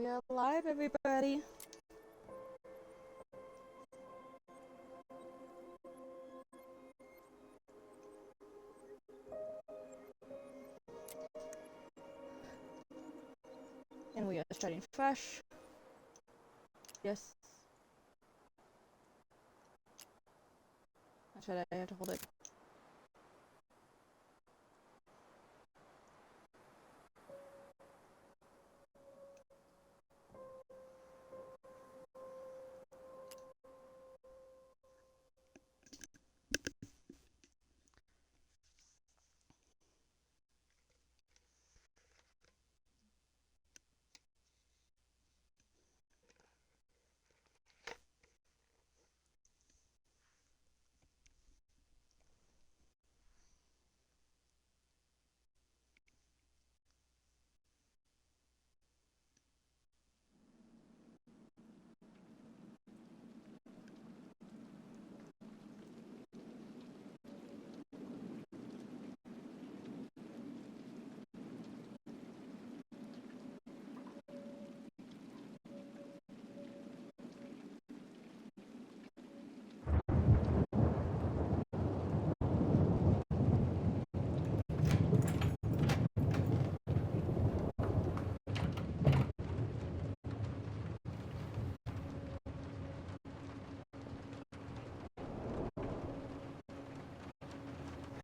are live, everybody. And we are starting fresh. Yes. That's right, I have to hold it.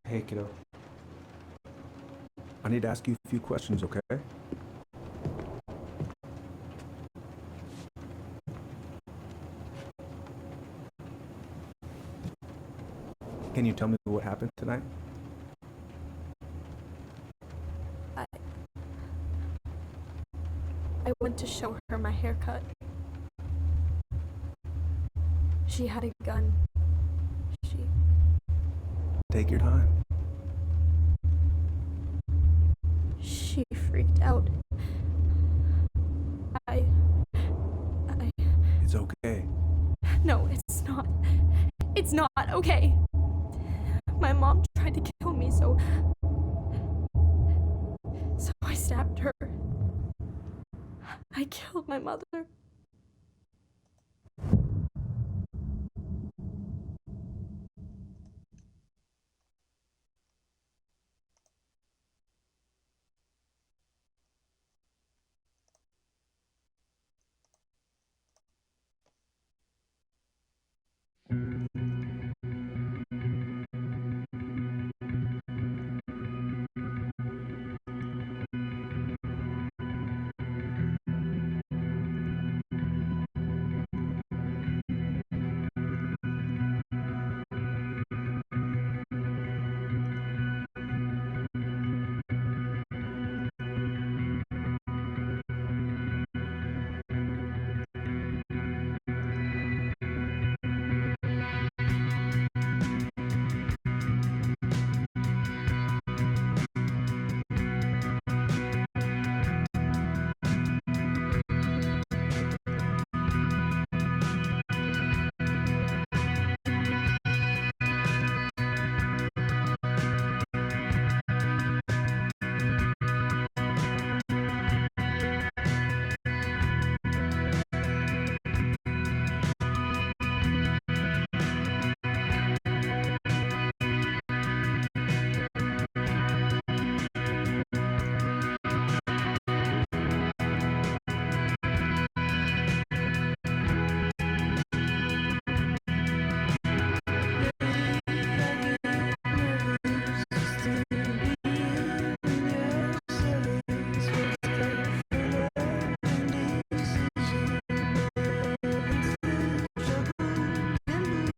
Hey, kiddo. I need to ask you a few questions, okay? Can you tell me what happened tonight? I went to show her my haircut. She had a gun. Take your time. She freaked out. It's okay. No, it's not. It's not okay. My mom tried to kill me, so I stabbed her. I killed my mother.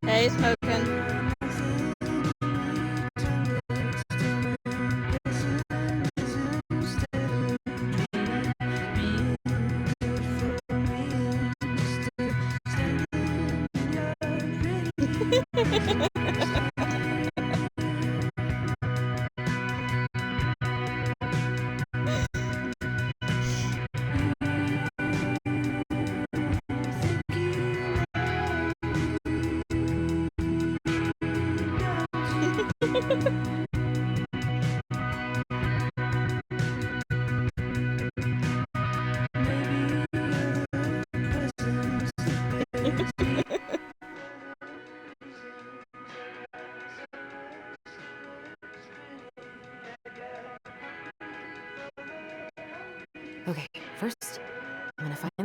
Hey, Smokin'.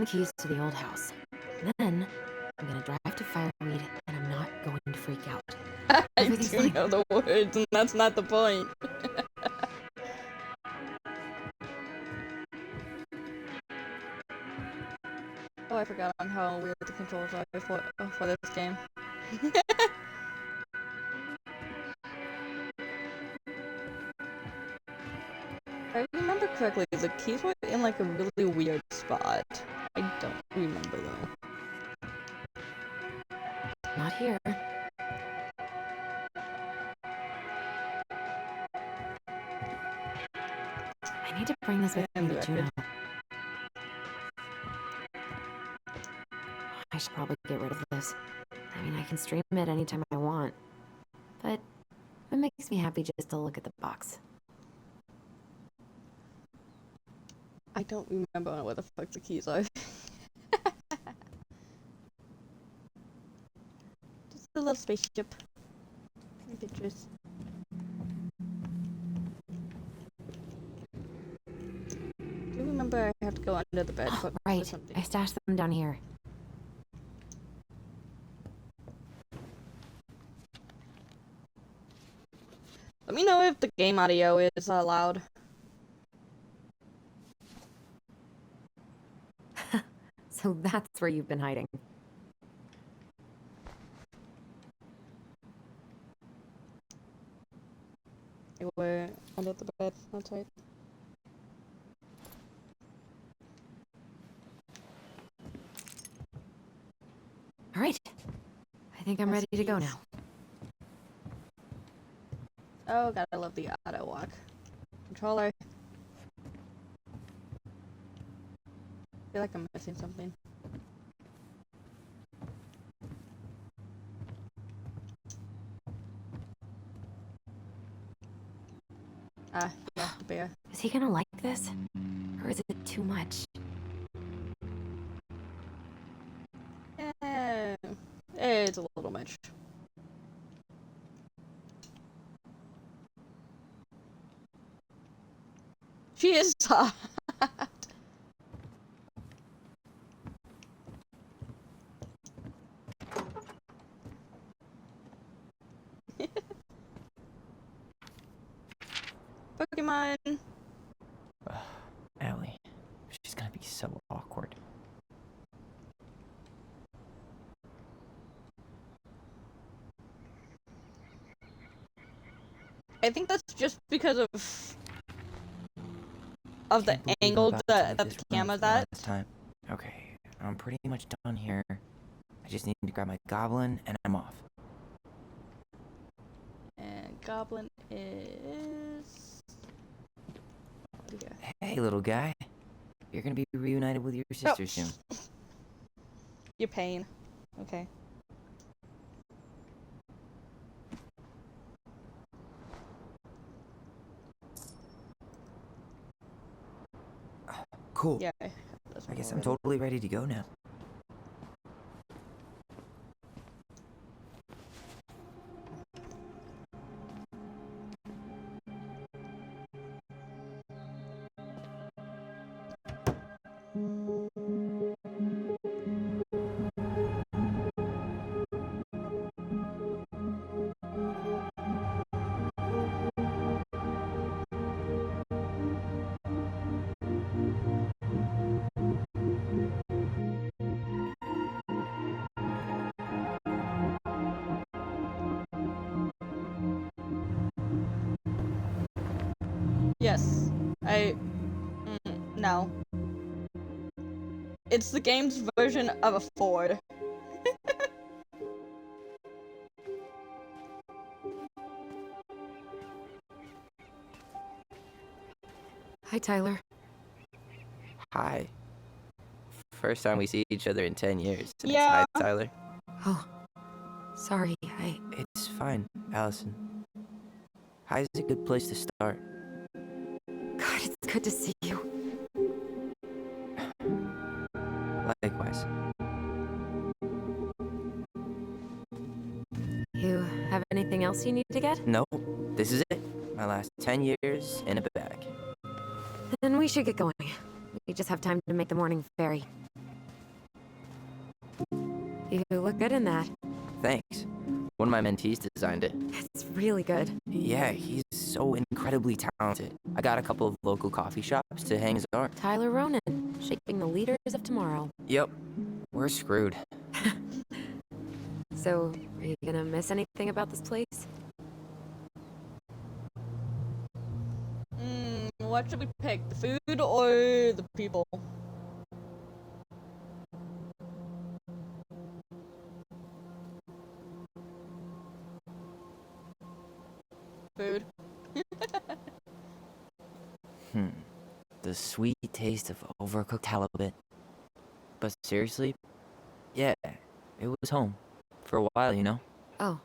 the keys to the old house. Then, I'm gonna drive to Fireweed, and I'm not going to freak out. I Everything's do fine. know the words, and that's not the point. Oh, I forgot on how weird the controls are for this game. If I remember correctly, the keys were in like a really weird spot. I don't remember though. Not here. I need to bring this with And me the to Juno. record. I should probably get rid of this. I mean, I can stream it anytime I want. But it makes me happy just to look at the box. I don't remember where the fuck the keys are. Just a little spaceship. And pictures. Do you remember I have to go under the bed Oh, for right. something? I stashed them down here. Let me know if the game audio is loud. So that's where you've been hiding. They were under the bed, that's right. All right. I think I'm ready to go now. Oh god, I love the auto walk. Controller. I feel like I'm missing something. Ah, yeah, the bear. Is he gonna like this? Or is it too much? It's a little much. She is hot. Pokemon. Allie, she's gonna be so awkward. I think that's just because of the Can't believe I'm angle about to that leave the this room camera's for the at. last time. Okay, I'm pretty much done here. I just need to grab my goblin and I'm off. And Goblin is here. Hey, little guy. You're gonna be reunited with your sister soon. You're paying. Okay. Cool. Yeah. I guess I'm totally ready to go now. Yes. No. It's the game's version of a Ford. Hi, Tyler. Hi. First time we see each other in 10 years. Yeah. Hi, Tyler. Oh, sorry. It's fine, Allison. Hi's a good place to start. God, it's good to see you. Likewise. You have anything else you need to get? Nope, this is it. My last 10 years in a bag. Then we should get going. We just have time to make the morning ferry. You look good in that. Thanks. One of my mentees designed it. It's really good. Yeah, he's so incredibly talented. I got a couple of local coffee shops to hang his art. Tyler Ronan, shaping the leaders of tomorrow. Yep, we're screwed. So, are you gonna miss anything about this place? What should we pick? The food or the people? Food. The sweet taste of overcooked halibut. But seriously, yeah, it was home. For a while, you know? Oh.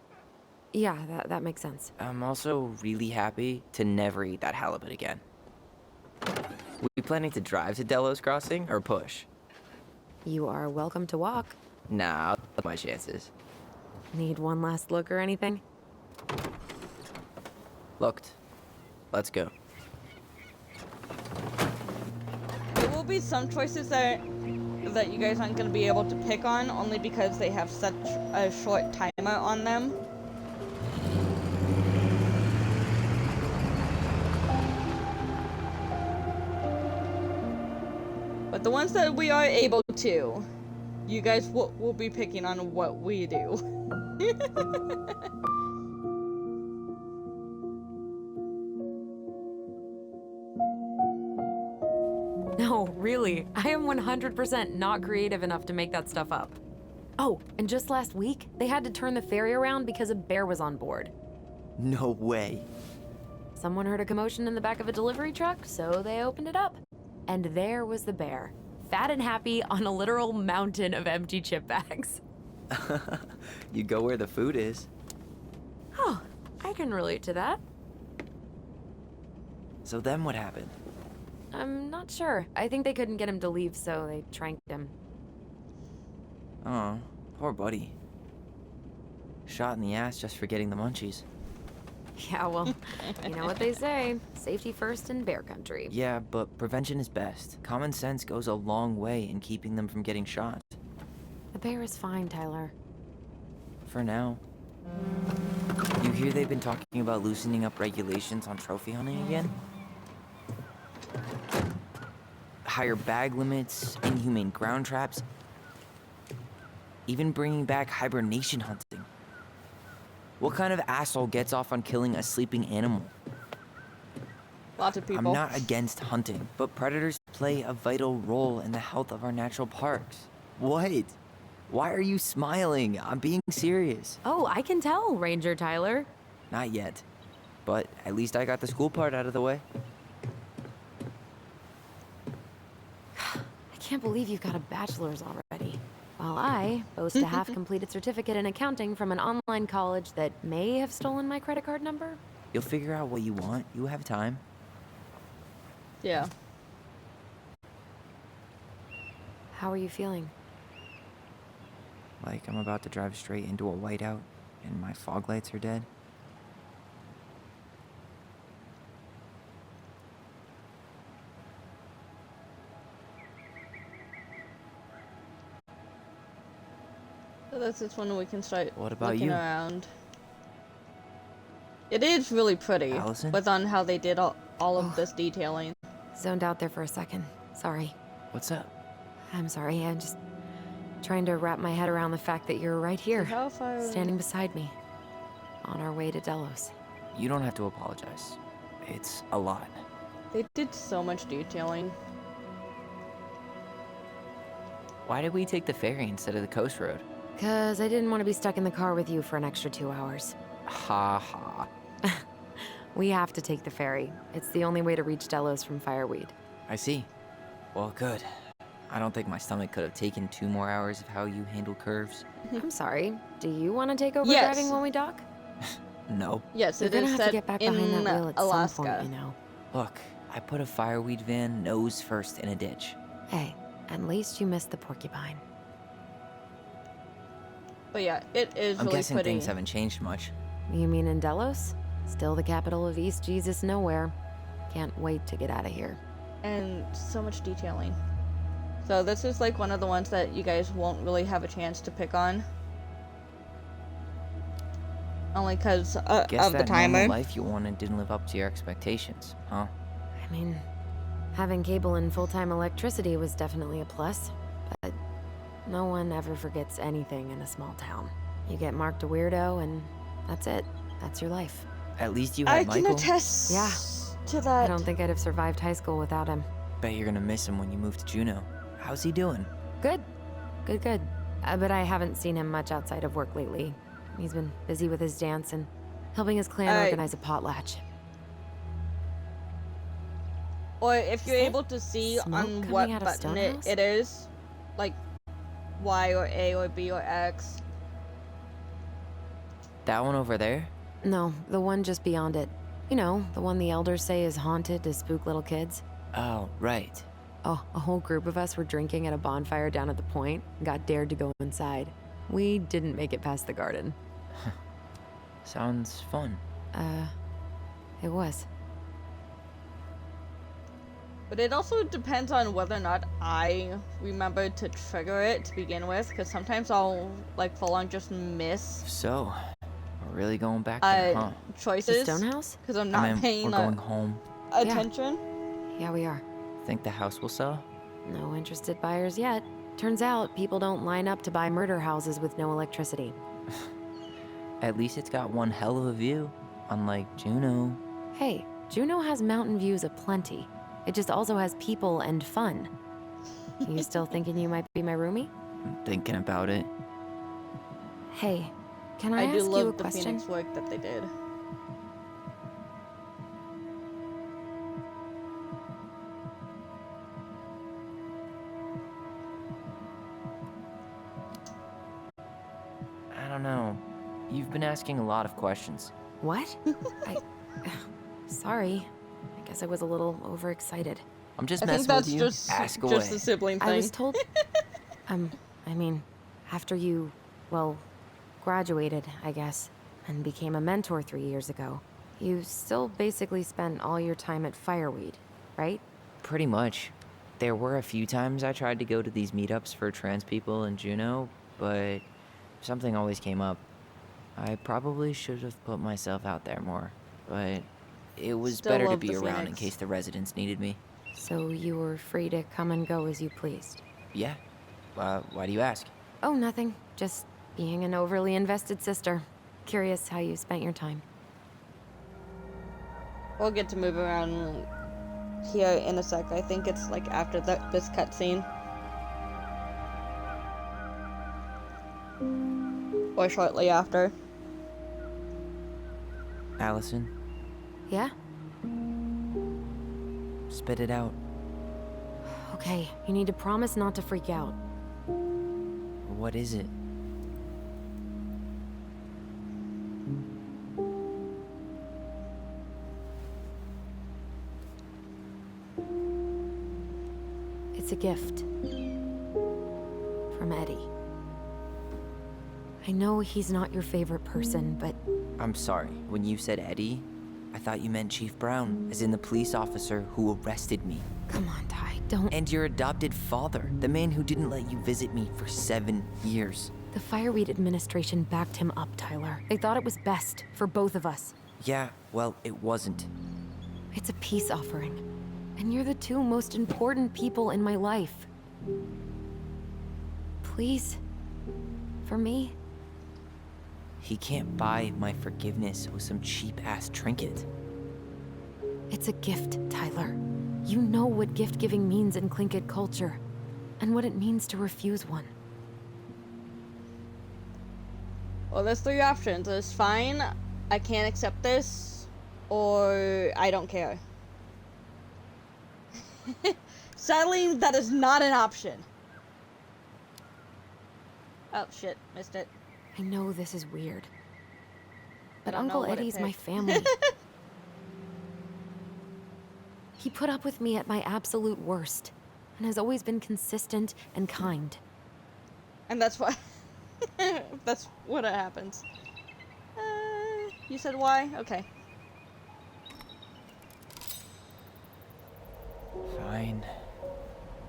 Yeah, that makes sense. I'm also really happy to never eat that halibut again. We planning to drive to Delos Crossing or push? You are welcome to walk. Nah, I'll take my chances. Need one last look or anything? Looked. Let's go. There will be some choices that you guys aren't going to be able to pick on, only because they have such a short timer on them. But the ones that we are able to, you guys will be picking on what we do. No, really. I am 100% not creative enough to make that stuff up. Oh, and just last week, they had to turn the ferry around because a bear was on board. No way. Someone heard a commotion in the back of a delivery truck, so they opened it up. And there was the bear, fat and happy on a literal mountain of empty chip bags. You go where the food is. Oh, I can relate to that. So then what happened? I'm not sure. I think they couldn't get him to leave, so they tranked him. Oh, poor buddy. Shot in the ass just for getting the munchies. Yeah, well, you know what they say. Safety first in bear country. Yeah, but prevention is best. Common sense goes a long way in keeping them from getting shot. The bear is fine, Tyler. For now. You hear they've been talking about loosening up regulations on trophy hunting again? Higher bag limits, inhumane ground traps, even bringing back hibernation hunting. What kind of asshole gets off on killing a sleeping animal? Lots of people. I'm not against hunting, but predators play a vital role in the health of our natural parks. What? Why are you smiling? I'm being serious. Oh, I can tell, Ranger Tyler. Not yet, but at least I got the school part out of the way. I can't believe you've got a bachelor's already. While I boast a half-completed certificate in accounting from an online college that may have stolen my credit card number. You'll figure out what you want. You have time. Yeah. How are you feeling? Like I'm about to drive straight into a whiteout and my fog lights are dead. So this is when we can start What about looking you? around. It is really pretty, Allison? with on how they did all of this detailing. Zoned out there for a second. Sorry. What's up? I'm sorry. I'm just trying to wrap my head around the fact that you're right here, How far? standing beside me, on our way to Delos. You don't have to apologize. It's a lot. They did so much detailing. Why did we take the ferry instead of the coast road? 'Cause I didn't want to be stuck in the car with you for an extra 2 hours. Ha ha. We have to take the ferry. It's the only way to reach Delos from Fireweed. I see. Well, good. I don't think my stomach could have taken 2 more hours of how you handle curves. I'm sorry. Do you want to take over Yes. driving while we dock? No. Yes, You're it gonna is have to set get back in behind that wheel at Alaska. some point, you know. Look, I put a fireweed van nose first in a ditch. Hey, at least you missed the porcupine. But yeah, it is I'm really guessing pretty. things haven't changed much. You mean in Delos? Still the capital of East Jesus Nowhere. Can't wait to get out of here. And so much detailing. So this is like one of the ones that you guys won't really have a chance to pick on. Only because Guess of the that timer. normal life you wanted didn't live up to your expectations, huh? I mean, having cable and full-time electricity was definitely a plus, but no one ever forgets anything in a small town. You get marked a weirdo and that's it. That's your life. At least you I had can Michael. attest Yeah. to that. I don't think I'd have survived high school without him. Bet you're gonna miss him when you move to Juneau. How's he doing? Good. Good. But I haven't seen him much outside of work lately. He's been busy with his dance and helping his clan organize a potlatch. Or if you're that able to see smoke on coming what out of button Stonehouse? it is, like Y or A or B or X. That one over there? No, the one just beyond it. You know, the one the elders say is haunted to spook little kids. Oh, right. Oh, a whole group of us were drinking at a bonfire down at the point and got dared to go inside. We didn't make it past the garden. Sounds fun. It was. But it also depends on whether or not I remember to trigger it to begin with, because sometimes I'll like full on just miss So, we're really going back there, huh? The choices Stonehouse? because I'm I not mean, paying we're going home. attention. Yeah, we are. Think the house will sell? No interested buyers yet. Turns out people don't line up to buy murder houses with no electricity. At least it's got one hell of a view, unlike Juneau. Hey, Juneau has mountain views aplenty. It just also has people and fun. You still thinking you might be my roomie? I'm thinking about it. Hey, can I I do ask you a love the question? Phoenix work that they did. I don't know. You've been asking a lot of questions. What? Sorry. I guess I was a little overexcited. I'm just I think messing that's with you. just Ask away. just a sibling thing. I was told. I mean, after you, well, graduated, I guess, and became a mentor 3 years ago, you still basically spent all your time at Fireweed, right? Pretty much. There were a few times I tried to go to these meetups for trans people in Juneau, but something always came up. I probably should have put myself out there more, but it was Still better to love be the around in Phoenix. case the residents needed me. So you were free to come and go as you pleased. Yeah. Why do you ask? Oh, nothing. Just being an overly invested sister. Curious how you spent your time. We'll get to move around here in a sec. I think it's like after this cutscene. Or shortly after. Allison, Yeah? spit it out. Okay, you need to promise not to freak out. What is it? It's a gift. From Eddie. I know he's not your favorite person, but I'm sorry. When you said Eddie, I thought you meant Chief Brown, as in the police officer who arrested me. come on, Ty, don't. And your adopted father, the man who didn't let you visit me for 7 years. The Fireweed administration backed him up, Tyler. They thought it was best for both of us. Yeah, well, it wasn't. It's a peace offering. And you're the two most important people in my life. Please? For me? He can't buy my forgiveness with some cheap-ass trinket. It's a gift, Tyler. You know what gift giving means in Tlingit culture, and what it means to refuse one. Well, there's 3 options. There's fine, I can't accept this, or I don't care. Sadly, that is not an option. Oh shit, missed it. I know this is weird, but don't know Uncle what it Eddie's my picked. family. He put up with me at my absolute worst, and has always been consistent and kind. And that's why. That's what happens. You said why? Okay. Fine.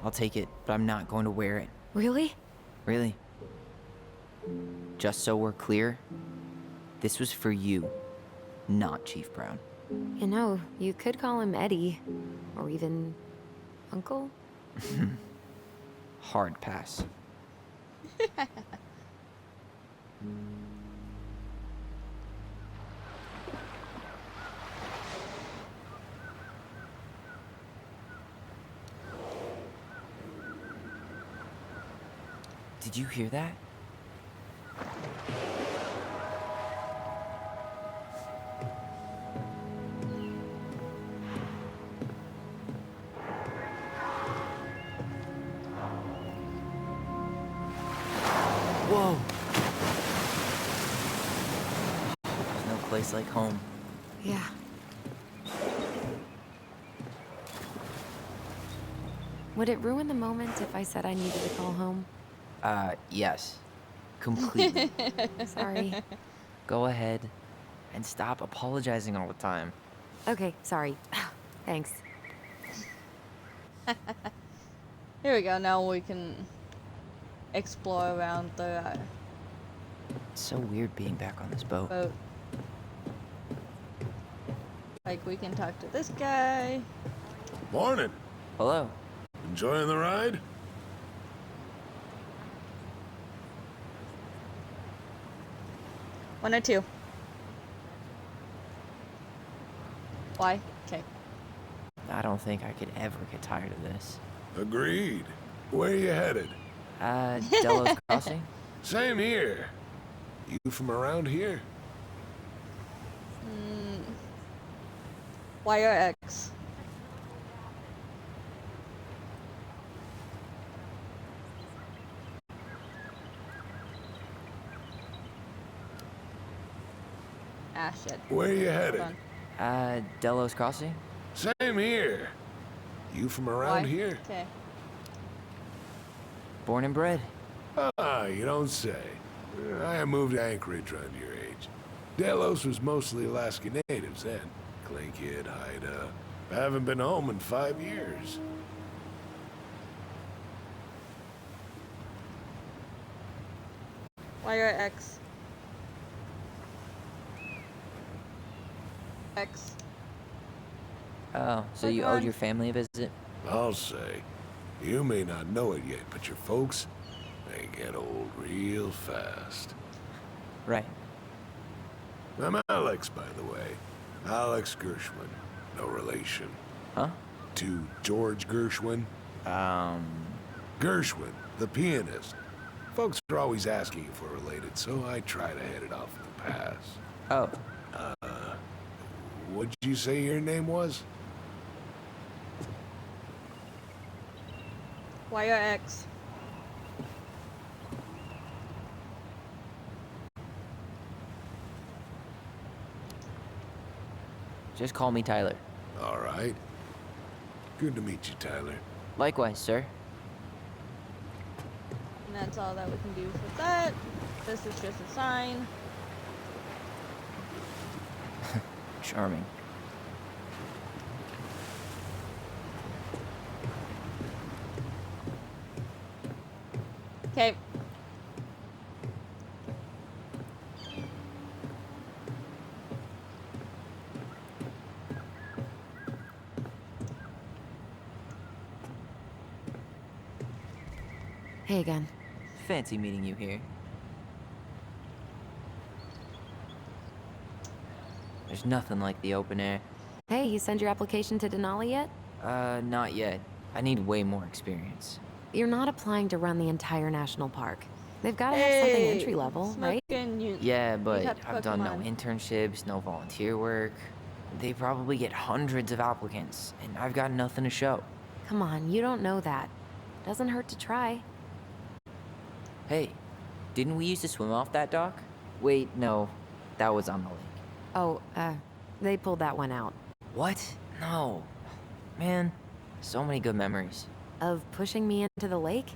I'll take it, but I'm not going to wear it. Really? Really. Just so we're clear, this was for you, not Chief Brown. You know, you could call him Eddie. Or even... Uncle? Hard pass. Did you hear that? Whoa! There's no place like home. Yeah. Would it ruin the moment if I said I needed to call home? Yes. Completely. Sorry. Go ahead and stop apologizing all the time. Okay, sorry. Thanks. Here we go. Now we can explore around the It's so weird being back on this boat. boat. Like, we can talk to this guy. Morning. Hello. Enjoying the ride? One or two. Why? Okay. I don't think I could ever get tired of this. Agreed. Where you headed? Delos Crossing? Same here. You from around here? Y or X? Ah, shit. Where you Hold headed? on. Delos Crossing? Same here. You from around Why? here? Okay. Born and bred. Ah, you don't say. I moved to Anchorage around your age. Delos was mostly Alaska natives then. Clay Kid, Haida. Haven't been home in 5 years. Y or X? X. Oh, so Click you owed on. your family a visit? I'll say. You may not know it yet, but your folks, they get old real fast. Right. I'm Alex, by the way. Alex Gershwin. No relation. Huh? To George Gershwin. Gershwin, the pianist. Folks are always asking if we're related, so I try to head it off at the pass. Oh, What'd you say your name was? Y or X? just call me Tyler. All right. Good to meet you, Tyler. Likewise, sir. And that's all that we can do with that. This is just a sign. Charming. Okay. Hey again. Fancy meeting you here. There's nothing like the open air. Hey, you send your application to Denali yet? Not yet. I need way more experience. You're not applying to run the entire national park. They've got to have something entry level, right? Smoking, you, Yeah, but have to I've done no Pokemon. internships, no volunteer work. They probably get hundreds of applicants, and I've got nothing to show. Come on, you don't know that. Doesn't hurt to try. Hey, didn't we used to swim off that dock? Wait, no. That was on the lake. Oh, they pulled that one out. What? No. Man, so many good memories. Of pushing me into the lake?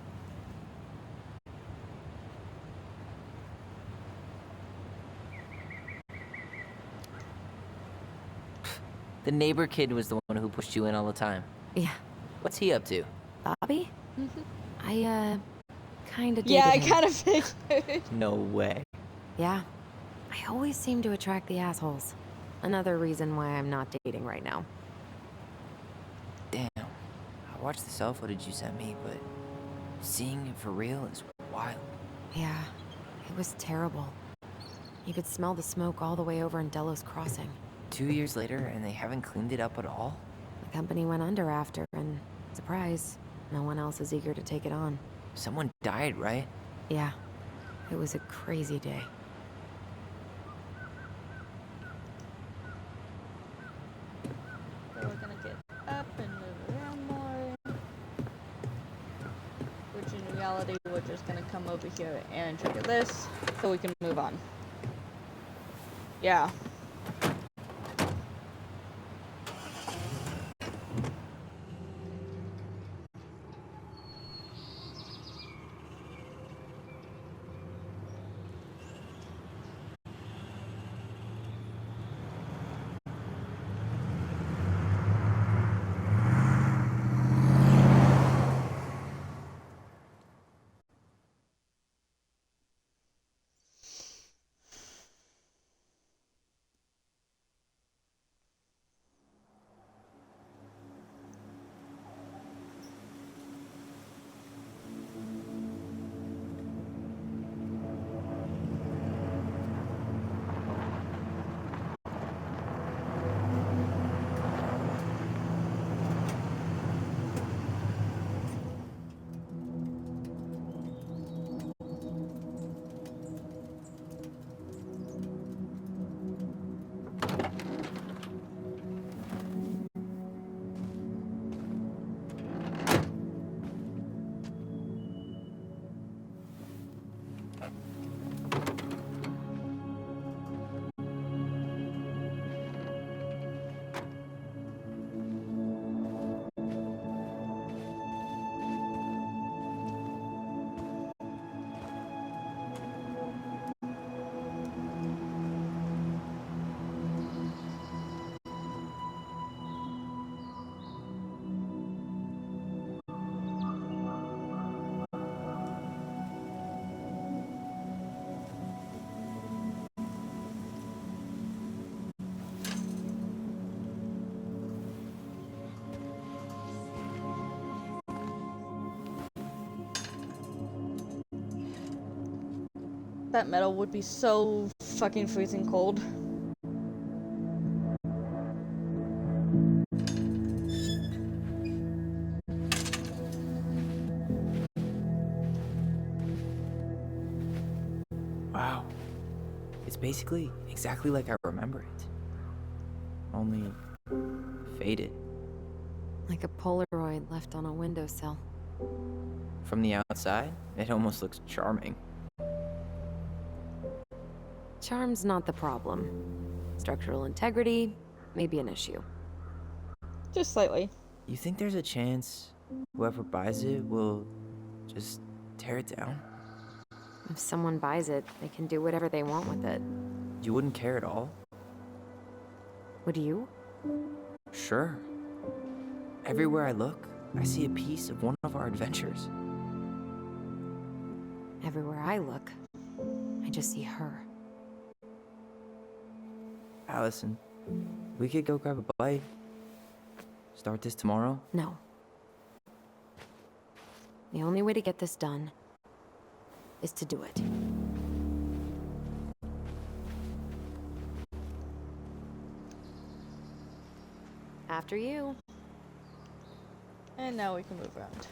The neighbor kid was the one who pushed you in all the time. Yeah. What's he up to? Bobby? I, kinda dated Yeah, I him. kind of figured. No way. Yeah. I always seem to attract the assholes. Another reason why I'm not dating right now. Damn. I watched the cell footage you sent me, but seeing it for real is wild. Yeah, it was terrible. You could smell the smoke all the way over in Delos Crossing. 2 years later, and they haven't cleaned it up at all? The company went under after, and surprise, no one else is eager to take it on. Someone died, right? Yeah, it was a crazy day. So we're gonna get up and move around more. Which in reality, we're just gonna come over here and trigger this so we can move on. Yeah. That metal would be so fucking freezing cold. Wow. It's basically exactly like I remember it. Only faded. Like a Polaroid left on a windowsill. From the outside, it almost looks charming. Charm's not the problem. Structural integrity may be an issue. Just slightly. You think there's a chance whoever buys it will just tear it down? If someone buys it, they can do whatever they want with it. You wouldn't care at all? Would you? Sure. Everywhere I look, I see a piece of one of our adventures. Everywhere I look, I just see her. Allison, we could go grab a bite. Start this tomorrow? No. The only way to get this done is to do it. After you. And now we can move around.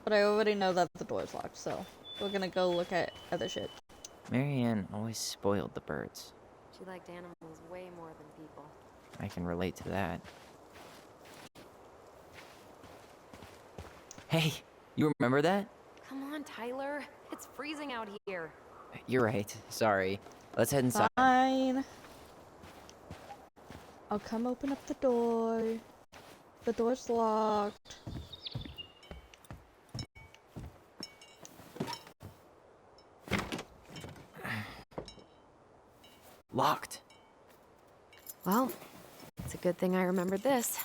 But I already know that the door's locked, so we're gonna go look at other shit. Marianne always spoiled the birds. She liked animals way more than people. I can relate to that. Hey, you remember that? Come on, Tyler. It's freezing out here. You're right. Sorry. Let's head inside. Fine. I'll come open up the door. The door's locked. Locked. Well, it's a good thing I remembered this.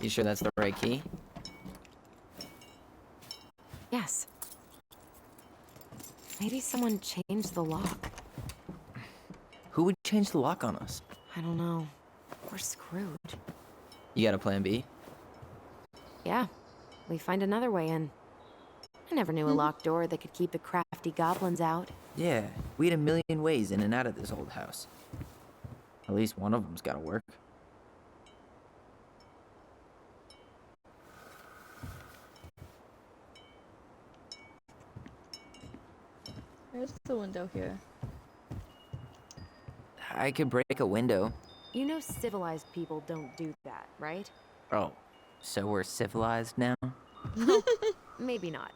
You sure that's the right key? Yes. Maybe someone changed the lock. Who would change the lock on us? I don't know. We're screwed. You got a plan B? Yeah. We find another way in. I never knew a locked door that could keep the crafty goblins out. Yeah, we had a million ways in and out of this old house. At least one of them's gotta work. Where's the window here? I could break a window. You know civilized people don't do that, right? Oh, so we're civilized now? Maybe not.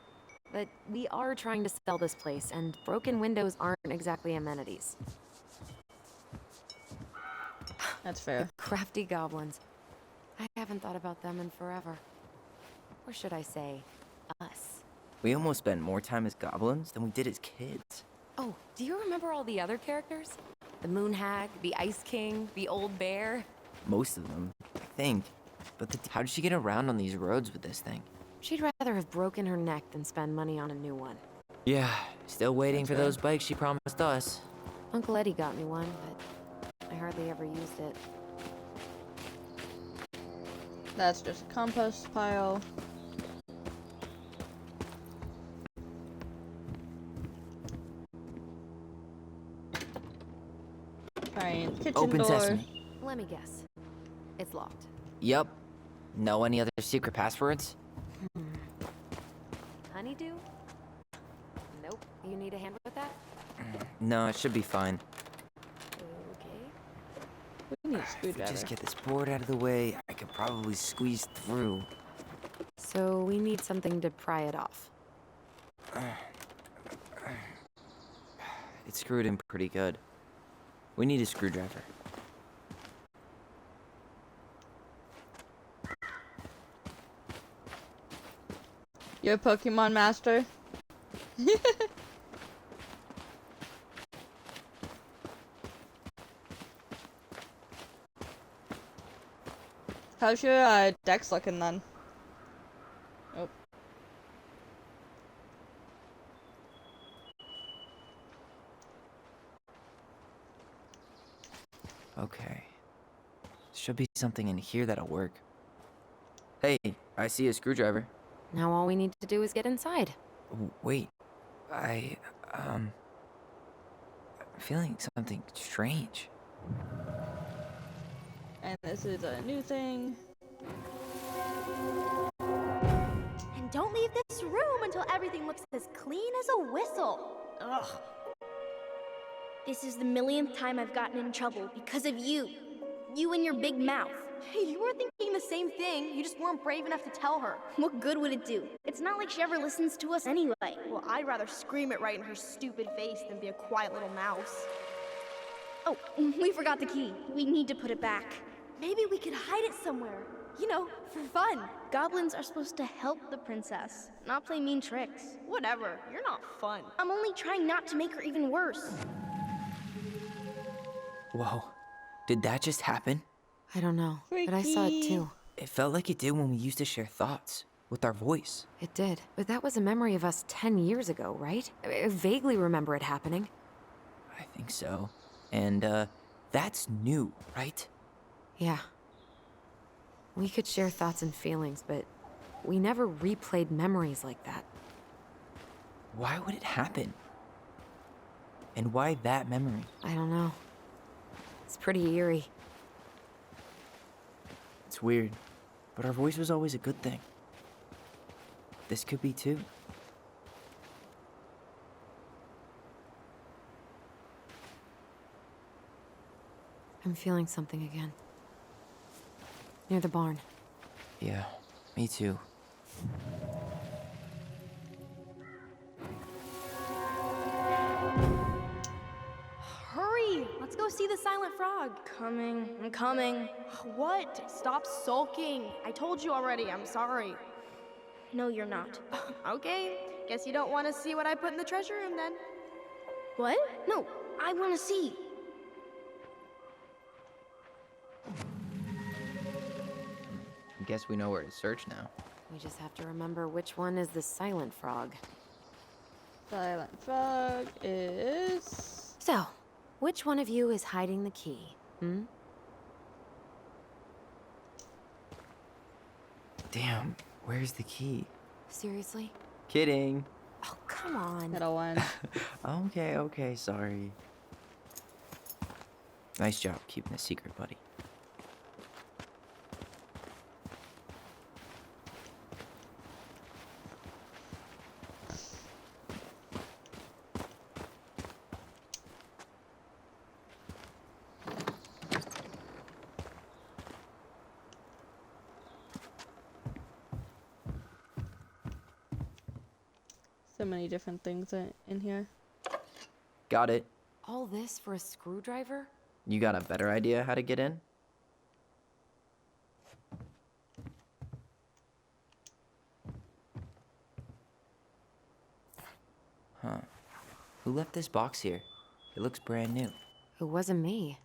But we are trying to sell this place, and broken windows aren't exactly amenities. That's fair. Crafty goblins. I haven't thought about them in forever. Or should I say, us. We almost spent more time as goblins than we did as kids. Oh, do you remember all the other characters? The Moon Hag, the Ice King, the Old Bear? Most of them, I think. But how did she get around on these roads with this thing? She'd rather have broken her neck than spend money on a new one. Yeah, still waiting That's for fair. those bikes she promised us. Uncle Eddie got me one, but I hardly ever used it. That's just a compost pile. Trying kitchen Open door. sesame. Let me guess. It's locked. Yup. Know any other secret passwords? Honeydew? Nope. You need a hand with that? No, it should be fine. Okay. We need a If we screwdriver. just get this board out of the way, I could probably squeeze through. So we need something to pry it off. It's screwed in pretty good. We need a screwdriver. You're a Pokemon master? How's your dex looking then? Oh. Okay. Should be something in here that'll work. Hey, I see a screwdriver. Now all we need to do is get inside. Wait. I'm feeling something strange. And this is a new thing. And don't leave this room until everything looks as clean as a whistle. Ugh. This is the millionth time I've gotten in trouble because of you. You and your big mouth. Hey, you were thinking the same thing. You just weren't brave enough to tell her. What good would it do? It's not like she ever listens to us anyway. Well, I'd rather scream it right in her stupid face than be a quiet little mouse. Oh, we forgot the key. We need to put it back. Maybe we could hide it somewhere. You know, for fun. Goblins are supposed to help the princess, not play mean tricks. Whatever. You're not fun. I'm only trying not to make her even worse. Whoa. Did that just happen? I don't know, but I saw it Freaky. too. It felt like it did when we used to share thoughts with our voice. It did. But that was a memory of us 10 years ago, right? I vaguely remember it happening. I think so. And, that's new, right? Yeah. We could share thoughts and feelings, but we never replayed memories like that. Why would it happen? And why that memory? I don't know. It's pretty eerie. It's weird, but our voice was always a good thing. This could be too. I'm feeling something again. Near the barn. Yeah, me too. Hurry! Let's go see the silent frog. I'm coming. What? Stop sulking. I told you already. I'm sorry. No, you're not. Okay. Guess you don't want to see what I put in the treasure room then. What? No, I want to see. Guess we know where to search now. We just have to remember which one is the silent frog. Silent Frog is... So, which one of you is hiding the key? Damn, where's the key? Seriously? Kidding. Oh, come on. Middle one. Okay, sorry. Nice job keeping a secret, buddy. So many different things in here. Got it. All this for a screwdriver? You got a better idea how to get in? Huh. Who left this box here? It looks brand new. It wasn't me.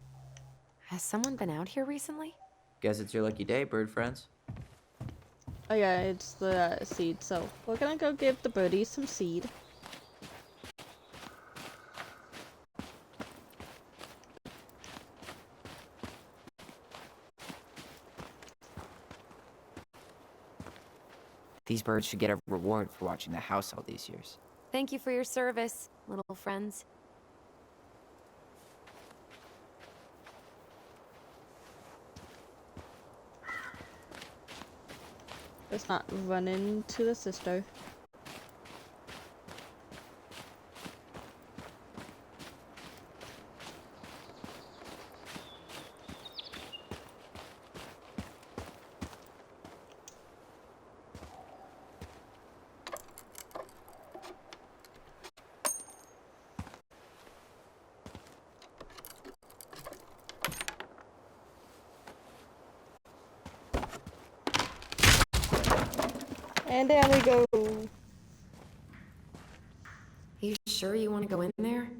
Has someone been out here recently? Guess it's your lucky day, bird friends. Oh yeah, it's the seed. So we're gonna go give the birdies some seed. These birds should get a reward for watching the house all these years. Thank you for your service, little friends. Let's not run into the sister. And there we go. You sure you want to go in there?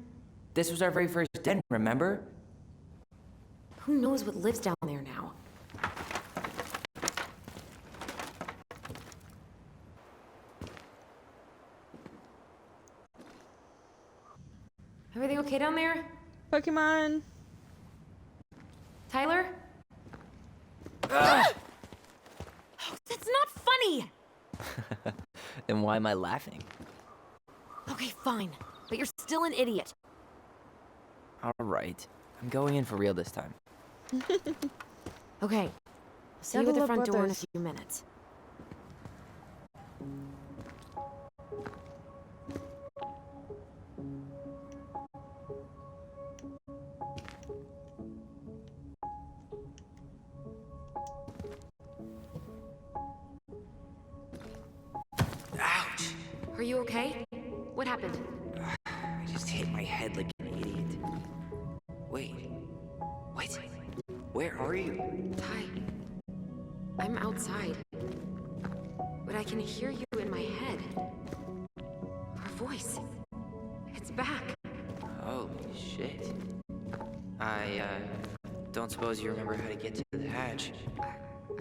This was our very first den, remember? Who knows what lives down there now? Everything okay down there? Pokemon. Tyler? Oh, that's not funny! Then why am I laughing? Okay, fine. But you're still an idiot. Alright. I'm going in for real this time. Okay. I'll see you at the front door in a few minutes. Ouch! Are you okay? What happened? I just hit my head like an idiot. Wait. What? Where are you? Ty. I'm outside. But I can hear you in my head. Our voice. It's back. Holy shit. I, don't suppose you remember how to get to the hatch.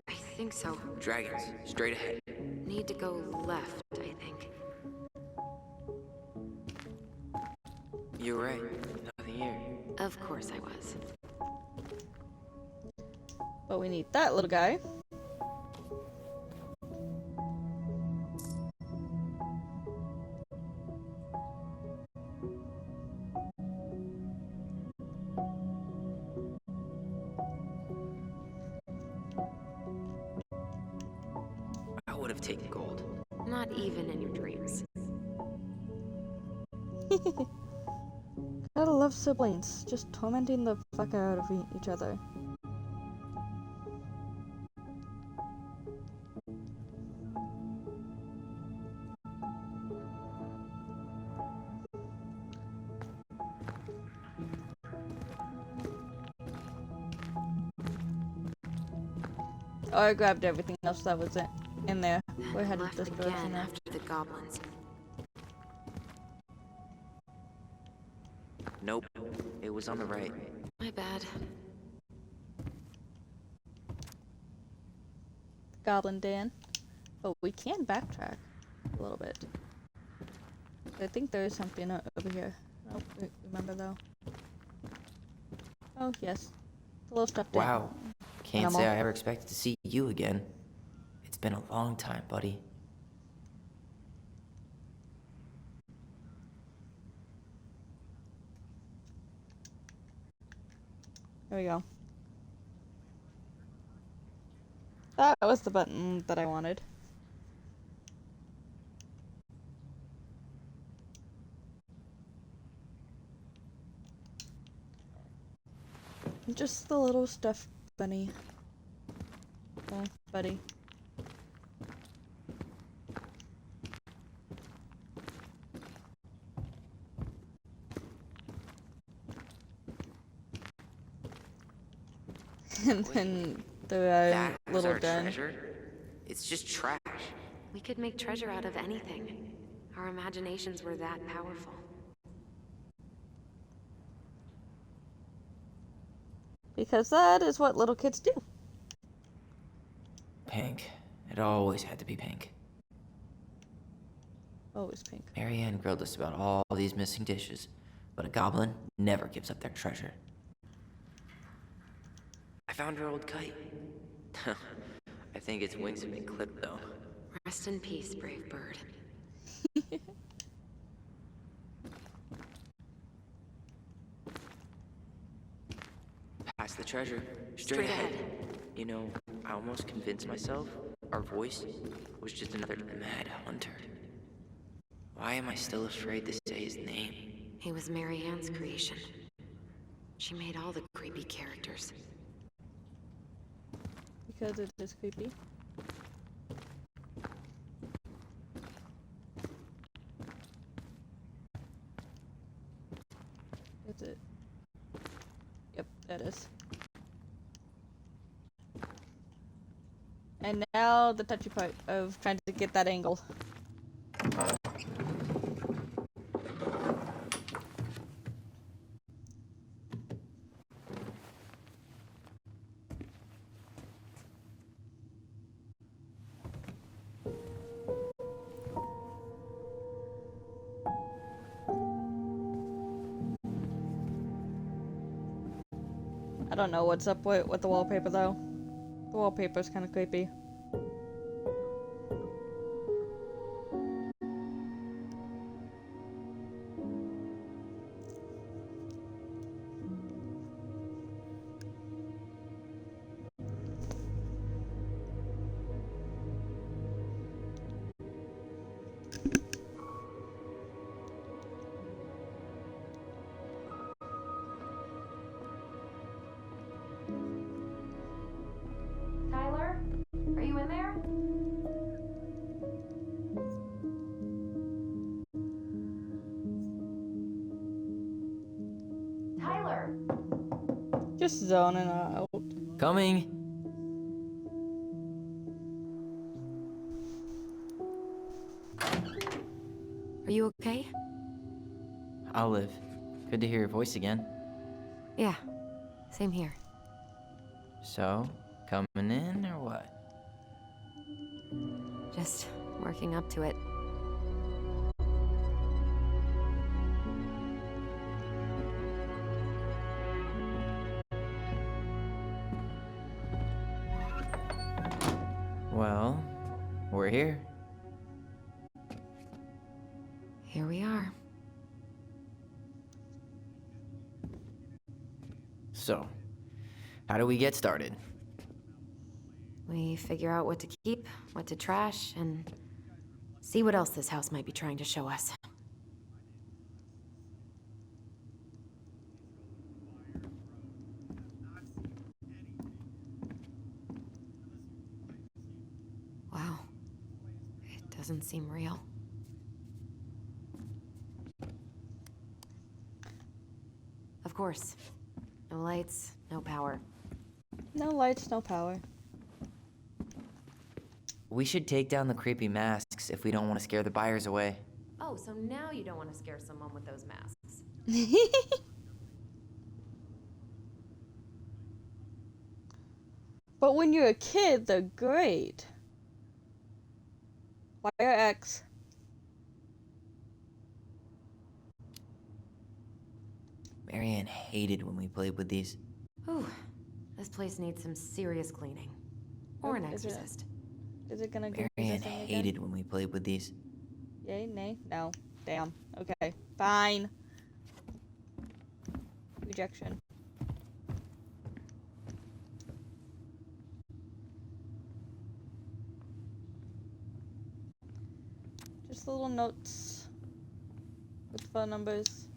I think so. Dragons, straight ahead. Need to go left, I think. You're right. Nothing here. Of course I was. But we need that little guy. I would have taken gold. Not even in your dreams. Gotta love siblings, just tormenting the fuck out of each other. Oh, I grabbed everything else that was in there. We're headed Left this again direction now. after the goblins. Nope. It was on the right. My bad. Goblin Dan. Oh, we can backtrack a little bit. I think there is something over here. Oh, remember though. Oh, yes. The little stuffed Wow. Can't animal. say I ever expected to see you again. It's been a long time, buddy. There we go. That was the button that I wanted. Just the little stuffed bunny. Oh, buddy. And then the That was little our den. treasure? It's just trash. We could make treasure out of anything. Our imaginations were that powerful. Because that is what little kids do. Pink. It always had to be pink. Always pink. Marianne grilled us about all these missing dishes, but a goblin never gives up their treasure. I found her old kite. I think its wings have been clipped, though. Rest in peace, brave bird. Past the treasure. Straight ahead. You know, I almost convinced myself our voice was just another mad hunter. Why am I still afraid to say his name? He was Marianne's creation. She made all the creepy characters. Because it is creepy. Is it? Yep, that is. And now the touchy part of trying to get that angle. I don't know what's up with the wallpaper though. The wallpaper's kind of creepy. Tyler? Are you in there? Tyler! Just zoning out. Coming! Are you okay? I'll live. Good to hear your voice again. Yeah, same here. So, coming in or what? Just working up to it. Well, we're here. Here we are. So, how do we get started? We figure out what to keep, what to trash, and see what else this house might be trying to show us. Wow. It doesn't seem real. Of course. No lights, no power. No lights, no power. We should take down the creepy masks if we don't want to scare the buyers away. Oh, so now you don't want to scare someone with those masks. But when you're a kid, they're great. Fire X. Marianne hated when we played with these. Whew. This place needs some serious cleaning. Or an Is it- exorcist. Is it gonna go Marianne possessing again? hated when we played with these. Yay, nay, no. Damn. Okay. Fine. Rejection. Just little notes with phone numbers.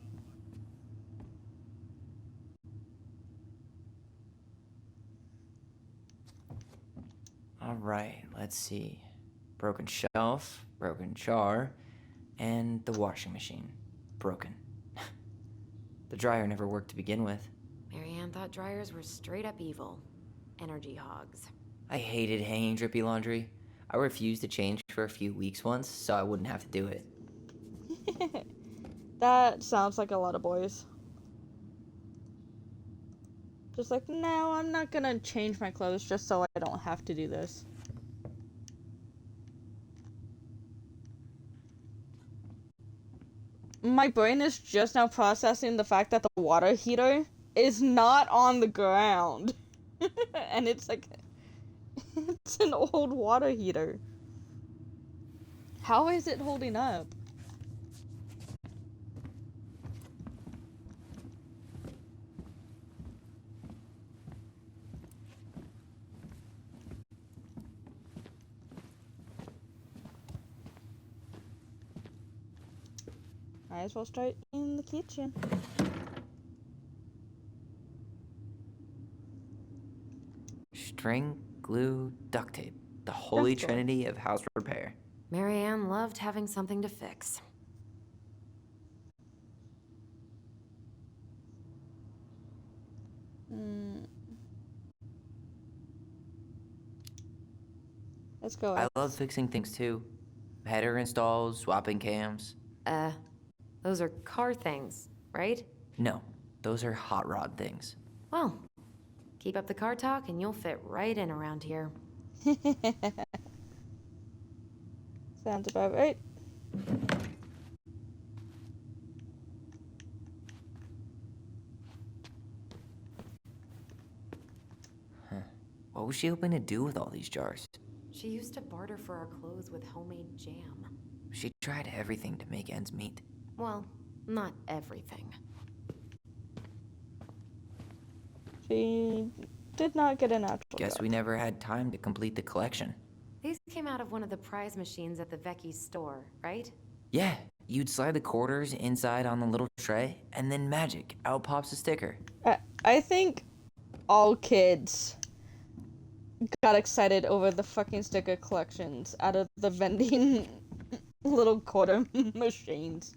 Alright, let's see. Broken shelf, broken jar, and the washing machine. Broken. The dryer never worked to begin with. Marianne thought dryers were straight up evil. Energy hogs. I hated hanging drippy laundry. I refused to change for a few weeks once, so I wouldn't have to do it. That sounds like a lot of boys. Just like, no, I'm not gonna change my clothes just so I don't have to do this. My brain is just now processing the fact that the water heater is not on the ground. And it's like, it's an old water heater. How is it holding up? Might as well start in the kitchen. String, glue, duct tape. The holy That's all. trinity of house repair. Marianne loved having something to fix. Let's go. I love fixing things too. Header installs, swapping cams. Those are car things, right? No, those are hot rod things. Well, keep up the car talk and you'll fit right in around here. Sounds about right. What was she hoping to do with all these jars? She used to barter for our clothes with homemade jam. She tried everything to make ends meet. Well, not everything. She did not get a natural Guess job. we never had time to complete the collection. These came out of one of the prize machines at the Vecchi's store, right? Yeah, you'd slide the quarters inside on the little tray, and then magic, out pops a sticker. I think all kids got excited over the fucking sticker collections out of the vending little quarter machines.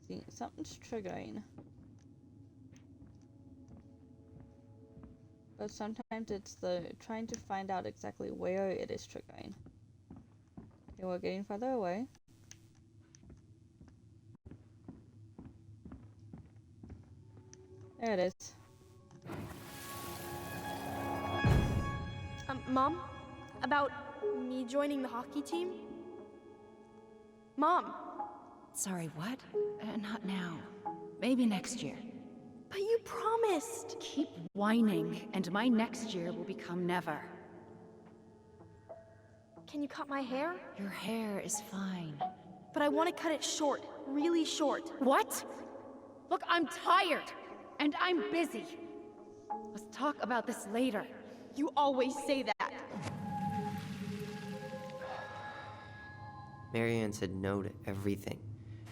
See, something's triggering. But sometimes it's the trying to find out exactly where it is triggering. Okay, we're getting farther away. There it is. Mom? About me joining the hockey team? Mom! Sorry, what? Not now. Maybe next year. But you promised! Keep whining, and my next year will become never. Can you cut my hair? Your hair is fine. But I want to cut it short. Really short. What? Look, I'm tired, and I'm busy. Let's talk about this later. You always say that. Marianne said no to everything.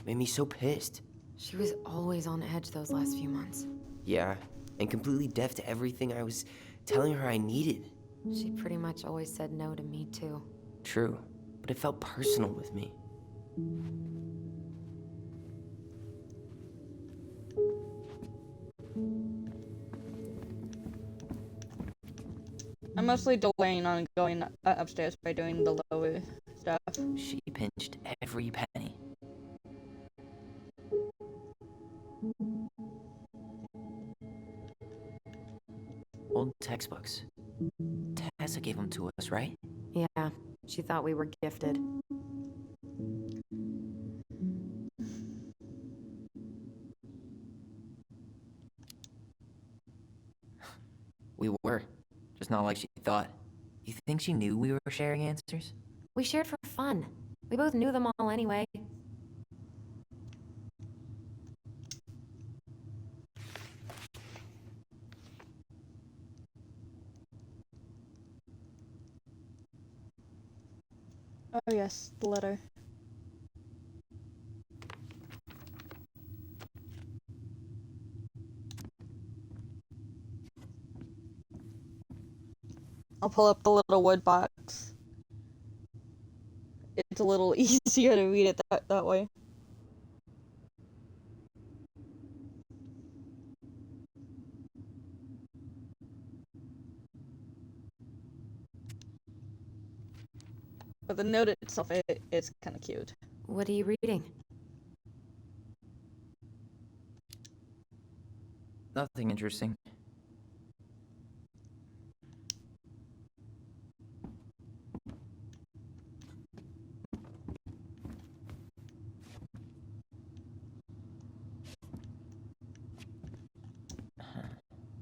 Made me so pissed. She was always on edge those last few months. Yeah, and completely deaf to everything I was telling her I needed. She pretty much always said no to me, too. True, but it felt personal with me. I'm mostly delaying on going upstairs by doing the lower stuff. She pinched every penny old textbooks. Tessa gave them to us, right? Yeah, she thought we were gifted. We were. Just not like she thought. You think she knew we were sharing answers? We shared for fun. We both knew them all anyway. Oh yes, the letter. I'll pull up the little wood box. It's a little easier to read it that way. But the note itself, it's kind of cute. What are you reading? Nothing interesting.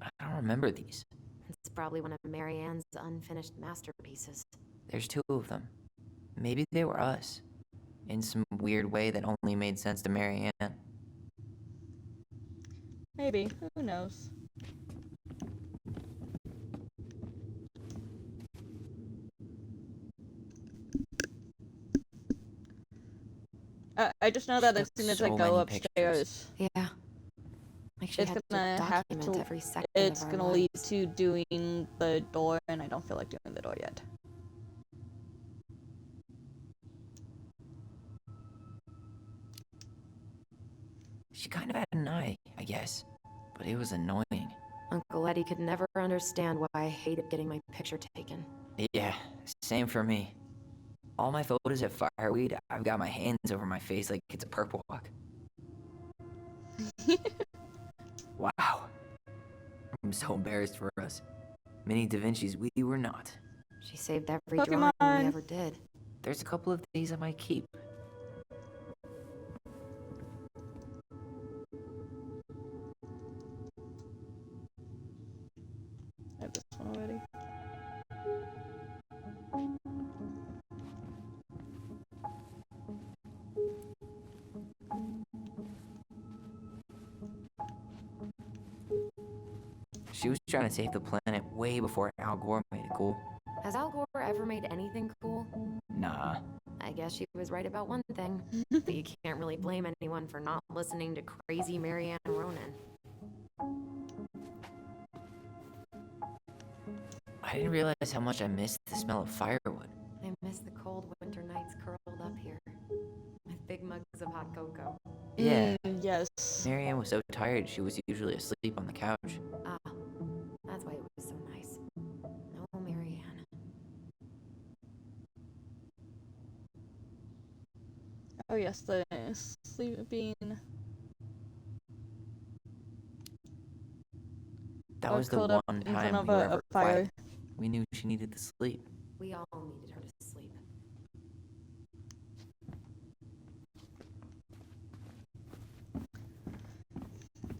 I don't remember these. It's probably one of Marianne's unfinished masterpieces. There's 2 of them. Maybe they were us. In some weird way that only made sense to Marianne. Maybe. Who knows? I just know that as soon as I So go many upstairs, Yeah. Like she it's had gonna to have document to. every second It's of our gonna lead lives. to doing the door, and I don't feel like doing the door yet. She kind of had an eye, I guess. But it was annoying. Uncle Eddie could never understand why I hated getting my picture taken. Yeah, same for me. All my photos at Fireweed, I've got my hands over my face like it's a perp walk. Wow. I'm so embarrassed for us. Mini Da Vinci's we were not. She saved every Pokemon. drawing we ever did. There's a couple of these I might keep. I have this one already. She was trying to save the planet way before Al Gore made it cool. Has Al Gore ever made anything cool? Nah. I guess she was right about one thing. But you can't really blame anyone for not listening to crazy Marianne Ronan. I didn't realize how much I missed the smell of firewood. I miss the cold winter nights curled up here. With big mugs of hot cocoa. Yeah. Yes. Marianne was so tired she was usually asleep on the couch. Ah, that's why it was so nice. Oh, Marianne. Oh yes, the sleeping. That Or was the curled up one in front time of we were a ever fire. quiet. We knew she needed to sleep. We all needed her to sleep.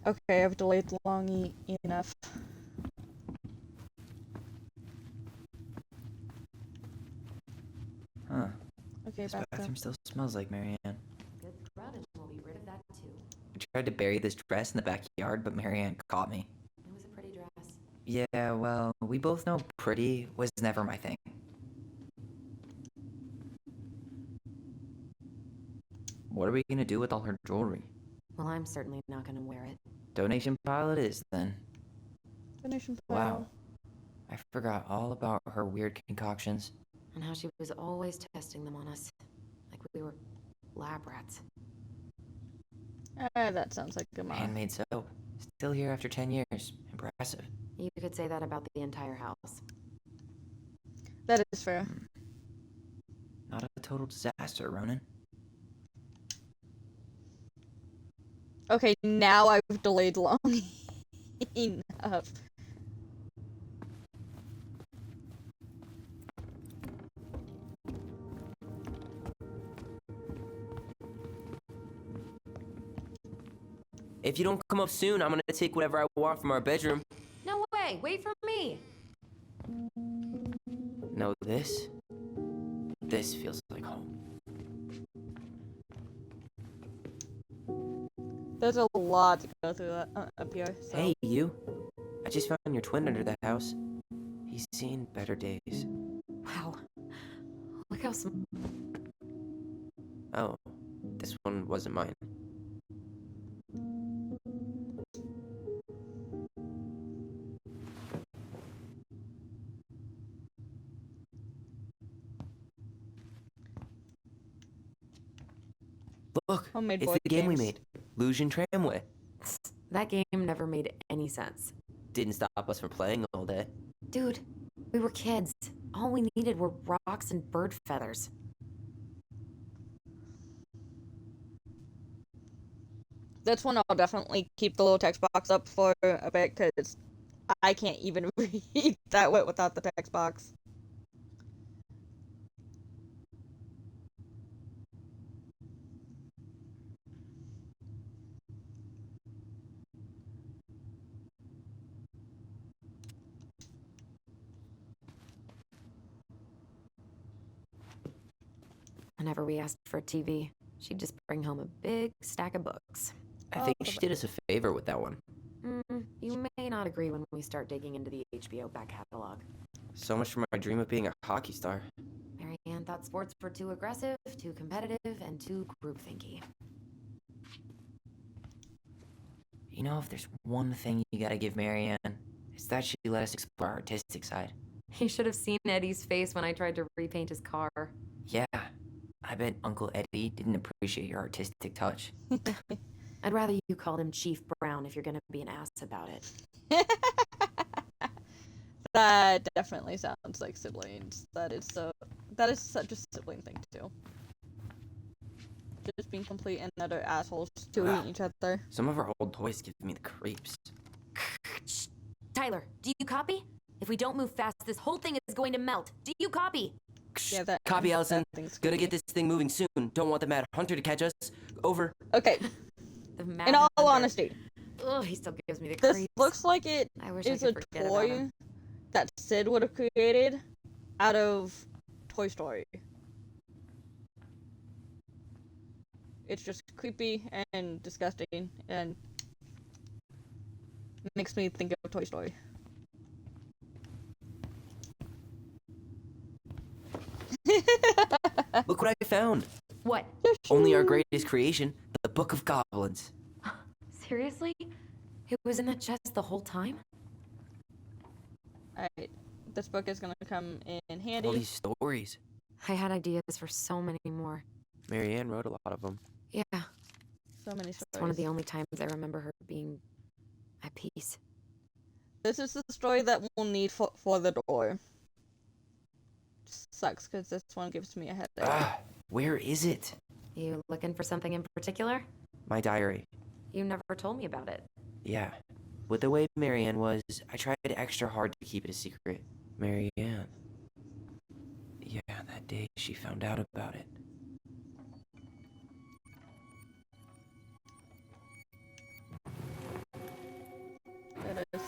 Okay, I've delayed long enough. Huh. Okay, This back up. bathroom still smells like Marianne. Good crud, and we'll be rid of that too. I tried to bury this dress in the backyard, but Marianne caught me. It was a pretty dress. Yeah, well, we both know pretty was never my thing. What are we gonna do with all her jewelry? Well, I'm certainly not gonna wear it. Donation pile it is, then. Donation Wow. pile. I forgot all about her weird concoctions. And how she was always testing them on us. Like we were lab rats. That sounds like a mom. Handmade soap. Still here after 10 years. Impressive. You could say that about the entire house. That is fair. Not a total disaster, Ronan. Okay, now I've delayed long enough. If you don't come up soon, I'm gonna take whatever I want from our bedroom. No way, wait for me. No, this feels like home. There's a lot to go through up here. So. Hey, you. I just found your twin under the house. He's seen better days. Wow. Look how small. Oh, this one wasn't mine. Look, Homemade it's board the game we games. made. Lusion Tramway. That game never made any sense. Didn't stop us from playing all day. Dude, we were kids. All we needed were rocks and bird feathers. This one I'll definitely keep the little text box up for a bit because I can't even read that without the text box. Whenever we asked for a TV, she'd just bring home a big stack of books. I think she did us a favor with that one. You may not agree when we start digging into the HBO back catalog. So much for my dream of being a hockey star. Marianne thought sports were too aggressive, too competitive, and too groupthinky. You know, if there's one thing you gotta give Marianne, it's that she let us explore our artistic side. You should have seen Eddie's face when I tried to repaint his car. Yeah, I bet Uncle Eddie didn't appreciate your artistic touch. I'd rather you called him Chief Brown if you're gonna be an ass about it. That definitely sounds like siblings. That is such a sibling thing to do. Just being complete and utter assholes to each other. Some of our old toys give me the creeps. Tyler, do you copy? If we don't move fast, this whole thing is going to melt. Do you copy? Yeah, that Copy, Allison. thing's Gotta creepy. get this thing moving soon. Don't want the Mad Hunter to catch us. Over. Okay. The Mad In all Hunter. honesty, Ugh, he still gives me the this creeps. looks like it I wish I is could a forget about him. toy that Sid would have created out of Toy Story. It's just creepy and disgusting and makes me think of Toy Story. Look what I found. What? Only our greatest creation, the Book of Goblins. Seriously? It was in that chest the whole time? Alright, this book is gonna come in All handy. these stories. I had ideas for so many more. Marianne wrote a lot of them. Yeah, So many it's one of stories. the only times I remember her being at peace. This is the story that we'll need for the door. Sucks because this one gives me a headache. Ah, where is it? You looking for something in particular? My diary. You never told me about it. Yeah. With the way Marianne was, I tried extra hard to keep it a secret. Marianne. Yeah, that day she found out about it. There it is.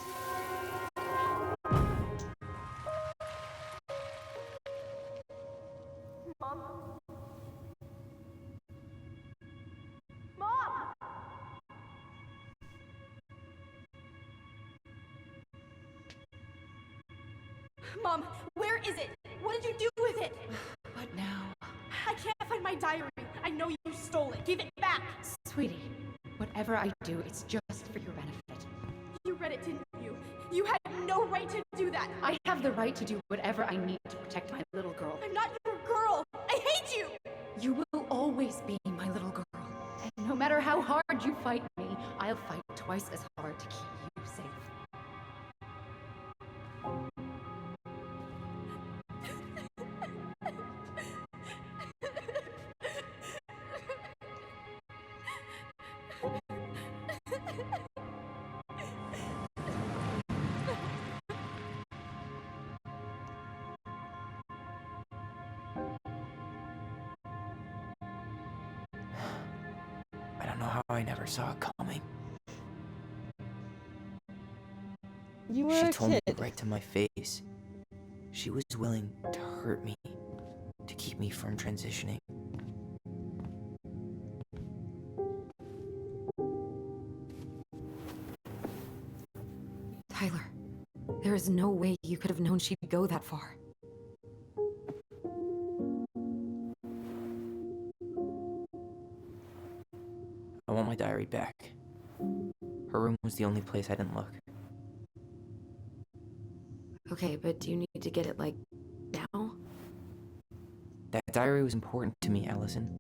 Mom? Mom! Mom, where is it? What did you do with it? What now? I can't find my diary. I know you stole it. Give it back. Sweetie, whatever I do, it's just for your benefit. You read it, didn't you? You had no right to do that. I have the right to do whatever I need to protect my little girl. I'm not your girl. I hate you. You will always be my little girl. And no matter how hard you fight me, I'll fight twice as hard to keep you safe. I don't know how I never saw it coming. You were She a told me kid. right to my face. She was willing to hurt me to keep me from transitioning. Tyler, there is no way you could have known she'd go that far. I want my diary back. Her room was the only place I didn't look. Okay, but do you need to get it, like, now? That diary was important to me, Allison.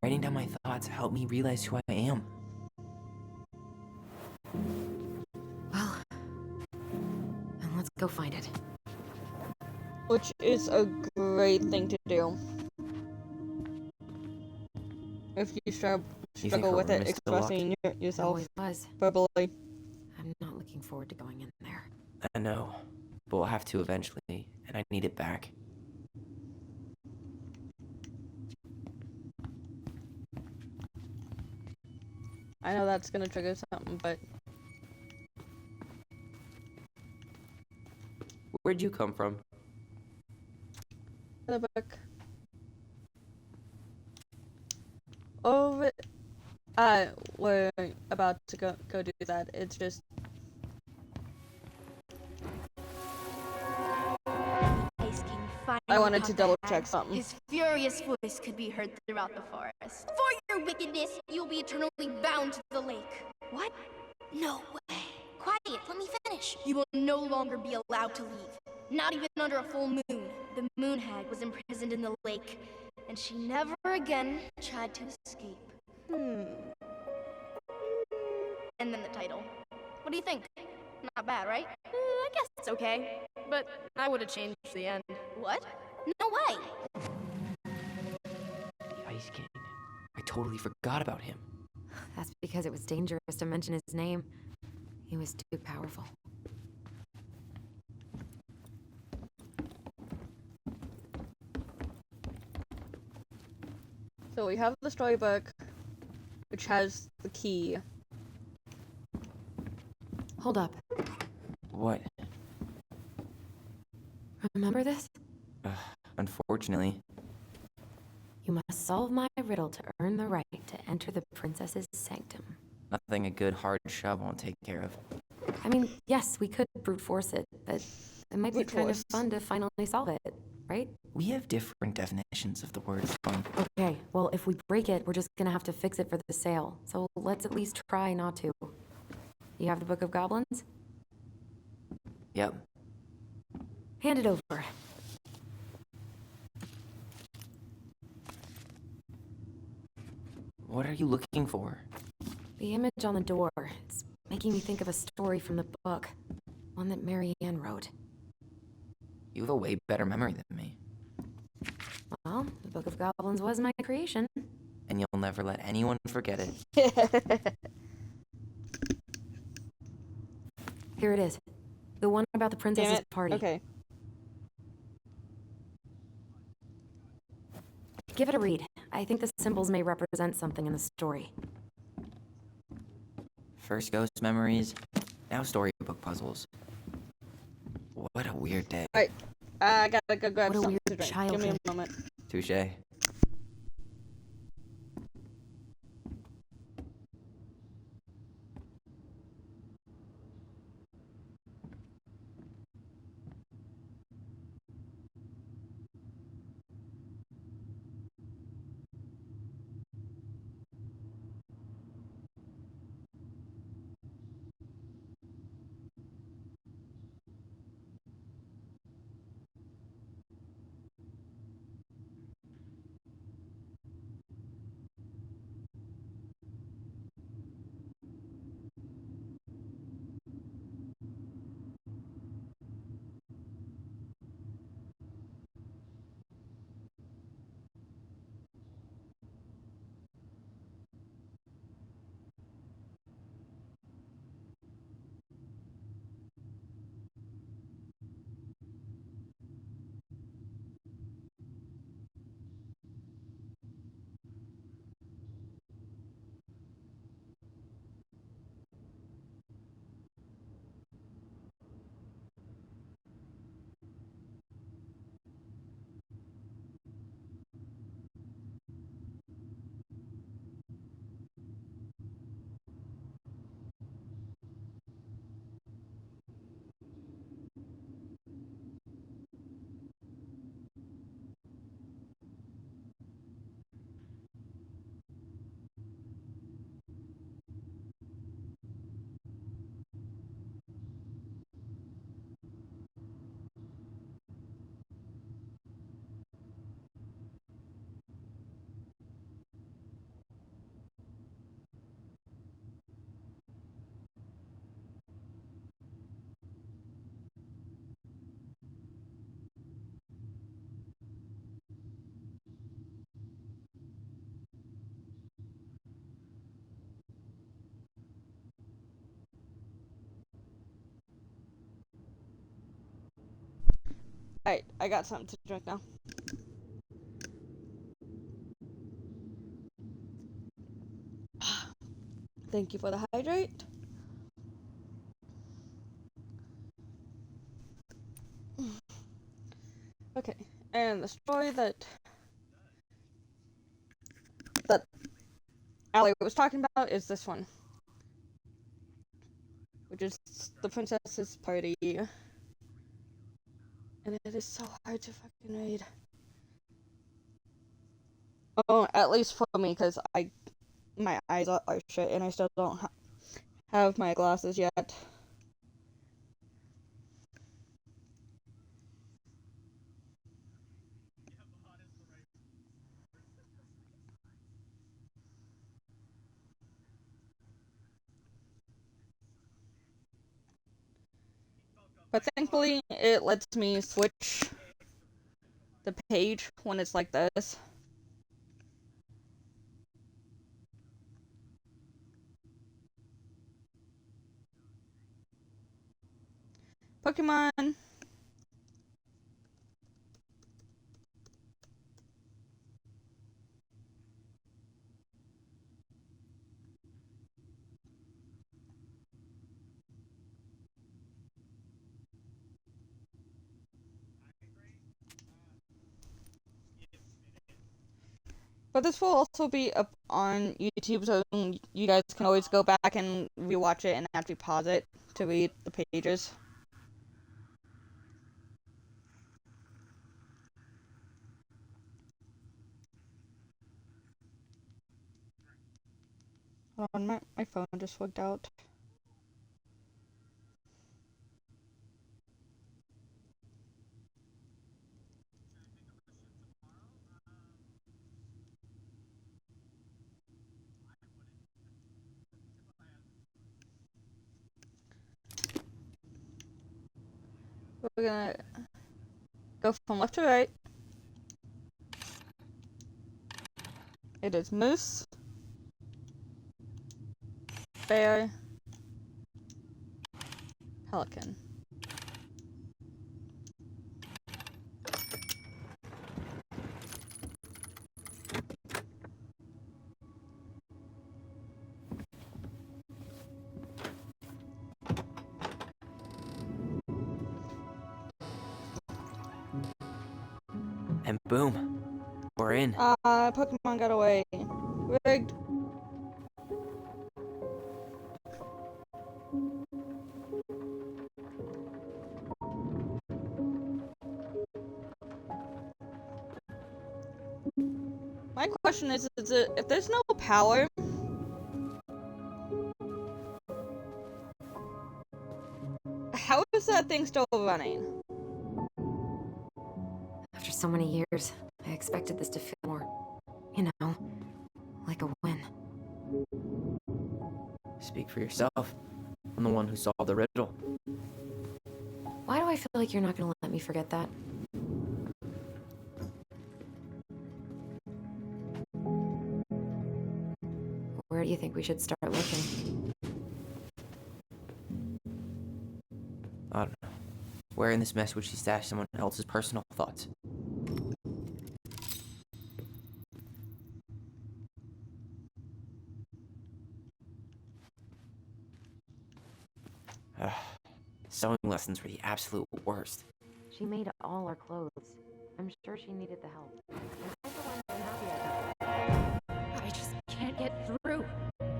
Writing down my thoughts helped me realize who I am. Well, then let's go find it. Which is a great thing to do. If you struggle her with room it, is still locked? expressing It yourself always was. verbally. I'm not looking forward to going in there. I know, but we'll have to eventually, and I need it back. I know that's gonna trigger something, but Where'd you come from? the book. Over. We're about to go do that. It's just Ice King finally I wanted caught to the double hag. check something. His furious voice could be heard throughout the forest. For your wickedness, you'll be eternally bound to the lake. What? No way. Quiet, let me finish. You will no longer be allowed to leave. Not even under a full moon. The moon hag was imprisoned in the lake, and she never again tried to escape. And then the title. What do you think? Not bad, right? I guess it's okay. But I would have changed the end. What? No way! The Ice King. I totally forgot about him. That's because it was dangerous to mention his name. He was too powerful. So we have the storybook, which has the key. Hold up. What? Remember this? Unfortunately. You must solve my riddle to earn the right to enter the princess's sanctum. Nothing a good hard shove won't take care of. I mean, yes, we could brute force it, but it might be Brute kind of force. fun to finally solve it, right? We have different definitions of the word fun. Okay, well, if we break it, we're just gonna have to fix it for the sale. So let's at least try not to. You have the Book of Goblins? Yep. Hand it over. What are you looking for? The image on the door. It's making me think of a story from the book. One that Mary Ann wrote. You have a way better memory than me. Well, the Book of Goblins was my creation. And you'll never let anyone forget it. Here it is. The one about the Damn princess's it. party. Okay. Give it a read. I think the symbols may represent something in the story. First ghost memories, now storybook puzzles. What a weird day. Alright. I gotta go grab What a something weird to drink. Give childhood. me a moment. Touche. Alright, I got something to drink now. Thank you for the hydrate. Okay, and the story that Allie was talking about is this one, which is the princess's party, and it is so hard to fucking read. Oh, at least for me, because my eyes are shit, and I still don't have my glasses yet. But thankfully, it lets me switch the page when it's like this. Pokemon. But this will also be up on YouTube, so you guys can always go back and rewatch it and actually pause it to read the pages. Hold on, my phone just logged out. We're gonna go from left to right. It is moose, bear, pelican. And boom, we're in. Pokemon got away. Rigged. My question is if there's no power, how is that thing still running? After so many years, I expected this to feel more, you know, like a win. Speak for yourself. I'm the one who solved the riddle. Why do I feel like you're not gonna let me forget that? Where do you think we should start looking? I don't know. Where in this mess would she stash someone else's personal thoughts? Sewing lessons were the absolute worst. She made all our clothes. I'm sure she needed the help. And I, for one, am happy I got it. I just can't get through.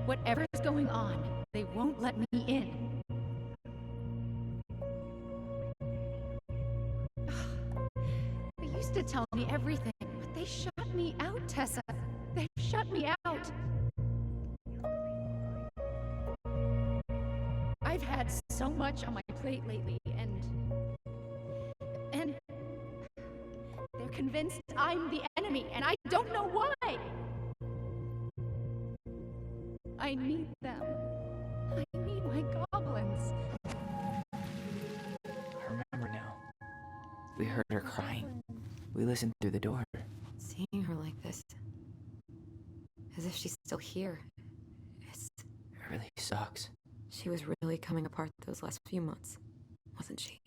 Whatever's going on, they won't let me in. They used to tell me everything, but they shut me out, Tessa. They shut me out. I've had so much on my plate lately, and they're convinced I'm the enemy, and I don't know why. I need them. I need my goblins. I remember now. We heard her crying. We listened through the door. Seeing her like this, as if she's still here, It really sucks. she was really coming apart those last few months, wasn't she?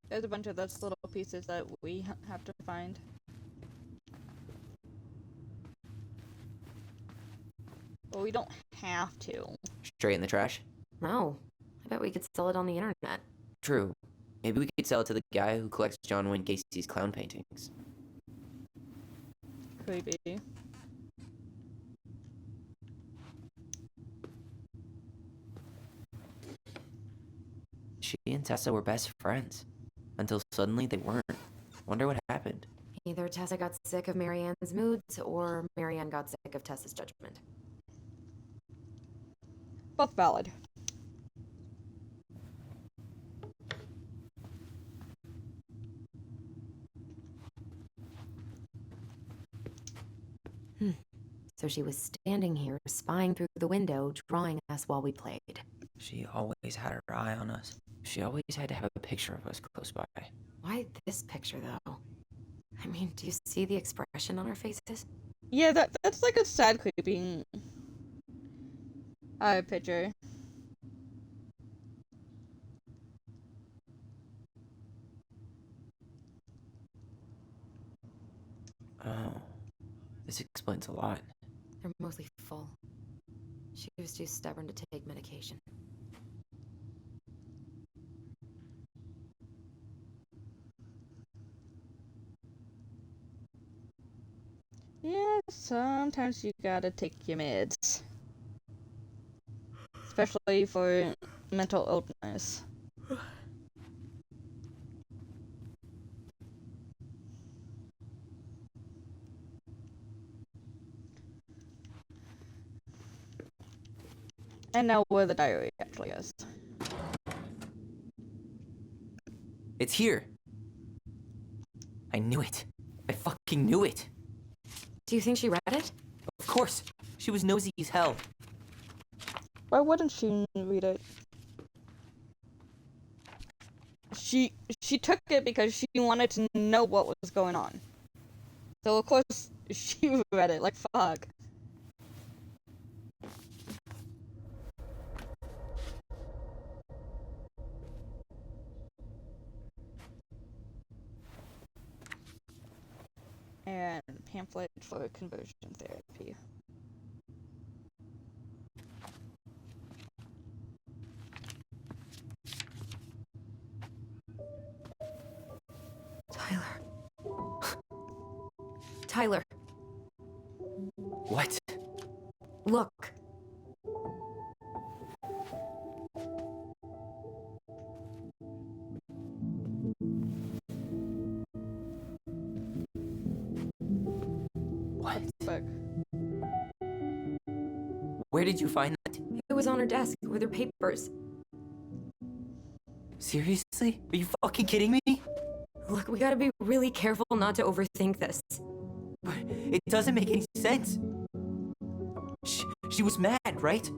There's a bunch of those little pieces that we have to find. Well, we don't have to. Straight in the trash? No. I bet we could sell it on the internet. True. Maybe we could sell it to the guy who collects John Wayne Gacy's clown paintings. Creepy. She and Tessa were best friends. Until suddenly they weren't. Wonder what happened. Either Tessa got sick of Marianne's moods, or Marianne got sick of Tessa's judgment. Both valid. So she was standing here, spying through the window, drawing us while we played. She always had her eye on us. She always had to have a picture of us close by. Why this picture, though? I mean, do you see the expression on our faces? Yeah, that's like a sad, creepy picture. Oh. This explains a lot. They're mostly full. She was too stubborn to take medication. Yeah, sometimes you gotta take your meds. Especially for mental illness. And now where the diary actually is. It's here. I knew it. I fucking knew it. Do you think she read it? Of course. She was nosy as hell. Why wouldn't she read it? She took it because she wanted to know what was going on. So of course she read it, like fuck. And pamphlet for conversion therapy. Tyler. Tyler, What? look. What? Fuck. Where did you find that? It was on her desk with her papers. Seriously? Are you fucking kidding me? Look, we gotta be really careful not to overthink this. But it doesn't make any sense. She was mad, right?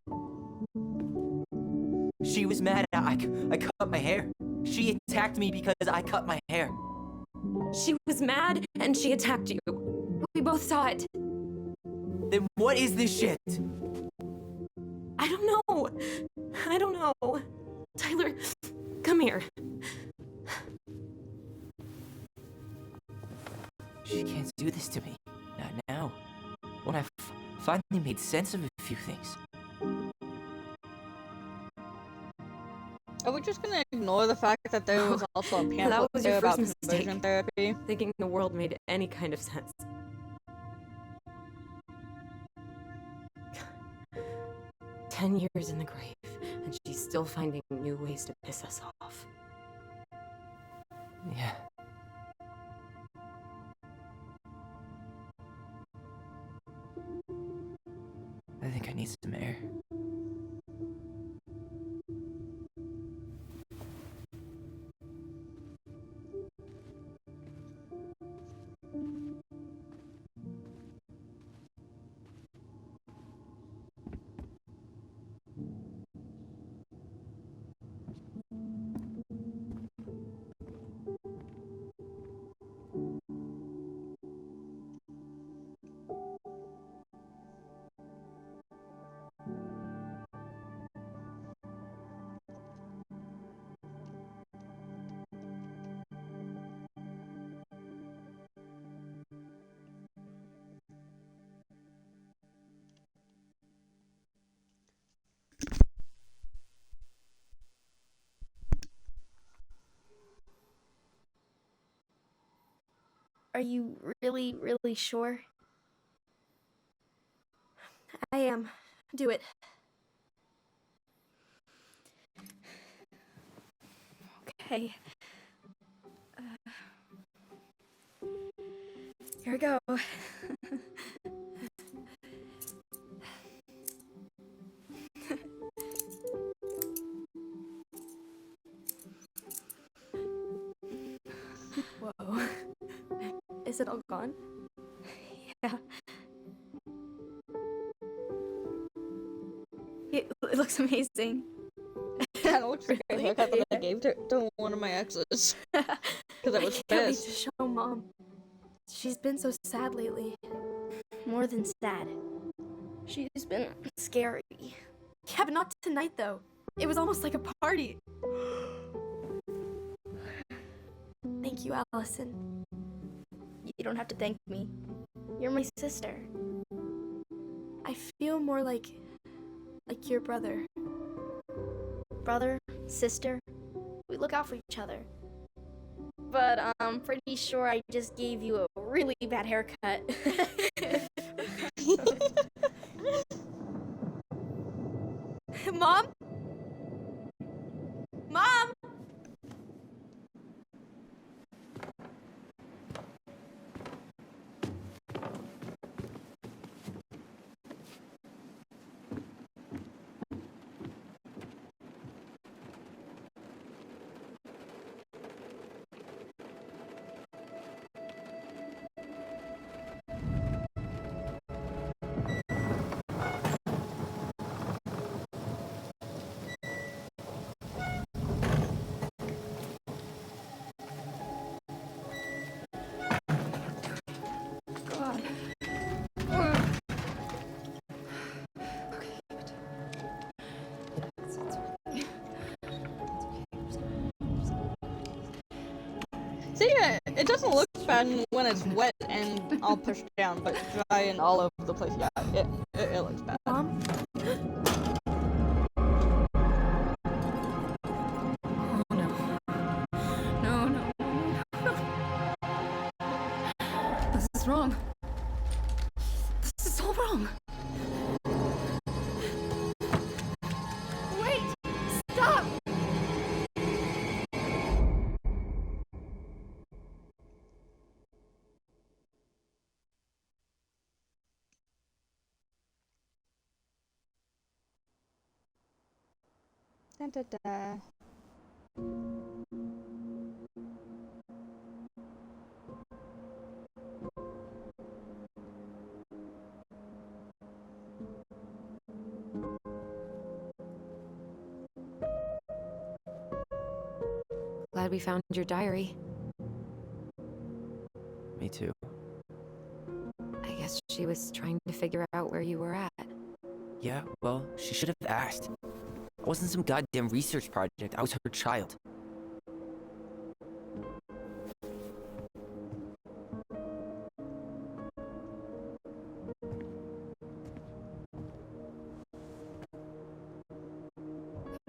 She was mad I cut my hair. She attacked me because I cut my hair. She was mad and she attacked you. We both saw it. Then what is this shit? I don't know. I don't know. Tyler, come here. She can't do this to me. Not now. When I finally made sense of a few things. Are we just gonna ignore the fact that there was also a pamphlet That was your there about first conversion mistake. therapy? Thinking the world made any kind of sense. 10 years in the grave, and she's still finding new ways to piss us off. Yeah. I think I need some air. Are you really, really sure? I am. Do it. Okay. Here we go. Whoa. Is it all gone? Yeah. It looks amazing. Kind of looks like a Really? haircut that I gave to one of my exes. Because I was can't wait pissed. to show Mom. She's been so sad lately. More than sad. She's been scary. Yeah, but not tonight though. It was almost like a party. Thank you, Allison. You don't have to thank me. You're my sister. I feel more like your brother. Brother, sister, we look out for each other. But I'm pretty sure I just gave you a really bad haircut. Mom? Mom! God. See, it doesn't look bad when it's wet and all pushed down, but dry and all over the place, yeah, it looks bad. Mom? Oh no. No, no, no. This is wrong. This is all wrong. Wait! Stop! Da, da, da. Glad we found your diary. Me too. I guess she was trying to figure out where you were at. Yeah, well, she should have asked. It wasn't some goddamn research project. I was her child.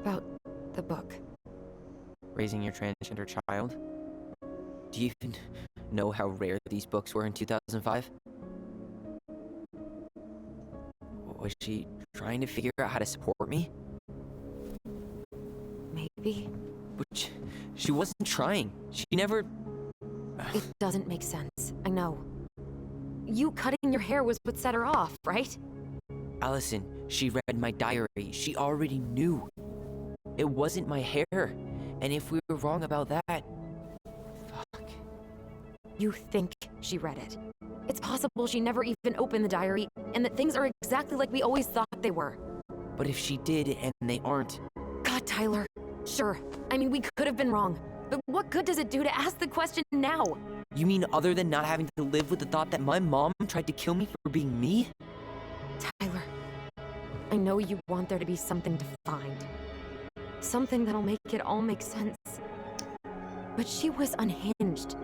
About the book. Raising your transgender child? Do you even know how rare these books were in 2005? Was she trying to figure out how to support me? Maybe. But she wasn't trying. She never... It doesn't make sense. I know. You cutting your hair was what set her off, right? Allison, she read my diary. She already knew. It wasn't my hair. And if we were wrong about that... Fuck. You think she read it. It's possible she never even opened the diary, and that things are exactly like we always thought they were. But if she did, and they aren't... God, Tyler. Sure. I mean, we could have been wrong. But what good does it do to ask the question now? You mean other than not having to live with the thought that my mom tried to kill me for being me? Tyler, I know you want there to be something to find. Something that'll make it all make sense. But she was unhinged.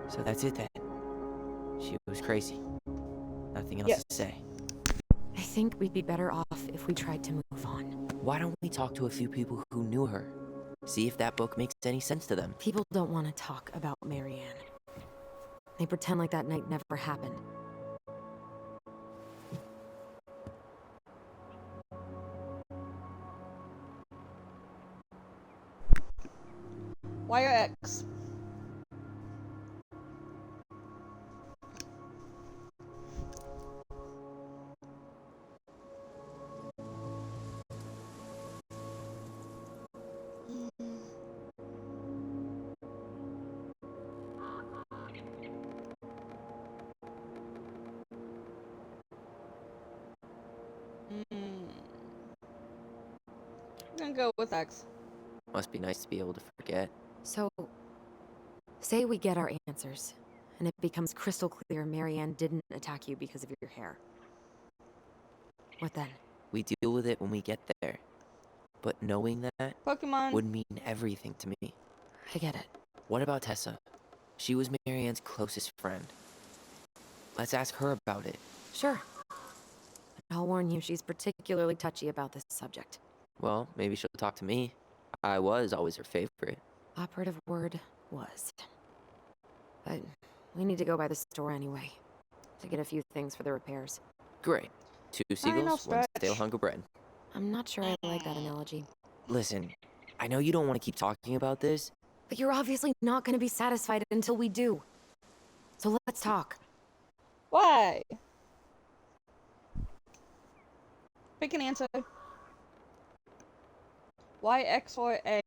So that's it then. She was crazy. Nothing else Yes. to say. I think we'd be better off if we tried to move on. Why don't we talk to a few people who knew her? See if that book makes any sense to them. People don't want to talk about Marianne. They pretend like that night never happened. Wire X. I'm gonna go with X. Must be nice to be able to forget. So, say we get our answers, and it becomes crystal clear Marianne didn't attack you because of your hair. What then? We deal with it when we get there. But knowing that Pokemon. would mean everything to me. I get it. What about Tessa? She was Marianne's closest friend. Let's ask her about it. Sure. But I'll warn you, she's particularly touchy about this subject. Well, maybe she'll talk to me. I was always her favorite. Operative word was. But we need to go by the store anyway, to get a few things for the repairs. Great. 2 Fine, I'll seagulls, 1 stretch. stale hunk of bread. I'm not sure I like that analogy. Listen, I know you don't want to keep talking about this. But you're obviously not going to be satisfied until we do. So let's talk. Why? Pick an answer. Y, X, or A?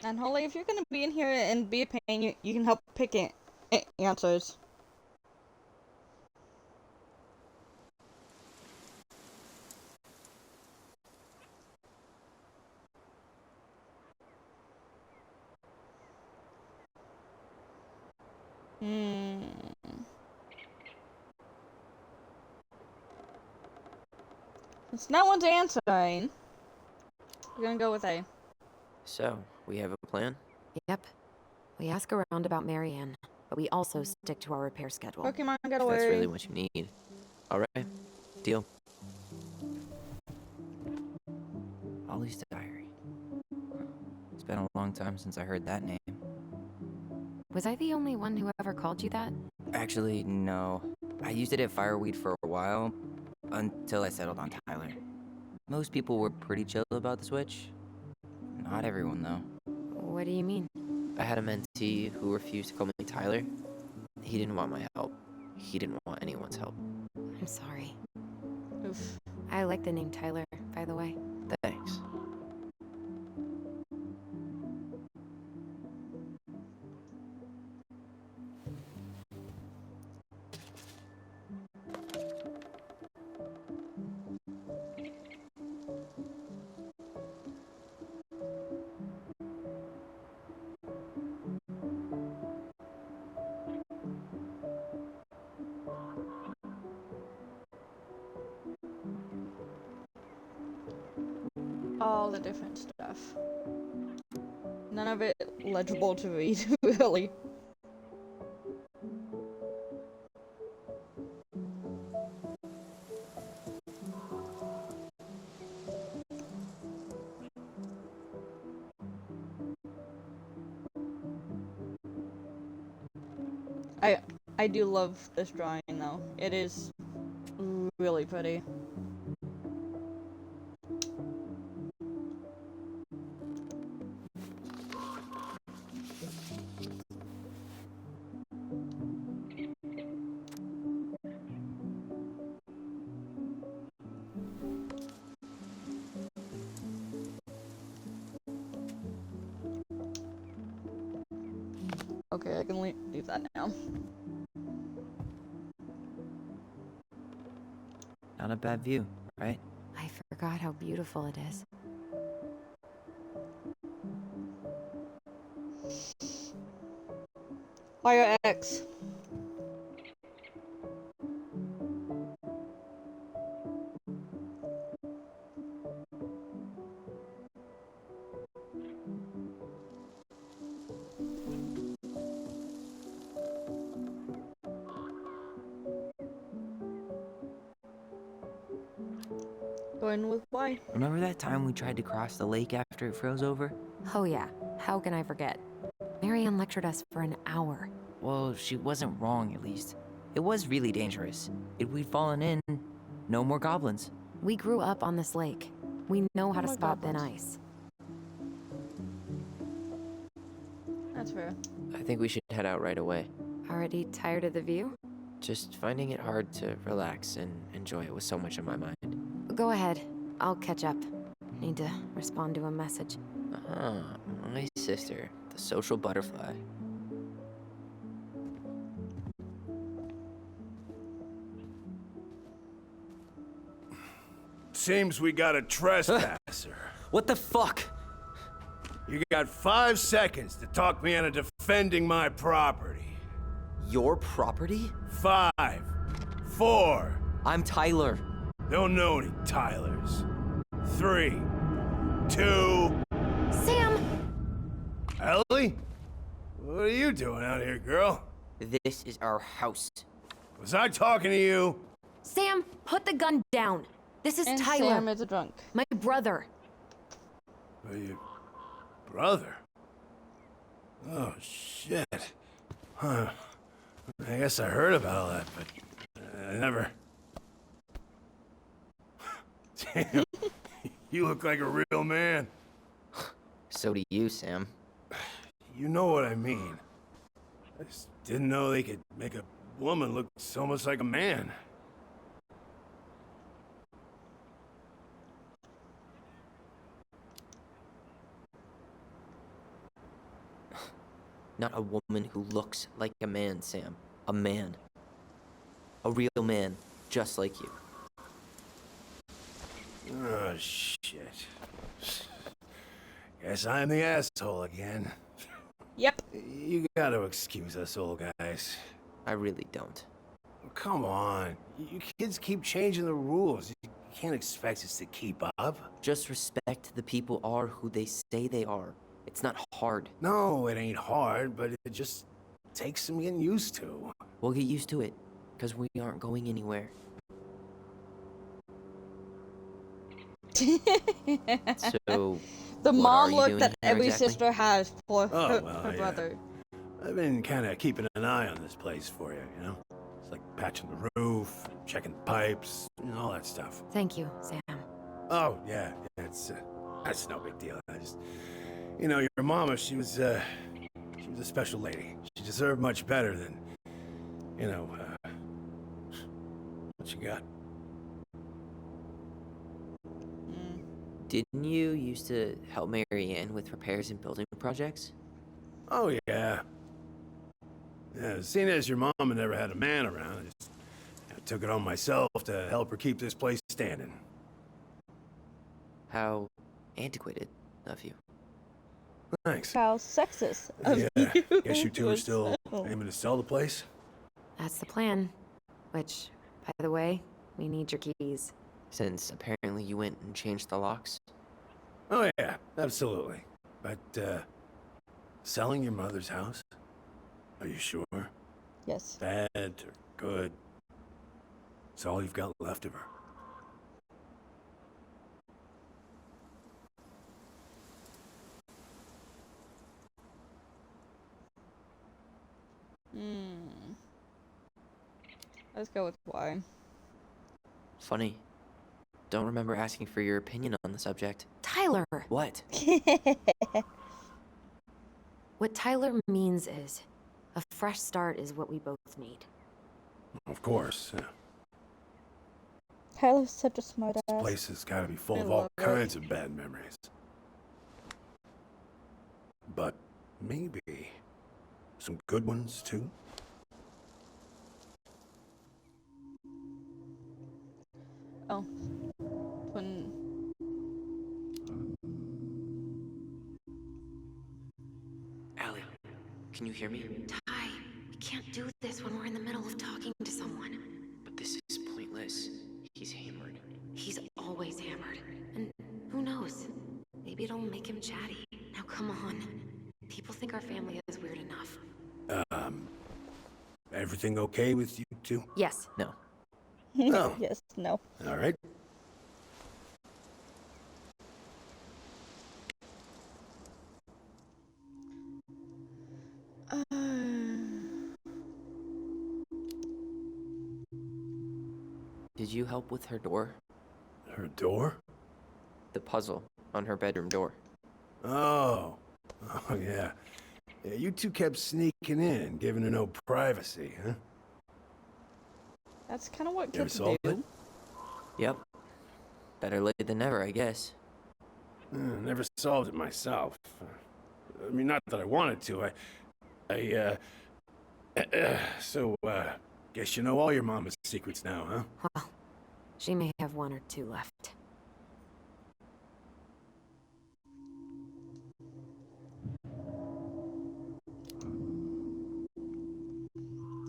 And Holly, if you're gonna be in here and be a pain, you can help pick answers. It's not one's answering. We're gonna go with A. So, we have a plan? Yep. We ask around about Marianne, but we also stick to our repair schedule. Pokemon got If away. that's really what you need. Alright. Deal. Ollie's diary. It's been a long time since I heard that name. Was I the only one who ever called you that? Actually, no. I used it at Fireweed for a while, until I settled on Tyler. Most people were pretty chill about the switch. Not everyone, though. What do you mean? I had a mentee who refused to call me Tyler. He didn't want my help. He didn't want anyone's help. I'm sorry. Oof. I like the name Tyler, by the way. Thanks. All the different stuff. None of it legible to read, really. I do love this drawing though. It is really pretty. Okay, I can leave that now. Not a bad view, right? I forgot how beautiful it is. Fire X. Going with why? Remember that time we tried to cross the lake after it froze over? Oh yeah, how can I forget? Marianne lectured us for an hour. Well, she wasn't wrong, at least. It was really dangerous. If we'd fallen in, no more goblins. We grew up on this lake. We know how to more spot thin goblins. ice. That's fair. I think we should head out right away. Already tired of the view? Just finding it hard to relax and enjoy it with so much on my mind. Go ahead. I'll catch up. Need to respond to a message. Ah, my sister, the social butterfly. Seems we got a trespasser. What the fuck? You got 5 seconds to talk me into defending my property. Your property? 5, 4. I'm Tyler. Don't know any Tylers. 3, 2. Sam! Ellie? What are you doing out here, girl? This is our house. Was I talking to you? Sam, put the gun down. This is And Tyler, Sam is a drunk. my brother. Are you brother? Oh, shit. Huh. I guess I heard about all that, but I never... Damn. You look like a real man. So do you, Sam. You know what I mean. I just didn't know they could make a woman look so much like a man. Not a woman who looks like a man, Sam. A man. A real man, just like you. Oh, shit. Guess I'm the asshole again. Yep. You gotta excuse us old guys. I really don't. Come on. You kids keep changing the rules. You can't expect us to keep up. Just respect the people are who they say they are. It's not hard. No, it ain't hard, but it just takes some getting used to. We'll get used to it, because we aren't going anywhere. So, The what mom are you look doing that here every exactly? sister has for Oh, her, well, her yeah. brother. I've been kind of keeping an eye on this place for you, you know? It's like patching the roof, checking the pipes, and all that stuff. Thank you, Sam. Oh, yeah, that's no big deal. I just, you know, your mama, she was a special lady. She deserved much better than, you know, what you got. Didn't you used to help Mary Ann with repairs and building projects? Oh, yeah. Yeah, seeing as your mom never had a man around, I took it on myself to help her keep this place standing. How antiquated of you. Thanks. How sexist of Yeah, you. guess you two are still yourself. aiming to sell the place? That's the plan. Which, by the way, we need your keys. Since apparently you went and changed the locks. Oh, yeah, absolutely. But, selling your mother's house? Are you sure? Yes. Bad or good? It's all you've got left of her. Let's go with why. Funny. Don't remember asking for your opinion on the subject. Tyler! What? What Tyler means is, a fresh start is what we both need. Of course. Yeah. Tyler's such a smart This ass. place has got to be full I of all love it. kinds of bad memories. But maybe some good ones, too? Oh. When... Allie, can you hear me? Ty, we can't do this when we're in the middle of talking to someone. But this is pointless. He's hammered. He's always hammered. And who knows? Maybe it'll make him chatty. Now come on. People think our family is weird enough. Everything okay with you two? Yes. No. No. Yes, no. All right. Did you help with her door? Her door? The puzzle on her bedroom door. Oh. Oh, yeah. Yeah, you two kept sneaking in, giving her no privacy, huh? That's kind of what You ever kids solved it? do. Yep. Better late than never, I guess. Never solved it myself. I mean, not that I wanted to. So, guess you know all your mama's secrets now, huh? Well, she may have one or two left.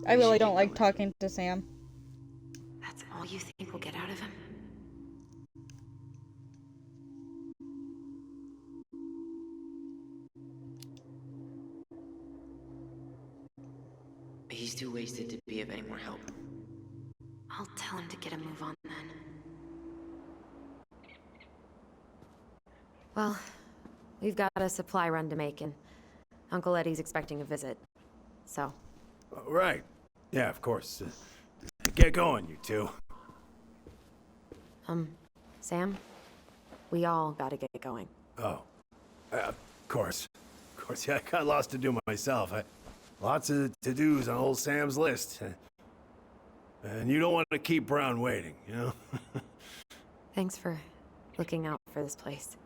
I really don't like talking to Sam. That's all you think we'll get out of him? He's too wasted to be of any more help. I'll tell him to get a move on then. Well, we've got a supply run to make, and Uncle Eddie's expecting a visit. So. Right. Yeah, of course. Get going, you two. Sam? We all gotta get going. Oh. Of course. Of course, yeah, I got lots to do myself. Lots of to-dos on old Sam's list. And you don't want to keep Brown waiting, you know? Thanks for looking out for this place.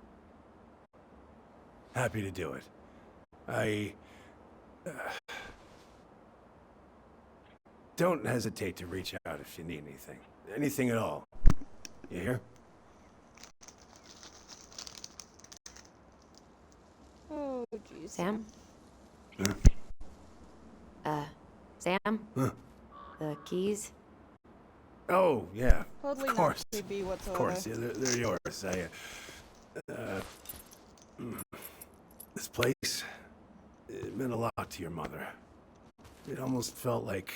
Happy to do it. Don't hesitate to reach out if you need anything. Anything at all. You hear? Oh, jeez. Sam? Sam? Huh? The keys? Oh, yeah. Totally of course. not creepy whatsoever. Of course, yeah, they're yours. This place, it meant a lot to your mother. It almost felt like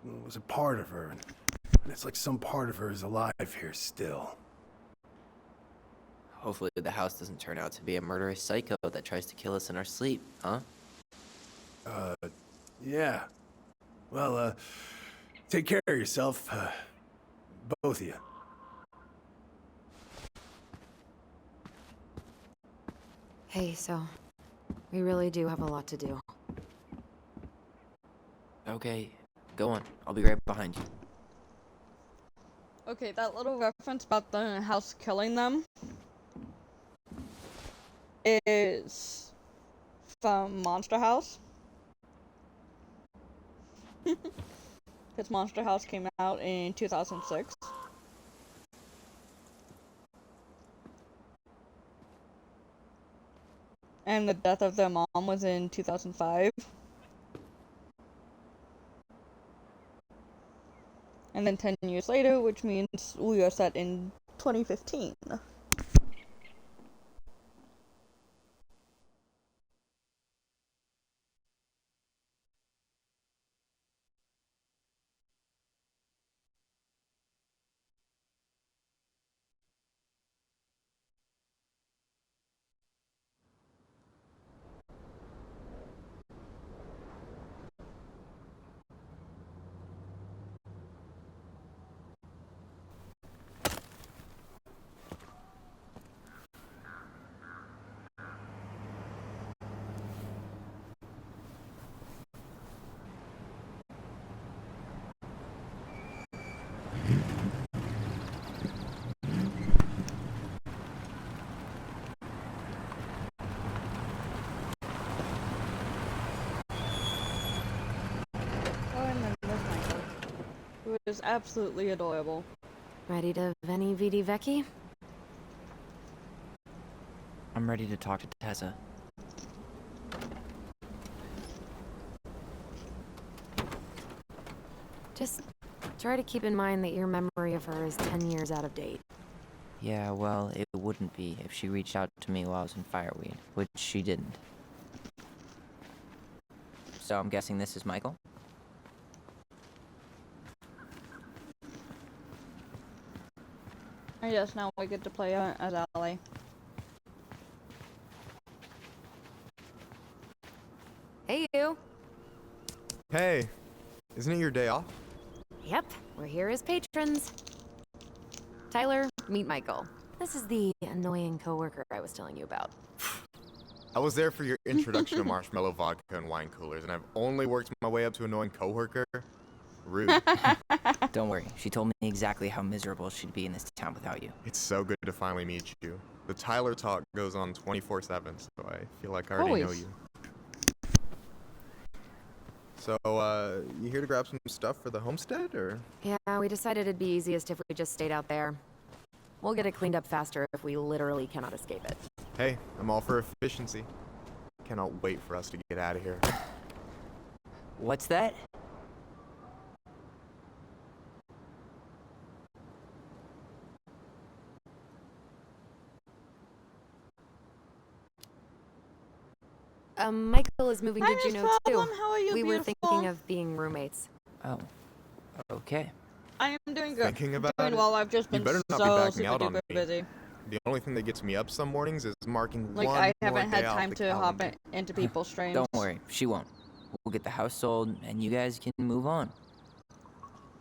it was a part of her, and it's like some part of her is alive here still. Hopefully the house doesn't turn out to be a murderous psycho that tries to kill us in our sleep, huh? Yeah. Well, take care of yourself, both of you. Hey, so we really do have a lot to do. Okay, go on. I'll be right behind you. Okay, that little reference about the house killing them is from Monster House. Because Monster House came out in 2006. And the death of their mom was in 2005. And then 10 years later, which means we are set in 2015. It was absolutely adorable. Ready to Veni Vidi Vecchi? I'm ready to talk to Tessa. Just try to keep in mind that your memory of her is 10 years out of date. Yeah, well, it wouldn't be if she reached out to me while I was in Fireweed, which she didn't. So I'm guessing this is Michael? And yes, now we get to play as Allie. Hey, you! Hey, isn't it your day off? Yep, we're here as patrons. Tyler, meet Michael. This is the annoying coworker I was telling you about. I was there for your introduction to marshmallow vodka and wine coolers, and I've only worked my way up to annoying coworker. Rude. Don't worry, she told me exactly how miserable she'd be in this town without you. It's so good to finally meet you. The Tyler talk goes on 24/7, so I feel like I already know Always. you. So, you here to grab some stuff for the homestead, or? Yeah, we decided it'd be easiest if we just stayed out there. We'll get it cleaned up faster if we literally cannot escape it. Hey, I'm all for efficiency. Cannot wait for us to get out of here. What's that? Michael is moving Hi, to Miss Juneau Problem. too. How are you, We were beautiful? thinking of being roommates. Oh. Okay. I am doing good. Thinking about doing it? well. I've just You been better not be so backing super out on duper me. busy. The only thing that gets me up some mornings is marking Like one I more haven't had day off time the to hop calendar. into people's streams. Don't worry, she won't. We'll get the house sold, and you guys can move on.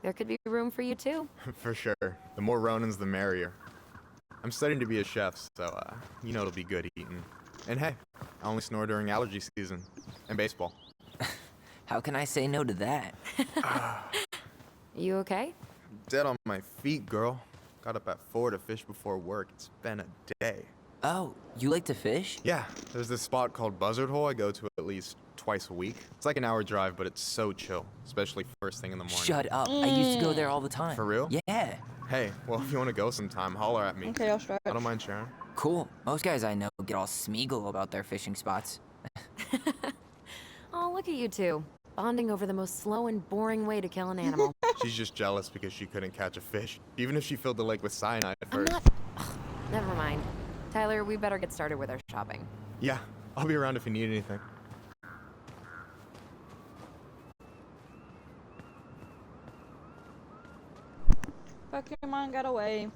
There could be room for you too. For sure. The more Ronins, the merrier. I'm studying to be a chef, so, you know it'll be good eating. And hey, I only snore during allergy season. And baseball. How can I say no to that? You okay? Dead on my feet, girl. Got up at 4 to fish before work. It's been a day. Oh, you like to fish? Yeah, there's this spot called Buzzard Hole I go to at least twice a week. It's like an hour drive, but it's so chill, especially first thing in the morning. Shut up. I used to go there all the time. For real? Yeah. Hey, well, if you want to go sometime, holler at me. Okay, I'll stretch. I don't mind sharing. Cool. Most guys I know get all Smeagol about their fishing spots. Oh, look at you two. Bonding over the most slow and boring way to kill an animal. She's just jealous because she couldn't catch a fish, even if she filled the lake with cyanide at I'm first. not... Ugh, never mind. Tyler, we better get started with our shopping. Yeah, I'll be around if you need anything. Pokemon got away.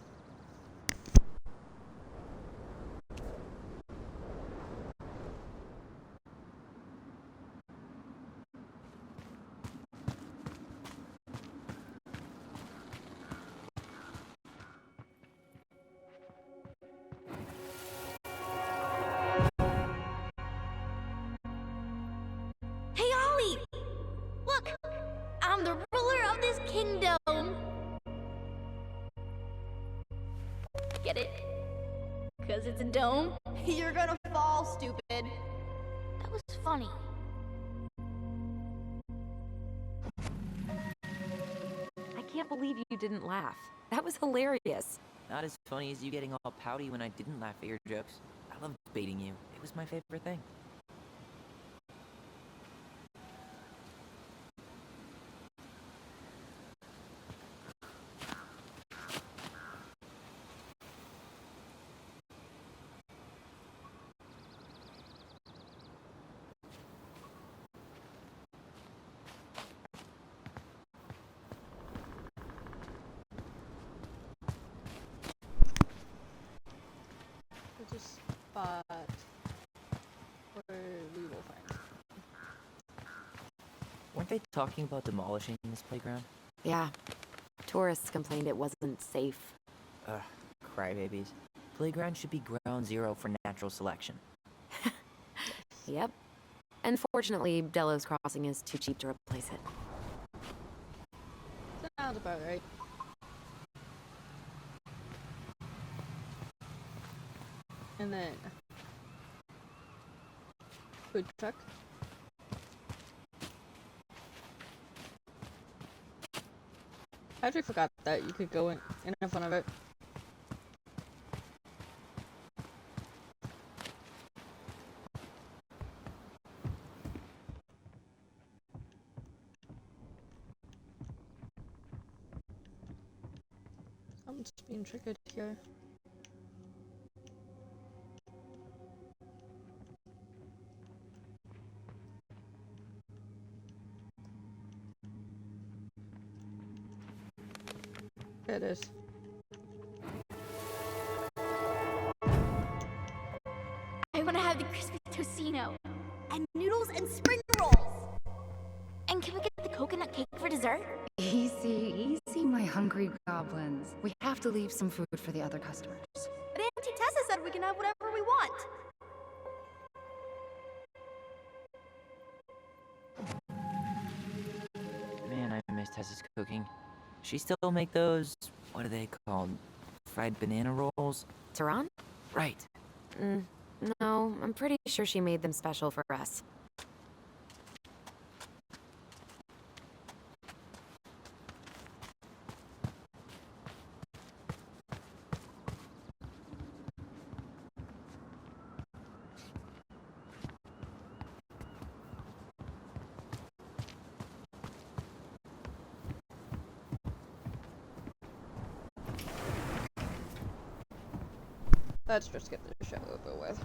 Hey, Ollie! Look! I'm the ruler of this kingdom! Get it? Because it's a dome? You're gonna fall, stupid. That was funny. I can't believe you didn't laugh. That was hilarious. Not as funny as you getting all pouty when I didn't laugh at your jokes. I loved baiting you. It was my favorite thing. There's a spot where we will find. Weren't they talking about demolishing this playground? Yeah. Tourists complained it wasn't safe. Ugh, crybabies. Playground should be ground zero for natural selection. Yep. Unfortunately, Delos Crossing is too cheap to replace it. Sounds about right. And then food truck. I actually forgot that you could go in front of it. I'm just being triggered here. There it is. I want to have the crispy tocino, and noodles and spring rolls. And can we get the coconut cake for dessert? Easy, hungry goblins. We have to leave some food for the other customers. But Auntie Tessa said we can have whatever we want. Man, I miss Tessa's cooking. She still make those, what are they called? Fried banana rolls? Tehran? Right. No, I'm pretty sure she made them special for us. Let's just get the show over with.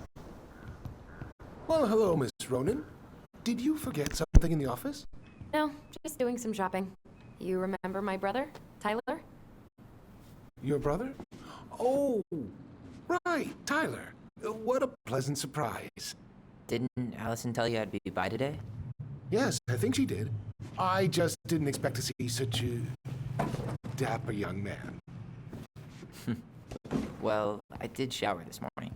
Well, hello, Miss Ronan. Did you forget something in the office? No, just doing some shopping. You remember my brother, Tyler? Your brother? Oh, right, Tyler. What a pleasant surprise. Didn't Allison tell you I'd be by today? Yes, I think she did. I just didn't expect to see such a dapper young man. Well, I did shower this morning.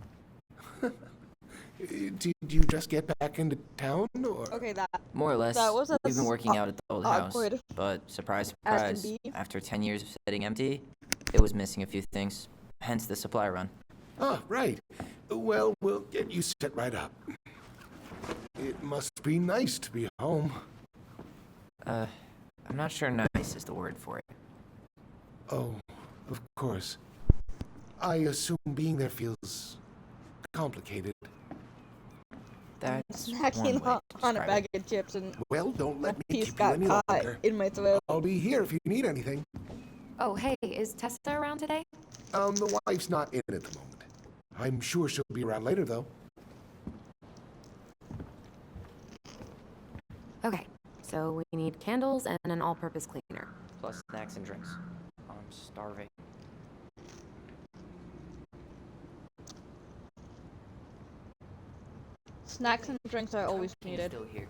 Did you just get back into town, or? Okay, that. More or less. That was a We've been working out at the old house, awkward. but surprise, Aston surprise, B. after 10 years of sitting empty, it was missing a few things. Hence the supply run. Ah, right. Well, we'll get you set right up. It must be nice to be home. I'm not sure nice is the word for it. Oh, of course. I assume being there feels complicated. That's Snacking one way to on a describe bag of chips and Well, don't let a me piece keep you got any caught longer. in my throat. I'll be here if you need anything. Oh, hey, is Tessa around today? The wife's not in at the moment. I'm sure she'll be around later, though. Okay, so we need candles and an all-purpose cleaner. Plus snacks and drinks. I'm starving. Snacks and drinks are always needed. Still here.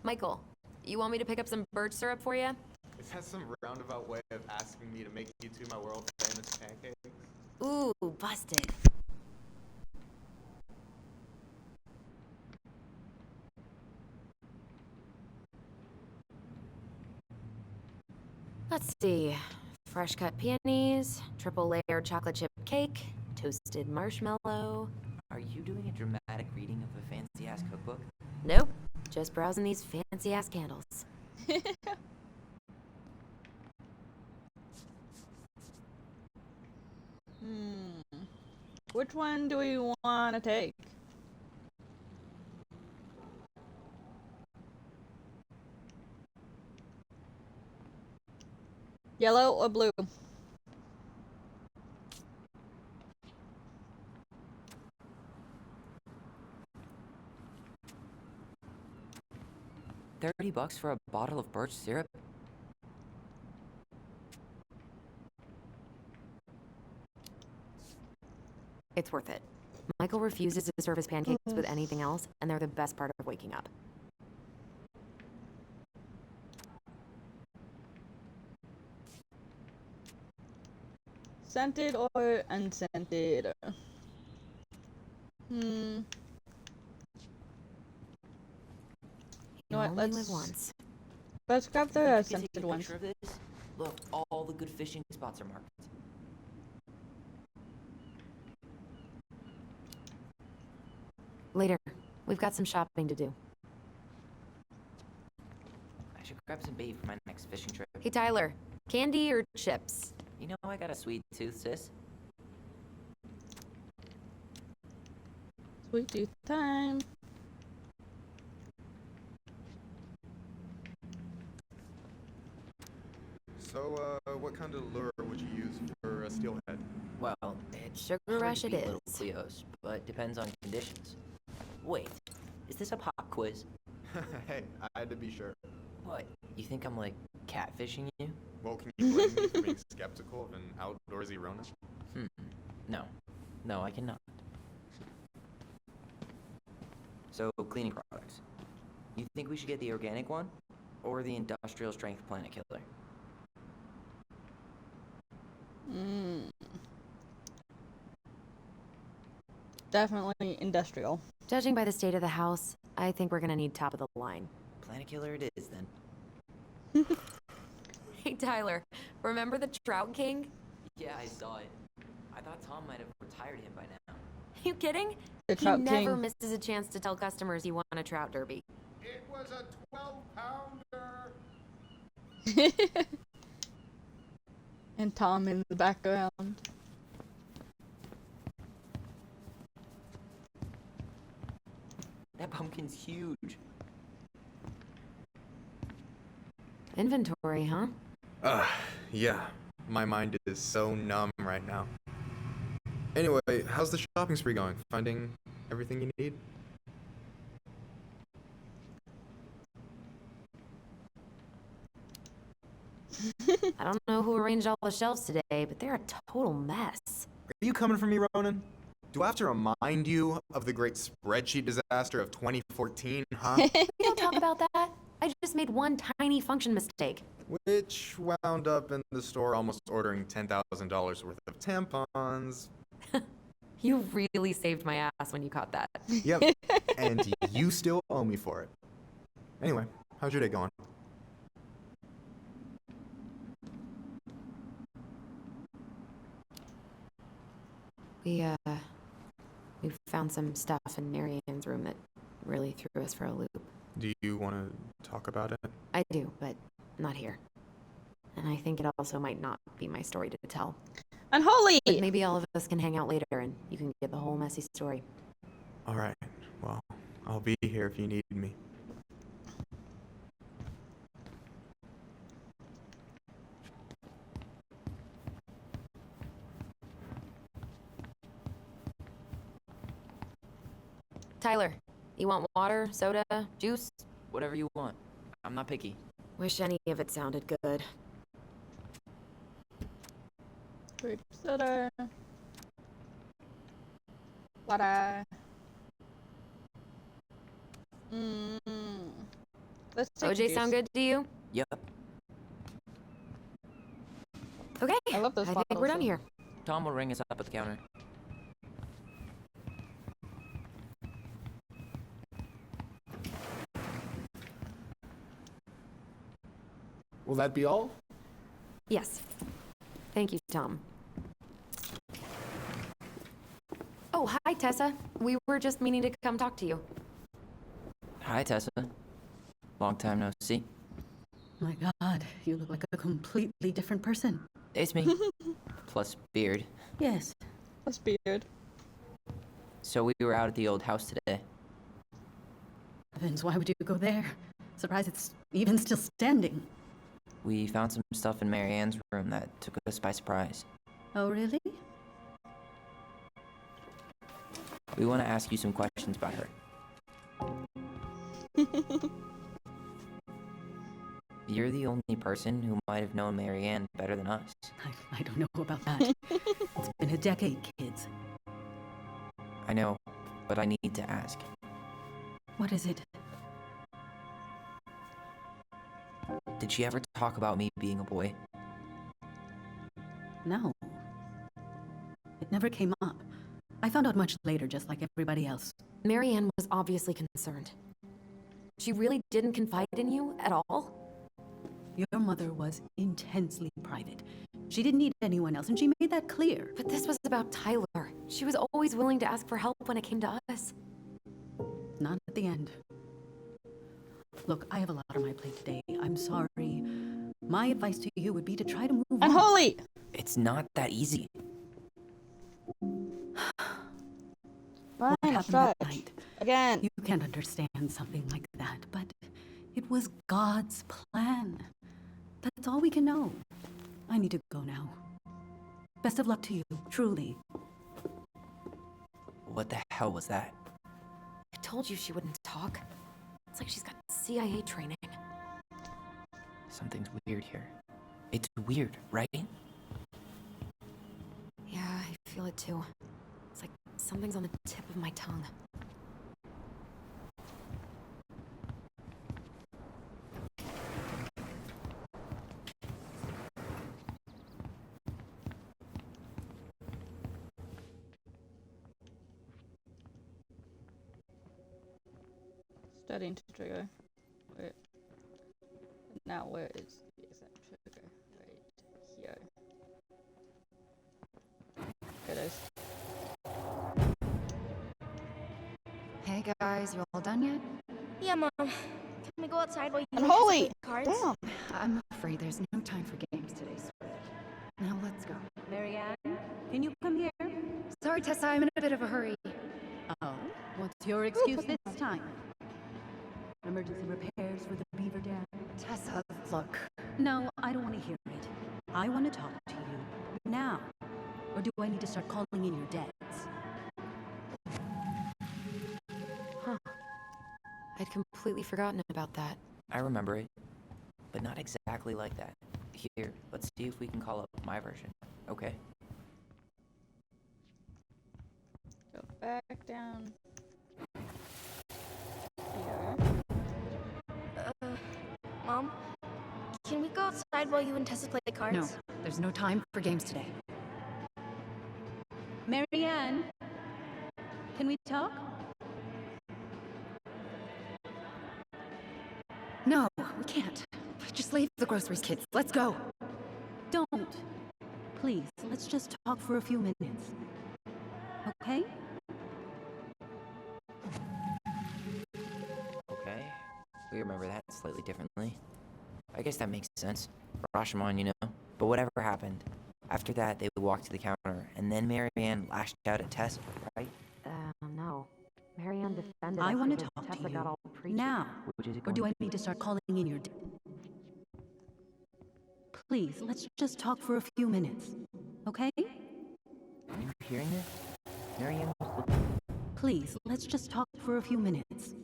Michael, you want me to pick up some birch syrup for you? Is that some roundabout way of asking me to make you two my world famous pancakes? Ooh, busted. Let's see. Fresh cut peonies, triple layered chocolate chip cake, toasted marshmallow. Are you doing a dramatic reading of a fancy-ass cookbook? Nope, just browsing these fancy ass candles. Which one do we want to take? Yellow or blue? $30 for a bottle of birch syrup? It's worth it. Michael refuses to serve his pancakes with anything else, and they're the best part of waking up. Scented or unscented? You know what? only live once. Let's grab the Can you take scented a one. picture of this? Look, all the good fishing spots are marked. Later. We've got some shopping to do. I should grab some bait for my next fishing trip. Hey, Tyler. Candy or chips? You know I got a sweet tooth, sis. Sweet tooth time. So, what kind of lure would you use for a steelhead? Well, it's Sugar hard rush to it beat little is. Cleos, but depends on conditions. Wait, is this a pop quiz? Hey, I had to be sure. What? You think I'm like catfishing you? Well, can you blame me for being skeptical of an outdoorsy Ronin? No. No, I cannot. So, cleaning products. You think we should get the organic one? Or the industrial strength planet killer? Definitely industrial. Judging by the state of the house, I think we're gonna need top of the line. Planet killer it is, then. Hey, Tyler, remember the Trout King? Yeah, I saw it. I thought Tom might have retired him by now. You kidding? The He Trout never King. misses a chance to tell customers he won a trout derby. It was a 12-pounder. And Tom in the background. That pumpkin's huge. Inventory, huh? Yeah. My mind is so numb right now. Anyway, how's the shopping spree going? Finding everything you need? I don't know who arranged all the shelves today, but they're a total mess. Are you coming for me, Ronan? Do I have to remind you of the great spreadsheet disaster of 2014, huh? We don't talk about that. I just made one tiny function mistake. Which wound up in the store almost ordering $10,000 worth of tampons. You really saved my ass when you caught that. Yep, and you still owe me for it. Anyway, how's your day going? We found some stuff in Marianne's room that really threw us for a loop. Do you want to talk about it? I do, but not here. And I think it also might not be my story to tell. Unholy! But maybe all of us can hang out later and you can get the whole messy story. Alright, well, I'll be here if you need me. Tyler, you want water, soda, juice? Whatever you want. I'm not picky. Wish any of it sounded good. Grape soda. Water. Let's take OJ juice. sound good to you? Yep. Okay, I love those I think we're bottles, done though. here. Tom will ring us up at the counter. Will that be all? Yes. Thank you, Tom. Oh, hi, Tessa. We were just meaning to come talk to you. Hi, Tessa. Long time no see. My God, you look like a completely different person. It's me. Plus beard. Yes. Plus beard. So we were out at the old house today. Heavens, why would you go there? Surprised it's even still standing. We found some stuff in Marianne's room that took us by surprise. Oh, really? We want to ask you some questions about her. You're the only person who might have known Marianne better than us. I don't know about that. It's been a decade, kids. I know, but I need to ask. What is it? Did she ever talk about me being a boy? No. It never came up. I found out much later, just like everybody else. Marianne was obviously concerned. She really didn't confide in you at all? Your mother was intensely private. She didn't need anyone else, and she made that clear. But this was about Tyler. She was always willing to ask for help when it came to us. Not at the end. Look, I have a lot on my plate today. I'm sorry. My advice to you would be to try to move on. Unholy! It's not that easy. What Fine, happened stretch. that night? Again. You can't understand something like that, but it was God's plan. That's all we can know. I need to go now. Best of luck to you, truly. What the hell was that? I told you she wouldn't talk. It's like she's got CIA training. Something's weird here. It's weird, right? Yeah, I feel it too. It's like something's on the tip of my tongue. Starting to trigger. Where? Now where is the exact trigger? Right here. There it is. Hey guys, you all done yet? Yeah, Mom. Can we go outside while you Unholy! play cards? Damn! I'm afraid there's no time for games today, sweetie. Now let's go. Marianne, can you come here? Sorry, Tessa, I'm in a bit of a hurry. Oh, what's your excuse this time? Emergency repairs for the beaver dam? Tessa, look. No, I don't want to hear it. I want to talk to you now. Or do I need to start calling in your dads? Huh. I'd completely forgotten about that. I remember it, but not exactly like that. Here, let's see if we can call up my version, okay? Go back down. Here. Mom, can we go outside while you and Tessa play cards? No, there's no time for games today. Marianne, can we talk? No, we can't. Just leave the groceries, kids. Let's go. Don't. Please, let's just talk for a few minutes. Okay? Okay, we remember that slightly differently. I guess that makes sense. Rashomon, you know. But whatever happened, after that they walked to the counter, and then Marianne lashed out at Tessa, right? No. Marianne defended I us want to because talk Tessa to got you all preachy. now. Which is it Or do I going need to start calling in your Please, let's just talk for a few minutes. Okay? Are you hearing this? Marianne was looking. Please, let's just talk for a few minutes.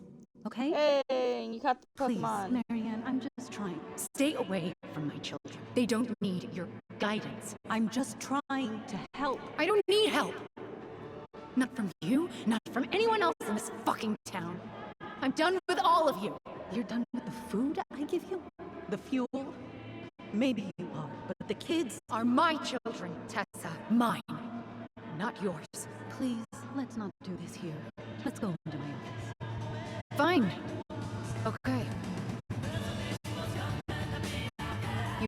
Okay? Hey, you caught the Please, Pokemon. Marianne, I'm just trying. Stay away from my children. They don't need your guidance. I'm just trying to help. I don't need help. Not from you, not from anyone else in this fucking town. I'm done with all of you. You're done with the food I give you? The fuel? Maybe you are, but the kids Are my children, Tessa. Mine. Not yours. Please, let's not do this here. Let's go into my office. Fine. Okay.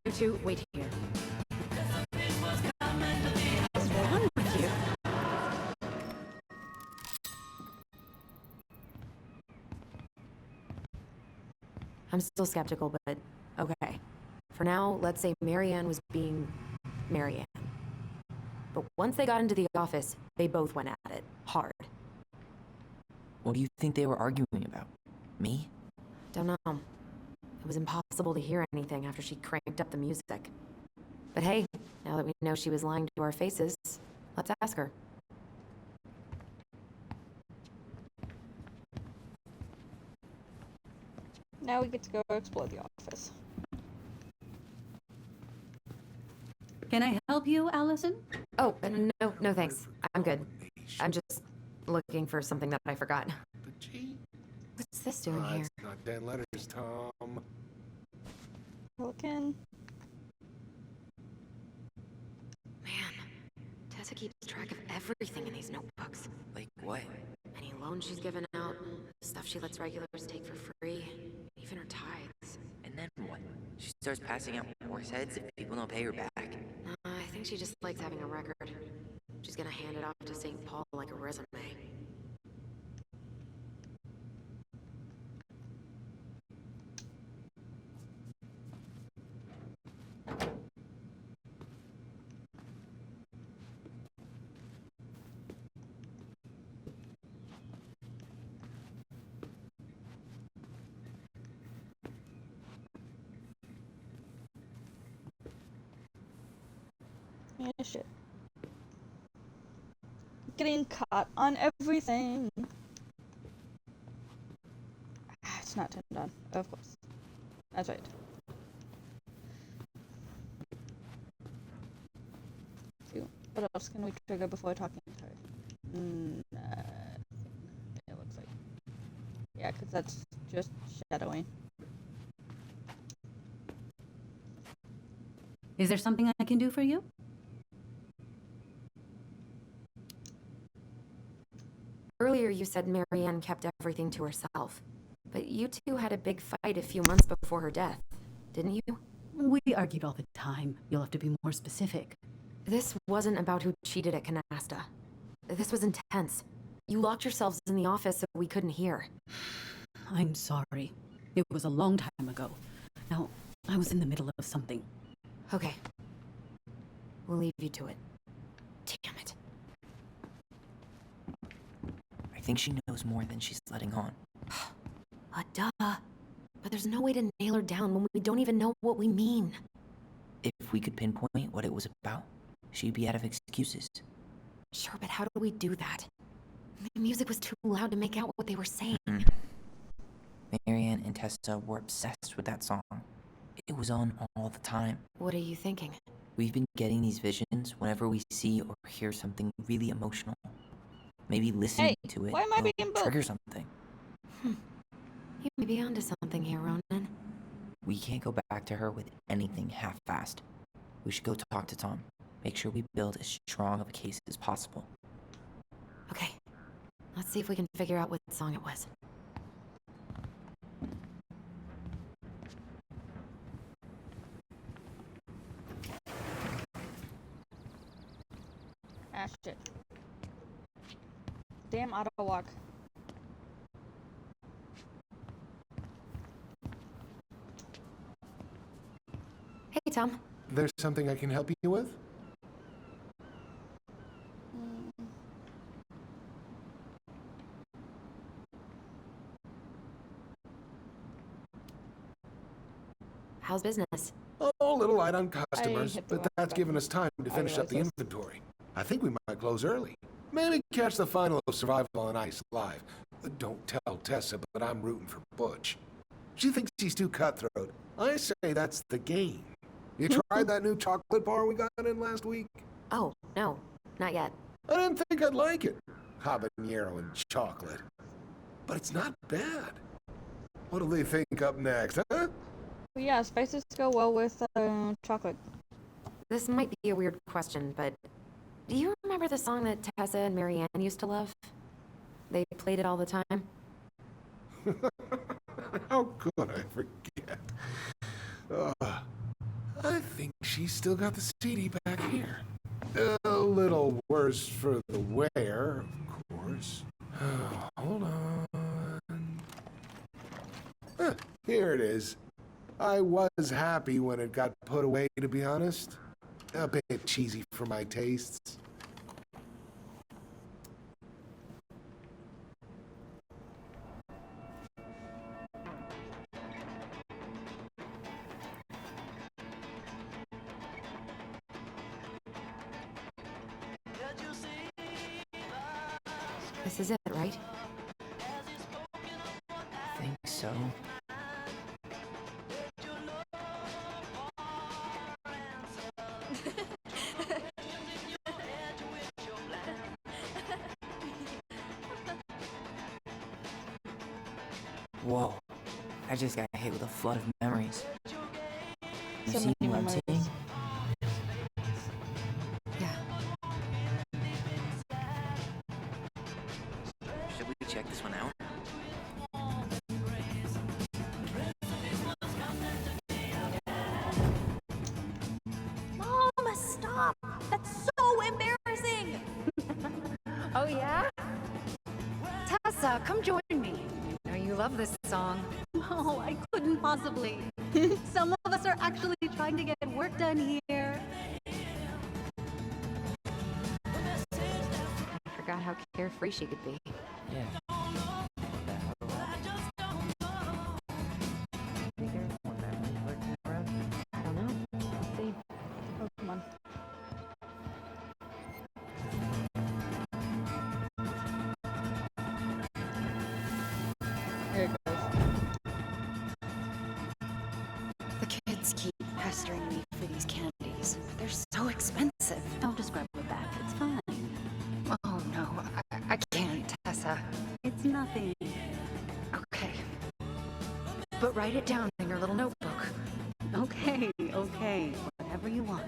You two, wait here. What's wrong with you? I'm still skeptical, but okay. For now, let's say Marianne was being Marianne. But once they got into the office, they both went at it, hard. What do you think they were arguing about? Me? Don't know. It was impossible to hear anything after she cranked up the music. But hey, now that we know she was lying to our faces, let's ask her. Now we get to go explore the office. Can I help you, Allison? Oh, no thanks. I'm good. I'm just looking for something that I forgot. But gee, What's this doing here? it's not 10 letters, Tom. Looking. Man, Tessa keeps track of everything in these notebooks. Like what? Any loans she's given out, stuff she lets regulars take for free, even her tithes. And then what? She starts passing out horse heads if people don't pay her back. I think she just likes having a record. She's gonna hand it off to St. Paul like a resume. Yeah, shit. Getting caught on everything. It's not turned on, of course. That's right. What else can we trigger before talking to her? It looks like. Yeah, because that's just shadowing. Is there something I can do for you? Earlier you said Marianne kept everything to herself. But you two had a big fight a few months before her death, didn't you? We argued all the time. You'll have to be more specific. This wasn't about who cheated at Canasta. This was intense. You locked yourselves in the office so we couldn't hear. I'm sorry. It was a long time ago. Now, I was in the middle of something. Okay. We'll leave you to it. Damn it. I think she knows more than she's letting on. Duh. But there's no way to nail her down when we don't even know what we mean. If we could pinpoint what it was about, she'd be out of excuses. Sure, but how do we do that? The music was too loud to make out what they were saying. Marianne and Tessa were obsessed with that song. It was on all the time. What are you thinking? We've been getting these visions whenever we see or hear something really emotional. Maybe listening to it why am I will being booked? trigger something. You may be onto something here, Ronan. We can't go back to her with anything half-assed. We should go talk to Tom. Make sure we build as strong of a case as possible. Okay. Let's see if we can figure out what song it was. Ah, shit. Damn auto walk. Hey, Tom. There's something I can help you with? How's business? Oh, a little light on customers, hit the but wrong that's given button. us time to finish up the realize inventory. I think we might close early. Maybe catch the final of Survival on Ice live. Don't tell Tessa, but I'm rooting for Butch. She thinks he's too cutthroat. I say that's the game. You tried that new chocolate bar we got in last week? Oh, no. Not yet. I didn't think I'd like it. Habanero and chocolate. But it's not bad. What'll they think up next, huh? Yeah, spices go well with chocolate. This might be a weird question, but do you remember the song that Tessa and Marianne used to love? They played it all the time. How could I forget? I think she's still got the CD back here. A little worse for the wear, of course. Hold on. Here it is. I was happy when it got put away, to be honest. A bit cheesy for my tastes. This is it, right? I think so. Whoa. I just got hit with a flood of memories. You So see many what I'm memories. saying? Yeah. Should we check this one out? Mom, stop! That's so embarrassing! Oh, yeah? Tessa, come join me. I know you love this song. No, I couldn't possibly. Some of us are actually trying to get work done here. I forgot how carefree she could be. Yeah. I don't know. Let's see. Oh, come on. Here it goes. The kids keep pestering me for these candies. They're so expensive. I'll just grab it back. It's fine. Oh, no. I can't, Tessa. It's nothing. Okay. But write it down in your little notebook. Okay, okay. Whatever you want.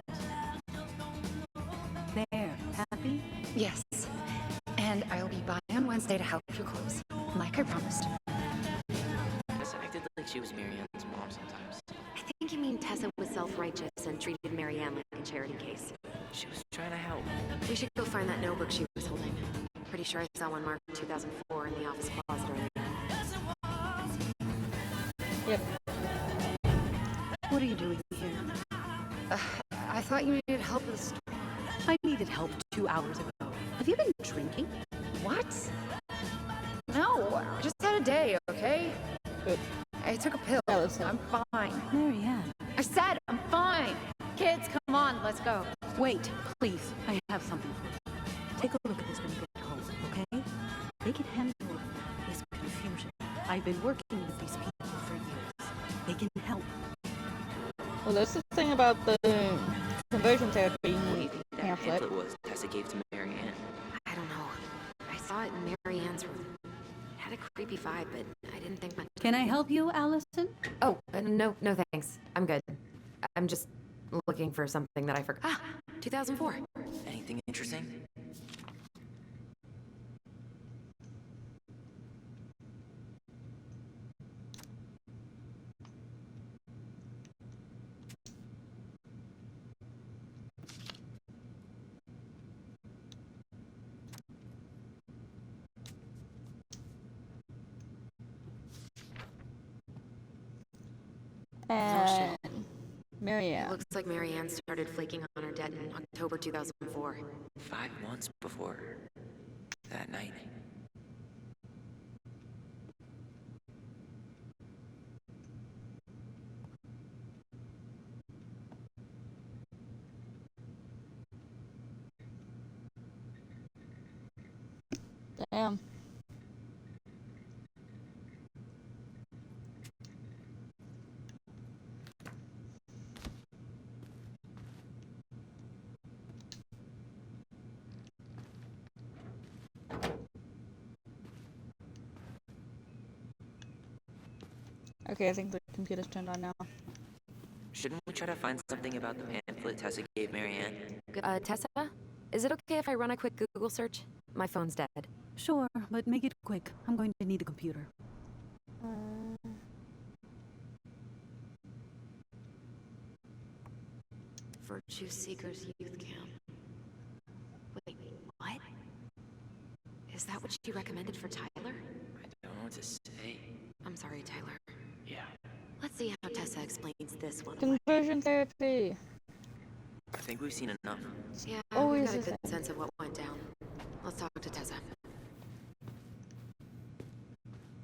There. Happy? Yes. And I'll be by on Wednesday to help you close. Like I promised. she was Marianne's mom sometimes. I think you mean Tessa was self-righteous and treated Marianne like a charity case. She was trying to help. We should go find that notebook she was holding. Pretty sure I saw one marked 2004 in the office closet earlier. Yep. What are you doing here? I thought you needed help with the store. I needed help 2 hours ago. Have you been drinking? What? No, I just had a day, okay? I took a pill. I'm fine. Marianne. I said I'm fine. Kids, come on, let's go. Wait, please. I have something for you. Take a look at this when you get home, okay? They can handle this confusion. I've been working with these people for years. They can help. Well, that's the thing about the conversion therapy That pamphlet. pamphlet was Tessa gave to Marianne. I don't know. I saw it in Marianne's room. It had a creepy vibe, but I didn't think much. Can I help you, Allison? Oh, no thanks. I'm good. I'm just looking for something that I forgot. Ah, 2004. Anything interesting? And It Marianne. looks like Marianne started flaking on her debt in October 2004. 5 months before that night. Damn. Okay, I think the computer's turned on now. Shouldn't we try to find something about the pamphlet Tessa gave Marianne? Tessa? Is it okay if I run a quick Google search? My phone's dead. Sure, but make it quick. I'm going to need the computer. Virtue Seekers Youth Camp. Wait, what? Is that what she recommended for Tyler? I don't know what to say. I'm sorry, Tyler. Yeah. Let's see how Tessa explains this one. Conversion therapy. I think we've seen enough. Yeah, Always we got a is good it. sense of what went down. Let's talk to Tessa.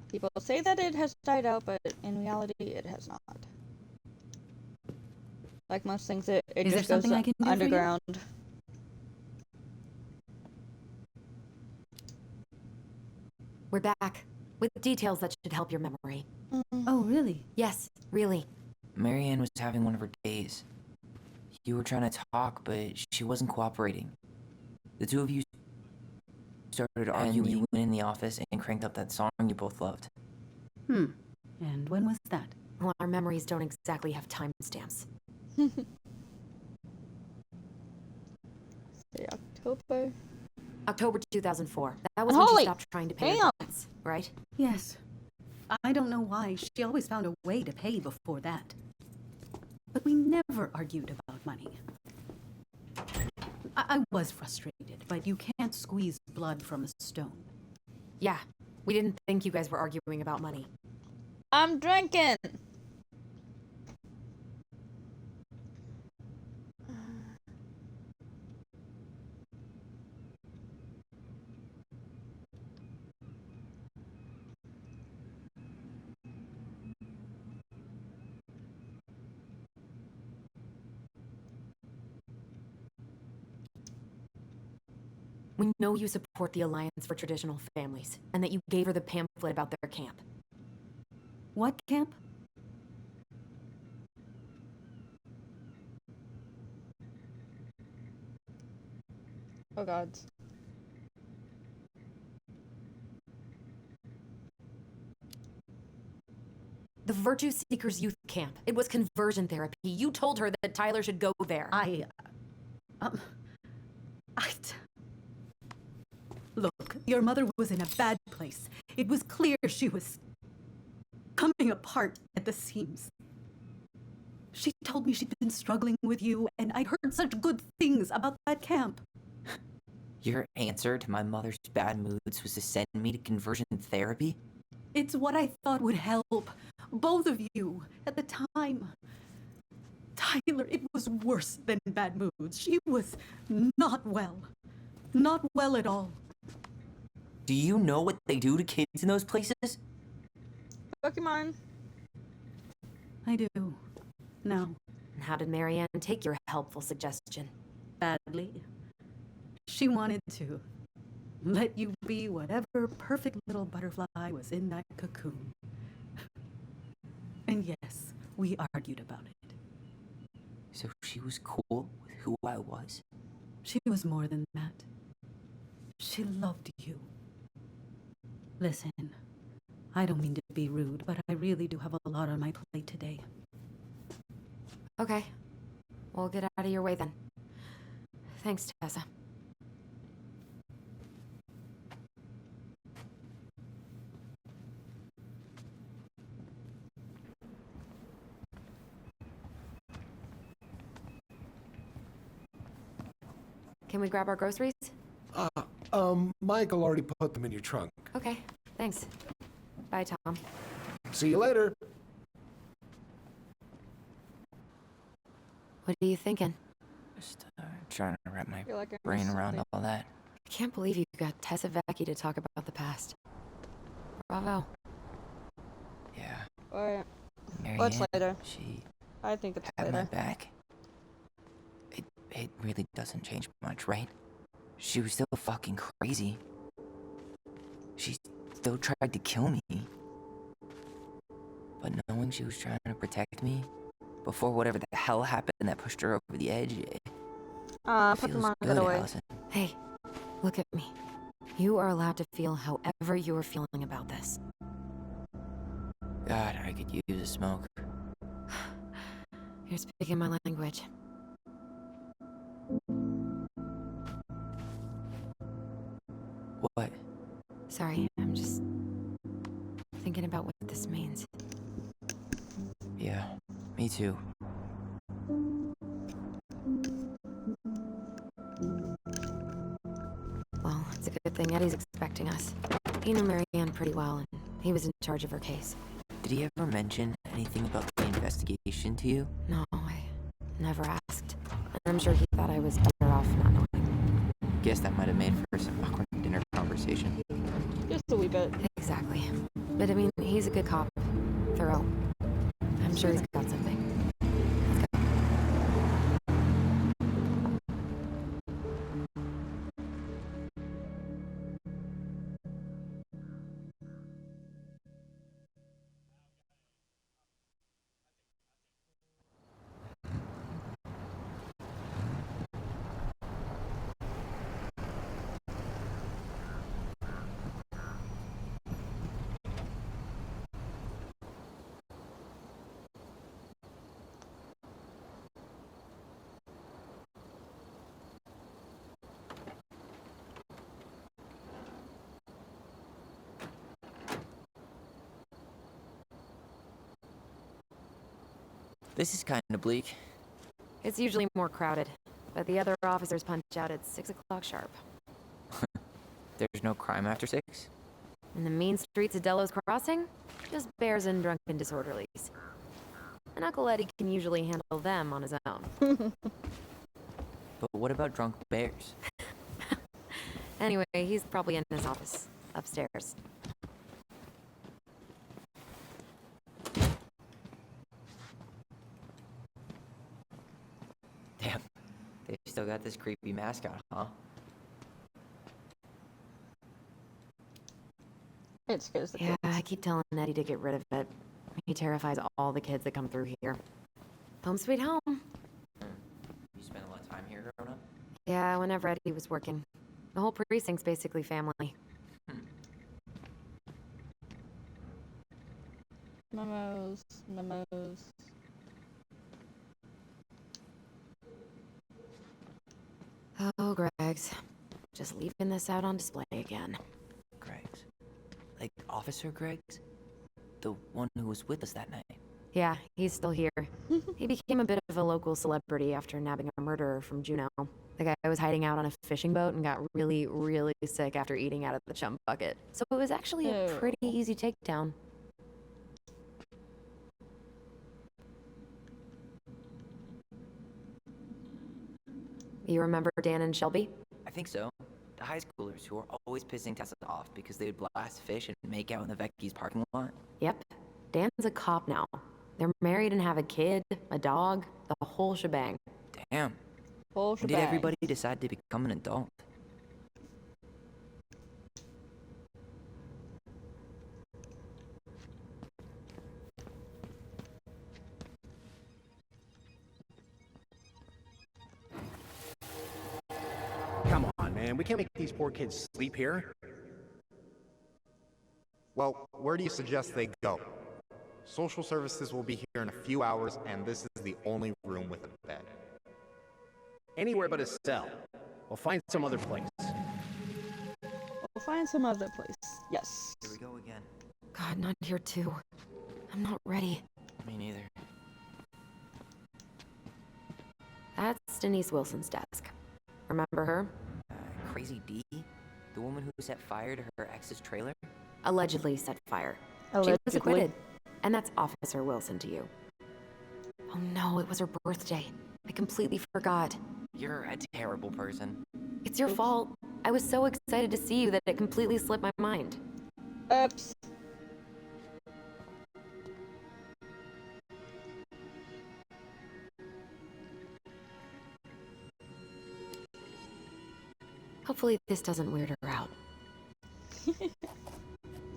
People say that it has died out, but in reality, it has not. Like most things, it Is there just goes something I can do for you? underground. We're back with details that should help your memory. Oh, really? Yes, really. Marianne was having one of her days. You were trying to talk, but she wasn't cooperating. The two of you started arguing. You went in the office and cranked up that song you both loved. And when was that? Well, our memories don't exactly have timestamps. Say October. October 2004. That was when Holy she stopped trying to pay her damn. debts, right? Yes. I don't know why. She always found a way to pay before that. But we never argued about money. I was frustrated, but you can't squeeze blood from a stone. Yeah, we didn't think you guys were arguing about money. I'm drinking. We know you support the Alliance for Traditional Families, and that you gave her the pamphlet about their camp. What camp? Oh god. The Virtue Seekers Youth Camp. It was conversion therapy. You told her that Tyler should go there. Look, your mother was in a bad place. It was clear she was... coming apart at the seams. She told me she'd been struggling with you, and I'd heard such good things about that camp. Your answer to my mother's bad moods was to send me to conversion therapy? It's what I thought would help both of you at the time. Tyler, it was worse than bad moods. She was not well. Not well at all. Do you know what they do to kids in those places? Pokemon. I do. Now. And how did Marianne take your helpful suggestion? Badly. She wanted to let you be whatever perfect little butterfly was in that cocoon. And yes, we argued about it. So she was cool with who I was? She was more than that. She loved you. Listen, I don't mean to be rude, but I really do have a lot on my plate today. Okay. We'll get out of your way then. Thanks, Tessa. Can we grab our groceries? Michael already put them in your trunk. Okay, thanks. Bye, Tom. See you later. What are you thinking? Just trying to wrap my You're like a brain mess around today. all that. I can't believe you got Tessa Vecchi to talk about the past. Bravo. Yeah. Alright. Marianne, What's later? She I think it's had my later. back. It really doesn't change much, right? She was still fucking crazy. She still tried to kill me. But knowing she was trying to protect me before whatever the hell happened that pushed her over the edge, it feels Pokemon, good, get away. Allison. Hey, look at me. You are allowed to feel however you're feeling about this. God, I could use a smoke. You're speaking my language. What? Sorry, I'm just thinking about what this means. Yeah, me too. Well, it's a good thing Eddie's expecting us. He knew Marianne pretty well, and he was in charge of her case. Did he ever mention anything about the investigation to you? No, I never asked. And I'm sure he thought I was better off not knowing. Guess that might have made for some awkward dinner conversation. Just a wee bit. Exactly. But I mean, he's a good cop. Thorough. I'm sure he's got something. This is kind of bleak. It's usually more crowded, but the other officers punch out at 6 o'clock sharp. There's no crime after 6? In the mean streets of Delos Crossing, just bears and drunken disorderlies. And Uncle Eddie can usually handle them on his own. But what about drunk bears? Anyway, he's probably in his office, upstairs. Damn, they still got this creepy mascot, huh? It scares the Yeah, kids. I keep telling Eddie to get rid of it. He terrifies all the kids that come through here. Home sweet home. You spent a lot of time here growing up? Yeah, whenever Eddie was working. The whole precinct's basically family. Memos, memos. Oh, Greg's. Just leaving this out on display again. Greg's. Like Officer Greg's? The one who was with us that night. Yeah, he's still here. He became a bit of a local celebrity after nabbing a murderer from Juneau. The guy was hiding out on a fishing boat and got really, really sick after eating out of the chum bucket. So it was actually a pretty easy takedown. You remember Dan and Shelby? I think so. The high schoolers who were always pissing Tessa off because they would blast fish and make out in the Vecchi's parking lot. Yep. Dan's a cop now. They're married and have a kid, a dog, the whole shebang. Damn. Whole When did shebang. everybody decide to become an adult? Come on, man. We can't make these poor kids sleep here. Well, where do you suggest they go? Social services will be here in a few hours, and this is the only room with a bed. Anywhere but a cell. We'll find some other place. We'll find some other place. Yes. Here we go again. God, not here too. I'm not ready. Me neither. That's Denise Wilson's desk. Remember her? Crazy D? The woman who set fire to her ex's trailer? Allegedly set fire. She Allegedly. was acquitted. And that's Officer Wilson to you. Oh no, it was her birthday. I completely forgot. You're a terrible person. It's your fault. I was so excited to see you that it completely slipped my mind. Oops. Hopefully this doesn't weird her out.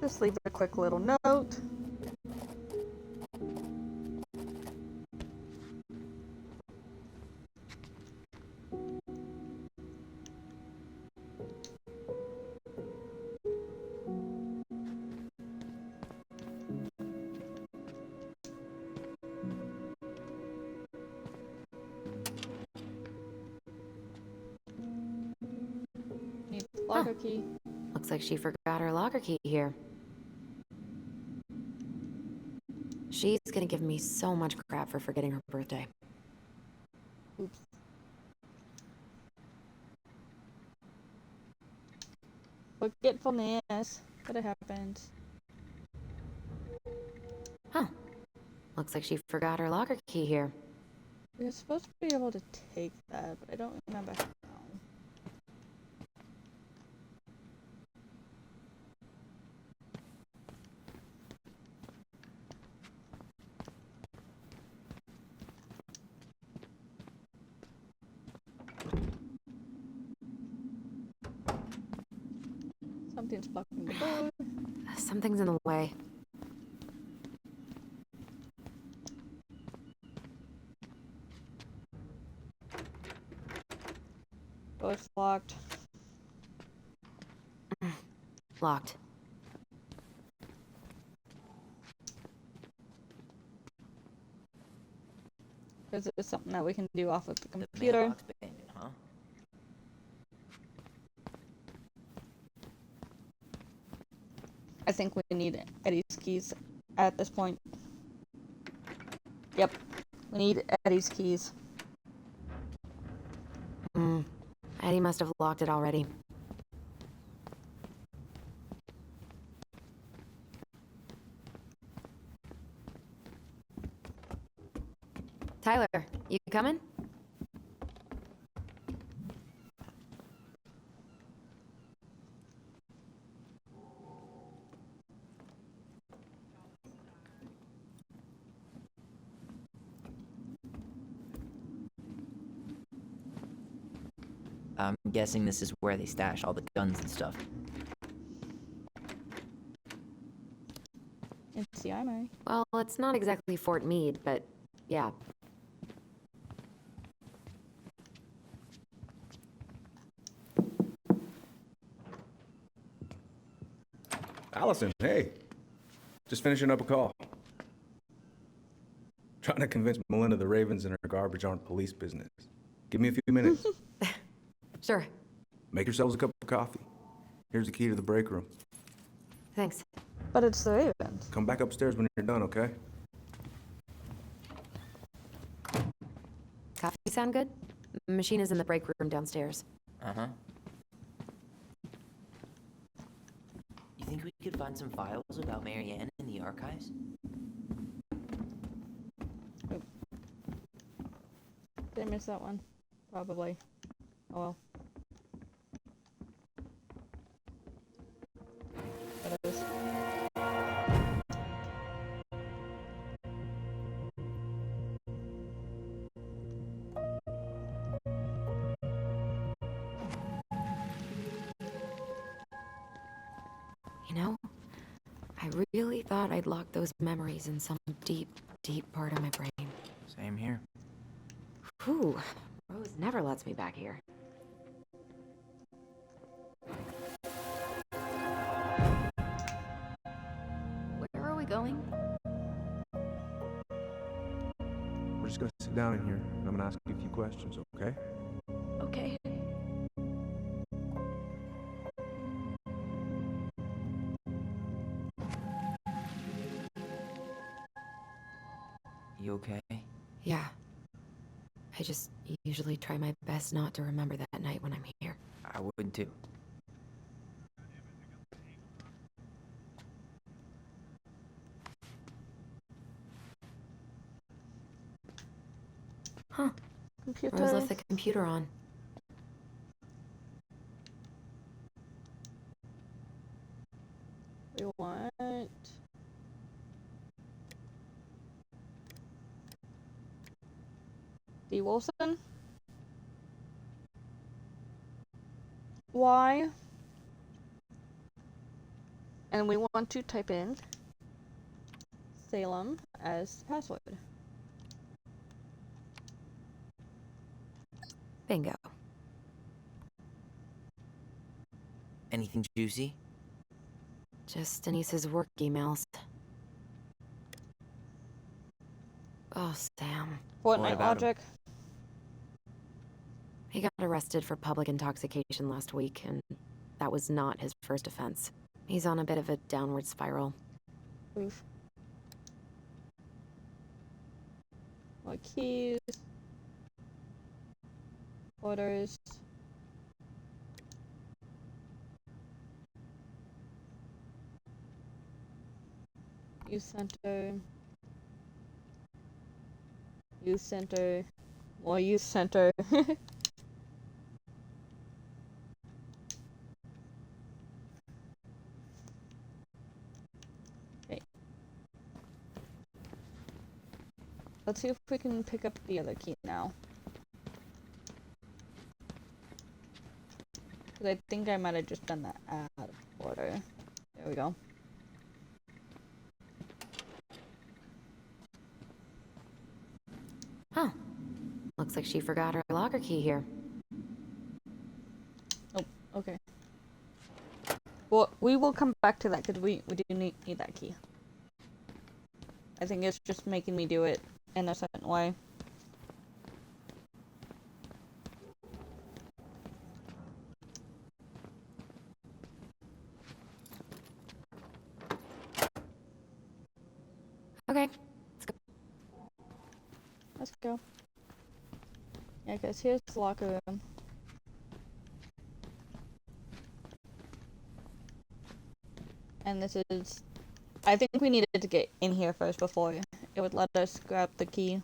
Just leave a quick little note. Need the locker key. Looks like she forgot her locker key here. She's gonna give me so much crap for forgetting her birthday. Oops. Forgetfulness. Could have happened. Huh. Looks like she forgot her locker key here. We were supposed to be able to take that, but I don't remember how. Something's blocking the door. Something's in the way. Door's locked. Locked. Is it something that we can do off of the computer? Mailbox abandoned, huh? I think we need Eddie's keys at this point. Yep. We need Eddie's keys. Eddie must have locked it already. Tyler, you coming? I'm guessing this is where they stash all the guns and stuff. It's the armory. Well, it's not exactly Fort Meade, but yeah. Allison, hey. Just finishing up a call. Trying to convince Melinda the Ravens and her garbage aren't police business. Give me a few minutes. Sure. Make yourselves a cup of coffee. Here's the key to the break room. Thanks. But it's the Ravens. Come back upstairs when you're done, okay? Coffee sound good? The machine is in the break room downstairs. Uh-huh. You think we could find some files about Marianne in the archives? Did I miss that one? Probably. Oh well. That is. You know, I really thought I'd locked those memories in some deep, deep part of my brain. Same here. Whew. Rose never lets me back here. Where are we going? We're just gonna sit down in here, and I'm gonna ask you a few questions, okay? Okay. You okay? Yeah. I just usually try my best not to remember that night when I'm here. I would too. Huh. Computer. Rose left the computer on. We want. D. Wilson. Y. And we want to type in Salem as password. Bingo. Anything juicy? Just Denise's work emails. Oh, Sam. Fortnite logic. He got arrested for public intoxication last week, and that was not his first offense. He's on a bit of a downward spiral. Oof. More keys. Orders. Youth center. Youth center. More youth center. Okay. Let's see if we can pick up the other key now. Because I think I might have just done that out of order. There we go. Huh. Looks like she forgot her locker key here. Oh, okay. Well, we will come back to that because we do need that key. I think it's just making me do it in a certain way. Okay. Let's go. Yeah, guys, here's the locker room. And this is... I think we needed to get in here first before it would let us grab the key.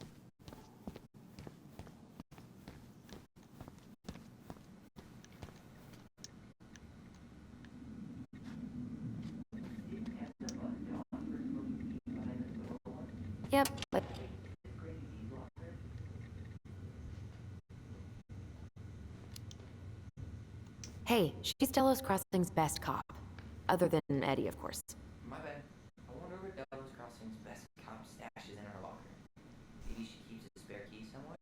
Yep, but... Hey, she's Delos Crossing's best cop. Other than Eddie, of course. My bad. I wonder where Delos Crossing's best cop stashes in her locker. Maybe she keeps a spare key somewhere?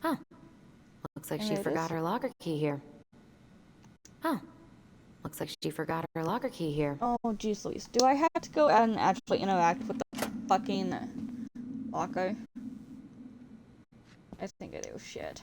Huh. Looks like And she there it forgot is. her locker key here. Huh. Looks like she forgot her locker key here. Oh, jeez Louise. Do I have to go out and actually interact with the fucking locker? I think I do. Shit.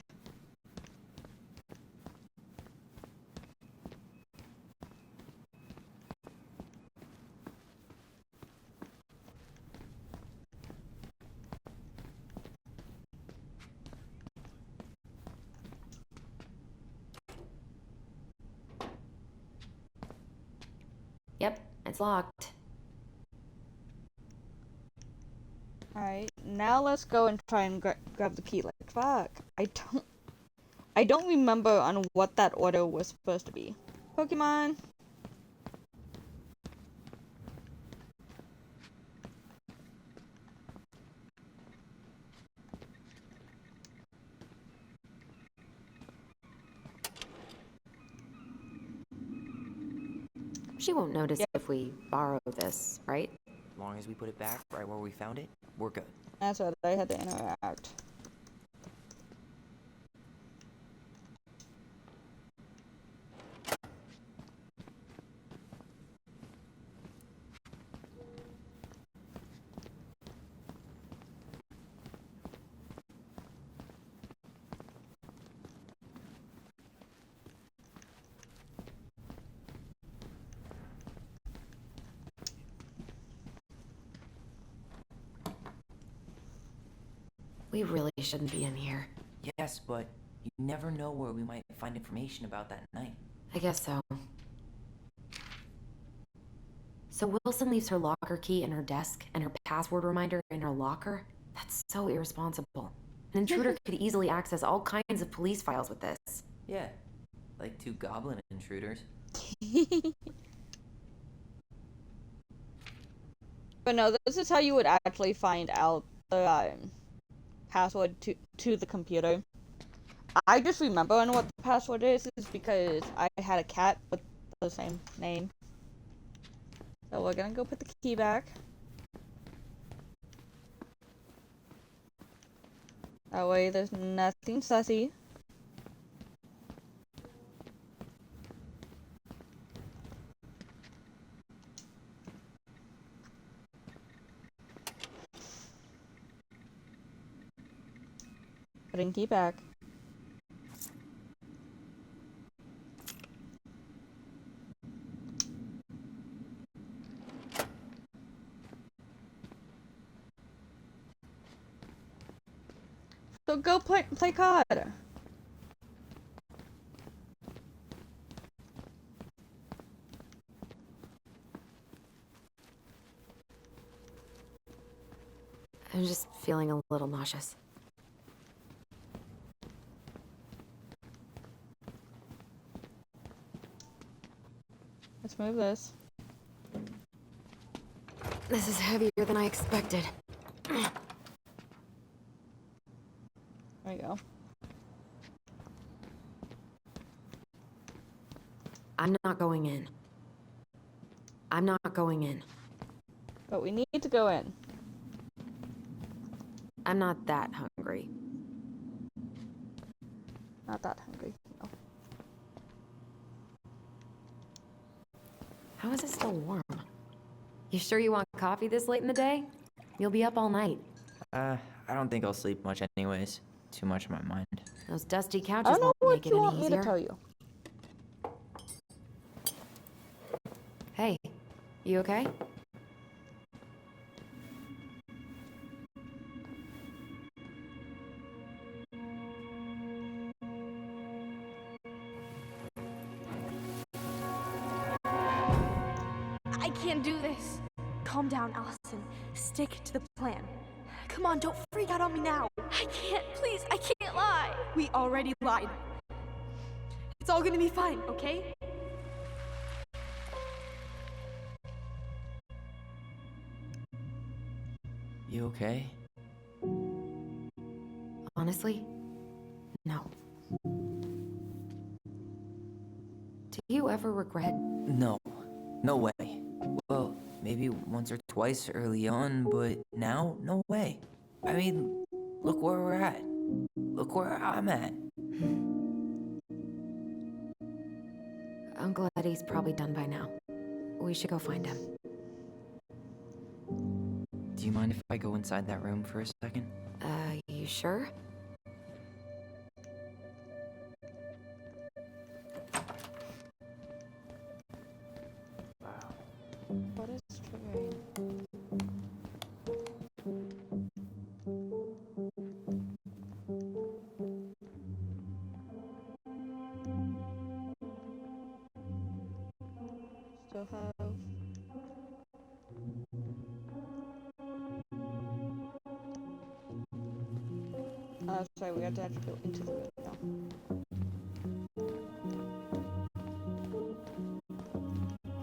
It's locked. Alright, now let's go and try and grab the key. Like, fuck. I don't remember on what that order was supposed to be. Pokemon! She won't notice if we borrow this, right? As long as we put it back right where we found it, we're good. That's what I had to interact. We really shouldn't be in here. Yes, but you never know where we might find information about that night. I guess so. So Wilson leaves her locker key in her desk and her password reminder in her locker? That's so irresponsible. An intruder could easily access all kinds of police files with this. Yeah, like 2 goblin intruders. But no, this is how you would actually find out the password to the computer. I just remember what the password is because I had a cat with the same name. So we're gonna go put the key back. That way there's nothing sussy. Putting key back. So go play COD. I'm just feeling a little nauseous. Let's move this. This is heavier than I expected. There we go. I'm not going in. I'm not going in. But we need to go in. I'm not that hungry. Not that hungry. No. How is it still warm? You sure you want coffee this late in the day? You'll be up all night. I don't think I'll sleep much anyways. Too much on my mind. Those dusty I couches don't know won't make what it you any want me easier. to tell you. Hey, you okay? I can't do this. Calm down, Allison. Stick to the plan. Come on, don't freak out on me now. I can't, please, I can't lie. We already lied. It's all gonna be fine, okay? You okay? Honestly, no. Do you ever regret? No. No way. Well, maybe once or twice early on, but now, no way. I mean, look where we're at. Look where I'm at. I'm glad he's probably done by now. We should go find him. Do you mind if I go inside that room for a second? You sure? What is triggering? Still have Sorry, we have to actually go into the room now.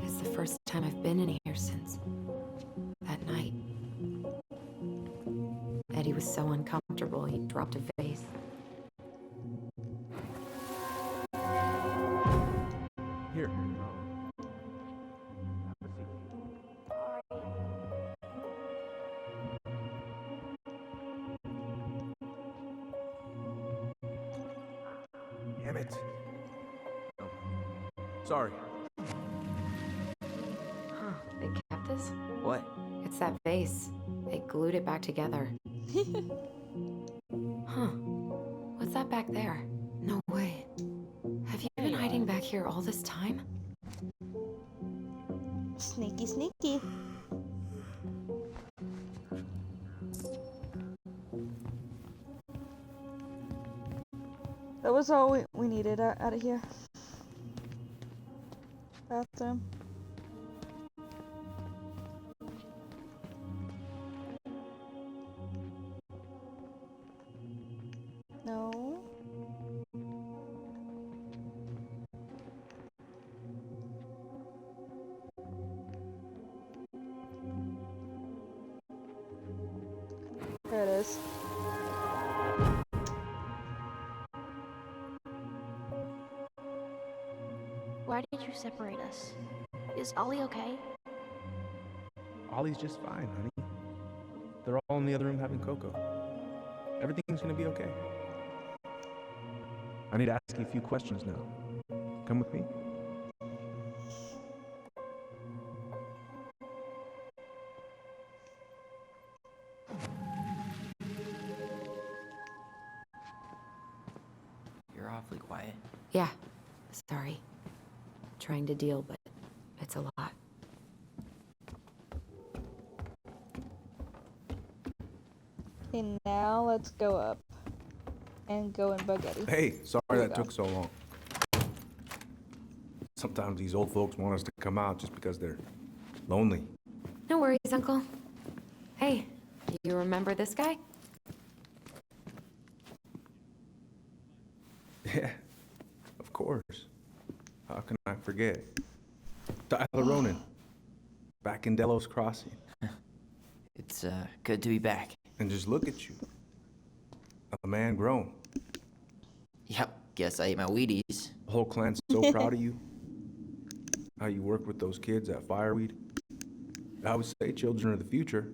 It's the first time I've been in here since that night. Eddie was so uncomfortable, he dropped a vase. Here. Damn it. Sorry. Huh, they kept this? What? It's that vase. They glued it back together. Huh. What's that back there? No way. Have you been hiding back here all this time? Sneaky, sneaky. That was all we needed out of here. Bathroom. No. There it is. Why did you separate us? Is Ollie okay? Ollie's just fine, honey. They're all in the other room having cocoa. Everything's gonna be okay. I need to ask you a few questions now. Come with me. You're awfully quiet. Yeah. Sorry. Trying to deal, but it's a lot. Okay, now let's go up and go in Bugatti. Hey, sorry that took so long. Sometimes these old folks want us to come out just because they're lonely. No worries, Uncle. Hey, do you remember this guy? Yeah, of course. How can I forget? Tyler Ronan, back in Delos Crossing. It's good to be back. And just look at you. A man grown. Yep, guess I ate my Wheaties. The whole clan's so proud of you. How you work with those kids at Fireweed. I would say children are the future.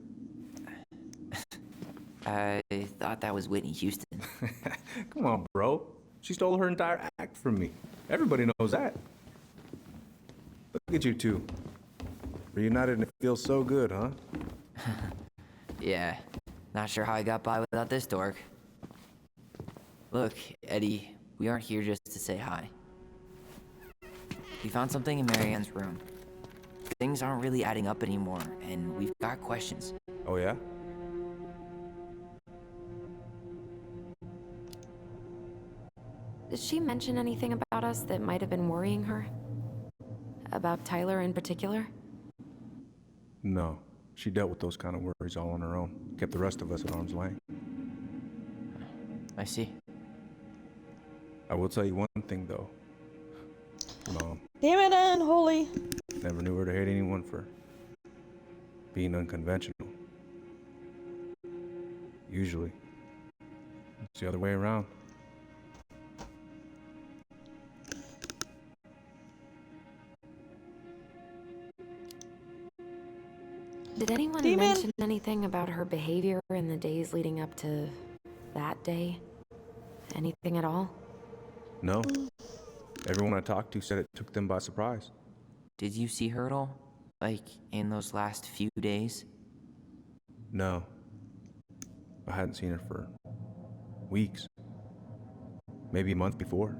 I thought that was Whitney Houston. Come on, bro. She stole her entire act from me. Everybody knows that. Look at you two. Reunited and it feels so good, huh? Yeah, not sure how I got by without this dork. Look, Eddie, we aren't here just to say hi. We found something in Marianne's room. Things aren't really adding up anymore, and we've got questions. Oh, yeah? Did she mention anything about us that might have been worrying her? About Tyler in particular? No. She dealt with those kind of worries all on her own. Kept the rest of us at arm's length. I see. I will tell you one thing, though. Mom. Damn it, Unholy. Never knew her to hate anyone for being unconventional. Usually, it's the other way around. Did anyone mention anything about her behavior in the days leading up to that day? Anything at all? No. Everyone I talked to said it took them by surprise. Did you see her at all? Like, in those last few days? No. I hadn't seen her for weeks. Maybe a month before.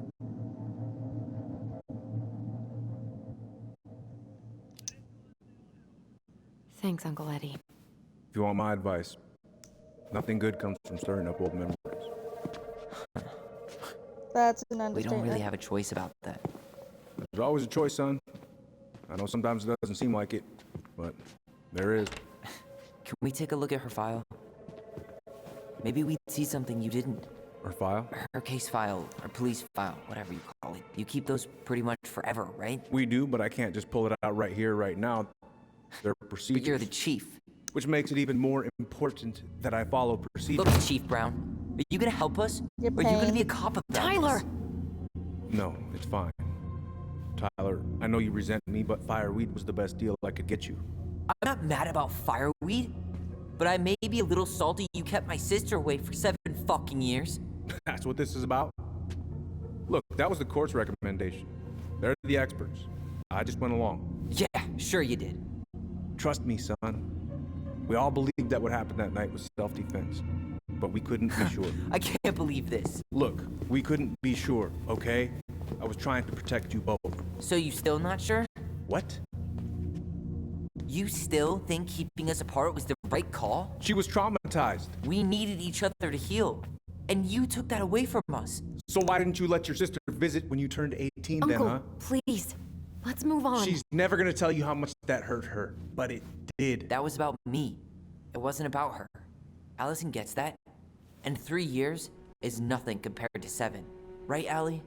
Thanks, Uncle Eddie. If you want my advice, nothing good comes from stirring up old memories. That's an We understatement. don't really have a choice about that. There's always a choice, son. I know sometimes it doesn't seem like it, but there is. Can we take a look at her file? Maybe we'd see something you didn't. Her file? Her case file, or police file, whatever you call it. You keep those pretty much forever, right? We do, but I can't just pull it out right here, right now. They're procedures. But you're the chief. Which makes it even more important that I follow procedures. Look, Chief Brown, are you gonna help us? You're or are you gonna paying. be a cop about Tyler! this? No, it's fine. Tyler, I know you resent me, but fireweed was the best deal I could get you. I'm not mad about fireweed, but I may be a little salty you kept my sister away for 7 fucking years. That's what this is about? Look, that was the court's recommendation. They're the experts. I just went along. Yeah, sure you did. Trust me, son. We all believed that what happened that night was self-defense, but we couldn't be sure. I can't believe this. Look, we couldn't be sure, okay? I was trying to protect you both. So you still not sure? What? You still think keeping us apart was the right call? She was traumatized. We needed each other to heal, and you took that away from us. So why didn't you let your sister visit when you turned 18 then, Uncle, huh? please. Let's move on. She's never gonna tell you how much that hurt her, but it did. That was about me. It wasn't about her. Allison gets that. And 3 years is nothing compared to 7. Right, Allie?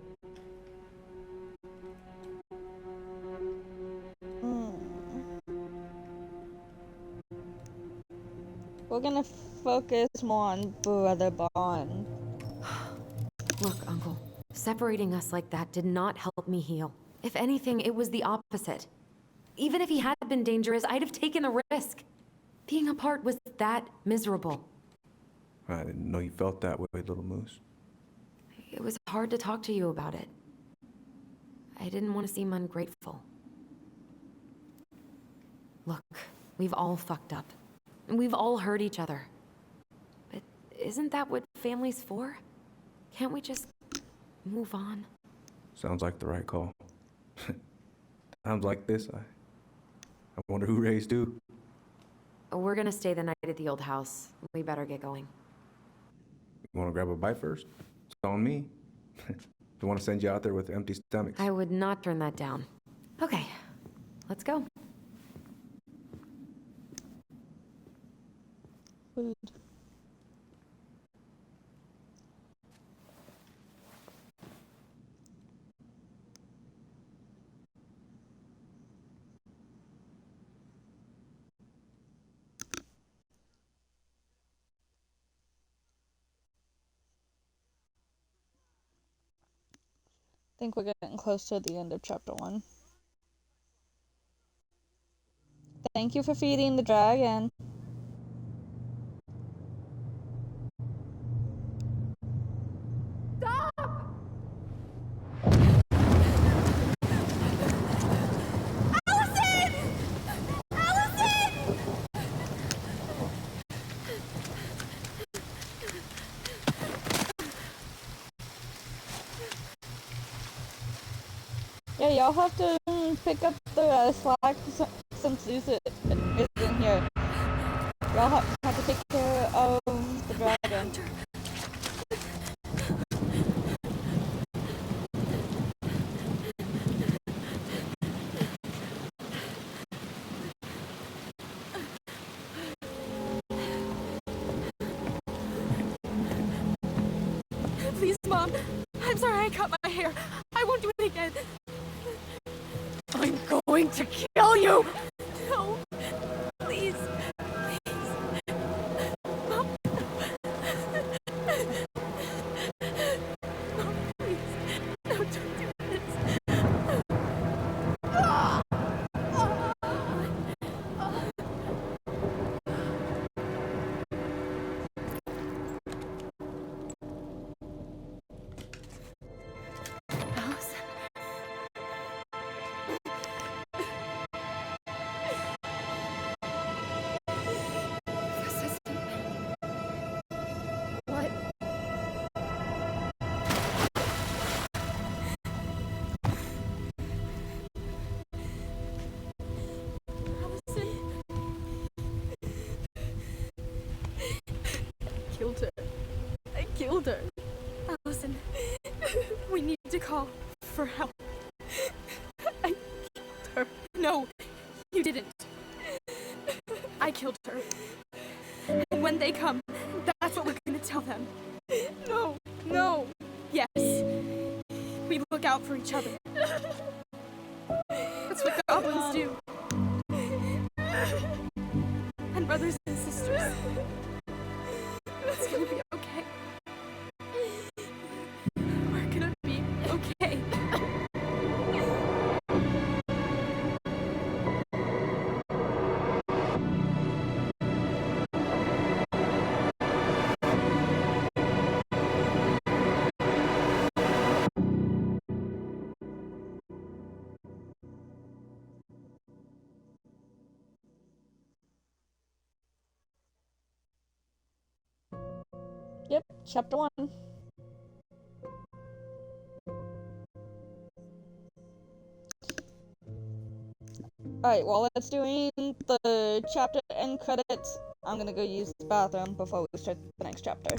We're gonna focus more on brother bond. Look, Uncle, separating us like that did not help me heal. If anything, it was the opposite. Even if he had been dangerous, I'd have taken a risk. Being apart was that miserable. I didn't know you felt that way, little moose. It was hard to talk to you about it. I didn't want to seem ungrateful. Look, we've all fucked up. And we've all hurt each other. But isn't that what family's for? Can't we just move on? Sounds like the right call. Times like this, I wonder who raised who. We're gonna stay the night at the old house. We better get going. You wanna grab a bite first? It's on me. Don't wanna send you out there with empty stomachs. I would not turn that down. Okay, let's go. Food. I think we're getting close to the end of chapter 1. Thank you for feeding the dragon. Yeah, y'all have to pick up the slack since Lisa isn't here. Y'all have to take care of the dragon. Please, Mom. I'm sorry I cut my hair. I won't do it again. I'm going to kill you! No. Please. Please. Mom. Mom, please. No, don't do this. Ah! Ah! Ah! Allison. This isn't... What? Allison. Killed her. I killed her. Allison, we need to call for help. I killed her. No, you didn't. I killed her. And when they come, that's what we're gonna tell look out for each other. That's what goblins do. And brothers and sisters. It's gonna be okay. We're gonna be okay. Yep, chapter 1. Alright, while it's doing the chapter end credits, I'm gonna go use the bathroom before we start the next chapter.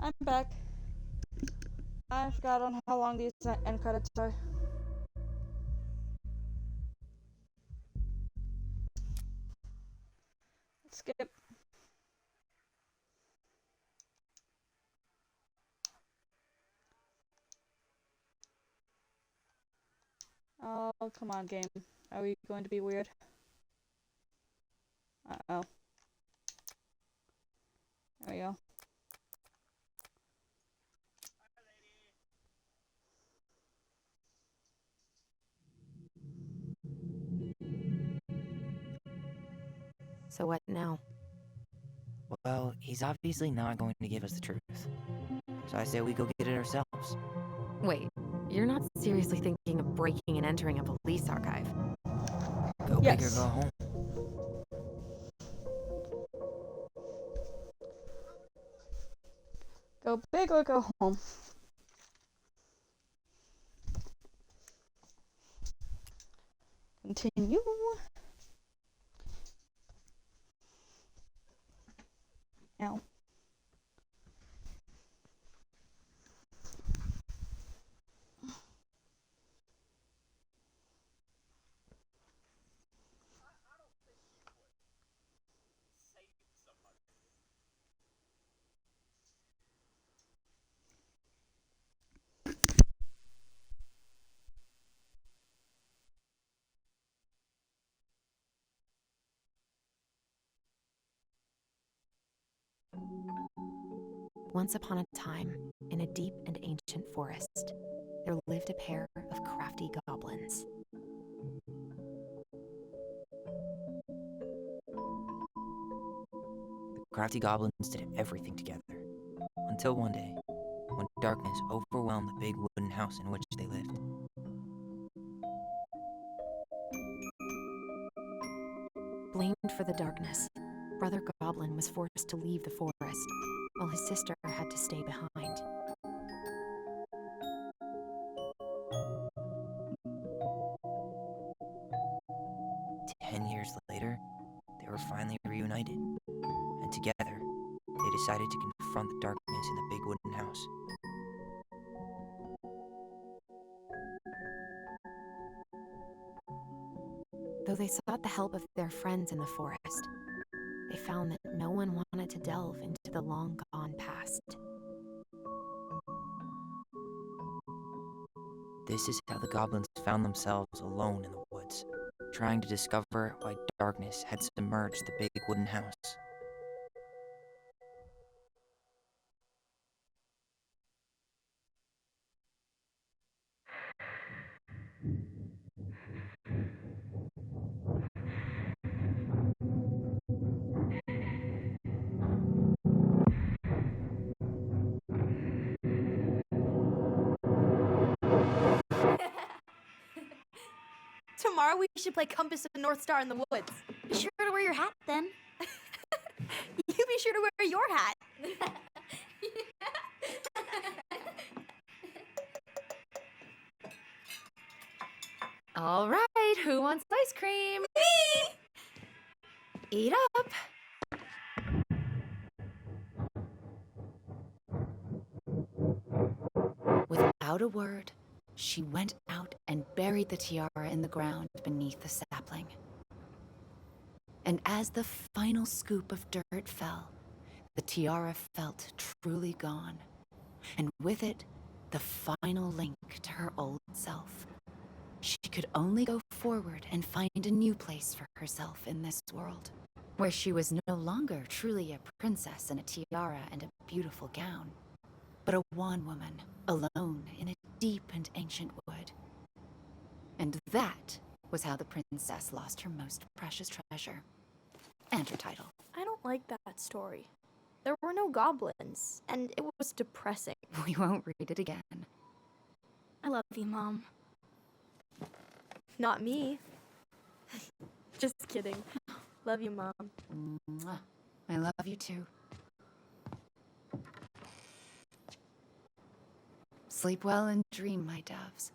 I'm back. I forgot on how long these end credits are. Skip. Oh, come on, game. Are we going to be weird? Uh-oh. There we go. So what now? Well, he's obviously not going to give us the truth. So I say we go get it ourselves. Wait, you're not seriously thinking of breaking and entering a police archive? Go big or go home. Go big or go home. Continue. Ow. Once upon a time, in a deep and ancient forest, there lived a pair of crafty goblins. The crafty goblins did everything together. Until one day, when darkness overwhelmed the big wooden house in which they lived. Blamed for the darkness, Brother Goblin was forced to leave the forest, while his sister had to stay behind. Years later, they were finally reunited, and together, they decided to confront the darkness in the big wooden house. Though they sought the help of their friends in the forest, they found that no one wanted to delve into the long-gone past. This is how the goblins found themselves alone in the woods, trying to discover why darkness had submerged the big wooden house. Tomorrow we should play Compass and North Star in the woods. Be sure to wear your hat then. You be sure to wear your hat. All right, who wants ice cream? Me! Eat up. Without a word, she went out and buried the tiara in the ground beneath the sapling. And as the final scoop of dirt fell, the tiara felt truly gone, and with it, the final link to her old self. She could only go forward and find a new place for herself in this world, where she was no longer truly a princess in a tiara and a beautiful gown, but a wan woman, alone in a deep and ancient wood. And that was how the princess lost her most precious treasure, and her title. I don't like that story. There were no goblins, and it was depressing. We won't read it again. I love you, Mom. Not me. Just kidding. Love you, Mom. Mwah. I love you too. Sleep well and dream, my doves.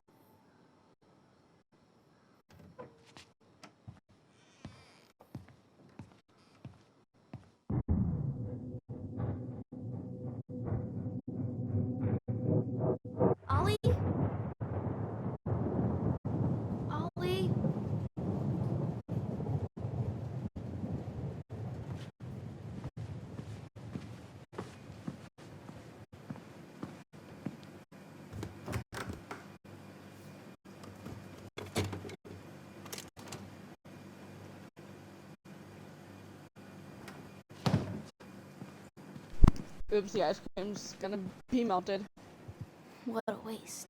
Ollie? Ollie? Oops, the ice cream's gonna be melted. What a waste.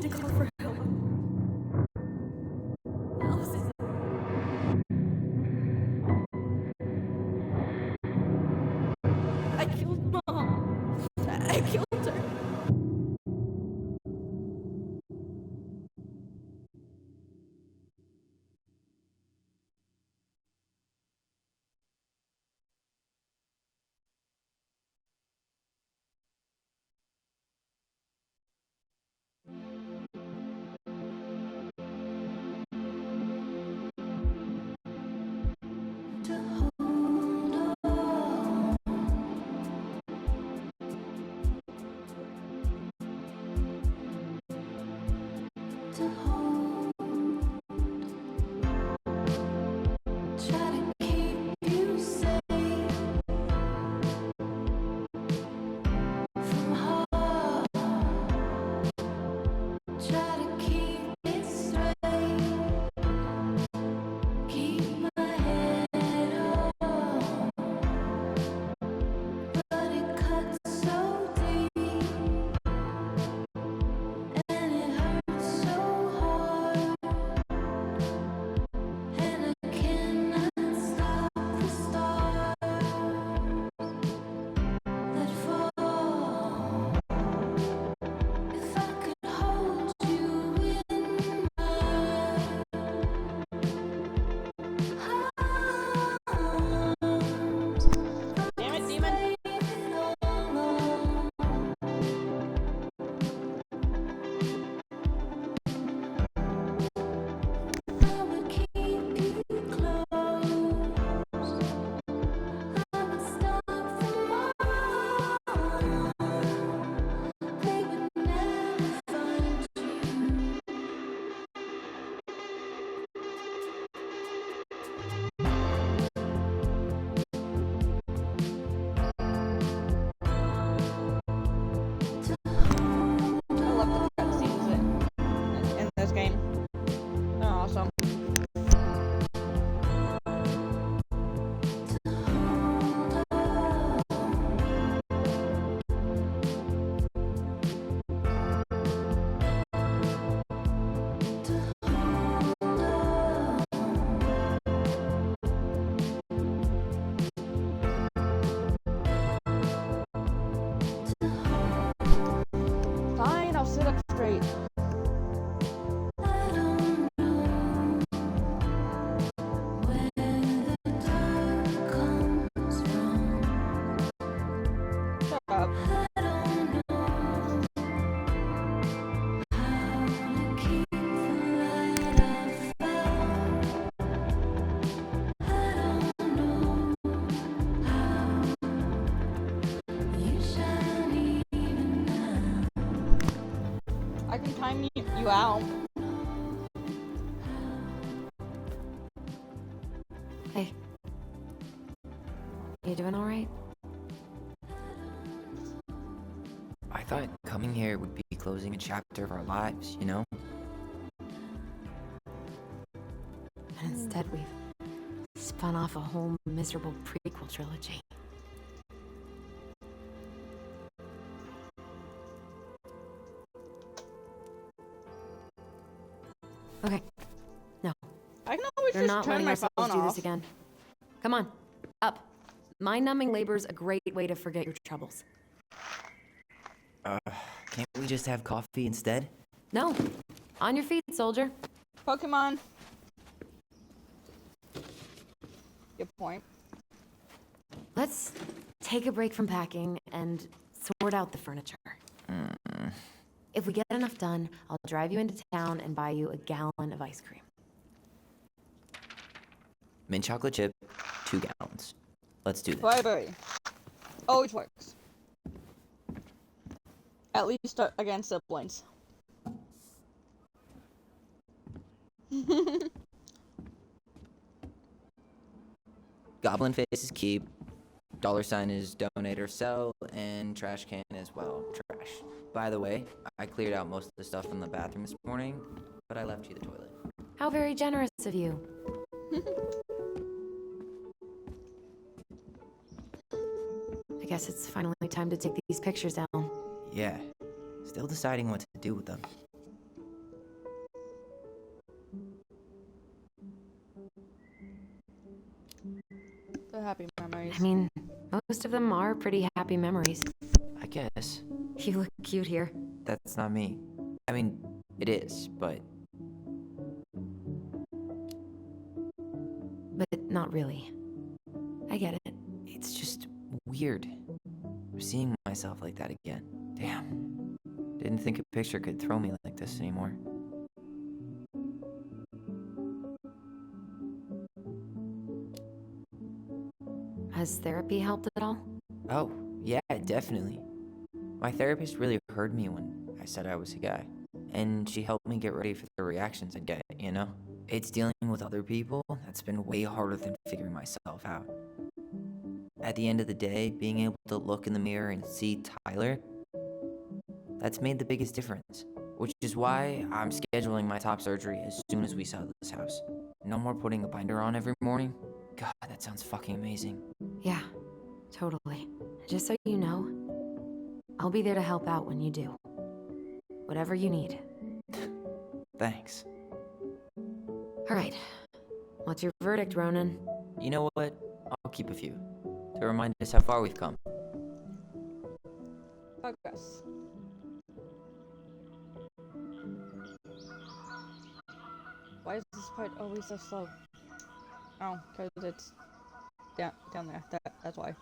to call for help. Allison. I killed Mom. I killed her. I can time you out. Hey. You doing alright? I thought coming here would be closing a chapter of our lives, you know? And instead we've spun off a whole miserable prequel trilogy. Okay. No. I can always You're just not turn letting my ourselves phone do off. this again. Come on. Up. Mind-numbing labor's a great way to forget your troubles. Can't we just have coffee instead? No. On your feet, soldier. Pokemon. Good point. Let's take a break from packing and sort out the furniture. If we get enough done, I'll drive you into town and buy you a gallon of ice cream. Mint chocolate chip, 2 gallons. Let's do this. Bribery. Always works. At least against siblings. Goblin face is keep. $sign is donate or sell, and trash can as well. Trash. By the way, I cleared out most of the stuff in the bathroom this morning, but I left you the toilet. How very generous of you. I guess it's finally time to take these pictures down. Yeah. Still deciding what to do with them. The happy memories. I mean, most of them are pretty happy memories. I guess. You look cute here. That's not me. I mean, it is, but But not really. I get it. it's just weird. Seeing myself like that again. Damn. Didn't think a picture could throw me like this anymore. Has therapy helped at all? Oh, yeah, definitely. My therapist really heard me when I said I was a guy. And she helped me get ready for the reactions I'd get, you know? It's dealing with other people that's been way harder than figuring myself out. At the end of the day, being able to look in the mirror and see Tyler, that's made the biggest difference. Which is why I'm scheduling my top surgery as soon as we sell this house. No more putting a binder on every morning. God, that sounds fucking amazing. Yeah, totally. Just so you know, I'll be there to help out when you do. Whatever you need. Thanks. Alright. What's your verdict, Ronan? You know what? I'll keep a few. To remind us how far we've come. Progress. Why is this part always so slow? Oh, because it's down there. That's why.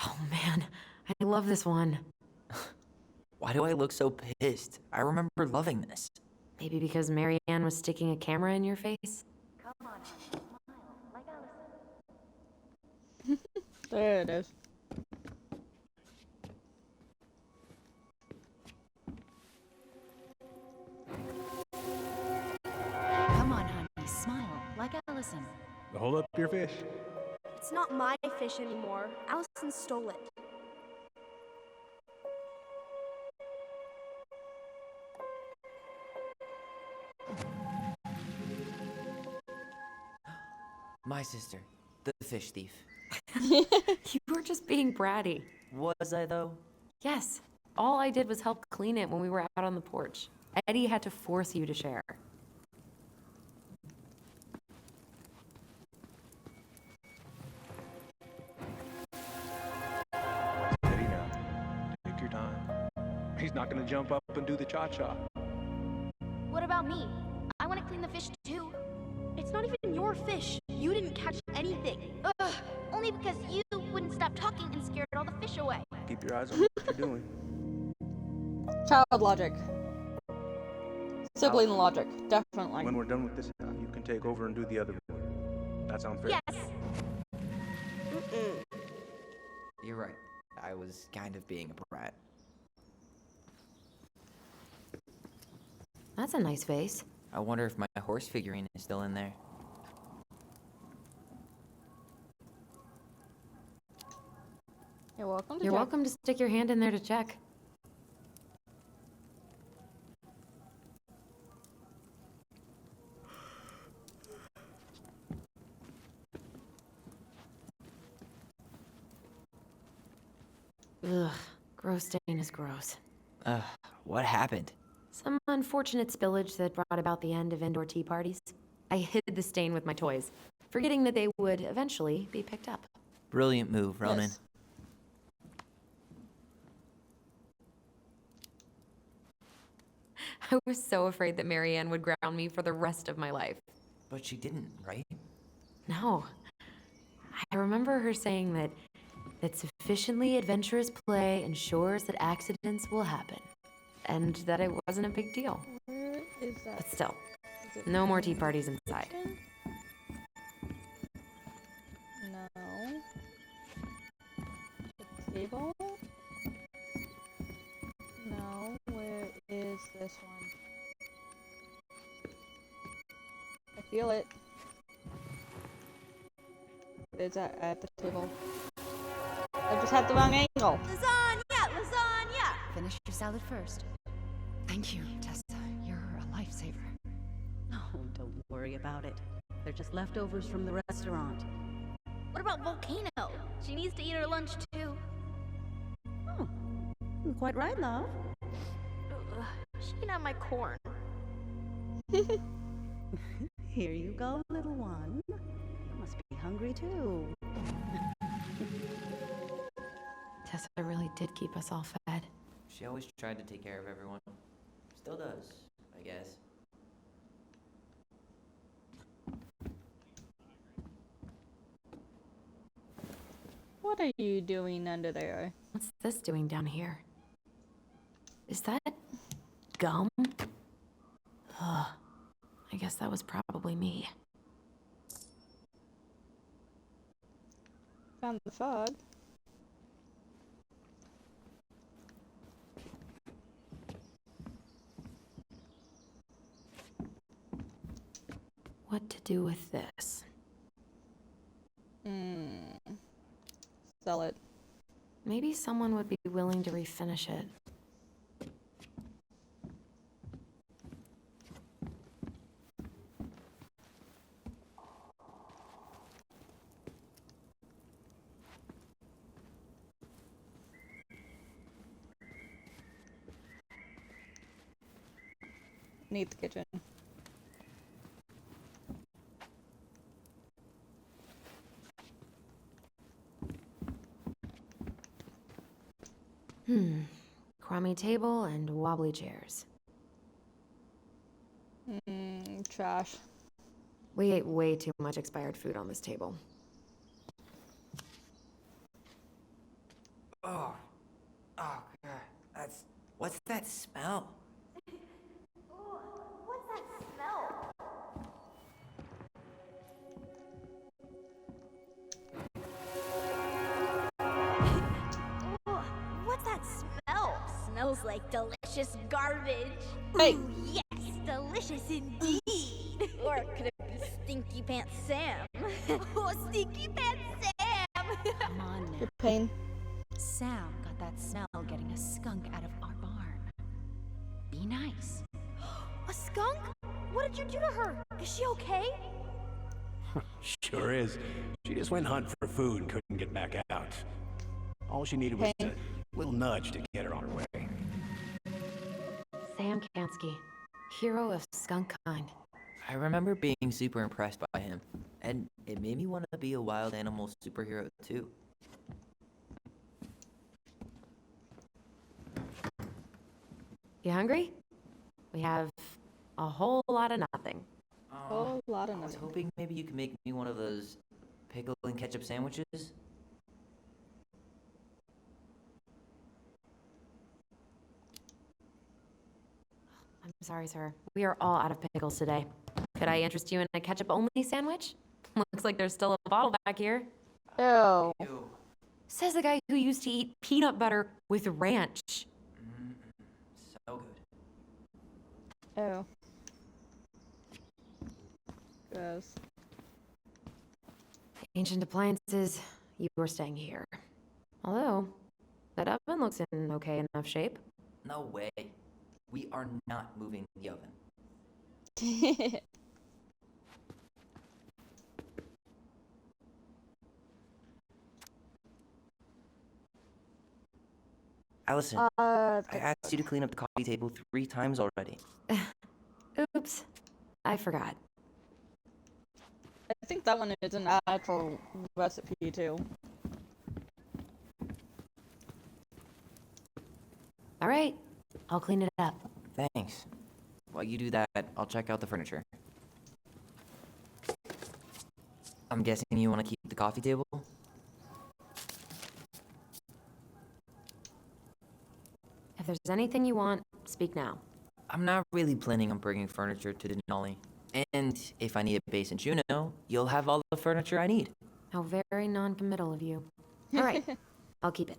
Oh man, I love this one. Why do I look so pissed? I remember loving this. Maybe because Marianne was sticking a camera in your face? Come on, honey, smile like Allison. There it is. Come on, honey, smile like Allison. Hold up your fish. It's not my fish anymore. Allison stole it. My sister, the fish thief. You were just being bratty. Was I though? Yes. All I did was help clean it when we were out on the porch. Eddie had to force you to share. Steady now. Take your time. He's not gonna jump up and do the cha-cha. What about me? I want to clean the fish too. It's not even your fish. You didn't catch anything. Ugh. Only because you wouldn't stop talking and scared all the fish away. Keep your eyes on what you're doing. Child logic. Sibling logic, definitely. When we're done with this, you can take over and do the other one. That sounds fair. Yes. You're right. I was kind of being a brat. That's a nice face. I wonder if my horse figurine is still in there. You're welcome to You're check. welcome to stick your hand in there to check. Ugh, gross stain is gross. What happened? Some unfortunate spillage that brought about the end of indoor tea parties. I hid the stain with my toys, forgetting that they would eventually be picked up. Brilliant move, Ronan. Yes. I was so afraid that Marianne would ground me for the rest of my life. But she didn't, right? No. I remember her saying that sufficiently adventurous play ensures that accidents will happen, and that it wasn't a big deal. Where is that? But still, Is it no more tea parties inside. No. The table? No. Where is this one? I feel it. Is that at the table? I just had the wrong angle. Lasagna! Lasagna! Finish your salad first. Thank you, Tessa. You're a lifesaver. Oh, don't worry about it. They're just leftovers from the restaurant. What about Volcano? She needs to eat her lunch too. Oh, you're quite right, love. Ugh, she can have my corn. Here you go, little one. You must be hungry too. Tessa really did keep us all fed. She always tried to take care of everyone. Still does, I guess. What are you doing under there? What's this doing down here? Is that gum? Ugh. I guess that was probably me. Found the fog. What to do with this? Sell it. Maybe someone would be willing to refinish it. Need the kitchen. Crummy table and wobbly chairs. Trash. We ate way too much expired food on this table. Oh, God. What's that smell? What's that smell? What's that smell? Smells like delicious garbage. Hey. Ooh, yes, delicious indeed. Or could it be Stinky Pants Sam? Oh, Stinky Pants Sam! Come on now. Your pain. Sam got that smell getting a skunk out of our barn. Be nice. A skunk? What did you do to her? Is she okay? Sure is. She just went hunting for food and couldn't get back out. All she needed was a little nudge to get her on her way. Sam Kansky, hero of skunk kind. I remember being super impressed by him, and it made me want to be a wild animal superhero too. You hungry? We have a whole lot of nothing. Whole lot of I was nothing. hoping maybe you could make me one of those pickle and ketchup sandwiches. I'm sorry, sir. We are all out of pickles today. Could I interest you in a ketchup-only sandwich? Looks like there's still a bottle back here. Ew. Says the guy who used to eat peanut butter with ranch. So good. Ew. Gross. Ancient appliances, you were staying here. Although, that oven looks in okay enough shape. No way. We are not moving the oven. Allison, I asked you to clean up the coffee table 3 times already. Oops. I forgot. I think that one is an actual recipe too. All right. I'll clean it up. Thanks. While you do that, I'll check out the furniture. I'm guessing you want to keep the coffee table? If there's anything you want, speak now. I'm not really planning on bringing furniture to Denali. And if I need a base in Juneau, you'll have all the furniture I need. How very non-committal of you. All right. I'll keep it.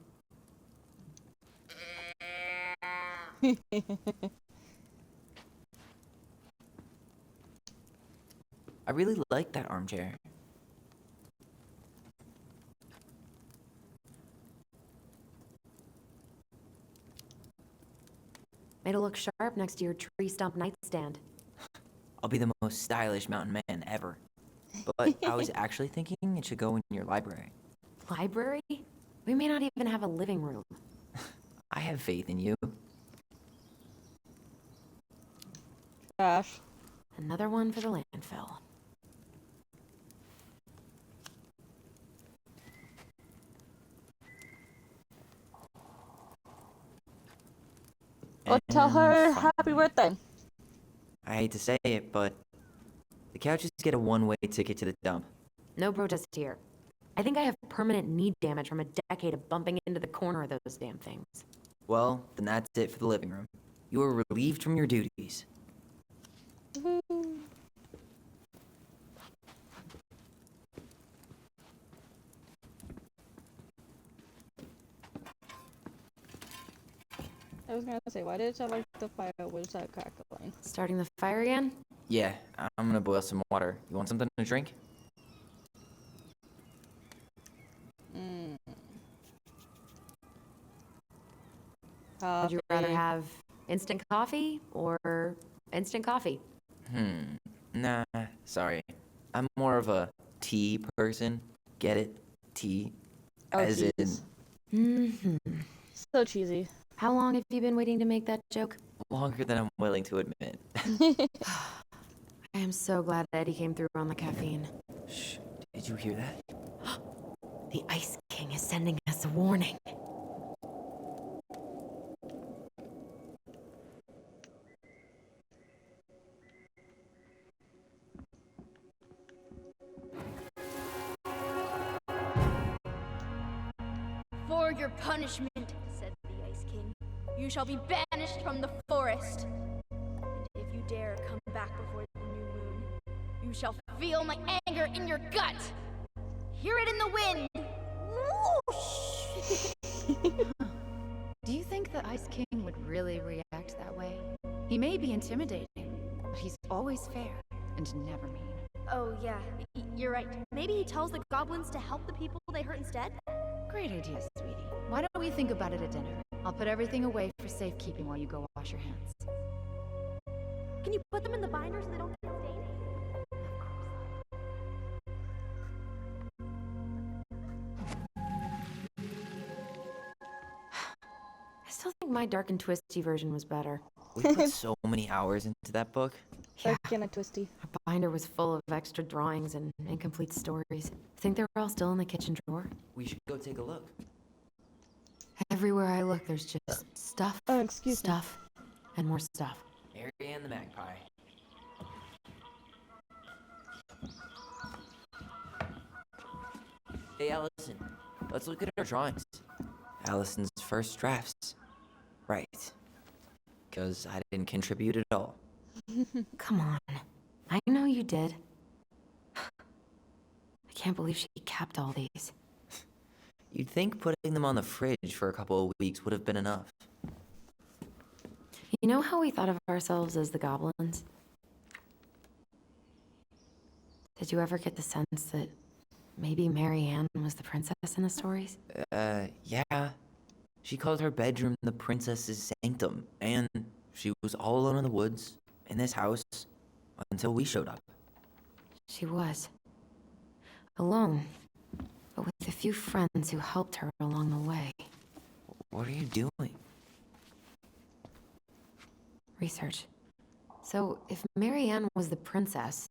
I really like that armchair. Made it look sharp next to your tree stump nightstand. I'll be the most stylish mountain man ever. But I was actually thinking it should go in your library. Library? We may not even have a living room. I have faith in you. Trash. Another one for the landfill. Well, tell her And happy birthday. I hate to say it, but the couches get a one-way ticket to the dump. No protest here. I think I have permanent knee damage from a decade of bumping into the corner of those damn things. Well, then that's it for the living room. You are relieved from your duties. I was gonna say, why did it sound like the fire was crackling? Starting the fire again? Yeah, I'm gonna boil some water. You want something to drink? Would you rather have instant coffee or instant coffee? Nah, sorry. I'm more of a tea person. Get it? Tea. Oh, As in... Mm-hmm. So cheesy. How long have you been waiting to make that joke? Longer than I'm willing to admit. I am so glad Eddie came through on the caffeine. Shh. Did you hear that? The Ice King is sending us a warning. For your punishment, said the Ice King, you shall be banished from the forest. And if you dare come back before the new moon, you shall feel my anger in your gut. Hear it in the wind. Whoosh! Do you think the Ice King would really react that way? He may be intimidating, but he's always fair and never mean. Oh, yeah, you're right. Maybe he tells the goblins to help the people they hurt instead? Great idea, sweetie. Why don't we think about it at dinner? I'll put everything away for safekeeping while you go wash your hands. Can you put them in the binder so they don't get stained? I still think my dark and twisty version was better. We put so many hours into that book. Dark and twisty. Our binder was full of extra drawings and incomplete stories. Think they're all still in the kitchen drawer? We should go take a look. Everywhere I look, there's just stuff, stuff, and more stuff. Mary Ann the Magpie. Hey, Allison. Let's look at our drawings. Allison's first drafts. Right. Because I didn't contribute at all. Come on. I know you did. I can't believe she kept all these. You'd think putting them on the fridge for a couple of weeks would have been enough. You know how we thought of ourselves as the goblins? Did you ever get the sense that maybe Mary Ann was the princess in the stories? Yeah. She called her bedroom the princess's sanctum, and she was all alone in the woods, in this house, until we showed up. She was. Alone, but with a few friends who helped her along the way. What are you doing? Research. So, if Mary Ann was the princess,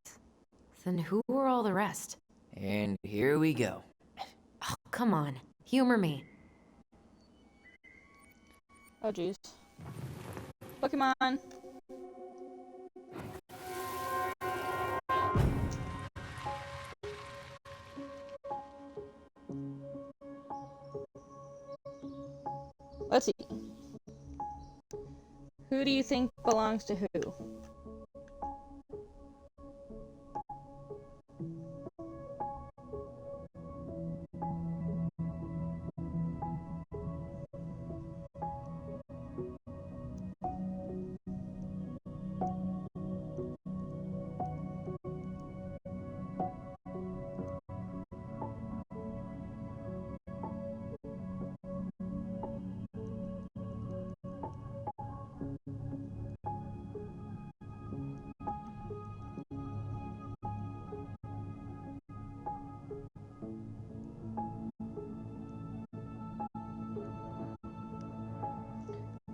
then who were all the rest? And here we go. Oh, come on. Humor me. Oh, jeez. Pokemon! Let's see. Who do you think belongs to who?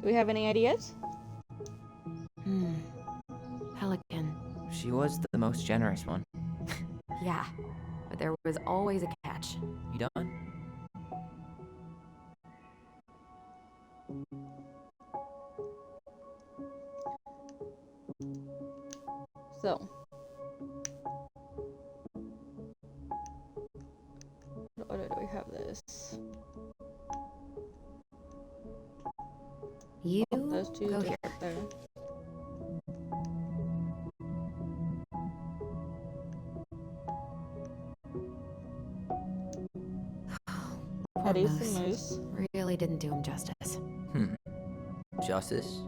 Do we have any ideas? Pelican. She was the most generous one. Yeah, but there was always a catch. You done? So. What order do we have this? You Those two go just here. up there. Poor Eddie's Moose. the moose. Really didn't do him justice. Justice?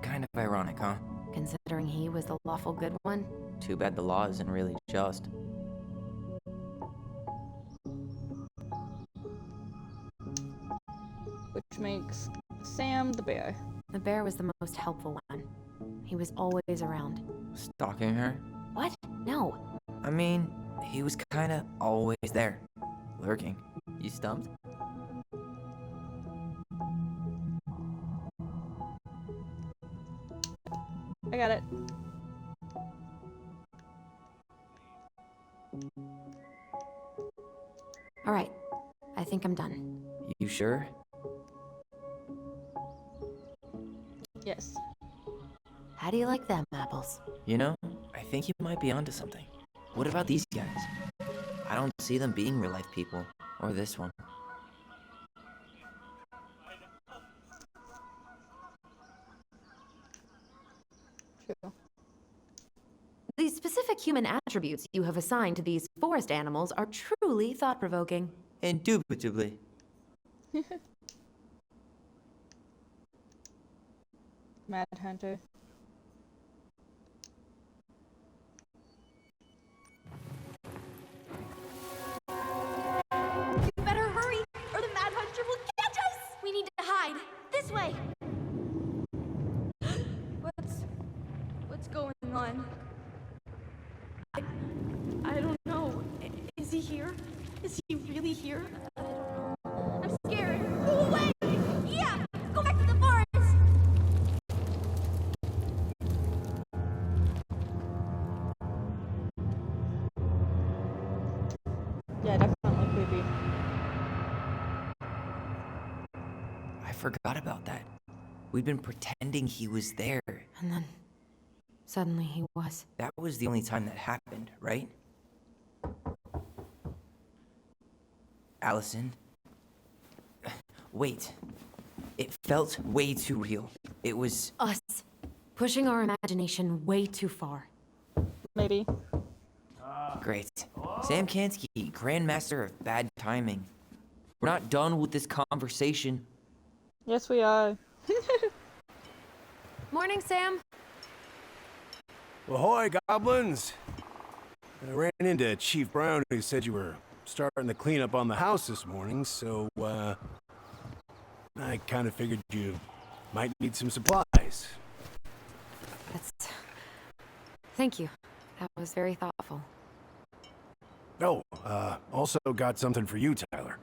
Kind of ironic, huh? Considering he was the lawful good one. Too bad the law isn't really just. Which makes Sam the bear. The bear was the most helpful one. He was always around. Stalking her? What? No. I mean, he was kinda always there. Lurking. You stumped? I got it. All right. I think I'm done. You sure? Yes. How do you like them apples? You know, I think you might be onto something. What about these guys? I don't see them being real life people. Or this one. True. The specific human attributes you have assigned to these forest animals are truly thought-provoking. Indubitably. Mad Hunter. You better hurry, or the Mad Hunter will catch us! We need to hide. This way! What's going on? I don't know. Is he here? Is he really here? I'm scared. Go away! Yeah! Go back to the forest! Yeah, definitely creepy. I forgot about that. We'd been pretending he was there. And then, suddenly he was. That was the only time that happened, right? Allison? Wait. It felt way too real. It was... Us. Pushing our imagination way too far. Maybe. Great. Sam Kansky, Grandmaster of Bad Timing. We're not done with this conversation. Yes, we are. Morning, Sam. Ahoy, goblins! I ran into Chief Brown, who said you were starting the cleanup on the house this morning, so, I kind of figured you might need some supplies. Thank you. That was very thoughtful. Oh, also got something for you, Tyler.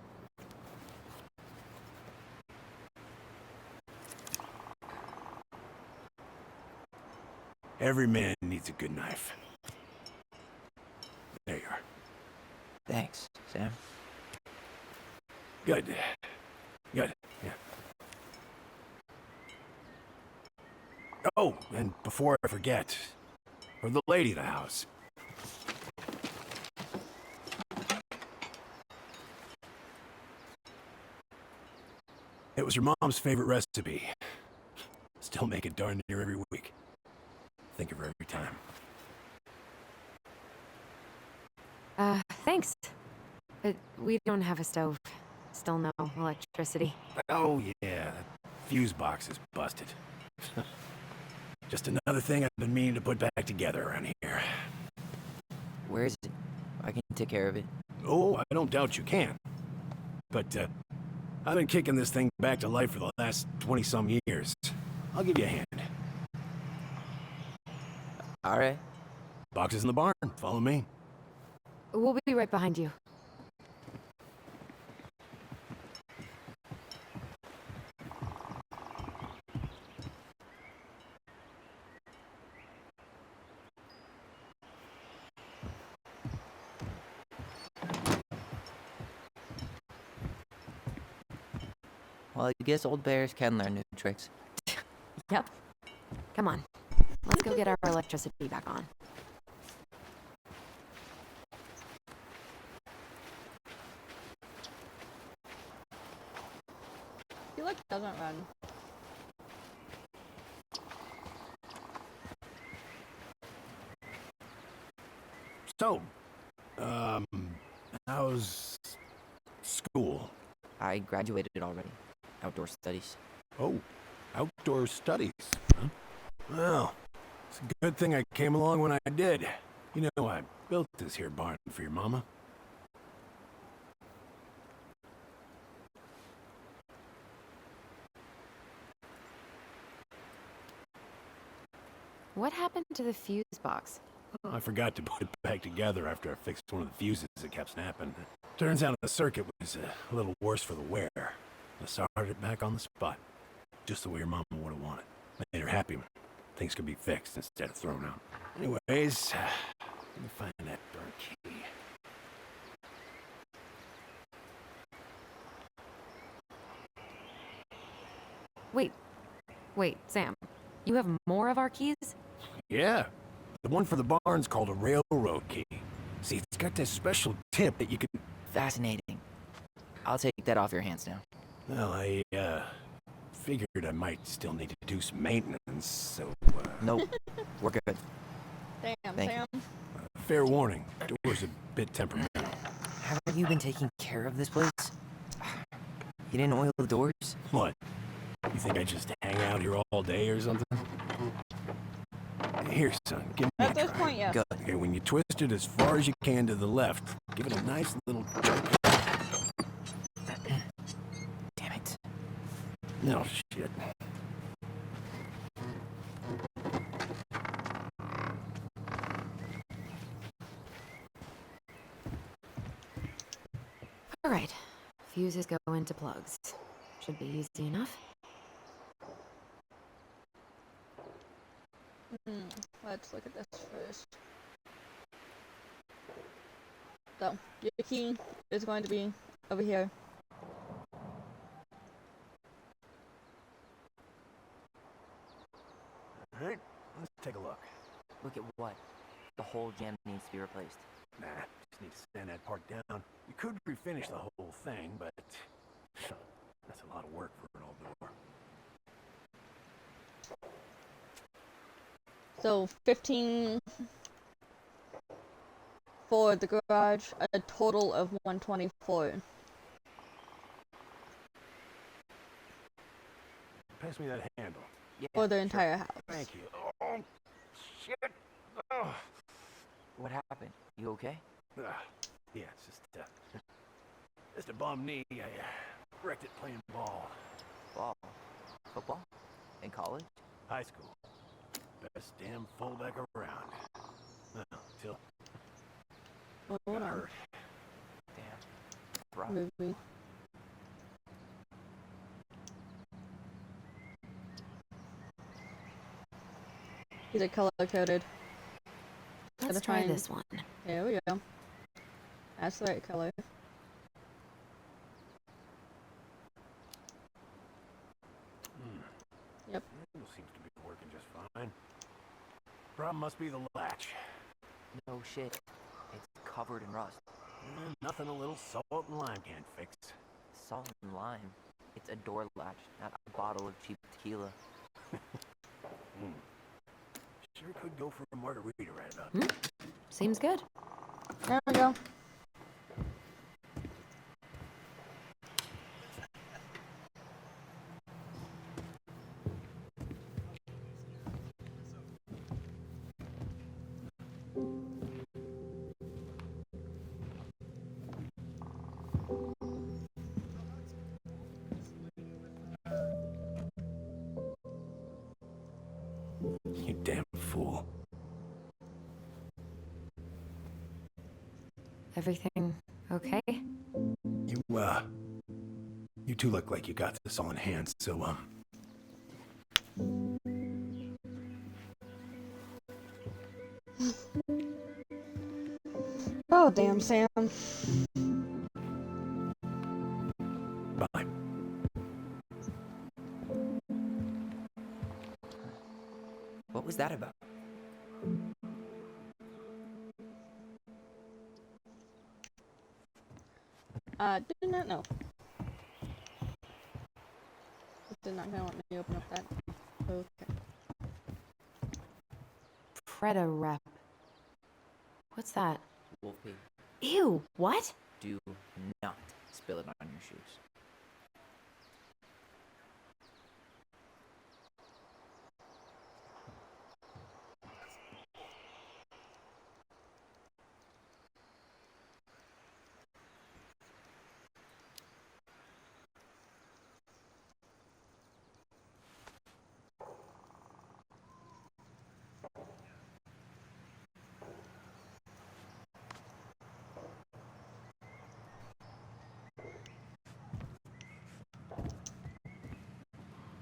Every man needs a good knife. There you are. Thanks, Sam. Good. Good, yeah. Oh, and before I forget, for the lady of the house. It was your mom's favorite recipe. Still make it darn near every week. Think of her every time. Thanks. But we don't have a stove. Still no electricity. Oh yeah, that fuse box is busted. Just another thing I've been meaning to put back together around here. Where is it? I can take care of it. Oh, I don't doubt you can. But, I've been kicking this thing back to life for the last 20-some years. I'll give you a hand. All right. Box is in the barn. Follow me. We'll be right behind you. Well, I guess old bears can learn new tricks. Yep. Come on. Let's go get our electricity back on. He like doesn't run. So, how's school? I graduated already. Outdoor studies. Oh, outdoor studies, huh? Well, it's a good thing I came along when I did. You know, I built this here barn for your mama. What happened to the fuse box? I forgot to put it back together after I fixed one of the fuses that kept snapping. Turns out the circuit was a little worse for the wear. I started it back on the spot, just the way your mama would have wanted. Made her happy when things could be fixed instead of thrown out. Anyways, let me find that darn key. Wait, Sam. You have more of our keys? Yeah, the one for the barn's called a railroad key. See, it's got this special tip that you can... Fascinating. I'll take that off your hands now. Well, I, figured I might still need to do some maintenance, so, Nope. We're good. Damn, Thank Sam. Fair warning, door's a bit temperamental. Haven't you been taking care of this place? You didn't oil the doors? What? You think I just hang out here all day or something? Here, son, give me At a this try. point, yes. Go. Okay, when you twist it as far as you can to the left, give it a nice little jerk. Damn it. No, shit. All right. Fuses go into plugs. Should be easy enough. Let's look at this first. So, your key is going to be over here. Alright, let's take a look. Look at what? The whole jam needs to be replaced. Nah, just need to sand that part down. You could refinish the whole thing, but that's a lot of work for an old door. So 15 for the garage, a total of 124. Pass me that handle. Yeah, For the entire house. Thank you. Oh, shit. Oh. What happened? You okay? Yeah, it's just a bum knee. I wrecked it playing ball. Ball. Football? In college? High school. Best damn fullback around. Well, till Hold got on. hurt. Damn. Rough. Movie. These are color coded. Let's Gotta try find- this one. There we go. That's the right color. Yep. It seems to be working just fine. Problem must be the latch. No shit. It's covered in rust. Nothing a little salt and lime can't fix. Salt and lime. It's a door latch, not a bottle of cheap tequila. Sure could go for a margarita right about now. Seems good. There we go. You damn fool. Everything okay? You two look like you got this all in hand, so, Oh, damn, Sam. bye. What was that about? Do not know. it not gonna let me open up that? Okay. Preda rep. What's that? Wolf pee. Ew, what? Do not spill it on your shoes.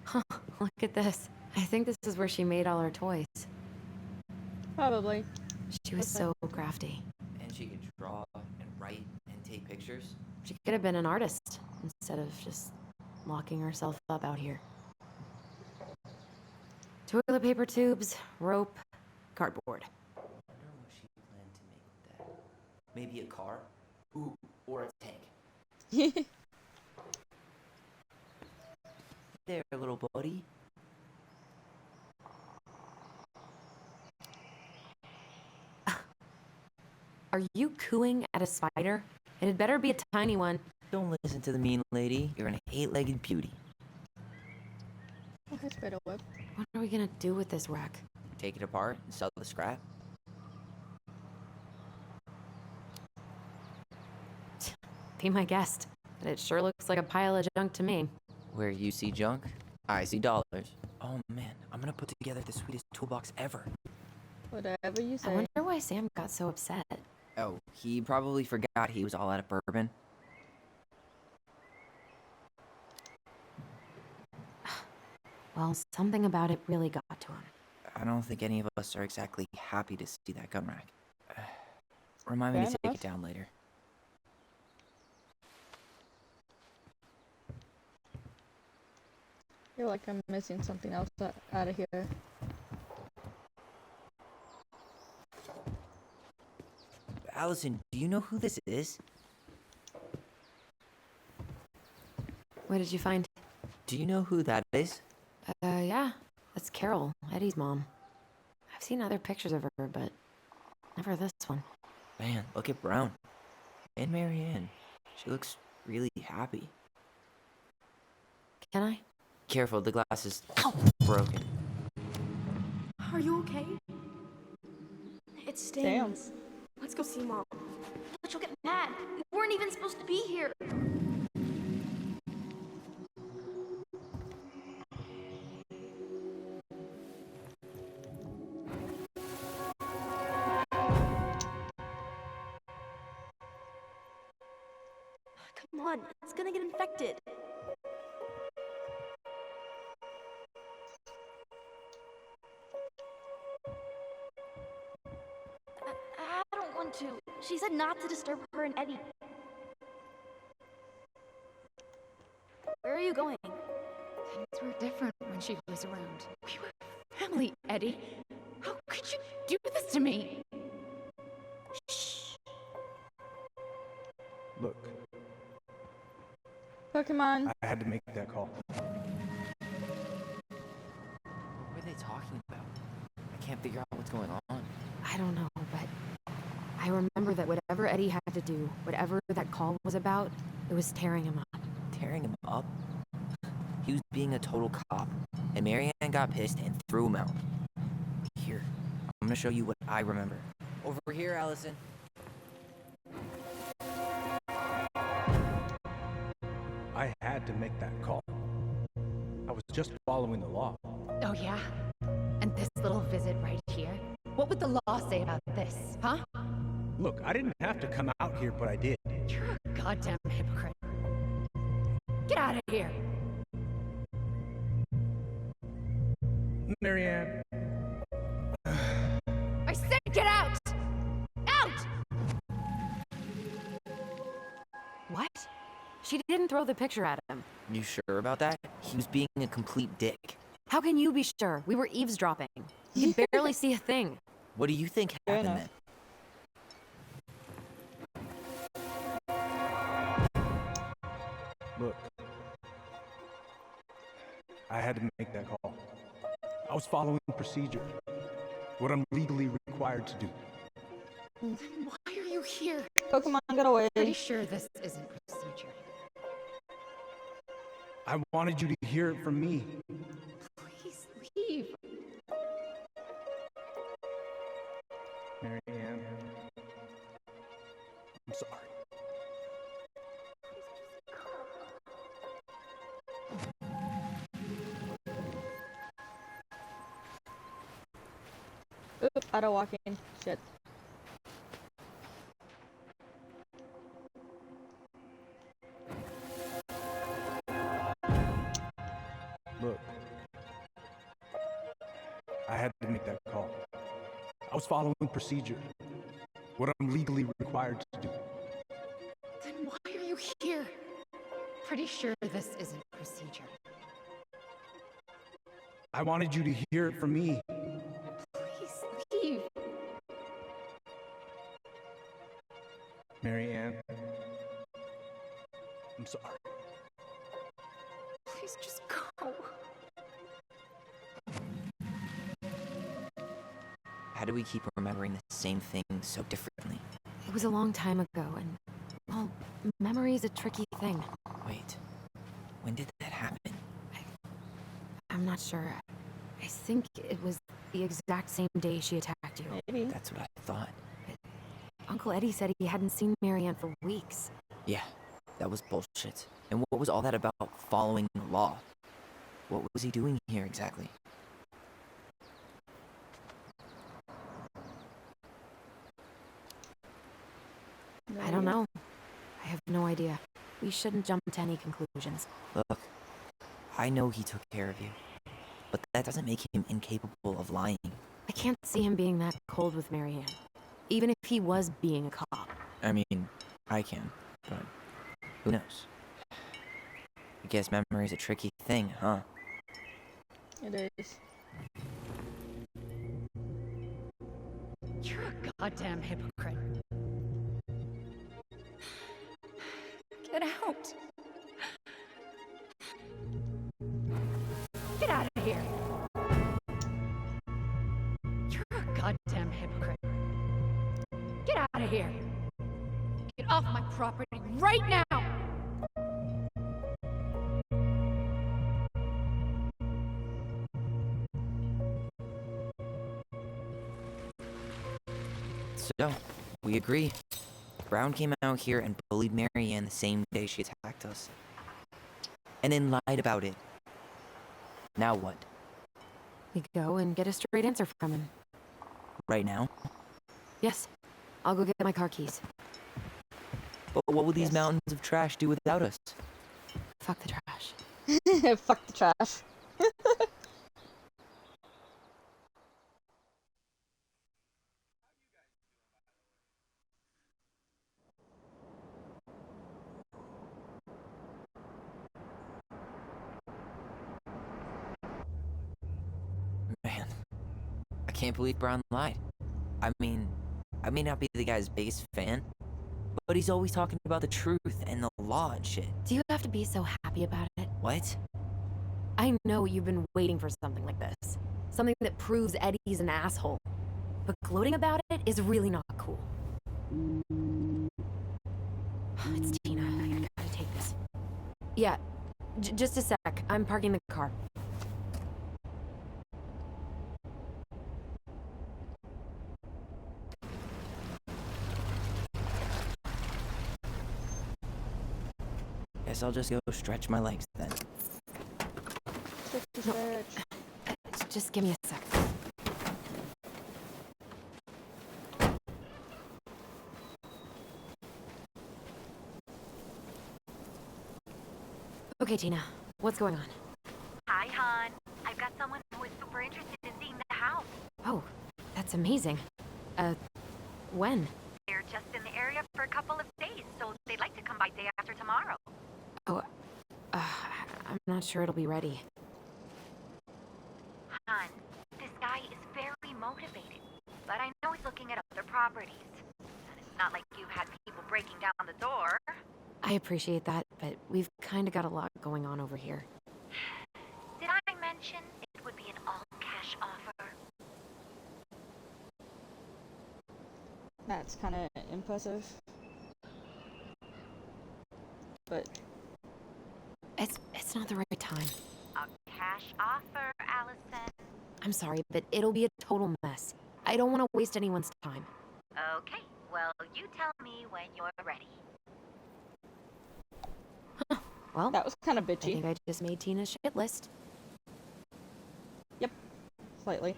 Huh, look at this. I think this is where she made all her toys. Probably. She was so crafty. And she could draw and write and take pictures. She could have been an artist instead of just locking herself up out here. Toilet paper tubes, rope, cardboard. I wonder what she planned to make with that. Maybe a car? Ooh, or a tank. There, little buddy. Are you cooing at a spider? It had better be a tiny one. Don't listen to the mean lady. You're an 8-legged beauty. Okay, spider web. What are we gonna do with this wreck? Take it apart and sell the scrap. Be my guest. But it sure looks like a pile of junk to me. Where you see junk, I see dollars. Oh man, I'm gonna put together the sweetest toolbox ever. Whatever you I say. wonder why Sam got so upset. Oh, he probably forgot he was all out of bourbon. Well, something about it really got to him. I don't think any of us are exactly happy to see that gun rack. Remind me Fair to take enough. it down later. I feel like I'm missing something else out of here. Allison, do you know who this is? What did you find? Do you know who that is? Yeah. That's Carol, Eddie's mom. I've seen other pictures of her, but never this one. Man, look at Brown. And Marianne. She looks really happy. Can I? Careful, the glass is broken. Are you okay? It stings. Let's go see Mom. But you'll get mad. We weren't even supposed to be here. Come on, it's gonna get infected. I don't want to. She said not to disturb her and Eddie. Where are you going? Things were different when she was around. We were family, Eddie. How could you do this to me? Look, Pokemon. I had to make that call. What were they talking about? I can't figure out what's going on. I don't know, but I remember that whatever Eddie had to do, whatever that call was about, it was tearing him up. Tearing him up? He was being a total cop, and Marianne got pissed and threw him out. Here, I'm gonna show you what I remember. Over here, Allison. I had to make that call. I was just following the law. Oh, yeah? And this little visit right here? What would the law say about this, huh? Look, I didn't have to come out here, but I did. You're a goddamn hypocrite. Get out of here! Marianne. I said get out! Out! What? She didn't throw the picture at him. You sure about that? He was being a complete dick. How can you be sure? We were eavesdropping. You could barely see a thing. What do you think happened then? Look. I had to make that call. I was following procedure. What I'm legally required to do. Then why are you here? Pokemon, get away. Pretty sure this isn't procedure. I wanted you to hear it from me. Please leave. Marianne. I'm sorry. Oop, out of walking. Shit. Look. I had to make that call. I was following procedure. What I'm legally required to do. Then why are you here? Pretty sure this isn't procedure. I wanted you to hear it from me. Please leave. Marianne. I'm sorry. Please just go. How do we keep remembering the same thing so differently? It was a long time ago, and, well, memory's a tricky thing. Wait, when did that happen? I'm not sure. I think it was the exact same day she attacked you. Maybe. That's what I thought. Uncle Eddie said he hadn't seen Marianne for weeks. Yeah, that was bullshit. And what was all that about following the law? What was he doing here exactly? I don't know. I have no idea. We shouldn't jump to any conclusions. Look, I know he took care of you, but that doesn't make him incapable of lying. I can't see him being that cold with Marianne, even if he was being a cop. I mean, I can, but who knows? I guess memory's a tricky thing, huh? It is. You're a goddamn hypocrite. Get out. Get out of here. You're a goddamn hypocrite. Get out of here. Get off my property right now. So, we agree. Brown came out here and bullied Marianne the same day she attacked us. And then lied about it. Now what? We go and get a straight answer from him. Right now? Yes. I'll go get my car keys. But what will these mountains of trash do without us? Fuck the trash. Fuck the trash. Man, I can't believe Brown lied. I mean, I may not be the guy's biggest fan, but he's always talking about the truth and the law and shit. Do you have to be so happy about it? What? I know you've been waiting for something like this. Something that proves Eddie's an asshole. But gloating about it is really not cool. It's Tina. I gotta take this. Yeah, just a sec. I'm parking the car. Guess I'll just go stretch my legs then. Just give me a sec. Okay, Tina. What's going on? Hi, hon. I've got someone who is super interested in seeing the house. Oh, that's amazing. When? They're just in the area for a couple of days, so they'd like to come by day after tomorrow. Oh, I'm not sure it'll be ready. Hon, this guy is very motivated, but I know he's looking at other properties. And it's not like you've had people breaking down the door. I appreciate that, but we've kind of got a lot going on over here. Did I mention it would be an all-cash offer. That's kind of impressive. But it's not the right time. A cash offer, Allison. I'm sorry, but it'll be a total mess. I don't want to waste anyone's time. Okay, well, you tell me when you're ready. Well, that was kind of bitchy. I think I just made Tina's shit list. Yep, slightly.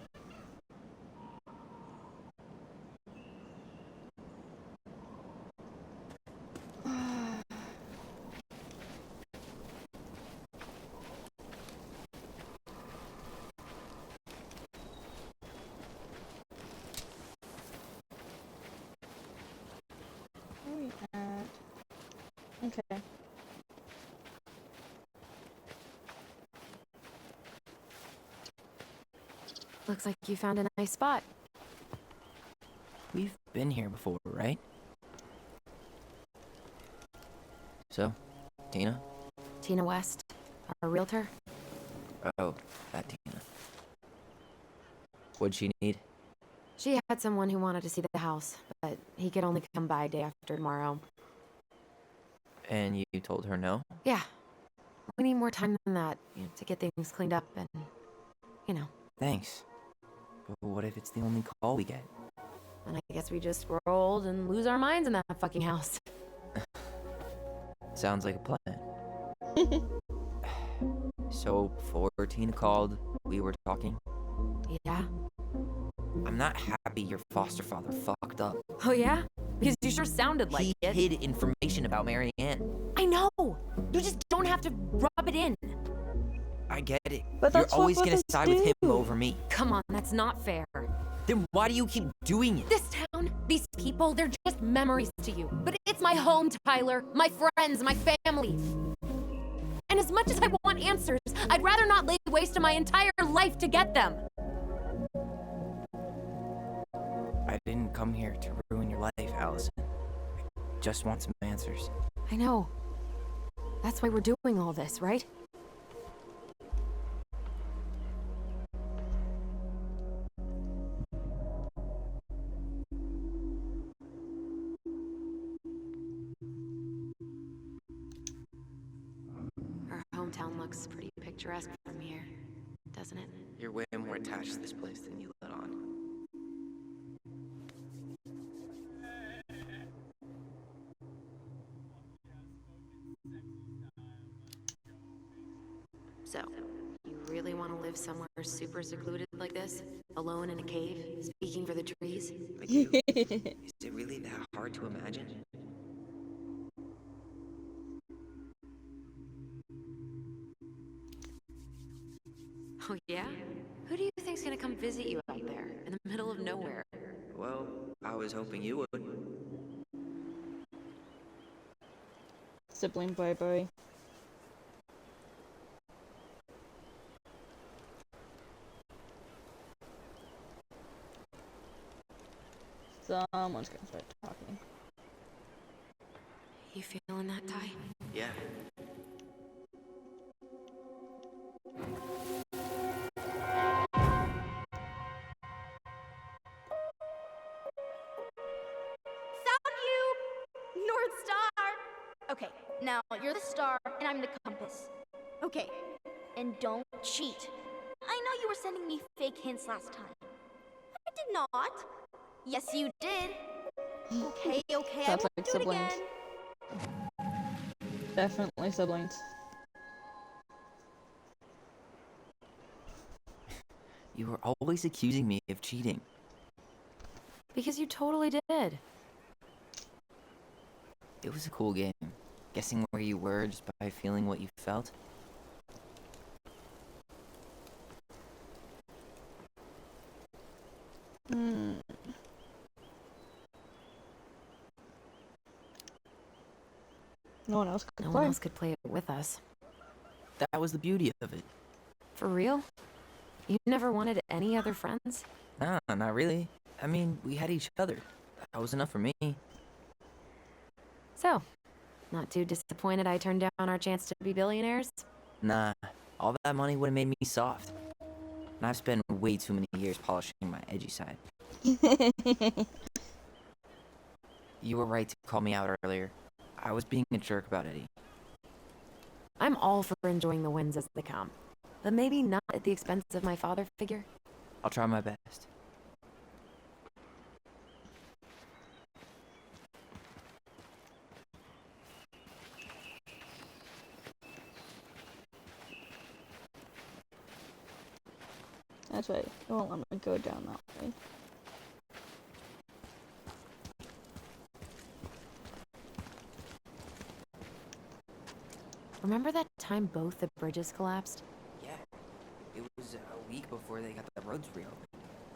Where are we at? Okay. Looks like you found a nice spot. We've been here before, right? So, Tina? Tina West, our realtor. Oh, that Tina. What'd she need? She had someone who wanted to see the house, but he could only come by day after tomorrow. And you told her no? Yeah. We need more time than that, to get things cleaned up and, Thanks. But what if it's the only call we get? And I guess we just rolled and lose our minds in that fucking house. Sounds like a plan. So, before Tina called, we were talking? Yeah. I'm not happy your foster father fucked up. Oh yeah? Because you sure sounded like he it. hid information about Mary Ann. I know! You just don't have to rub it in. I get it. But You're that's what always gonna brothers side with him do. over me. Come on, that's not fair. Then why do you keep doing it? This town, these people, they're just memories to you. But it's my home, Tyler. My friends, my family. And as much as I want answers, I'd rather not lay waste to my entire life to get them. I didn't come here to ruin your life, Allison. I just want some answers. I know. That's why we're doing all this, right? Our hometown looks pretty picturesque from here, doesn't it? You're way more attached to this place than you let on. So, you really want to live somewhere super secluded like this? Alone in a cave, speaking for the trees? I do. Is it really that hard to imagine? Oh yeah? Who do you think's gonna come visit you out there, in the middle of nowhere? Well, I was hoping you would. Sibling bye-bye. Someone's gonna start talking. You feeling that, Ty? Yeah. Found you! North Star! Okay, now you're the star and I'm the compass. Okay, and don't cheat. I know you were sending me fake hints last time. I did not. Yes, you did. Okay, I Sounds won't like do siblings. it again. Definitely siblings. You were always accusing me of cheating. Because you totally did. It was a cool game. Guessing where you were just by feeling what you felt. No one else could No play. one else could play it with us. That was the beauty of it. For real? You never wanted any other friends? Nah, not really. I mean, we had each other. That was enough for me. So, not too disappointed I turned down our chance to be billionaires? Nah, all that money would have made me soft. and I've spent way too many years polishing my edgy side. You were right to call me out earlier. I was being a jerk about Eddie. I'm all for enjoying the wins as they come, but maybe not at the expense of my father figure. I'll try my best. That's right. It won't let me go down that way. Remember that time both the bridges collapsed? Yeah. It was a week before they got the roads reopened.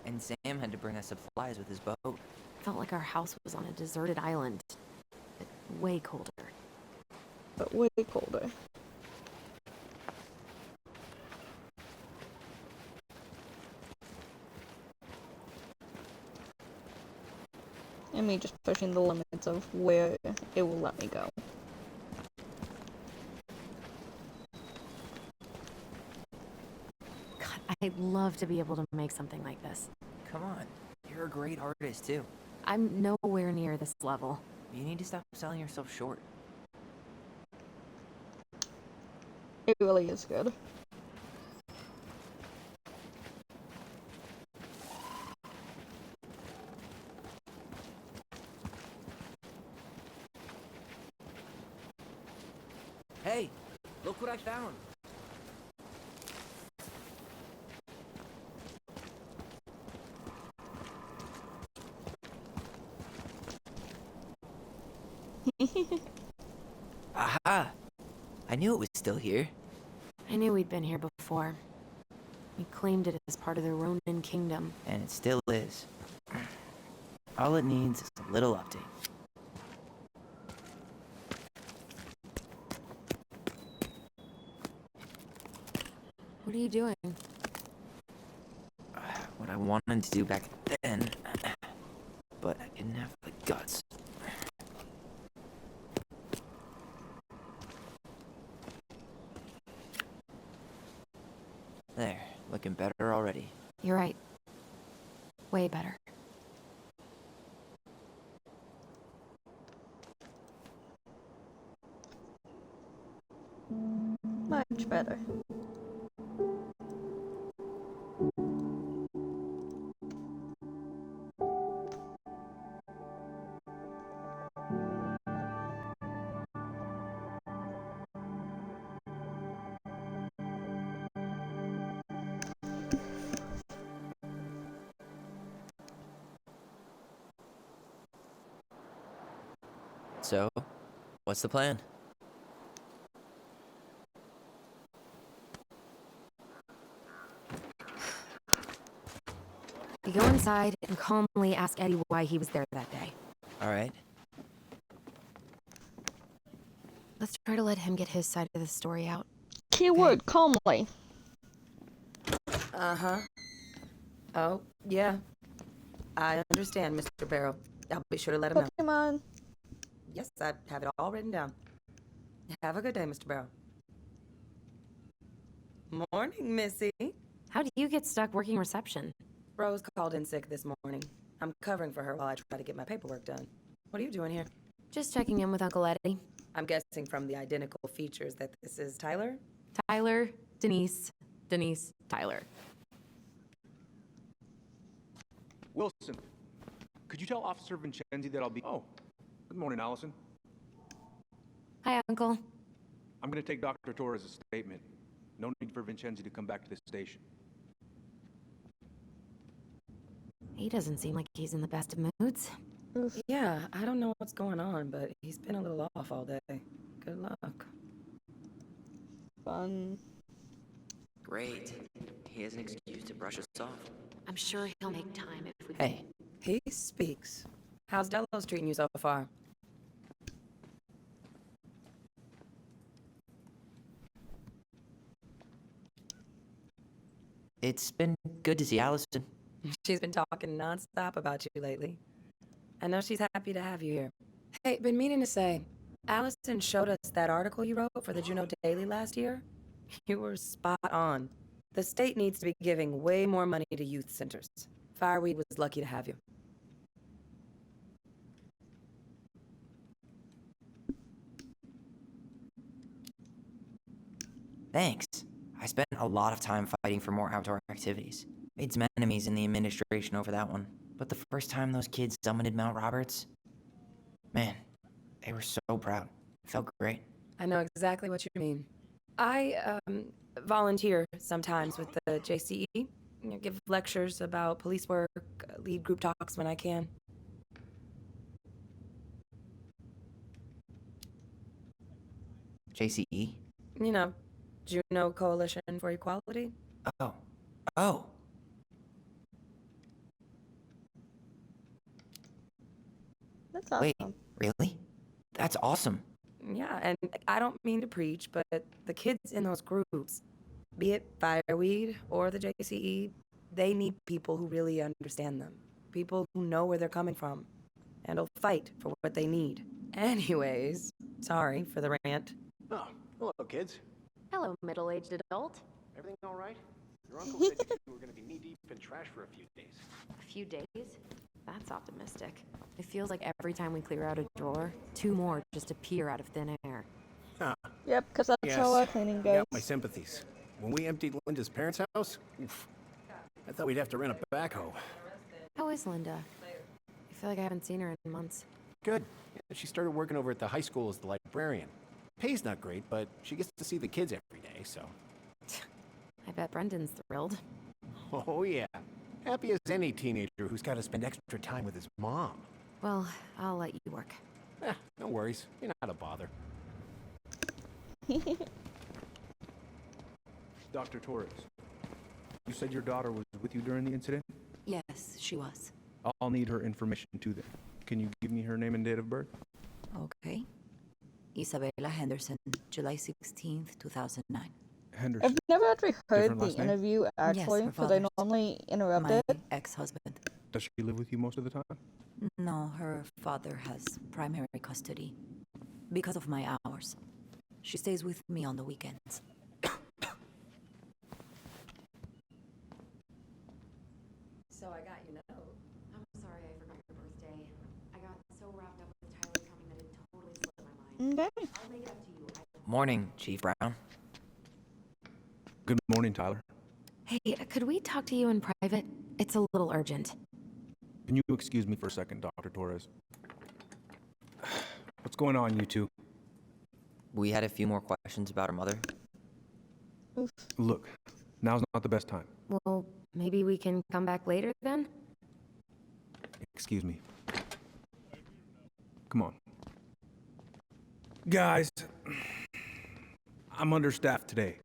And Sam had to bring us supplies with his boat. Felt like our house was on a deserted island, but way colder. But way colder. And me just pushing the limits of where it will let me go. God, I'd love to be able to make something like this. Come on. You're a great artist, too. I'm nowhere near this level. You need to stop selling yourself short. It really is good. Hey, look what I found. Aha! I knew it was still here. I knew we'd been here before. We claimed it as part of the Ronin kingdom. And it still is. All it needs is a little update. What are you doing? What I wanted to do back then, but I didn't have the guts. There, looking better already. You're right. Way better. Much better. So, what's the plan? We go inside and calmly ask Eddie why he was there that day. All right. Let's try to let him get his side of the story out. Keyword, calmly. Uh-huh. Oh, yeah. I understand, Mr. Barrow. I'll be sure to let him know. Pokemon. Yes, I have it all written down. Have a good day, Mr. Barrow. Morning, Missy. How do you get stuck working reception? Rose called in sick this morning. I'm covering for her while I try to get my paperwork done. What are you doing here? Just checking in with Uncle Eddie. I'm guessing from the identical features that this is Tyler? Tyler, Denise, Tyler. Wilson, could you tell Officer Vincenzi that I'll be... Oh, good morning, Allison. Hi, Uncle. I'm going to take Dr. Torres' statement. No need for Vincenzi to come back to the station. He doesn't seem like he's in the best of moods. Yeah, I don't know what's going on, but he's been a little off all day. Good luck. Fun. Great. He has an excuse to brush us off. I'm sure he'll make time if we... Hey. He speaks. How's Delos treating you so far? It's been good to see Allison. She's been talking nonstop about you lately. I know she's happy to have you here. Hey, been meaning to say, Allison showed us that article you wrote for the Juneau Daily last year. You were spot on. The state needs to be giving way more money to youth centers. Fireweed was lucky to have you. Thanks. I spent a lot of time fighting for more outdoor activities. Made some enemies in the administration over that one. But the first time those kids summited Mount Roberts, man, they were so proud. It felt great. I know exactly what you mean. I volunteer sometimes with the JCE. Give lectures about police work, lead group talks when I can. JCE? You know, Juneau Coalition for Equality. Oh. That's awesome. Wait, really? That's awesome. Yeah, and I don't mean to preach, but the kids in those groups, be it Fireweed or the JCE, they need people who really understand them. People who know where they're coming from and will fight for what they need. Anyways, sorry for the rant. Oh, hello, kids. Hello, middle-aged adult. Everything all right? Your uncle said you two were going to be knee-deep in trash for a few days. A few days? That's optimistic. It feels like every time we clear out a drawer, 2 more just appear out of thin air. Huh. Yep, because that's how our cleaning I goes. got my sympathies. When we emptied Linda's parents' house, oof, I thought we'd have to rent a backhoe. How is Linda? I feel like I haven't seen her in months. Good. She started working over at the high school as the librarian. Pay's not great, but she gets to see the kids every day, so. I bet Brendan's thrilled. Oh, yeah. Happy as any teenager who's got to spend extra time with his mom. Well, I'll let you work. No worries. You're not a bother. Dr. Torres, you said your daughter was with you during the incident? Yes, she was. I'll need her information too then. Can you give me her name and date of birth? Okay. Isabella Henderson, July 16th, 2009. Henderson. I've never actually heard Different the last name? interview actually, her because I father's. normally interrupt My it. ex-husband. Does she live with you most of the time? No, her father has primary custody. Because of my hours. She stays with me on the weekends. So I got your note. I'm sorry I forgot your birthday. I got so wrapped up with Tyler coming that it totally slipped my mind. Okay. I'll make it up to you. Morning, Chief Brown. Good morning, Tyler. Hey, could we talk to you in private? It's a little urgent. Can you excuse me for a second, Dr. Torres? What's going on, you two? We had a few more questions about her mother. Oof. Look, now's not the best time. Well, maybe we can come back later then? Excuse me. Come on. Guys, I'm understaffed today.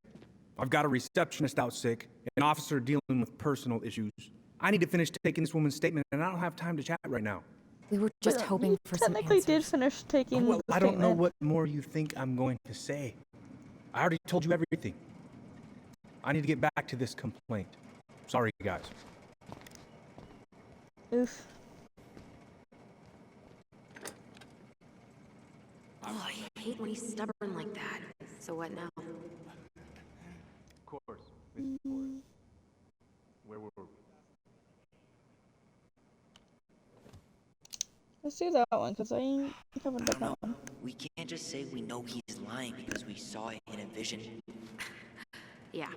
I've got a receptionist out sick, an officer dealing with personal issues. I need to finish taking this woman's statement, and I don't have time to chat right now. We were just But hoping you for some technically answers. did finish taking Well, the I don't know statement. what more you think I'm going to say. I already told you everything. I need to get back to this complaint. Sorry, guys. Oof. Oh, I hate when he's stubborn like that. So what now? Of course, Mrs. Torres. Where were we? Let's do that one, because I haven't done that one. We can't just say we know he's lying because we saw it in a vision. Yeah,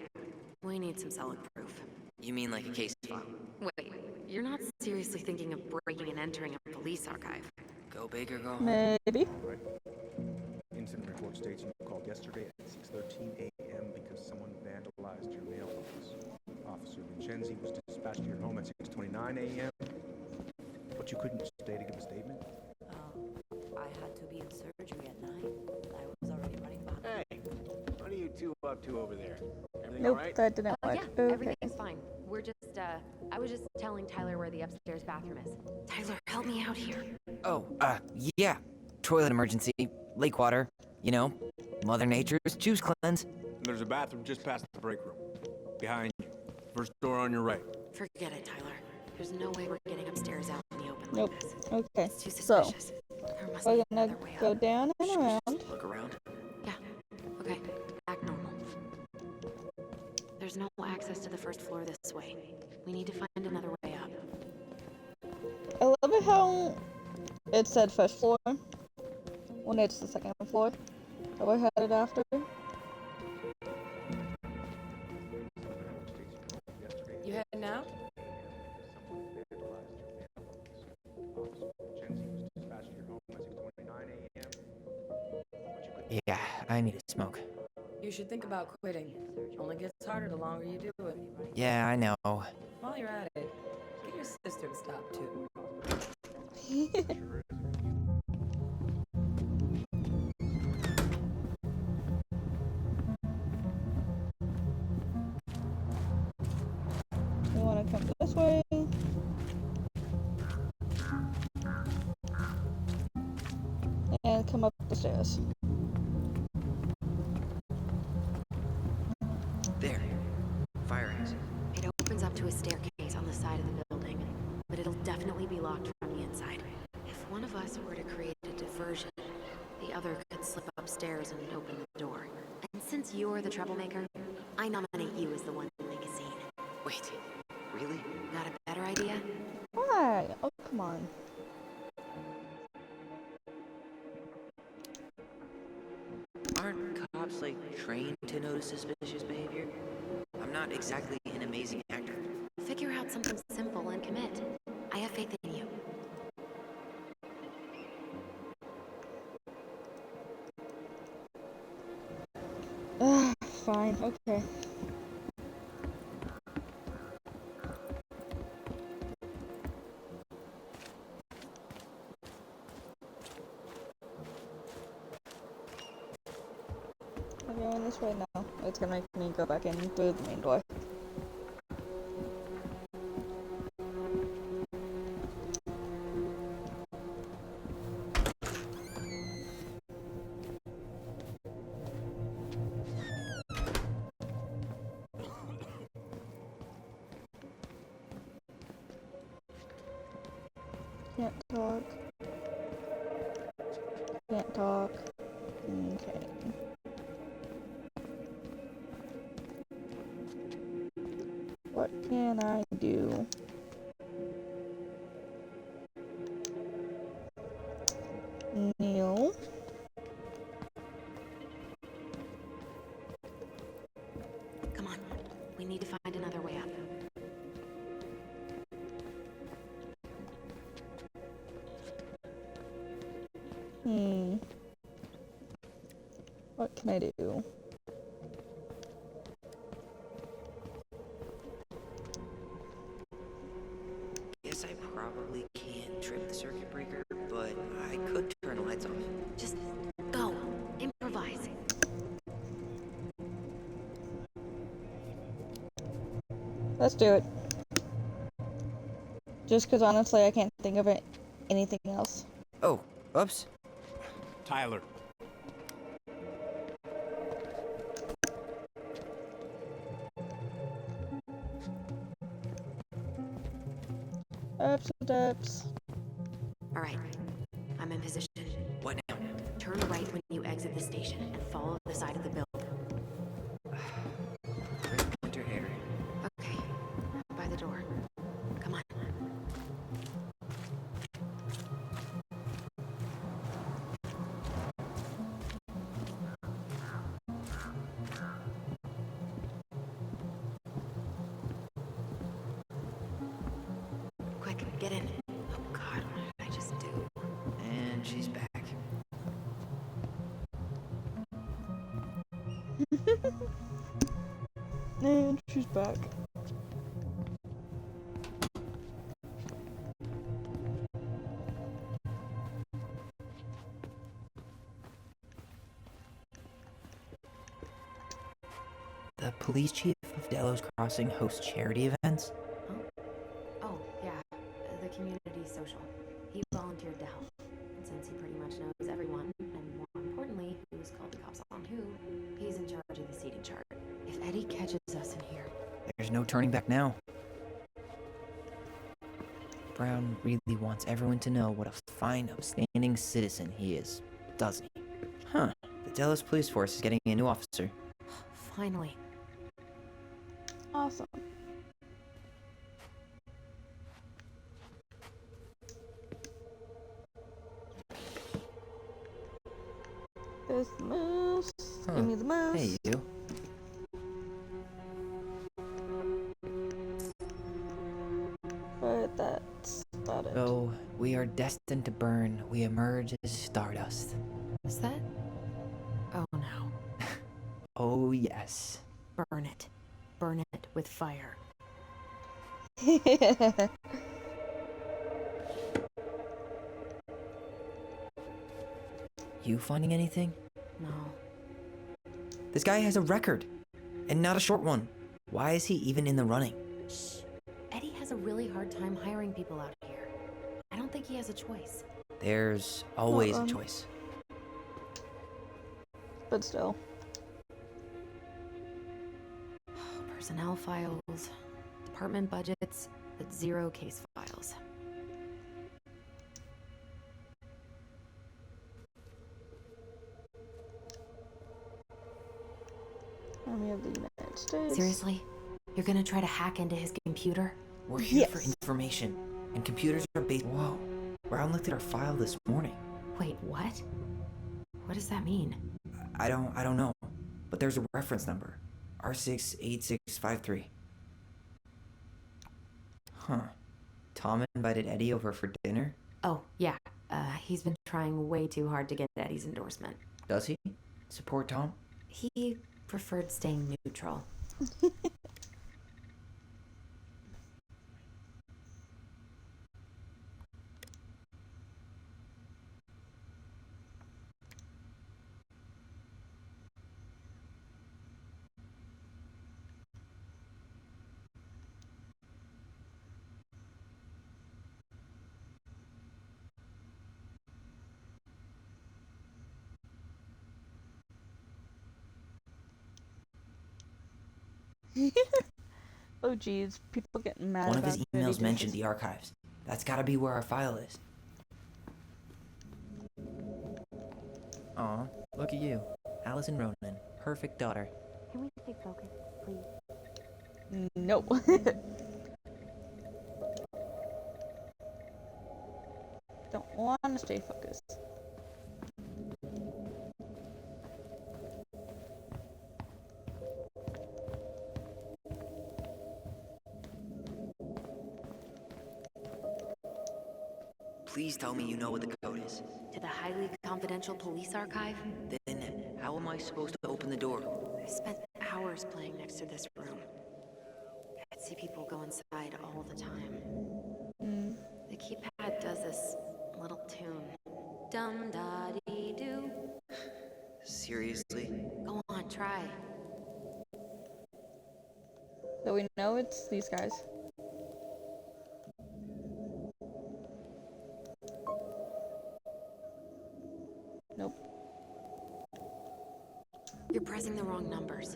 we need some solid proof. You mean like a case file? Wait, you're not seriously thinking of breaking and entering a police archive? Go big or go home. Maybe. Right. Incident report states you called yesterday at 6:13 a.m. because someone vandalized your mailbox. Officer Vincenzi was dispatched to your home at 6:29 a.m. But you couldn't stay to give a statement? I had to be in surgery at 9. I was already running back. Hey, what are you two up to over there? Everything Nope, all right? that didn't work. Yeah, Okay. everything's fine. We're just, I was just telling Tyler where the upstairs bathroom is. Tyler, help me out here. Oh, yeah. Toilet emergency, lake water, you know, Mother Nature's juice cleanse. There's a bathroom just past the break room. Behind you. First door on your right. Forget it, Tyler. There's no way we're getting upstairs out in the open Nope. like this. Okay. It's too So, suspicious. There must we're be gonna another way go up. down and around. Look around. Yeah. Okay. Act normal. There's no access access to the first floor this way. We need to find another way up. I love it how it said first floor when it's the second floor that we're headed after. You heading now? Yeah, I need a smoke. You should think about quitting. Only gets harder the longer you do it. Yeah, I know. While you're at it, get your sister to stop too. You wanna come this way? And come up the stairs. There. Fire exit. It opens up to a staircase on the side of the building, but it'll definitely be locked from the inside. If one of us were to create a diversion, the other could slip upstairs and open the door. And since you're the troublemaker, I nominate you as the one to make a scene. Wait, really? Got a better idea? Why? Oh, come on. Aren't cops, like, trained to notice suspicious behavior? I'm not exactly an amazing actor. Figure out something simple and commit. I have faith in you. Fine, okay. I'm going this way now. It's gonna make me go back in through the main door. Can't talk. Can't talk. Okay. What can I do? Kneel. Come on. We need to find another way up. What can I do? Guess I probably can't trip the circuit breaker, but I could turn the lights off. Just go. Improvise. Let's do it. Just because honestly I can't think of anything else. Oh, oops. Tyler. Ups. All right. I'm in position. What now? Turn right when you exit the station and follow the side of the building. Winter hair. Okay. By the door. Come on. Quick, get in. Oh God, what did I just do? And she's back. And she's back. The police chief of Delos Crossing hosts charity events? Oh, yeah. The community social. He volunteered to help. And since he pretty much knows everyone, and more importantly, who's called the cops on who, he's in charge of the seating chart. If Eddie catches us in here... There's no turning back now. Brown really wants everyone to know what a fine, upstanding citizen he is, doesn't he? Huh. The Delos Police Force is getting a new officer. Finally. Awesome. There's the moose. Give me the moose. Hey, you. But that's about it. Though we are destined to burn, we emerge as stardust. Is that? Oh no. Oh, yes. Burn it. Burn it with fire. You finding anything? No. This guy has a record, and not a short one. Why is he even in the running? Shh. Eddie has a really hard time hiring people out here. I don't think he has a choice. There's always a choice. But still. Personnel files, department budgets, but 0 case files. Army of the United States. Seriously? You're gonna try to hack into his computer? We're here for information, and computers are based. Whoa. Brown looked at our file this morning. Wait, what? What does that mean? I don't know, but there's a reference number. R68653. Huh. Tom invited Eddie over for dinner? Oh, yeah. He's been trying way too hard to get Eddie's endorsement. Does he? Support Tom? He preferred staying neutral. Oh geez, people getting mad One of about his dirty emails mentioned dishes. the archives. That's gotta be where our file is. Aw, look at you. Allison Ronan, perfect daughter. Can we stay focused, please? No. Don't want to stay focused. Please tell me you know what the code is. To the highly confidential police archive? Then, how am I supposed to open the door? I spent hours playing next to this room. I'd see people go inside all the time. The keypad does this little tune. Dum da dee doo. Seriously? Go on, try. So we know it's these guys. Nope. You're pressing the wrong numbers.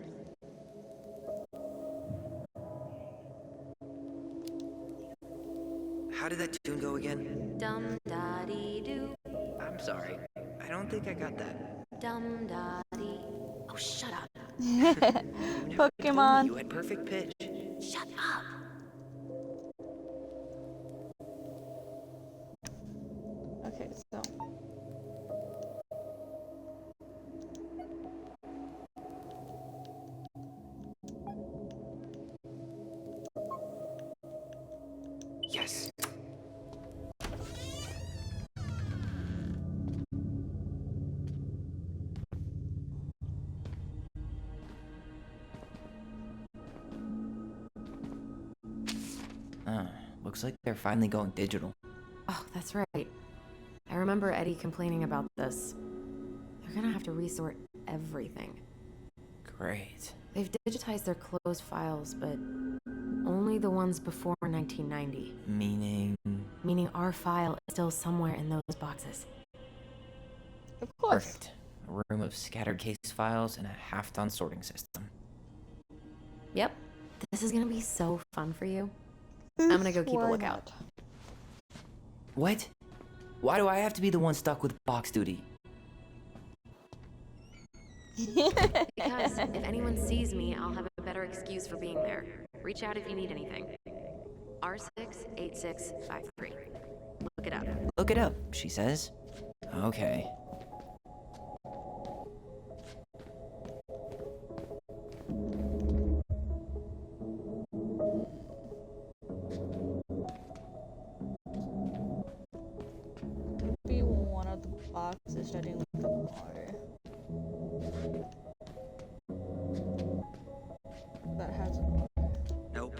How did that tune go again? Dum da dee doo. I'm sorry. I don't think I got that. Dum da dee. Oh, shut up. Pokemon. You had perfect pitch. Shut up. Okay, so. Yes. Looks like they're finally going digital. Oh, that's right. I remember Eddie complaining about this. They're gonna have to resort everything. Great. They've digitized their closed files, but only the ones before 1990. Meaning? Meaning our file is still somewhere in those boxes. Of course. Perfect. A room of scattered case files and a half-done sorting system. Yep. This is gonna be so fun for you. I'm gonna go keep a Why lookout. What? Why do I have to be the one stuck with box duty? Because if anyone sees me, I'll have a better excuse for being there. Reach out if you need anything. R68653. Look it up. Look it up, she says. Okay. Be one of the boxes starting with the bar. That has a bar. Nope.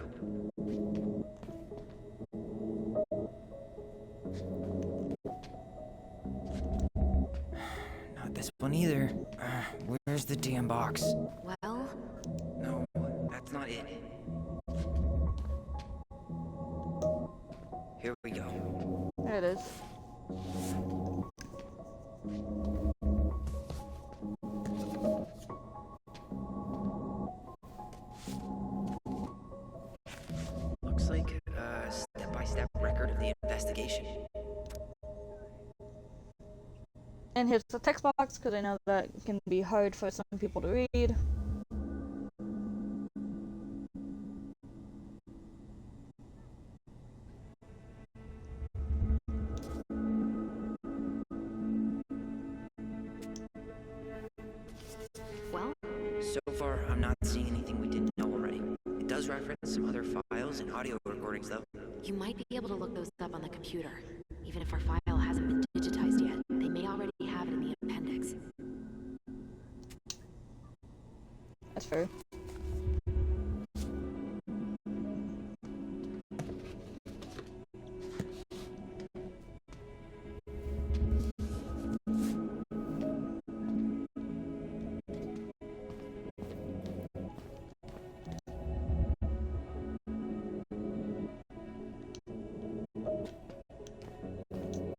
Not this one either. Where's the damn box? Well, No, that's not it. Here we go. There it is. Looks like a step-by-step record of the investigation. And here's the text box, because I know that can be hard for some people to read. well, So far, I'm not seeing anything we didn't know already. It does reference some other files and audio recordings, though. you might be able to look those up on the computer. Even if our file hasn't been digitized yet, they may already have it in the appendix. That's fair.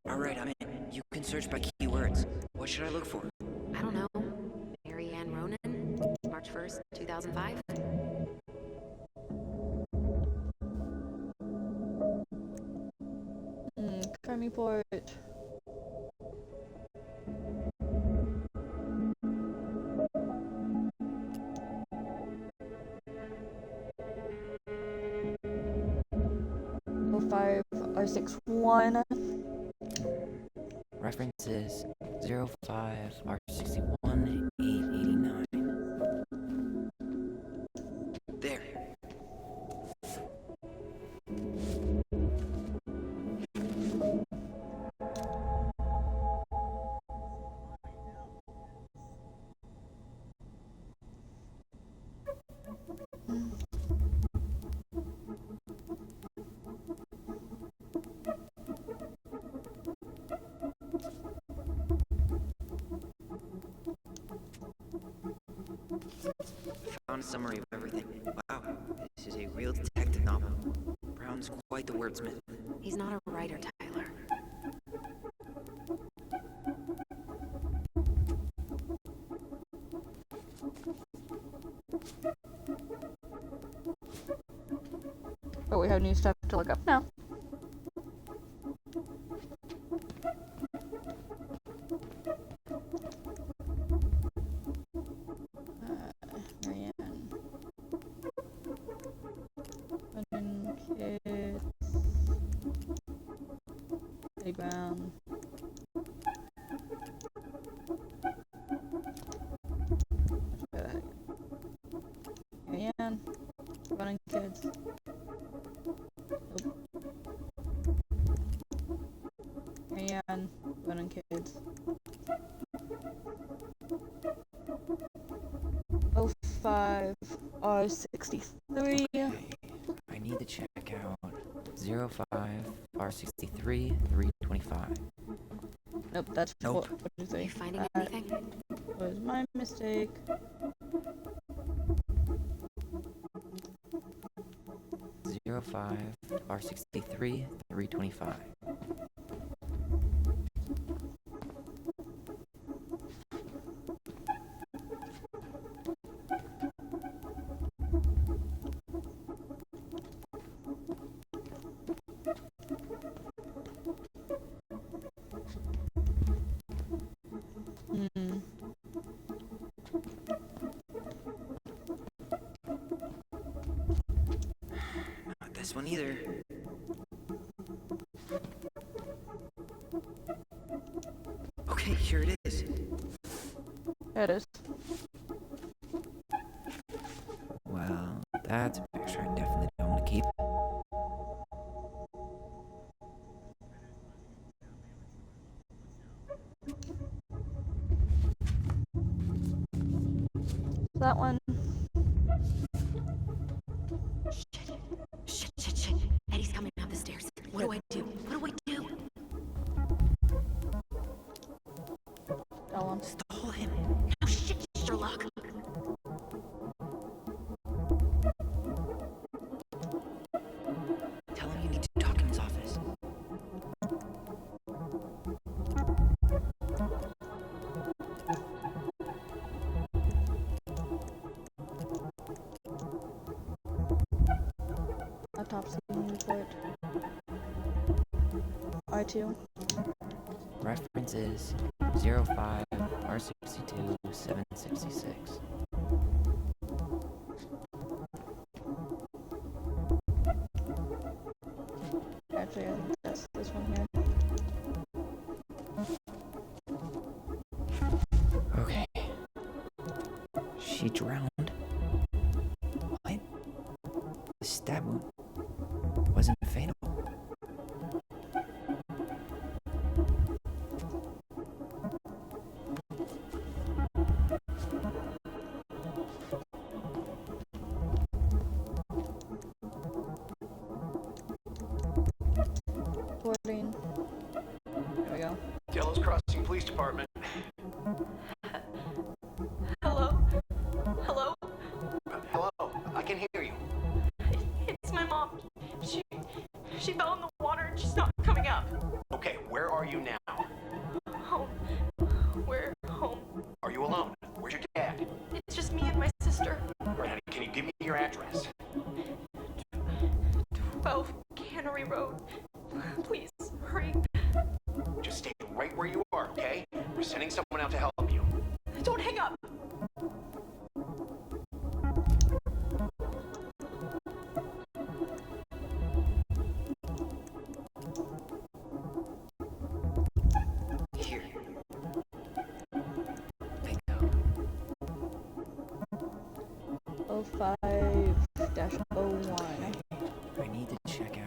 Alright, I'm in. You can search by keywords. What should I look for? I don't know. Mary Ann Ronan, March 1st, 2005? Crime report. Five R61. References 05 R61 889. There. Found a summary of everything. Wow, this is a real detective novel. Brown's quite the wordsmith. He's not a writer, Tyler. Oh, we have new stuff to look up now. Marianne. London Kids. Eddie Brown. Marianne. Running Kids. Marianne. Running Kids. 05 R63. I need to check out 05 R63 325. Nope, that's Nope. What did you say? You finding anything? Was my mistake. 05 R63 325. this one either. Okay, here it is. There it is. Well, that's a picture I definitely don't want to keep. That one. Shit. Eddie's coming up the stairs. What do I do? That one. Stall him. No shit, Sherlock. Tell him you need to talk in his office. Autopsy report. R2. Reference is 05 R62 766. Actually, I think that's this one here. Okay. She drowned. What? The stab wound wasn't fatal. Recording. There we go. Delos Crossing Police Department. Hello? Hello? Hello, I can hear you. It's my mom. She fell in the water and she's not coming up. Okay, where are you now? Home. We're home. Are you alone? Where's your dad? It's just me and my sister. All right, honey, can you give me your address? 12 Cannery Road. Please, hurry. Just stay right where you are, okay? We're sending someone out to help you. Don't hang up. Here. Bingo. 05-01. I need to check out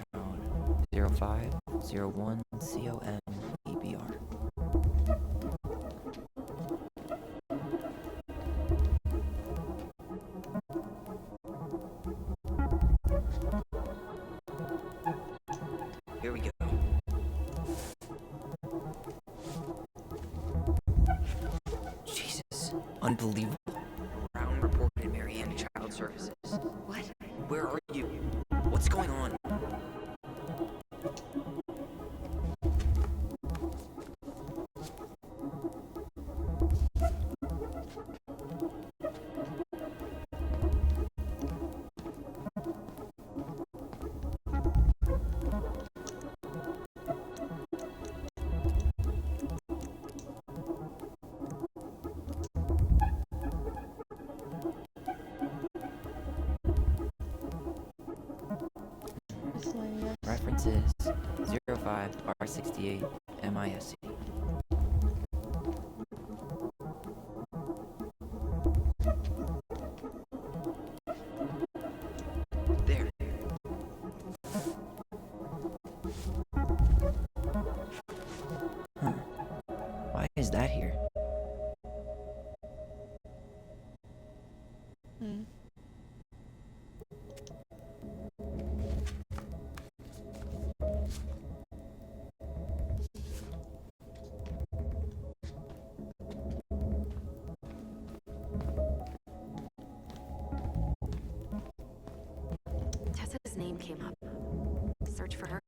0501 COM EBR. Here we go. Jesus. Unbelievable. Brown reported Marianne to Child Services. What? Where are you? What's going on? Reference is 05 R68 MISC. There. Huh. Why is that here? Tessa's name came up. Search for her.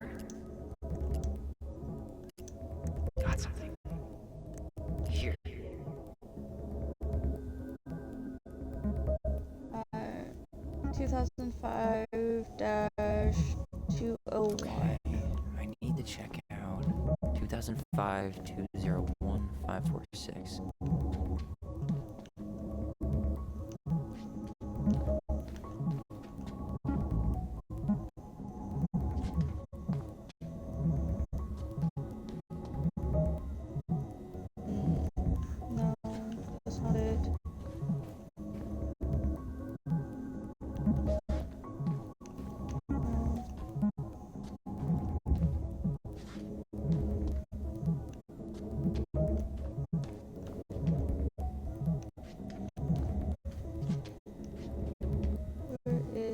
Got something. Here. 2005-201. I need to check out 2005-201-546.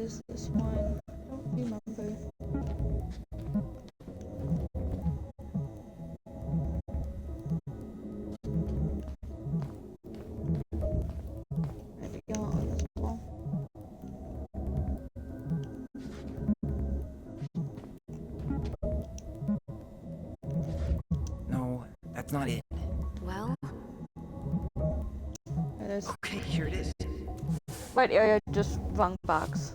is this one? I don't remember. Maybe on this wall. No, that's not it. Well, It is. Okay, here it is. Right area, just wrong box.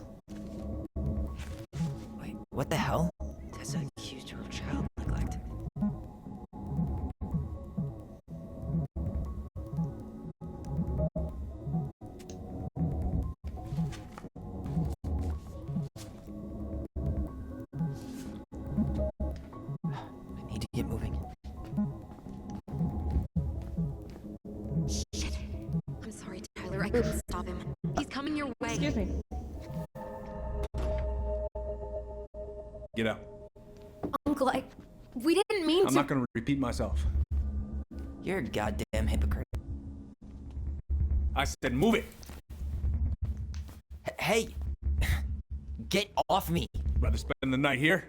Wait, what the hell? Tessa accused her of child neglect. I need to get moving. shit. I'm sorry, Tyler. I couldn't stop him. He's coming your way. Excuse me. Get out. Uncle, we didn't mean to. I'm not gonna repeat myself. You're a goddamn hypocrite. I said move it. Hey! Get off me! Rather spend the night here?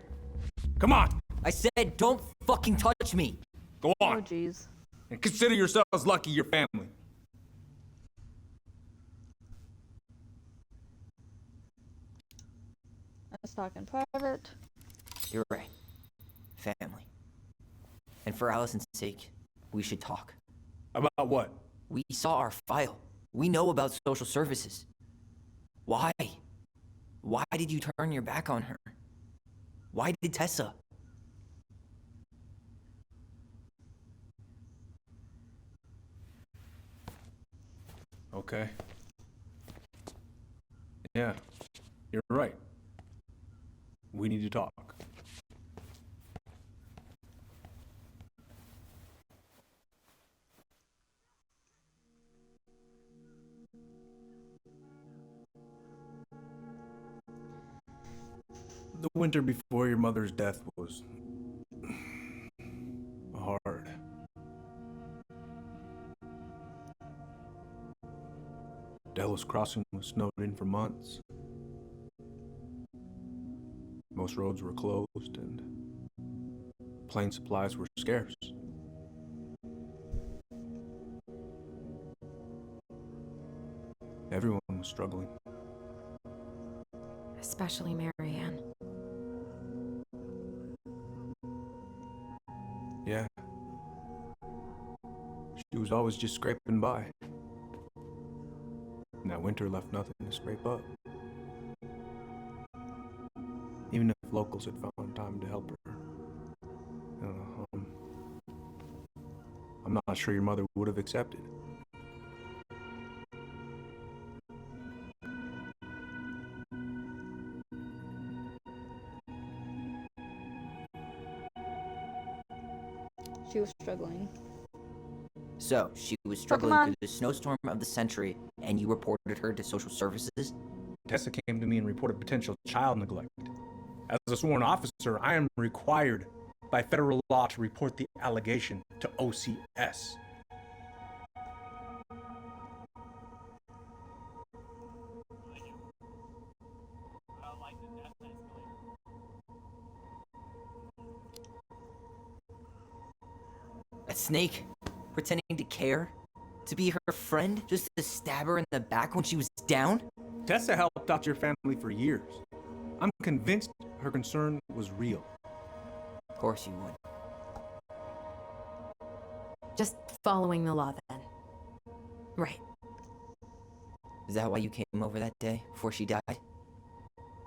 Come on! I said don't fucking touch me! Go Oh on. jeez. And consider yourselves lucky your family. Let's talk in private. You're right. Family. And for Allison's sake, we should talk. About what? We saw our file. We know about social services. Why? Why did you turn your back on her? Why did Tessa? Okay. Yeah, you're right. We need to talk. The winter before your mother's death was hard. Delos Crossing was snowed in for months. Most roads were closed and plane supplies were scarce. Everyone was struggling. Especially Marianne. Yeah. She was always just scraping by. And that winter left nothing to scrape up. Even if locals had found time to help her. I'm not sure your mother would have accepted. She was struggling. So, she was struggling through the snowstorm of the century, and you reported her to social services? Tessa came to me and reported potential child neglect. As a sworn officer, I am required by federal law to report the allegation to OCS. A snake? Pretending to care? To be her friend? Just to stab her in the back when she was down? Tessa helped out your family for years. I'm convinced her concern was real. Of course you would. Just following the law then. Right. Is that why you came over that day, before she died?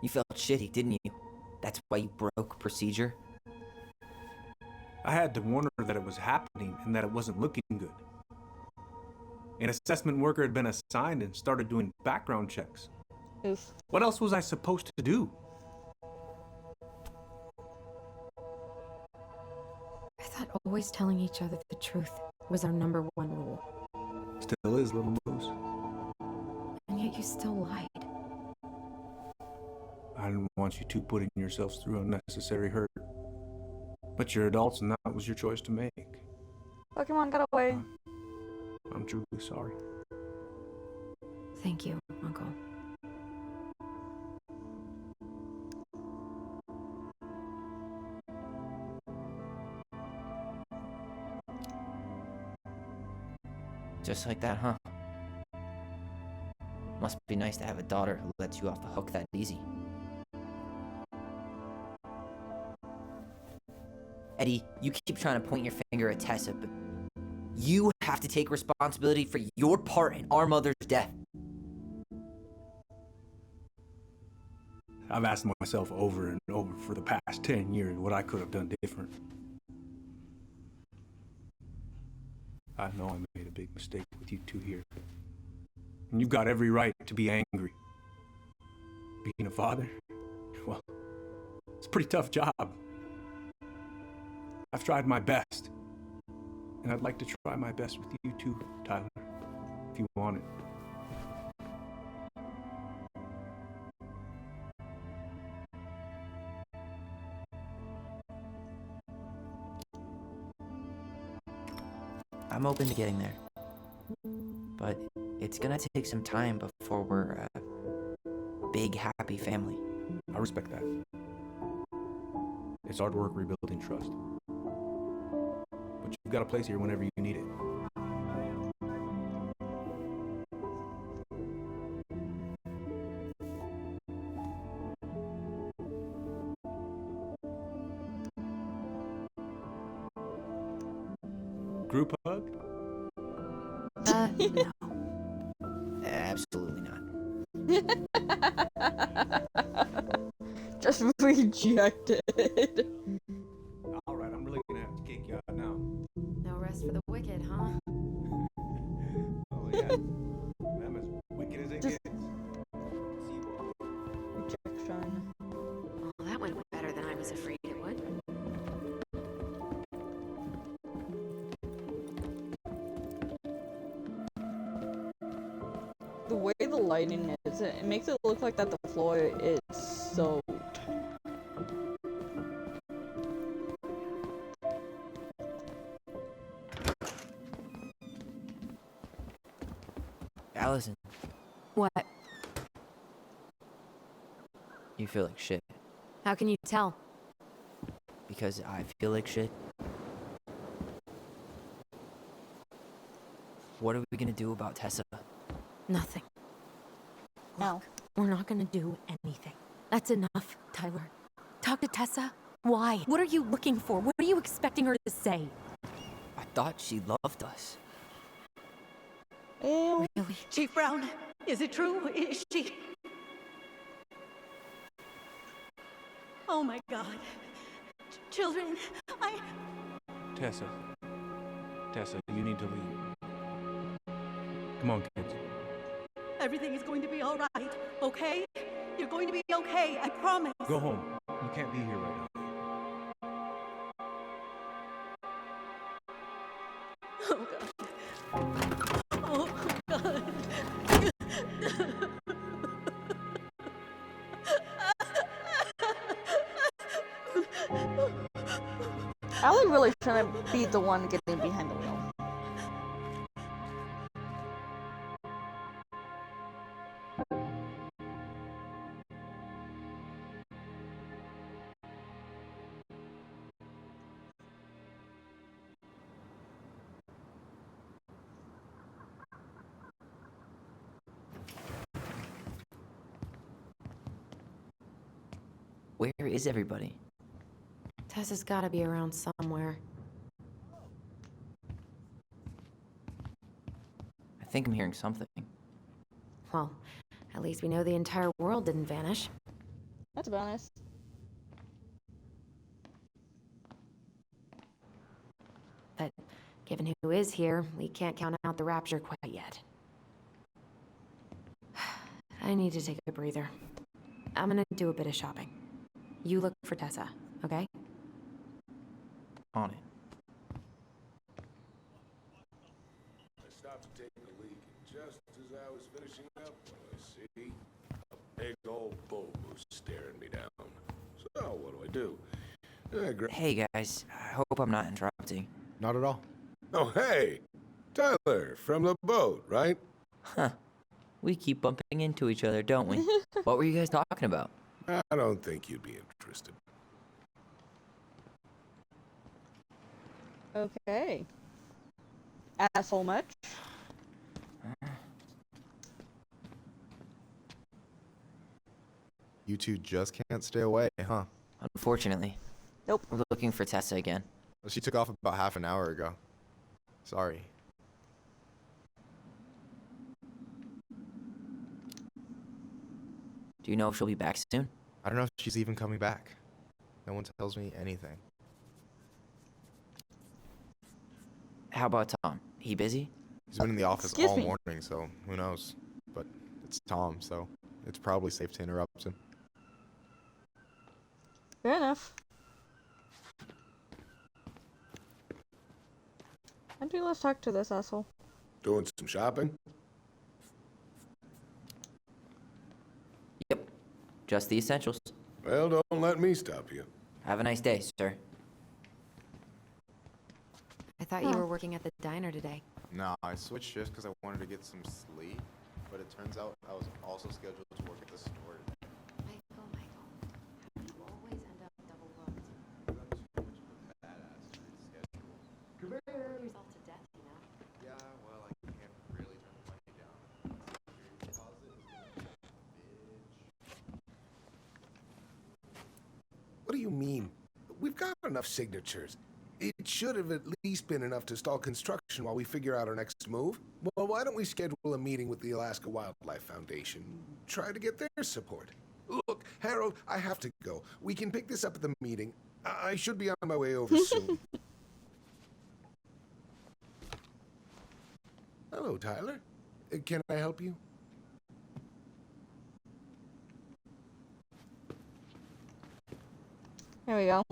You felt shitty, didn't you? That's why you broke procedure? I had to warn her that it was happening and that it wasn't looking good. An assessment worker had been assigned and started doing background checks. Oof. What else was I supposed to do? I thought always telling each other the truth was our number one rule. Still is, little moose. And yet you still lied. I didn't want you two putting yourselves through unnecessary hurt. But you're adults and that was your choice to make. Pokemon got away. I'm truly sorry. Thank you, Uncle. Just like that, huh? Must be nice to have a daughter who lets you off the hook that easy. Eddie, you keep trying to point your finger at Tessa, but you have to take responsibility for your part in our mother's death. I've asked myself over and over for the past 10 years what I could have done different. I know I made a big mistake with you two here. And you've got every right to be angry. Being a father, well, it's a pretty tough job. I've tried my best. And I'd like to try my best with you too, Tyler, if you want it. I'm open to getting there. But it's gonna take some time before we're a big, happy family. I respect that. It's hard work rebuilding trust. But you've got a place here whenever you need it. Group hug? No. Absolutely not. Just rejected. Alright, I'm really gonna have to kick you out now. No rest for the wicked, huh? Oh yeah. I'm as wicked as it gets. Rejection. Well, that went better than I was afraid it would. The way the lighting is, it makes it look like that the floor is soaked. Allison, What? you feel like shit. How can you tell? Because I feel like shit. What are we gonna do about Tessa? Nothing. No. We're not gonna do anything. That's enough, Tyler. Talk to Tessa. Why? What are you looking for? What are you expecting her to say? I thought she loved us. Ew. Really? Chief Brown, is it true? Is she... Oh my God. Children, Tessa, you need to leave. Come on, kids. Everything is going to be all right, okay? You're going to be okay, I promise. Go home. You can't be here right now. Oh God. Oh God. Allie really shouldn't be the one getting behind the wheel. Where is everybody? Tessa's gotta be around somewhere. I think I'm hearing something. Well, at least we know the entire world didn't vanish. That's a bonus. But given who is here, we can't count out the rapture quite yet. I need to take a breather. I'm gonna do a bit of shopping. You look for Tessa, okay? On it. I stopped to take a leak, and just as I was finishing up, I see a big old bull moose staring me down. So what do? Hey guys, I hope I'm not interrupting. Not at all. Oh, hey! Tyler, from the boat, right? Huh. We keep bumping into each other, don't we? What were you guys talking about? I don't think you'd be interested. Okay. Asshole much? You two just can't stay away, huh? Unfortunately. Nope. We're looking for Tessa again. Well, she took off about half an hour ago. Sorry. Do you know if she'll be back soon? I don't know if she's even coming back. No one tells me anything. How about Tom? He busy? He's been in the office Excuse all me. morning, so who knows? But it's Tom, so it's probably safe to interrupt him. Fair enough. Andrew, let's talk to this asshole. Doing some shopping? Yep. Just the essentials. Well, don't let me stop you. Have a nice day, sir. I thought you were working at the diner today. No, I switched shifts because I wanted to get some sleep, but it turns out I was also scheduled to work at the store today. Michael, you always end up double booked. Come here. Yourself to death, you know. Yeah, well, I can't really turn the money down. Security deposit is gonna be a bitch. What do you mean? We've got enough signatures. It should have at least been enough to stall construction while we figure out our next move. Well, why don't we schedule a meeting with the Alaska Wildlife Foundation? Try to get their support. Look, Harold, I have to go. We can pick this up at the meeting. I should be on my way over soon. Hello, Tyler. Can I help you? There we go.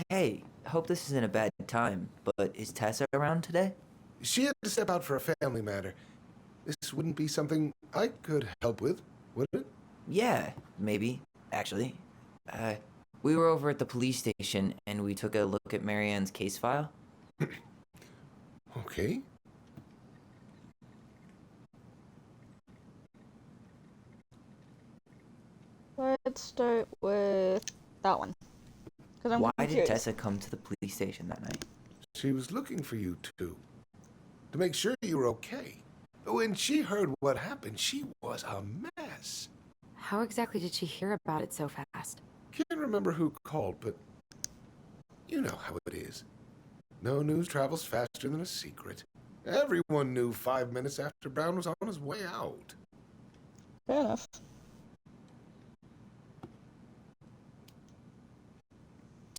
Hey, hope this isn't a bad time, but is Tessa around today? She had to step out for a family matter. This wouldn't be something I could help with, would it? Yeah, maybe, actually. We were over at the police station and we took a look at Marianne's case file. Okay. Let's start with that one. Why did curious. Tessa come to the police station that night? She was looking for you two. To make sure you were okay. When she heard what happened, she was a mess. How exactly did she hear about it so fast? Can't remember who called, but you know how it is. No news travels faster than a secret. Everyone knew 5 minutes after Brown was on his way out. Fair enough.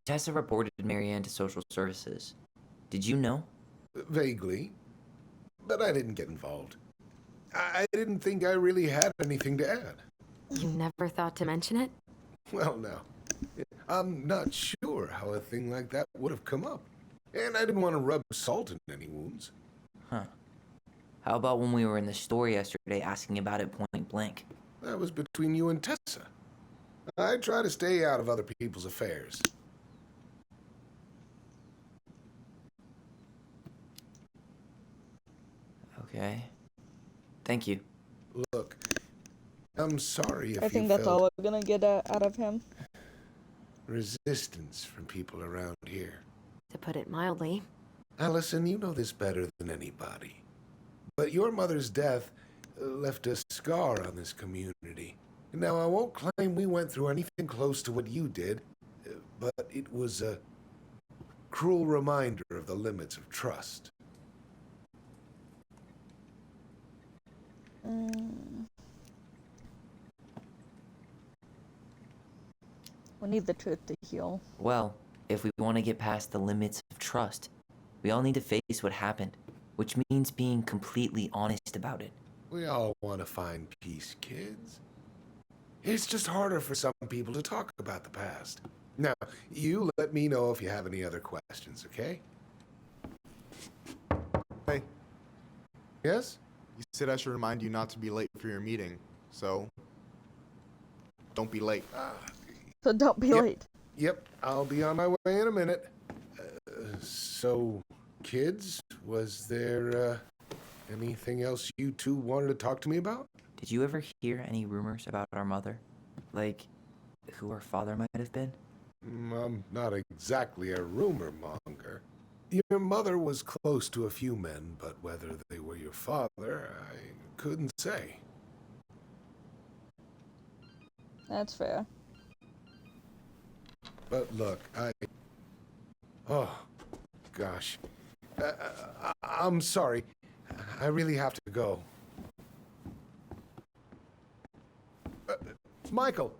Tessa reported Marianne to social services. Did you know? Vaguely. But I didn't get involved. I didn't think I really had anything to add. You never thought to mention it? Well, no. I'm not sure how a thing like that would have come up. And I didn't want to rub salt in any wounds. Huh. How about when we were in the store yesterday asking about it point blank? That was between you and Tessa. I try to stay out of other people's affairs. Okay. Thank you. Look, I'm sorry if I think you that's felt all we're gonna get out of him. resistance from people around here. To put it mildly. Allison, you know this better than anybody. But your mother's death left a scar on this community. Now, I won't claim we went through anything close to what you did, but it was a cruel reminder of the limits of trust. We need the truth to heal. Well, if we want to get past the limits of trust, we all need to face what happened, which means being completely honest about it. We all want to find peace, kids. It's just harder for some people to talk about the past. Now, you let me know if you have any other questions, okay? Hey, Yes? you said I should remind you not to be late for your meeting, so don't be late. So don't be late. Yep, I'll be on my way in a minute. So, kids, was there anything else you two wanted to talk to me about? Did you ever hear any rumors about our mother? Like, who our father might have been? I'm not exactly a rumor monger. Your mother was close to a few men, but whether they were your father, I couldn't say. That's fair. But look, oh, gosh. I'm sorry. I really have to go. Michael,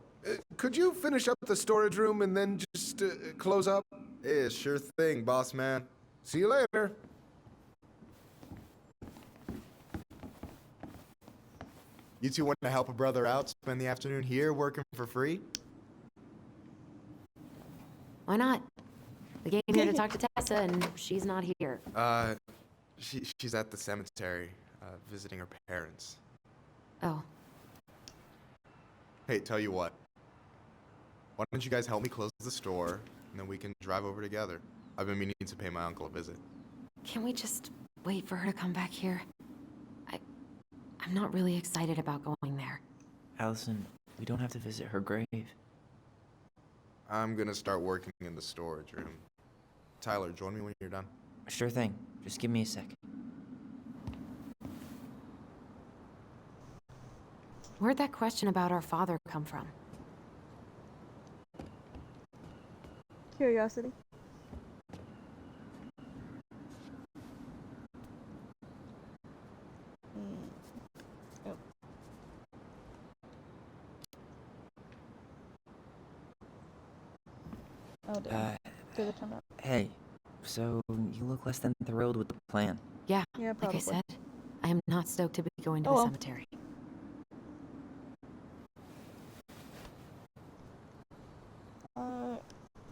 could you finish up the storage room and then just close up? Yeah, sure thing, boss man. See you later. You two want to help a brother out, spend the afternoon here working for free? Why not? We came here to talk to Tessa, and she's not here. She's at the cemetery, visiting her parents. Oh. Hey, tell you what. Why don't you guys help me close the store, and then we can drive over together? I've been meaning to pay my uncle a visit. Can we just wait for her to come back here? I'm not really excited about going there. Allison, we don't have to visit her grave. I'm gonna start working in the storage room. Tyler, join me when you're done. Sure thing. Just give me a sec. Where'd that question about our father come from? Curiosity. Oh. Oh, damn. Did it turn out? Hey, so you look less than thrilled with the plan. Yeah, Yeah, like probably. I said, I am not stoked to be going to Oh, the well. cemetery.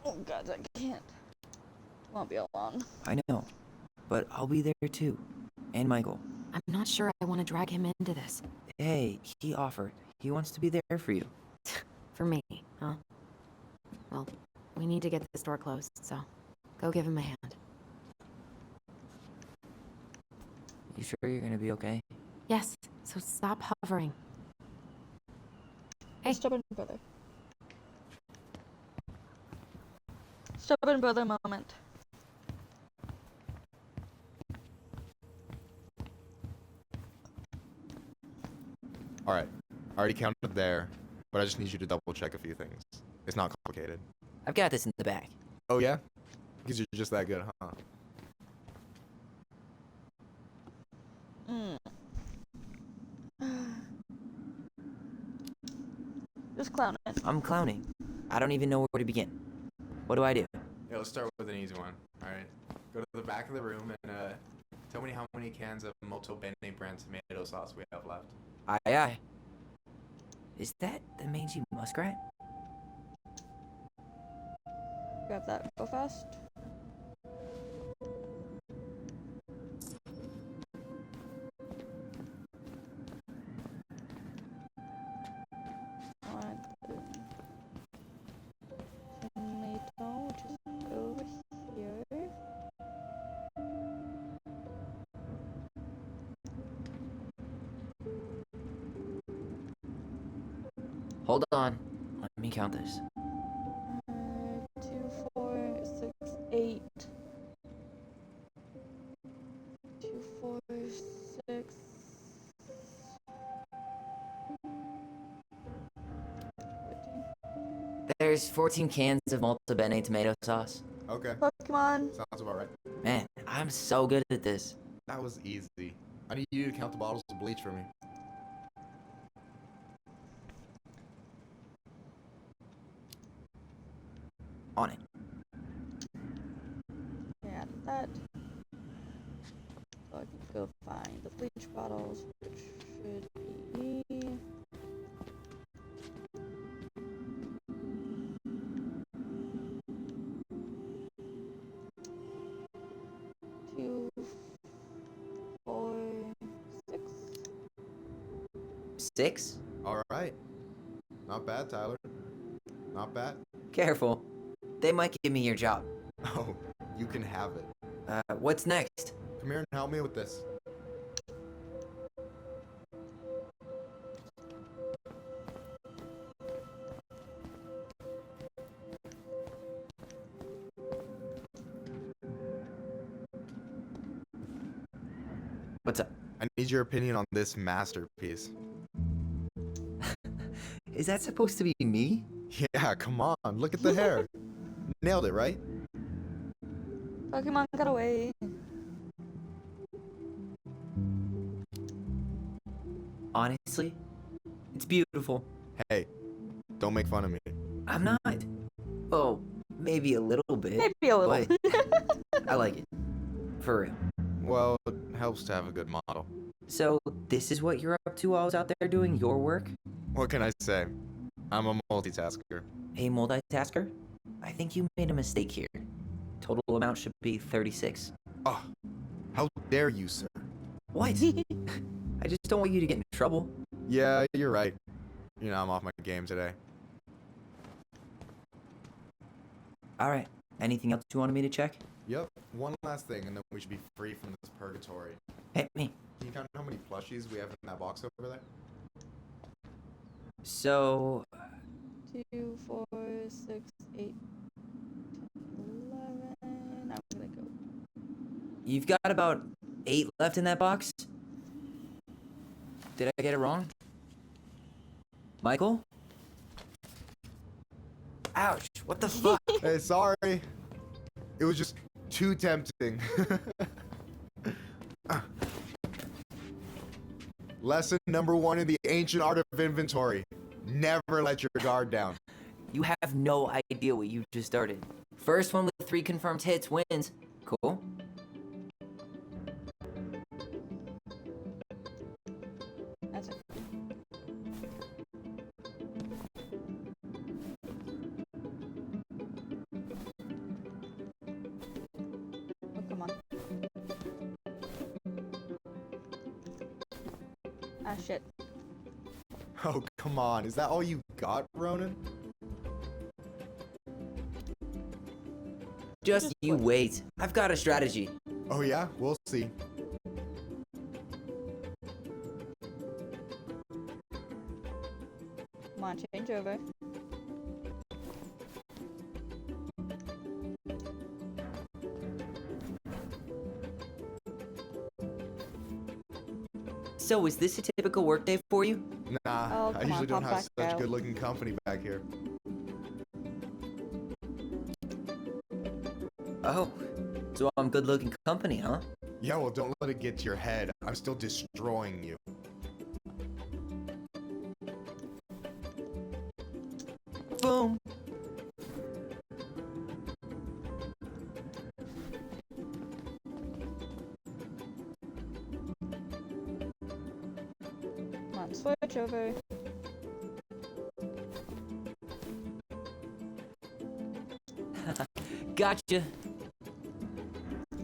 Oh god, I can't. Won't be alone. I know, but I'll be there too. And Michael. I'm not sure I want to drag him into this. Hey, he offered. He wants to be there for you. For me, huh? Well, we need to get the store closed, so go give him a hand. You sure you're gonna be okay? Yes, so stop hovering. Hey. Stubborn brother. Stubborn brother moment. Alright, I already counted there, but I just need you to double check a few things. It's not complicated. I've got this in the bag. Oh yeah? Because you're just that good, huh? Just clowning. I'm clowning. I don't even know where to begin. What do I do? Yeah, let's start with an easy one. Alright. Go to the back of the room and tell me how many cans of Molto Bene brand tomato sauce we have left. Aye aye. Is that the mangy muskrat? Grab that real fast. Tomato, which is over here. Hold on. Let me count this. 2, 4, 6, 8. 2, 4, 6. There's 14 cans of Molto Bene tomato sauce. Okay. Pokemon. Sounds about right. Man, I'm so good at this. That was easy. I need you to count the bottles of bleach for me. On it. Yeah, that. So I can go find the bleach bottles, which should be. 2, 4, 6. 6? Alright. Not bad, Tyler. Not bad. Careful. They might give me your job. Oh, you can have it. What's next? Come here and help me with this. What's up? I need your opinion on this masterpiece. Is that supposed to be me? Yeah, come on, look at the hair. Nailed it, right? Pokemon got away. Honestly, it's beautiful. Hey, don't make fun of me. I'm not. Oh, maybe a little bit. Maybe a little. But I like it. For real. Well, it helps to have a good model. So, this is what you're up to while I was out there doing your work? What can I say? I'm a multitasker. Hey, multitasker? I think you made a mistake here. Total amount should be 36. Oh, how dare you, sir? What? I just don't want you to get in trouble. Yeah, you're right. You know, I'm off my game today. Alright, anything else you wanted me to check? Yep, one last thing, and then we should be free from this purgatory. Hey, me. Can you count how many plushies we have in that box over there? So... 2, 4, 6, 8, 11. I'm gonna go. You've got about 8 left in that box? Did I get it wrong? Michael? Ouch, what the fuck? Hey, sorry. It was just too tempting. Lesson number 1 in the ancient art of inventory. Never let your guard down. You have no idea what you just started. First one with 3 confirmed hits wins. Cool. That's it. Oh, come on. Ah, shit. Oh, come on. Is that all you got, Ronan? Just you wait. I've got a strategy. Oh, yeah? We'll see. Come on, change over. So, is this a typical workday for you? Nah, Oh, I come usually on, don't pop have back such out. good-looking company back here. Oh, so I'm good looking company, huh? Yeah, well, don't let it get to your head. I'm still destroying you. Boom. Come on, switch over. Gotcha.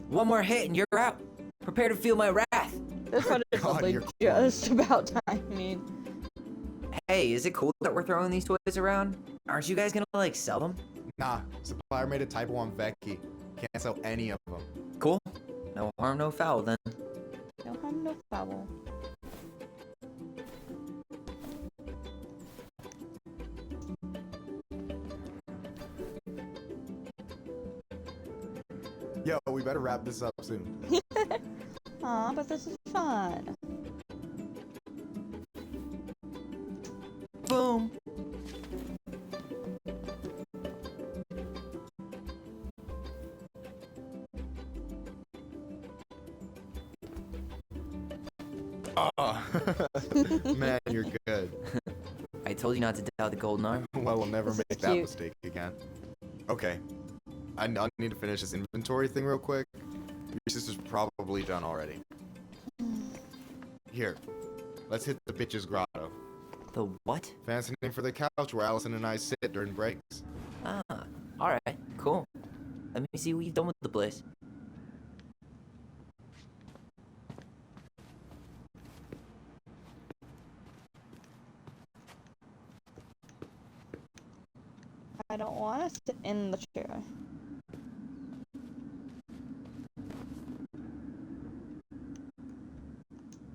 One more hit and you're out. Prepare to feel my wrath. This one is God, probably you're just about time. I mean, Hey, is it cool that we're throwing these toys around? Aren't you guys gonna, like, sell them? Nah, supplier made a typo on Vecchi. Can't sell any of them. Cool. No harm, no foul then. no harm, no foul. Yo, we better wrap this up soon. Aw, but this is fun. Boom. Oh, man, you're good. I told you not to doubt the golden arm. Well, we'll never This is make that cute. mistake again. Okay, I need to finish this inventory thing real quick. Your sister's probably done already. Here, let's hit the bitch's grotto. The what? Fancy name for the couch where Allison and I sit during breaks. Ah, alright, cool. Let me see what you've done with the place. I don't want to sit in the chair.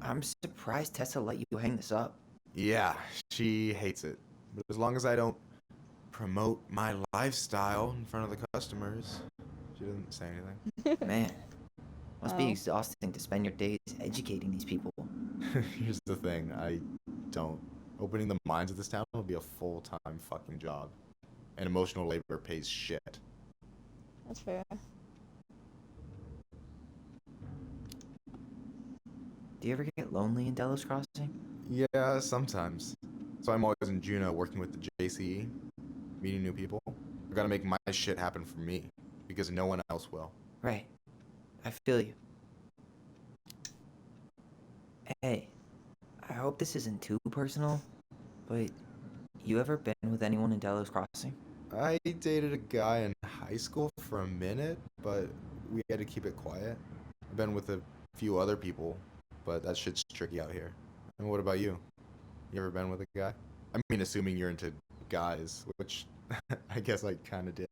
I'm surprised Tessa let you hang this up. Yeah, she hates it. But as long as I don't promote my lifestyle in front of the customers, she doesn't say anything. Man, must be Oh. exhausting to spend your days educating these people. Here's the thing, I don't Opening the mines of this town will be a full-time fucking job. And emotional labor pays shit. That's fair. Do you ever get lonely in Delos Crossing? Yeah, sometimes. So I'm always in Juneau working with the JCE, meeting new people. I gotta make my shit happen for me, because no one else will. Right. I feel you. Hey, I hope this isn't too personal, but you ever been with anyone in Delos Crossing? I dated a guy in high school for a minute, but we had to keep it quiet. I've been with a few other people, but that shit's tricky out here. And what about you? You ever been with a guy? I mean, assuming you're into guys, which I guess I kind of did.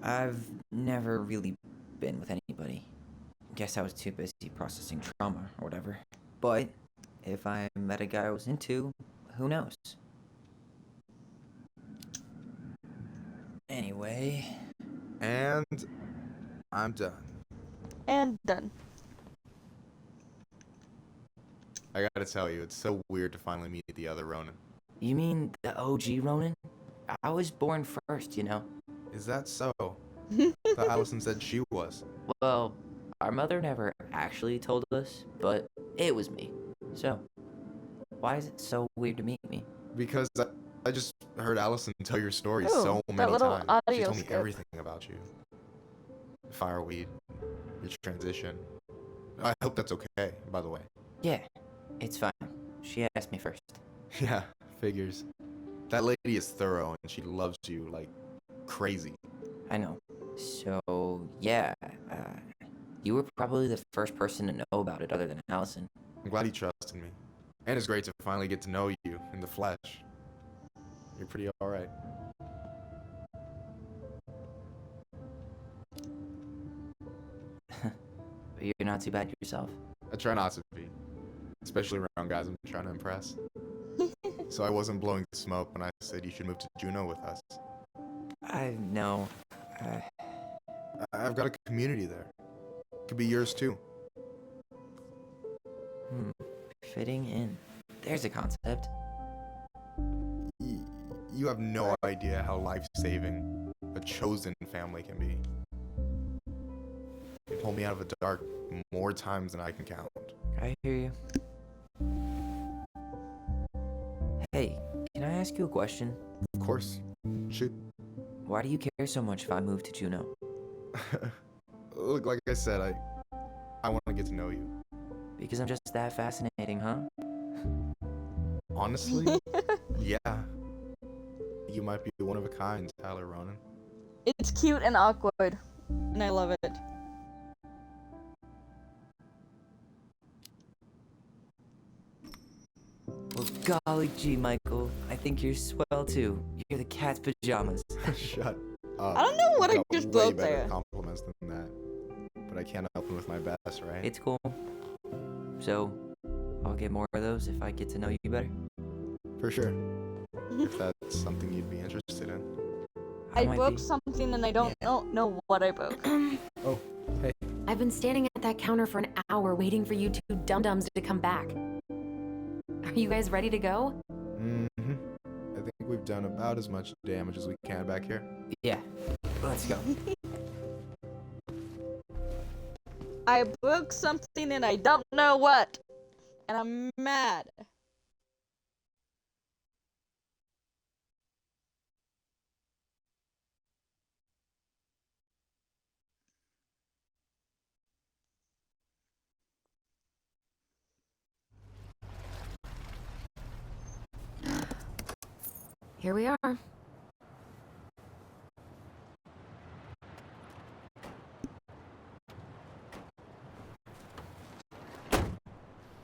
I've never really been with anybody. Guess I was too busy processing trauma or whatever. But if I met a guy I was into, who knows? Anyway. And I'm done. And done. I gotta tell you, it's so weird to finally meet the other Ronan. You mean the OG Ronan? I was born first, you know. Is that so? Thought Allison said she was. Well, our mother never actually told us, but it was me. So, why is it so weird to meet me? Because I just heard Allison tell your story Ooh, so that many little times. She audio told me skip. everything about you. Fireweed, your transition. I hope that's okay, by the way. Yeah, it's fine. She asked me first. Yeah, figures. That lady is thorough and she loves you like crazy. I know. So, yeah, you were probably the first person to know about it other than Allison. I'm glad you trusted me. And it's great to finally get to know you in the flesh. You're pretty alright. But you're not too bad yourself. I try not to be. Especially around guys I'm trying to impress. So I wasn't blowing smoke when I said you should move to Juneau with us. I know. I've got a community there. Could be yours too. Fitting in. There's a concept. You have no idea how life-saving a chosen family can be. They pulled me out of the dark more times than I can count. I hear you. Hey, can I ask you a question? Of course. Shoot. Why do you care so much if I move to Juneau? Look, like I said, I want to get to know you. Because I'm just that fascinating, huh? Honestly, yeah. You might be one of a kind, Tyler Ronan. It's cute and awkward, and I love it. Well, golly gee, Michael. I think you're swell too. You're the cat's pajamas. Shut up. I don't know what I got just way wrote better there. compliments than that. But I can't help him with my best, right? It's cool. So, I'll get more of those if I get to know you better. For sure. If that's something you'd be interested in. I broke something and I don't know what I broke. Oh, hey. I've been standing at that counter for an hour waiting for you two dum-dums to come back. Are you guys ready to go? Mm-hmm. I think we've done about as much damage as we can back here. Yeah. Let's go. I broke something and I don't know what. And I'm mad. Here we are.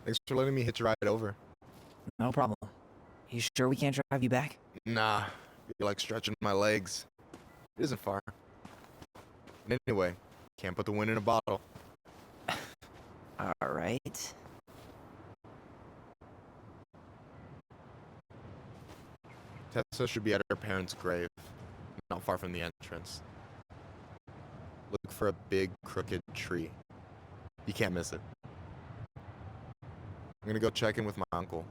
Thanks for letting me hitch a ride over. No problem. You sure we can't drive you back? Nah, feel like stretching my legs. It isn't far. And anyway, can't put the wind in a bottle. Alright. Tessa should be at her parents' grave, not far from the entrance. Look for a big, crooked tree. You can't miss it. I'm gonna go check in with my uncle.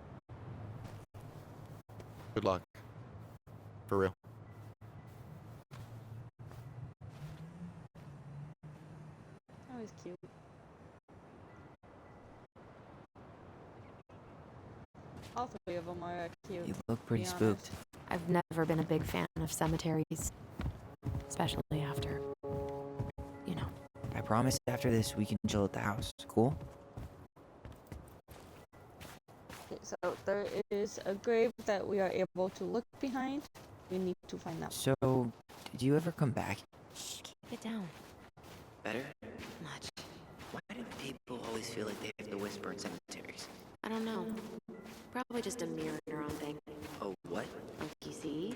Good luck. For real. That was cute. All three of them are cute. You look pretty to be spooked. I've never been a big fan of cemeteries, especially after, you know. I promise after this we can chill at the house. Cool? Okay, so there is a grave that we are able to look behind. We need to find that. So, did you ever come back? Shh, keep it down. Better? Much. Why do people always feel like they have to whisper in cemeteries? I don't know. Probably just a mirror neuron thing. Oh, what? Monkey see,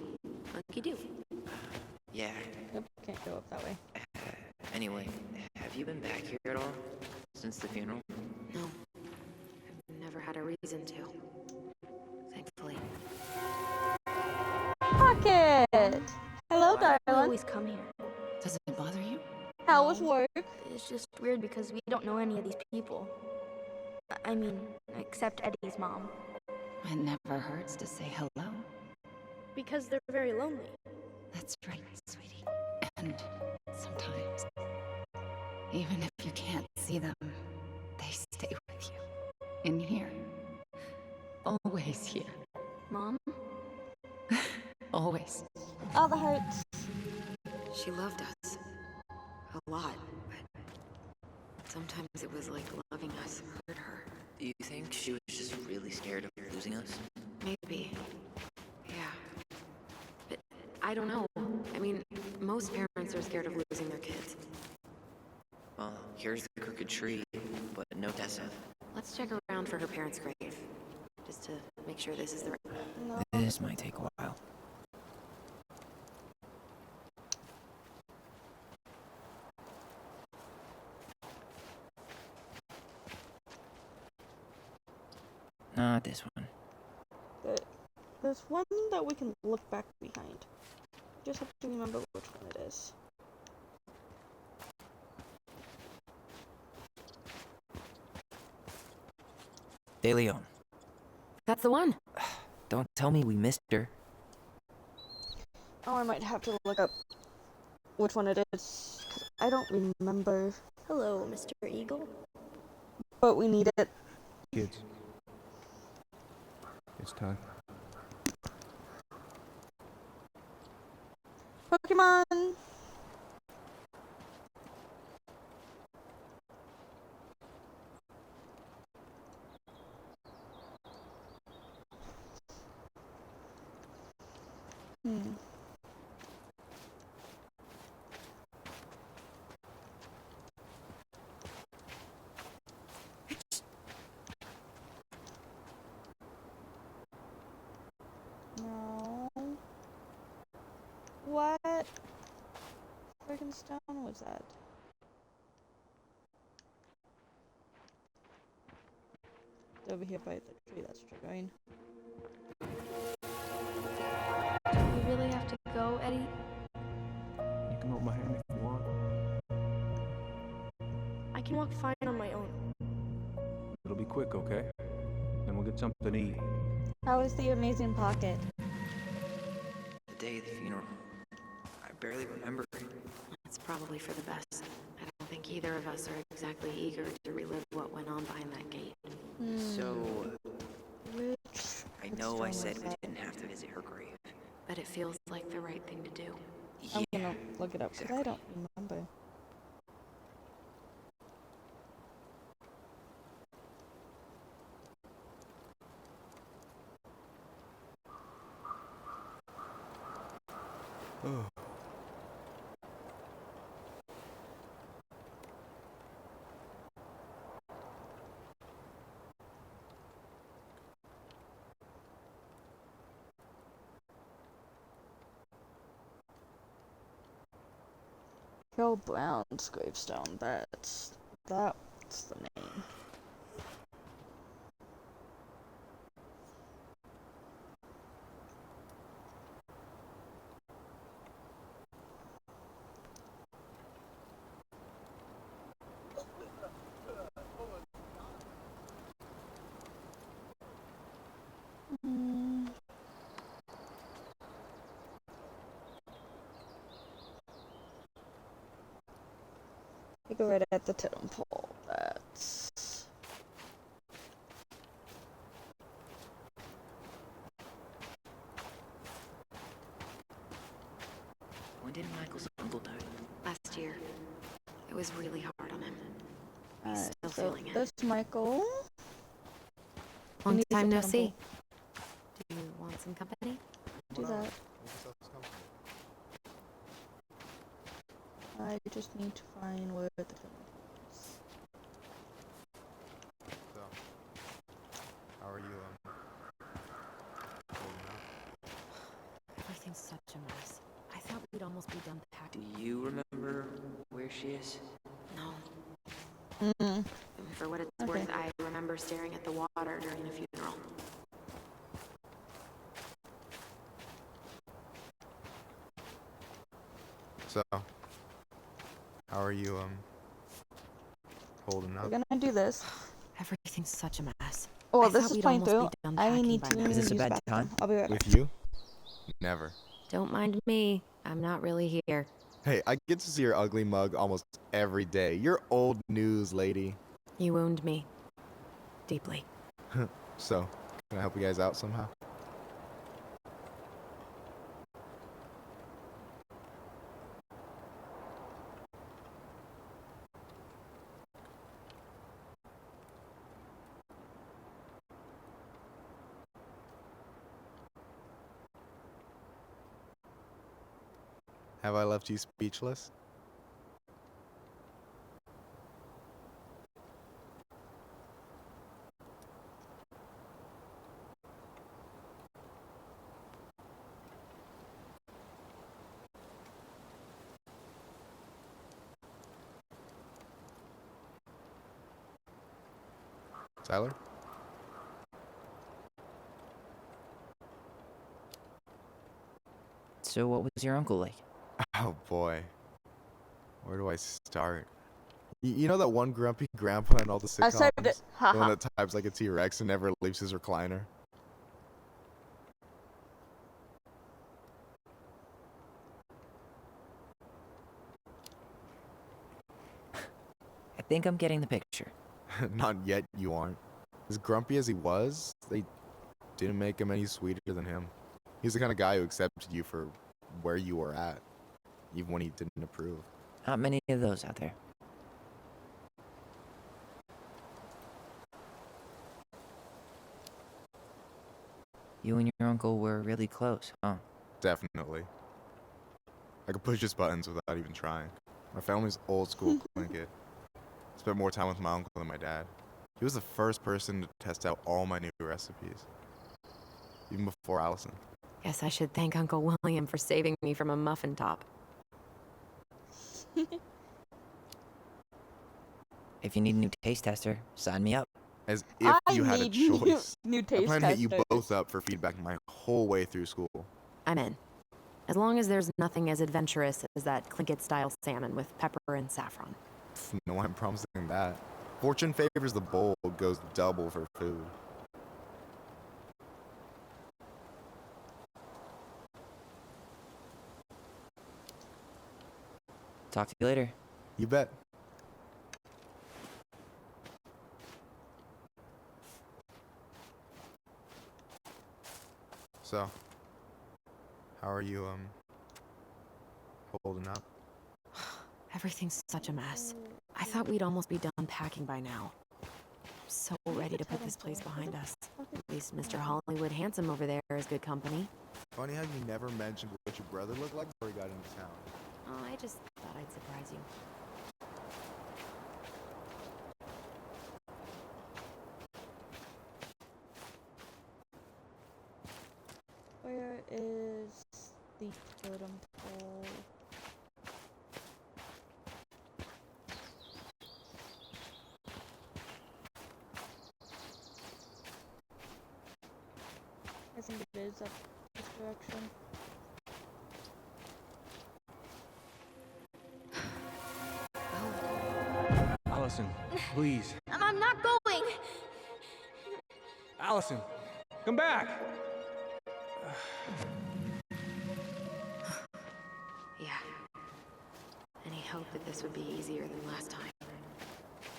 monkey do. Yeah. Yep, can't go up that way. Anyway, have you been back here at all? Since the funeral? No. I've never had a reason to. Thankfully. Pocket! Hello, I darling. always come here. Does it bother you? How was work? It's just weird because we don't know any of these people. I mean, except Eddie's mom. It never hurts to say hello. Because they're very lonely. That's right, sweetie. And sometimes, even if you can't see them, they stay with you. In here. Always here. Mom? Always. All the hearts. She loved us. A lot, but sometimes it was like loving us hurt her. Do you think she was just really scared of losing us? Maybe. Yeah. But I don't know. I mean, most parents are scared of losing their kids. Well, here's the crooked tree, but no Tessa. Let's check around for her parents' grave. Just to make sure this is the right... No. This might take a while. Not this one. There's one that we can look back behind. Just have to remember which one it is. De Leon. That's the one. Don't tell me we missed her. Oh, I might have to look up which one it is. 'Cause I don't remember. Hello, Mr. Eagle. But we need it. Kids. It's time. Pokemon! No. What friggin' stone was that? Over here by the tree that's triggering. Do we really have to go, Eddie? You can hold my hand if you want. I can walk fine on my own. It'll be quick, okay? Then we'll get something to eat. How is the amazing pocket? The day of the funeral. I barely remember. It's probably for the best. I don't think either of us are exactly eager to relive what went on behind that gate. So, I know I stone said was we that? didn't have to visit her grave. But it feels like the right thing to do. I'm Yeah, gonna look it up because I don't remember. Oh. Carol Brown's gravestone. That's the name. Cigarette at the temple. That's... When did Michael's uncle die? Last year. It was really hard on him. He's still so feeling it. there's Michael. Long needs a time no temple. see. Do you want some company? Do that. I just need to find where the temple is. So, how are you, holding up? Everything's such a mess. I thought we'd almost be done packing. Do you remember where she is? No. Mm-mm. For what it's Okay. worth, I remember staring at the water during the funeral. So, how are you, holding up? We're gonna do this. Everything's such a mess. Oh, I this thought is we'd playing almost through. be done I packing need by to now. Is this a use bad bathroom. time? I'll be right back. With you? Never. Don't mind me. I'm not really here. Hey, I get to see your ugly mug almost every day. You're old news, lady. You wound me. Deeply. So, can I help you guys out somehow? Have I left you speechless? Tyler? So what was your uncle like? Oh boy. Where do I start? You know that one grumpy grandpa in all the I sitcoms? said it. The one Haha. that types like a T-Rex and never leaves his recliner? I think I'm getting the picture. Not yet, you aren't. As grumpy as he was, they didn't make him any sweeter than him. He's the kind of guy who accepted you for where you were at, even when he didn't approve. Not many of those out there. You and your uncle were really close, huh? Definitely. I could push his buttons without even trying. My family's old school Plinkett. Spent more time with my uncle than my dad. He was the first person to test out all my new recipes. Even before Allison. Guess I should thank Uncle William for saving me from a muffin top. If you need a new taste tester, sign me up. As if I you had a need choice. new I taste plan to hit you testers. both up for feedback my whole way through school. I'm in. As long as there's nothing as adventurous as that Plinkett-style salmon with pepper and saffron. No one promising that. Fortune favors the bold, goes double for food. Talk to you later. You bet. So, how are you, holding up? Everything's such a mess. I thought we'd almost be done packing by now. I'm so ready to put this place behind us. At least Mr. Hollywood Handsome over there is good company. Funny how you never mentioned what your brother looked like before he got into town. Oh, I just thought I'd surprise you. Where is the totem pole? I think it is up this direction. Allison, please. I'm not going. Allison, come back. Yeah. Any hope? hoped that this would be easier than last time.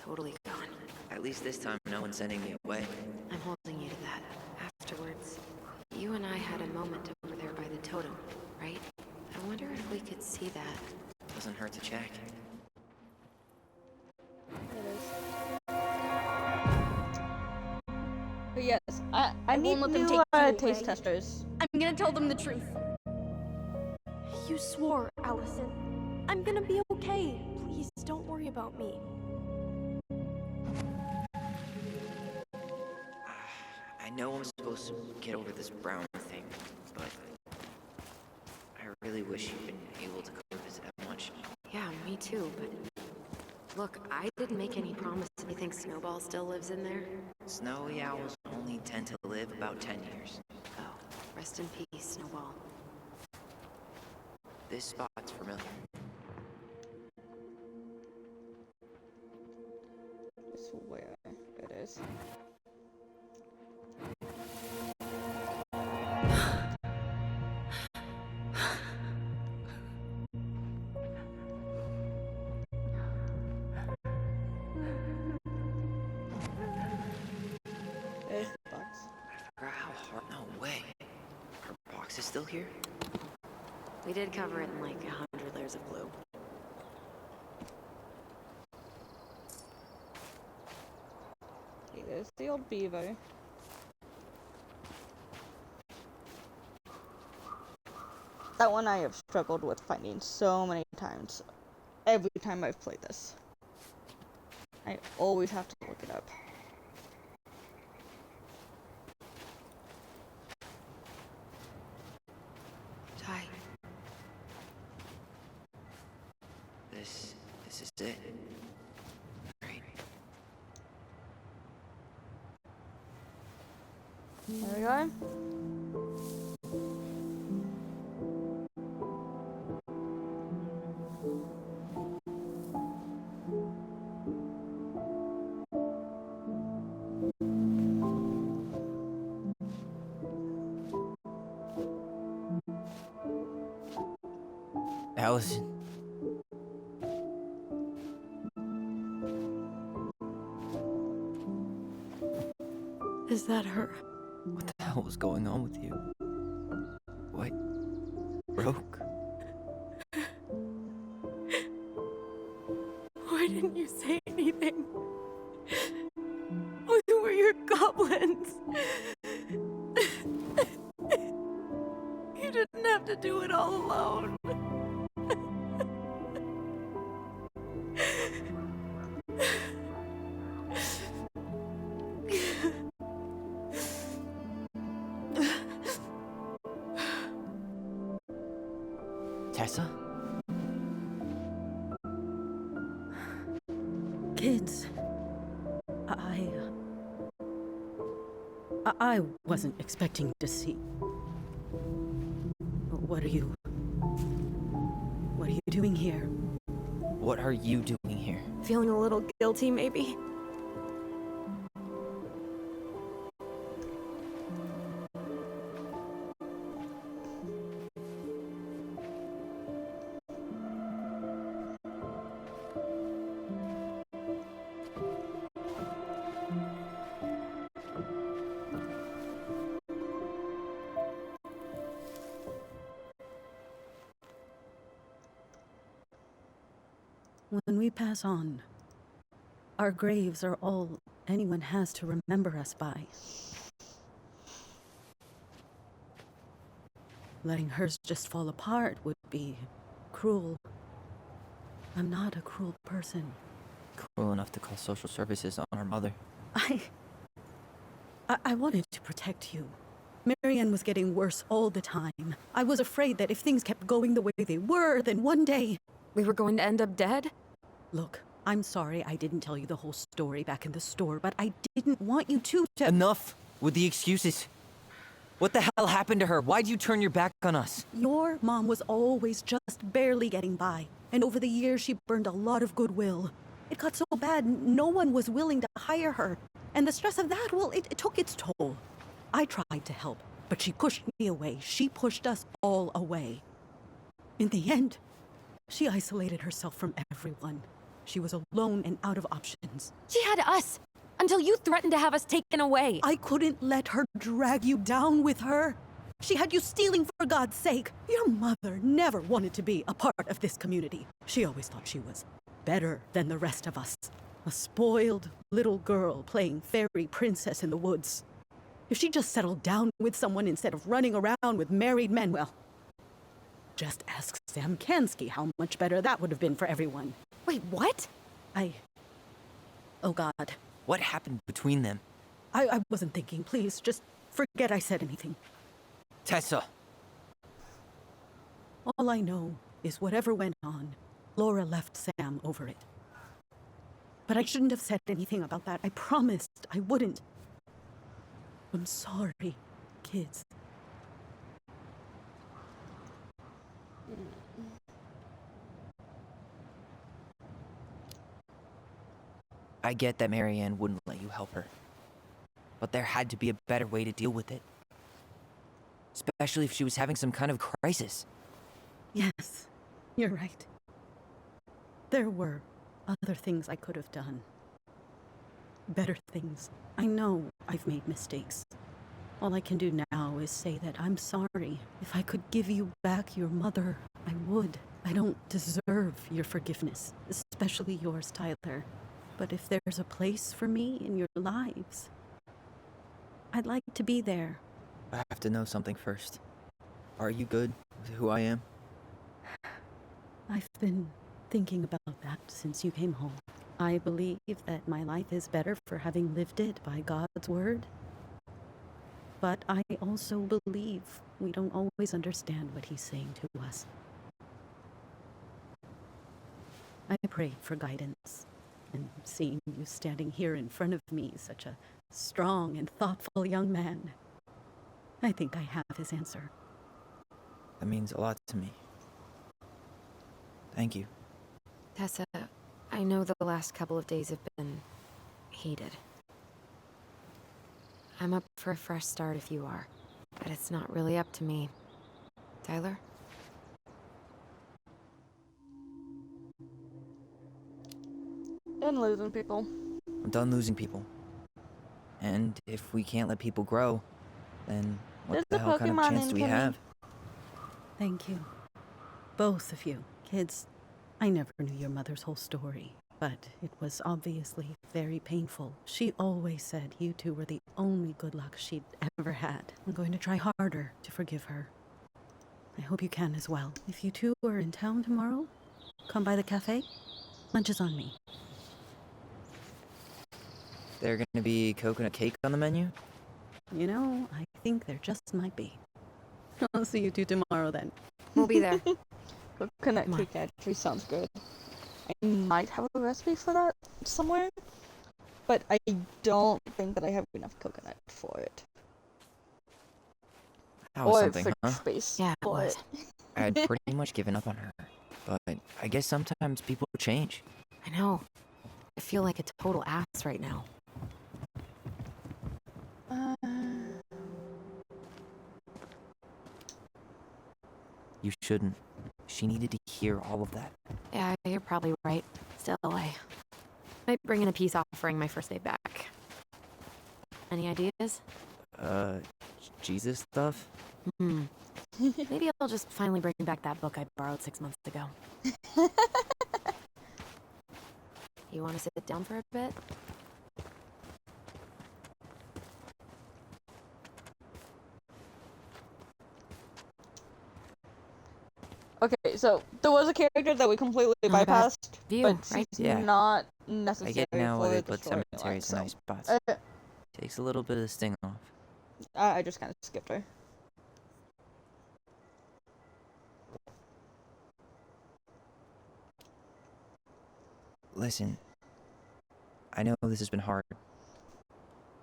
Totally gone. At least this time, no one's sending me away. I'm holding you to that. Afterwards, you and I had a moment over there by the totem, right? I wonder if we could see that. Doesn't hurt to check. But yes, I need won't let them new take you taste away. testers. I'm gonna tell them the truth. You swore, Allison. I'm gonna be okay. Please don't worry about me. I know I'm supposed to get over this Brown thing, but I really wish you'd been able to come visit that much. Yeah, me too, but... Look, I didn't make any promise. You think Snowball still lives in there? Snowy owls only tend to live about 10 years. Oh, rest in peace, Snowball. This spot's familiar. I swear it is. There's the box. I forgot how hard. No way. Our box is still here? We did cover it in like 100 layers of glue. Okay, there's the old beaver. That one I have struggled with finding so many times. Every time I've played this. I always have to look it up. Ty. This is it. Great. There we go. Allison. Is that her? What the hell was going on with you? What? Broke? Why didn't you say anything? We were your goblins. You didn't have to do it all alone. Tessa? Kids, I wasn't expecting to see. What are you doing here? What are you doing here? Feeling a little guilty, maybe? When we pass on, our graves are all anyone has to remember us by. Letting hers just fall apart would be cruel. I'm not a cruel person. Cruel enough to call social services on our mother. I wanted to protect you. Marianne was getting worse all the time. I was afraid that if things kept going the way they were, then one day... We were going to end up dead? Look, I'm sorry I didn't tell you the whole story back in the store, but I didn't want you to... Enough with the excuses. What the hell happened to her? Why'd you turn your back on us? Your mom was always just barely getting by, and over the years she burned a lot of goodwill. It got so bad, no one was willing to hire her. And the stress of that, well, it took its toll. I tried to help, but she pushed me away. She pushed us all away. In the end, She isolated herself from everyone. She was alone and out of options. She had us! Until you threatened to have us taken away! I couldn't let her drag you down with her. She had you stealing for God's sake. Your mother never wanted to be a part of this community. She always thought she was better than the rest of us. A spoiled little girl playing fairy princess in the woods. If she just settled down with someone instead of running around with married men, well, just ask Sam Kansky how much better that would have been for everyone. Wait, what? Oh God. What happened between them? I wasn't thinking. Please, just forget I said anything. Tessa! All I know is whatever went on, Laura left Sam over it. But I shouldn't have said anything about that. I promised I wouldn't. I'm sorry, kids. I get that Marianne wouldn't let you help her. But there had to be a better way to deal with it. Especially if she was having some kind of crisis. Yes, you're right. There were other things I could have done. Better things. I know I've made mistakes. All I can do now is say that I'm sorry. If I could give you back your mother, I would. I don't deserve your forgiveness, especially yours, Tyler. But if there's a place for me in your lives, I'd like to be there. I have to know something first. Are you good with who I am? I've been thinking about that since you came home. I believe that my life is better for having lived it by God's word. But I also believe we don't always understand what he's saying to us. I pray for guidance, and seeing you standing here in front of me, such a strong and thoughtful young man, I think I have his answer. That means a lot to me. Thank you. Tessa, I know the last couple of days have been heated. I'm up for a fresh start if you are, but it's not really up to me. Tyler? And losing people. I'm done losing people. And if we can't let people grow, then what There's the a hell kind of Pokemon chance do we incoming. have? Thank you. Both of you. Kids, I never knew your mother's whole story, but it was obviously very painful. She always said you two were the only good luck she'd ever had. I'm going to try harder to forgive her. I hope you can as well. If you two are in town tomorrow, come by the cafe. Lunch is on me. There gonna be coconut cake on the menu? You know, I think there just might be. I'll see you two tomorrow then. We'll be there. Coconut cake actually sounds good. I might have a recipe for that somewhere, but I don't think that I have enough coconut for it. That was Or something, fridge huh? space Yeah, it for was. it. I had pretty much given up on her. But I guess sometimes people change. I know. I feel like a total ass right now. You shouldn't. She needed to hear all of that. Yeah, you're probably right. Still, I might bring in a peace offering my first day back. Any ideas? Jesus stuff? Maybe I'll just finally bring back that book I borrowed 6 months ago. You want to sit down for a bit? Okay, so there was a character that we completely Not a bad bypassed, view, but right? she's Yeah. not I necessary get now why for they the put storyline, cemeteries in so- nice spots. Uh, Takes a little bit of the sting off. I just kind of skipped her. Listen, I know this has been hard.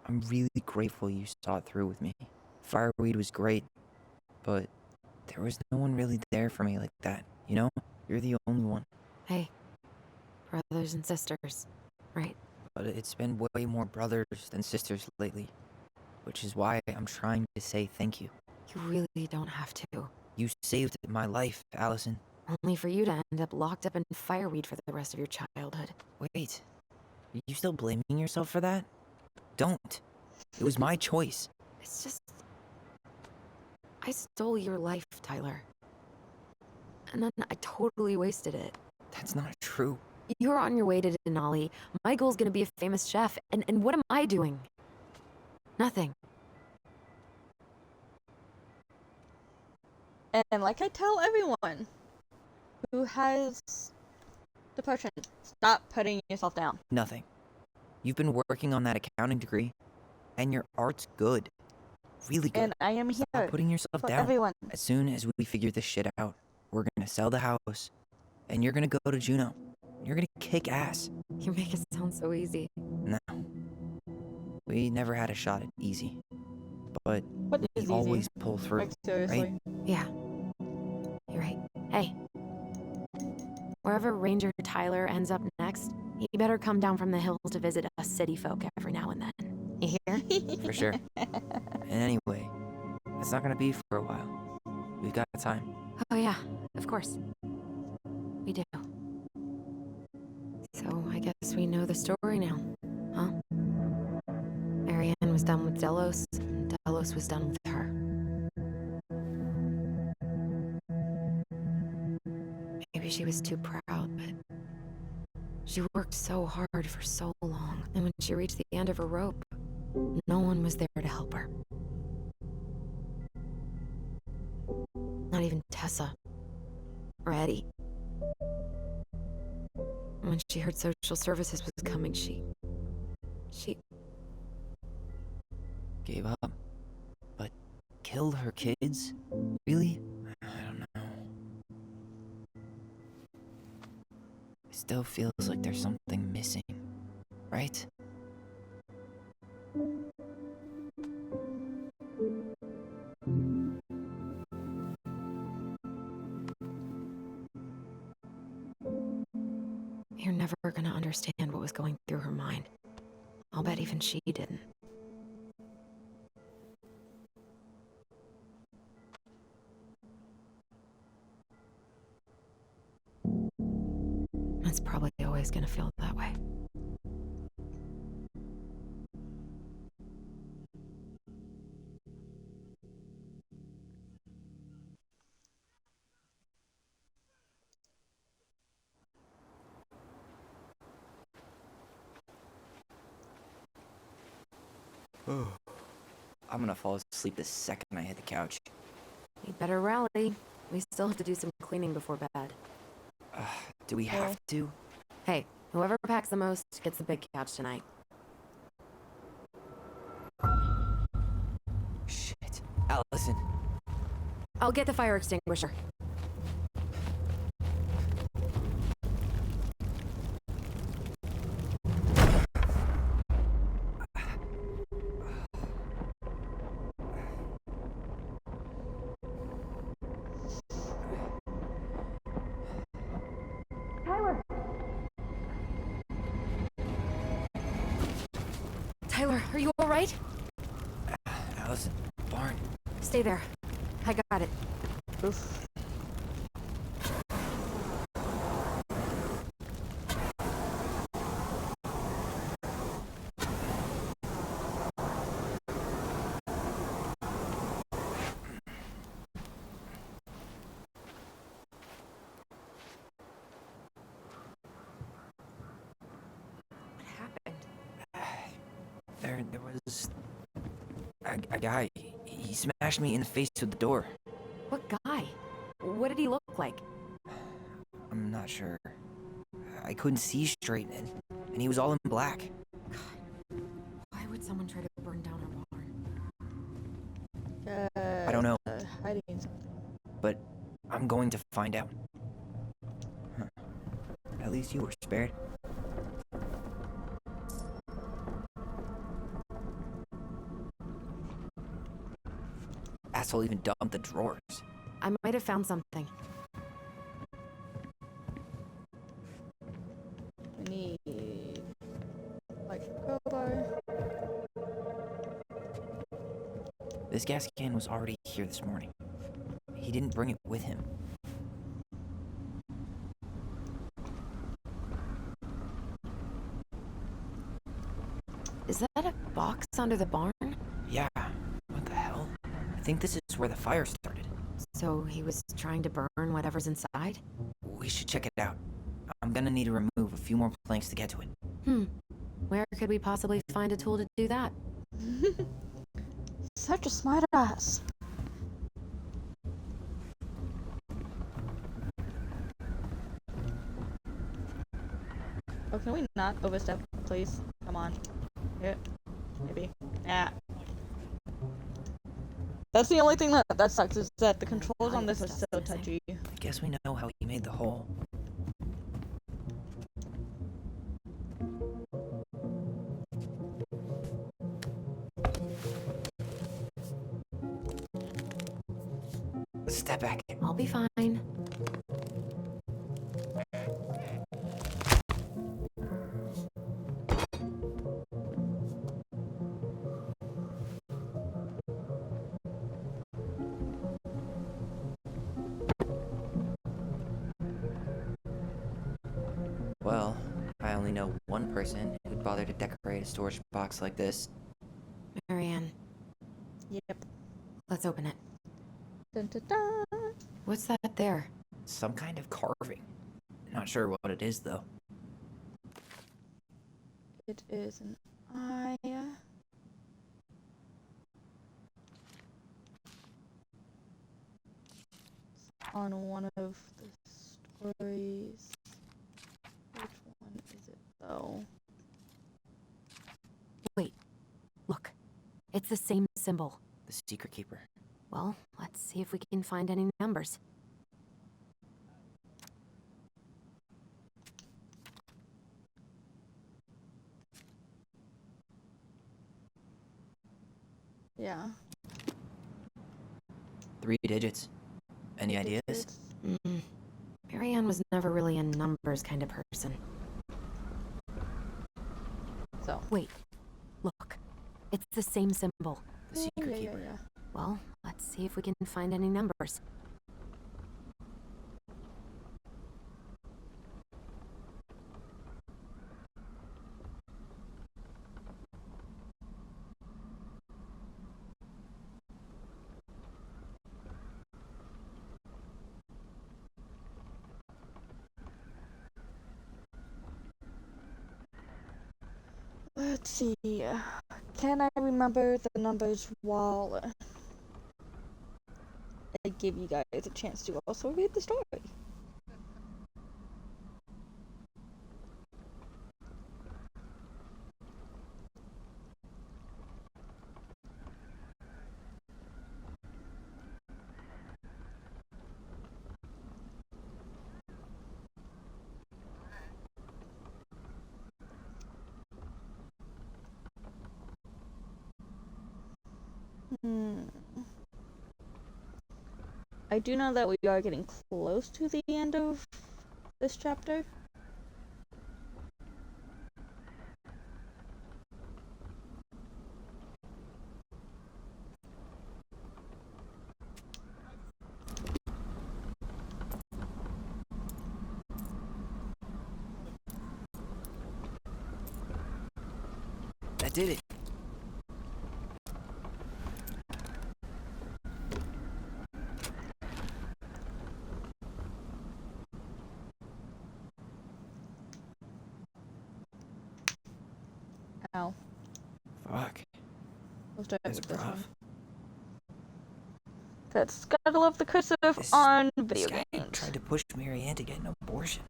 I'm really grateful you saw it through with me. Fireweed was great, but there was no one really there for me like that, you know? You're the only one. Hey, brothers and sisters, right? But it's been way more brothers than sisters lately, which is why I'm trying to say thank you. You really don't have to. You saved my life, Allison. Only for you to end up locked up in fireweed for the rest of your childhood. Wait, are you still blaming yourself for that? Don't. It was my choice. It's just... I stole your life, Tyler. And then I totally wasted it. That's not true. You're on your way to Denali. My goal's gonna be a famous chef, and what am I doing? Nothing. And like I tell everyone who has depression, stop putting yourself down. Nothing. You've been working on that accounting degree, and your art's good. Really good. And I am here Stop putting yourself for down. everyone. As soon as we figure this shit out, we're gonna sell the house, and you're gonna go to Juneau. You're gonna kick ass. You make it sound so easy. No. We never had a shot at easy. But What we is easy? always pull through, Like, seriously. right? Yeah. You're right. Hey. Wherever Ranger Tyler ends up next, he better come down from the hills to visit us city folk every now and then. You hear? For sure. And anyway, it's not gonna be for a while. We've got time. Oh yeah, of course. We do. So I guess we know the story now, huh? Marianne was done with Delos, and Delos was done with her. Maybe she was too proud, but she worked so hard for so long, and when she reached the end of her rope, no one was there to help her. Not even Tessa. Or Eddie. When she heard social services was coming, she Gave up. But killed her kids? Really? I don't know. It still feels like there's something missing, right? You're never gonna understand what was going through her mind. I'll bet even she didn't. It's probably always gonna feel that way. I'm gonna fall asleep the second I hit the couch. You'd better rally. We still have to do some cleaning before bed. Do we have to? Hey, whoever packs the most gets the big couch tonight. Shit. Allison. I'll get the fire extinguisher. Tyler, are you all right? Allison. Barn. Stay there. I got it. Oof. There was a guy. He smashed me in the face with the door. What guy? What did he look like? I'm not sure. I couldn't see straight, and he was all in black. Why would someone try to burn down our barn? I don't know. Hiding. But I'm going to find out. Huh. At least you were spared. Asshole even dumped the drawers. I might have found something. I need like a crowbar. This gas can was already here this morning. He didn't bring it with him. box under the barn? Yeah. What the hell? I think this is where the fire started. So he was trying to burn whatever's inside? We should check it out. I'm gonna need to remove a few more planks to get to it. Where could we possibly find a tool to do that? Such a smart ass. Oh, can we not overstep, please? Come on. Here. Maybe. Yeah. That's the only thing that sucks, is that the controls on this are so touchy. I guess we know how he made the hole. Step back. I'll be fine. Well, I only know one person who'd bother to decorate a storage box like this. Marianne. Yep. Let's open it. Dun, dun, dun. What's that there? Some kind of carving. Not sure what it is, though. It is an eye. On one of the stories. Which one is it, though? Wait. Look. It's the same symbol. The Secret Keeper. Well, let's see if we can find any numbers. Yeah. 3 digits. Any ideas? Marianne was never really a numbers kind of person. So. Wait. Look. It's the same symbol. The Secret Keeper. Yeah. Well, let's see if we can find any numbers. Let's see. Can I remember the numbers while I give you guys a chance to also read the story? I do know that we are getting close to the end of this chapter. That did it. Ow. Fuck. We'll start That's with this one. rough. Cause gotta love the cursive on video This guy games. tried to push Marianne to get an abortion,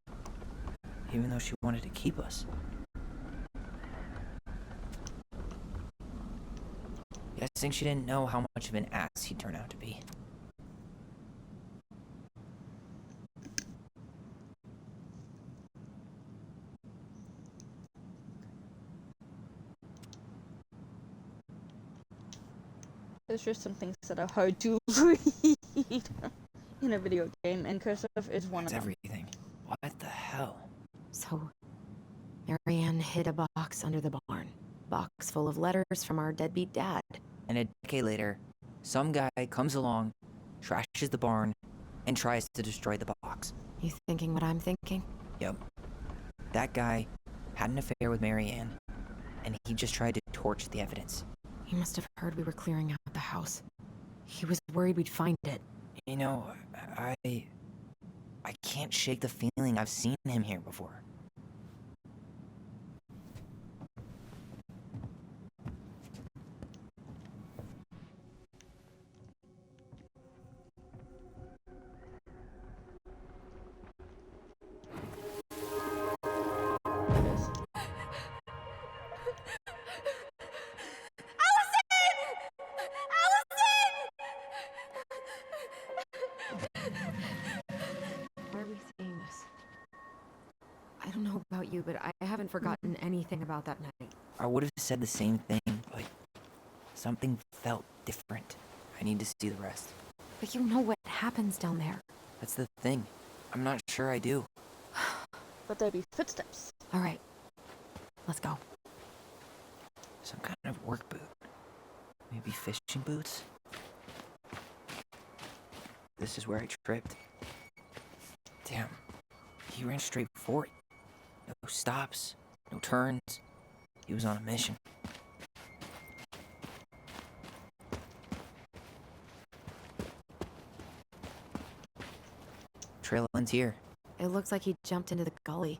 even though she wanted to keep us. Guessing she didn't know how much of an ass he'd turn out to be. There's just some things that are hard to read in a video game, and cursive is one of It's them. everything. What the hell? So, Marianne hid a box under the barn. Box full of letters from our deadbeat dad. And a decade later, some guy comes along, trashes the barn, and tries to destroy the box. You thinking what I'm thinking? Yep. That guy had an affair with Marianne, and he just tried to torch the evidence. He must have heard we were clearing out the house. He was worried we'd find it. You know, I can't shake the feeling I've seen him here before. Why are we seeing this? I don't know about you, but I haven't forgotten anything about that night. I would have said the same thing, but something felt different. I need to see the rest. But you know what happens down there. That's the thing. I'm not sure I do. But there'd be footsteps. All right. Let's go. Some kind of work boot. Maybe fishing boots? This is where I tripped. Damn. He ran straight for it. No stops, no turns. He was on a mission. Trail ends here. It looks like he jumped into the gully.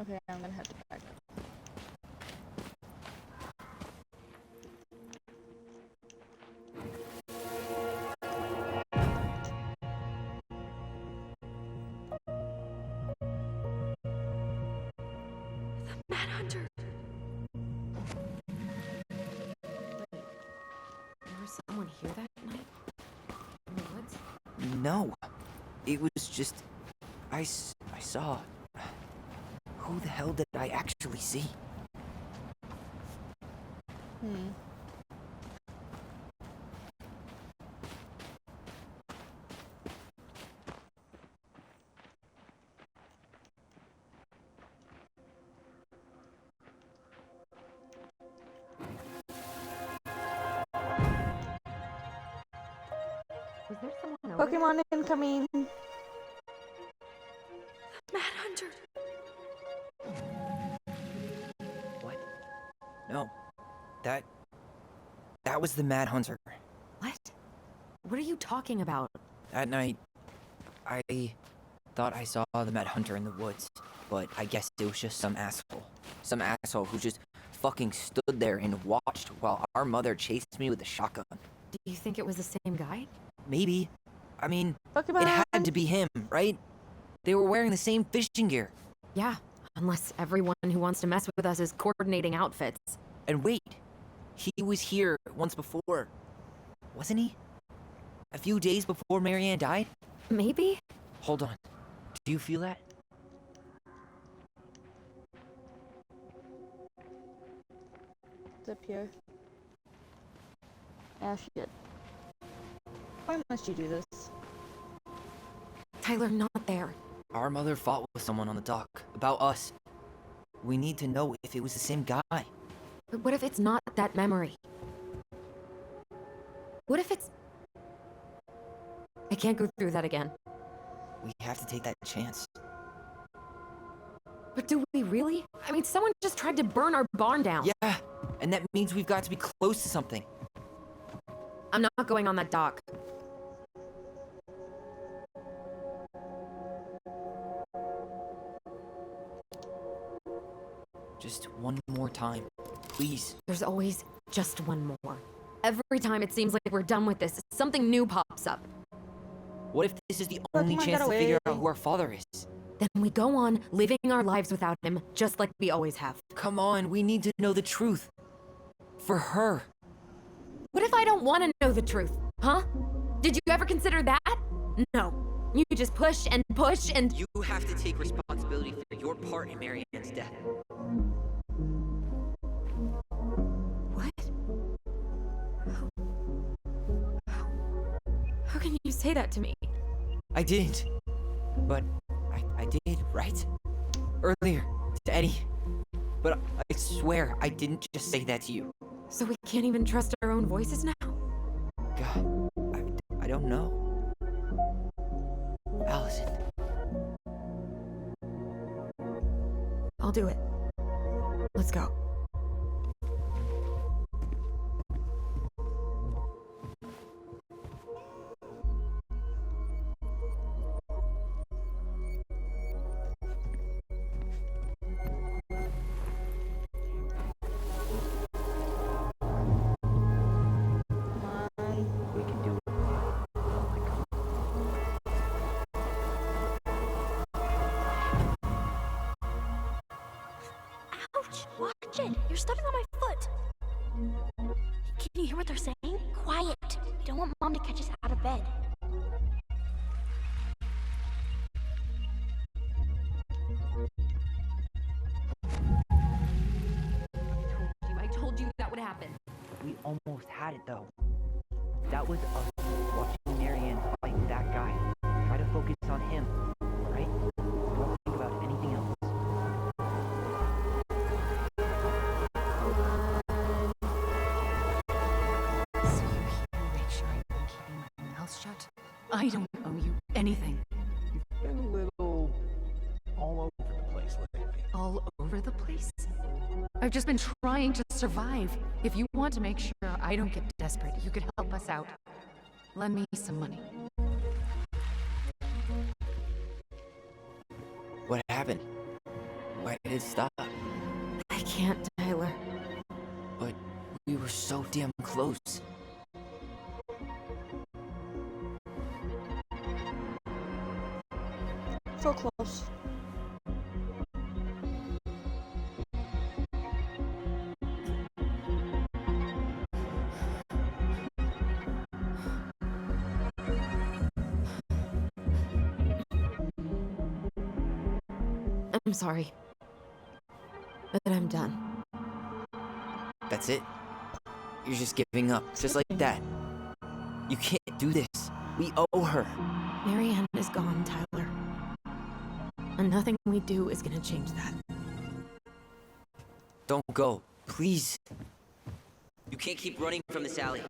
Okay, I'm gonna have to back up. Mad Hunter! There was someone here that night? In the woods? No. It was just... I saw... Who the hell did I actually see? Was there someone over Pokemon incoming. Mad Hunter! What? No. That was the Mad Hunter. What? What are you talking about? That night, I thought I saw the Mad Hunter in the woods, but I guess it was just some asshole. Some asshole who just fucking stood there and watched while our mother chased me with a shotgun. Do you think it was the same guy? Maybe. I mean, Pokemon. it had to be him, right? They were wearing the same fishing gear. Yeah, unless everyone who wants to mess with us is coordinating outfits. And wait, he was here once before, wasn't he? A few days before Marianne died? Maybe? Hold on. Do you feel that? It's up here. Ah, shit. Why must you do this? Tyler, not there. Our mother fought with someone on the dock about us. We need to know if it was the same guy. But what if it's not that memory? What if it's... I can't go through that again. We have to take that chance. But do we really? I mean, someone just tried to burn our barn down. Yeah, and that means we've got to be close to something. I'm not going on that dock. Just one more time, please. There's always just one more. Every time it seems like we're done with this, something new pops up. What if this is the only chance to figure out who our father is? Then we go on living our lives without him, just like we always have. Come on, we need to know the truth. For her. What if I don't want to know the truth? Huh? Did you ever consider that? No. You just push and push and... You have to take responsibility for your part in Marianne's death. What? How can you say that to me? I didn't. But I did, right? Earlier, to Eddie. But I swear I didn't just say that to you. So we can't even trust our own voices now? God. I don't know. Allison. I'll do it. Let's go. We can do it. Ouch! Watch it! You're stepping on my foot! Can you hear what they're saying? Quiet! We don't want Mom to catch us out of bed. I told you that would happen. We almost had it though. That was us watching Marianne fight that guy. Try to focus on him, right? Don't think about anything else. So you're here to make sure I've been keeping my mouth shut? I don't owe you anything. You've been a little all over the place lately. All over the place? I've just been trying to survive. If you want to make sure I don't get desperate, you could help us out. Lend me some money. What happened? Why did it stop? I can't, Tyler. But we were so damn close. So close. I'm sorry. But I'm done. That's it? You're just giving up, just like that. You can't do this. We owe her. Marianne is gone, Tyler. And nothing we do is gonna change that. Don't go, please. You can't keep running from this alley,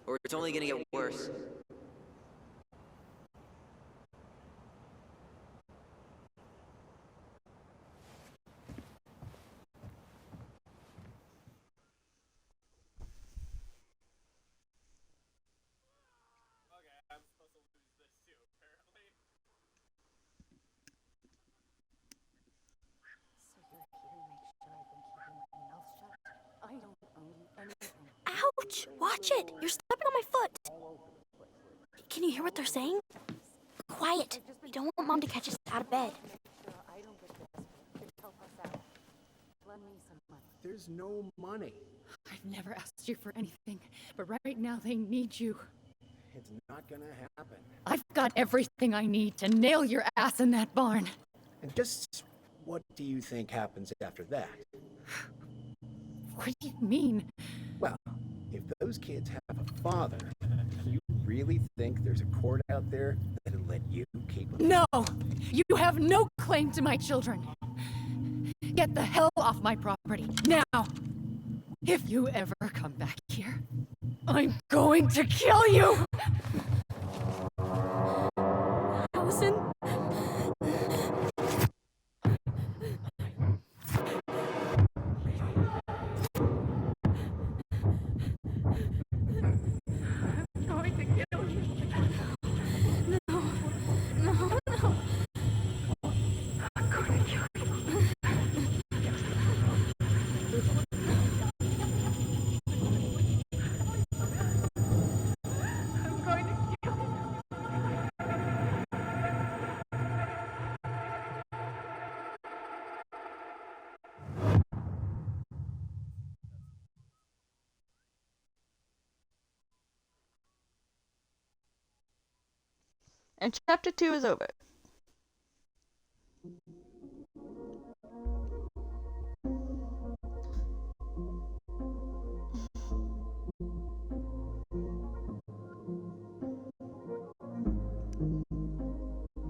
or it's only gonna get worse. I don't owe you anything. Ouch! Watch it! You're stepping on my foot! Can you hear what they're saying? Quiet! We don't want Mom to catch us out of bed. There's no money. I've never asked you for anything, but right now they need you. It's not gonna happen. I've got everything I need to nail your ass in that barn. And just what do you think happens after that? What do you mean? Well, if those kids have a father, you really think there's a court out there that'll let you keep them? No! You have no claim to my children. Get the hell off my property, now! If you ever come back here, I'm going to kill you! Allison? I'm going to kill you. No, no, no. I'm going to kill you. I'm going to kill you. And chapter 2 is over.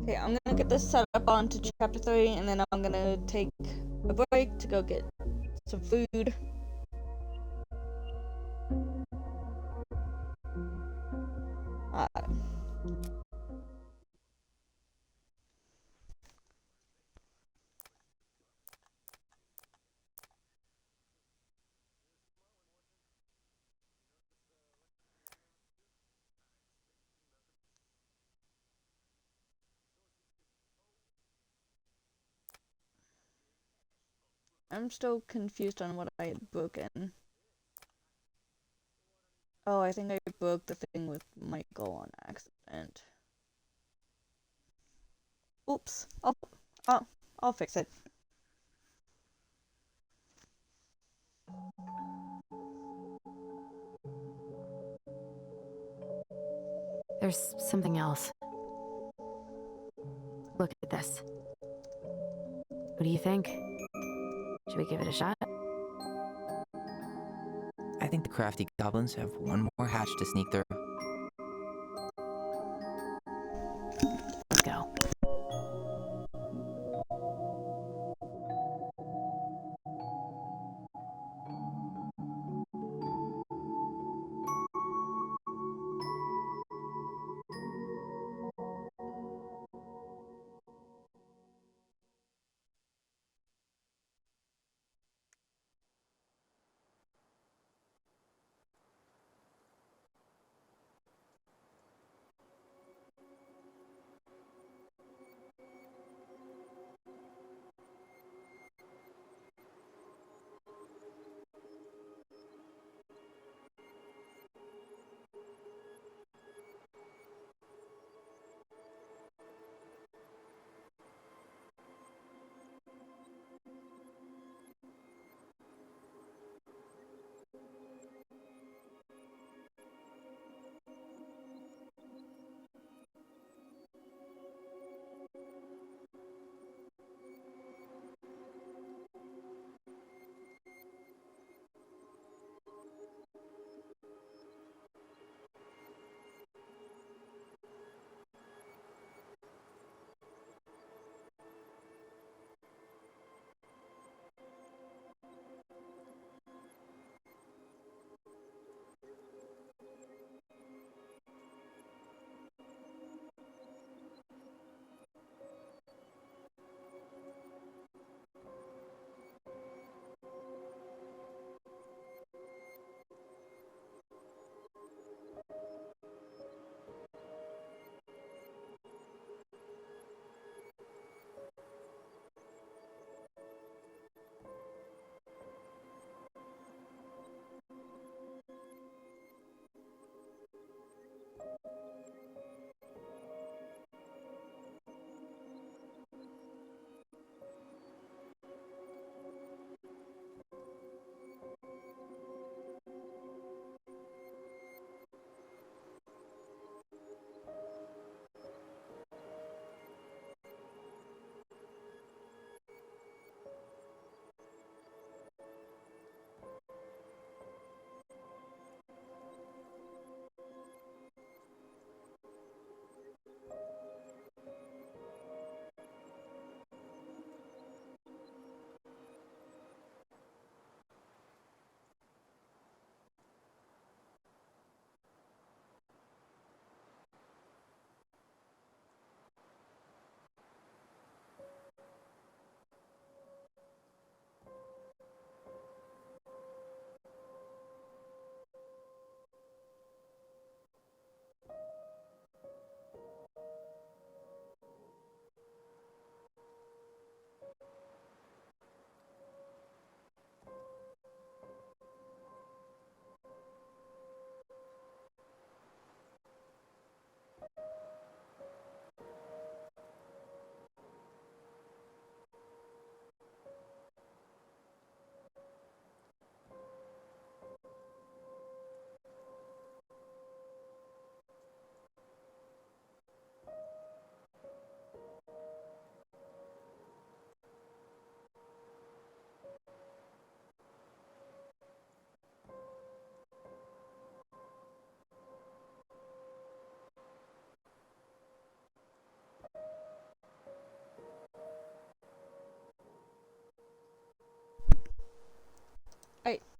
Okay, I'm gonna get this set up onto chapter 3, and then I'm gonna take a break to go get some food. I'm still confused on what I had broken. Oh, I think I broke the thing with Michael on accident. Oops. I'll fix it. There's something else. Look at this. What do you think? Should we give it a shot? I think the crafty goblins have one more hatch to sneak through. Let's go.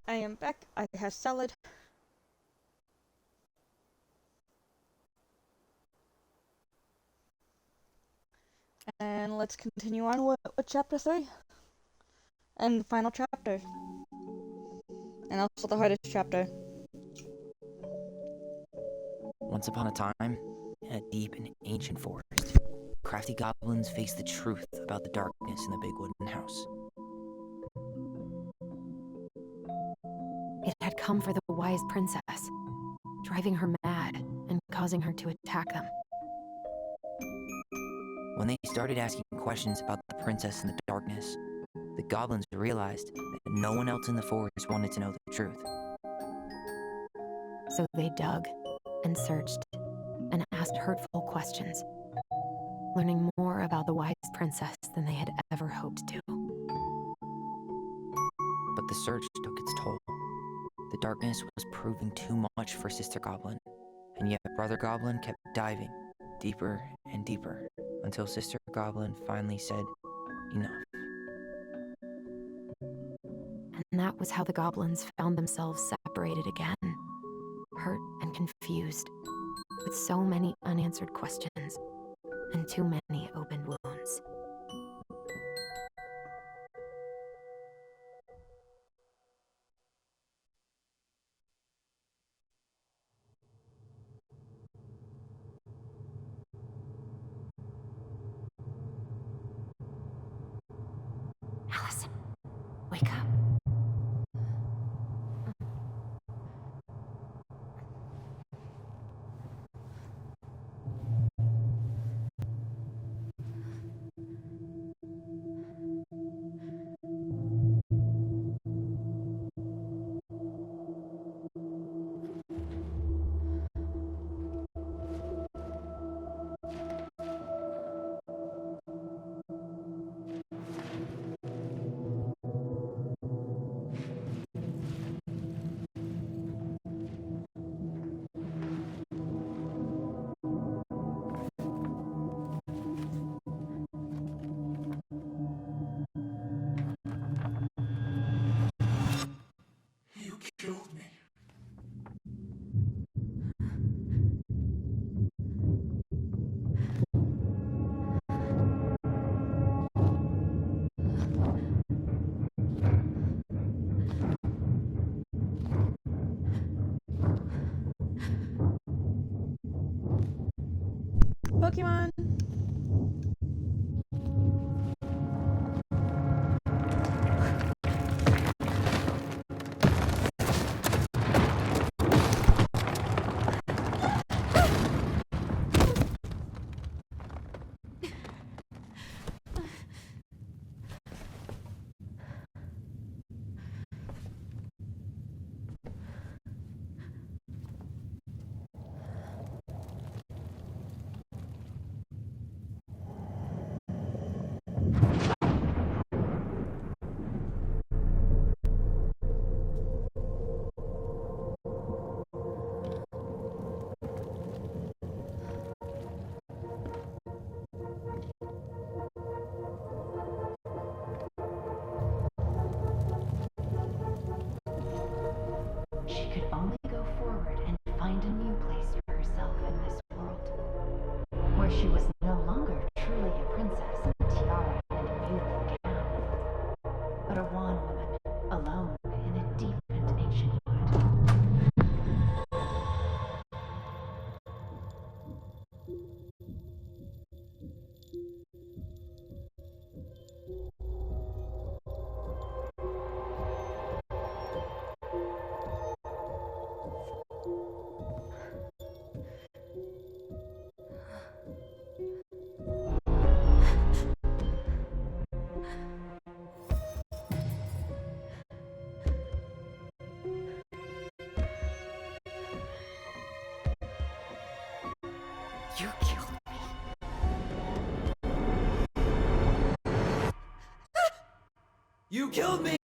I am back. I have salad. And let's continue on with chapter 3. And the final chapter. And also the hardest chapter. Once upon a time, in a deep and ancient forest, crafty goblins faced the truth about the darkness in the big wooden house. It had come for the wise princess, driving her mad and causing her to attack them. When they started asking questions about the princess in the darkness, the goblins realized that no one else in the forest wanted to know the truth. So they dug and searched and asked hurtful questions, learning more about the wise princess than they had ever hoped to. But the search took its toll. The darkness was proving too much for Sister Goblin, and yet Brother Goblin kept diving deeper and deeper until Sister Goblin finally said, enough. And that was how the goblins found themselves separated again, hurt and confused, with so many unanswered questions and too many open wounds. Allison, wake up. You killed me. Pokemon! She could only go forward and find a new place for herself in this world, where she was no longer truly a princess in a tiara and a beautiful gown, but a wan woman, alone in a deep and ancient wood. You killed me. You killed me!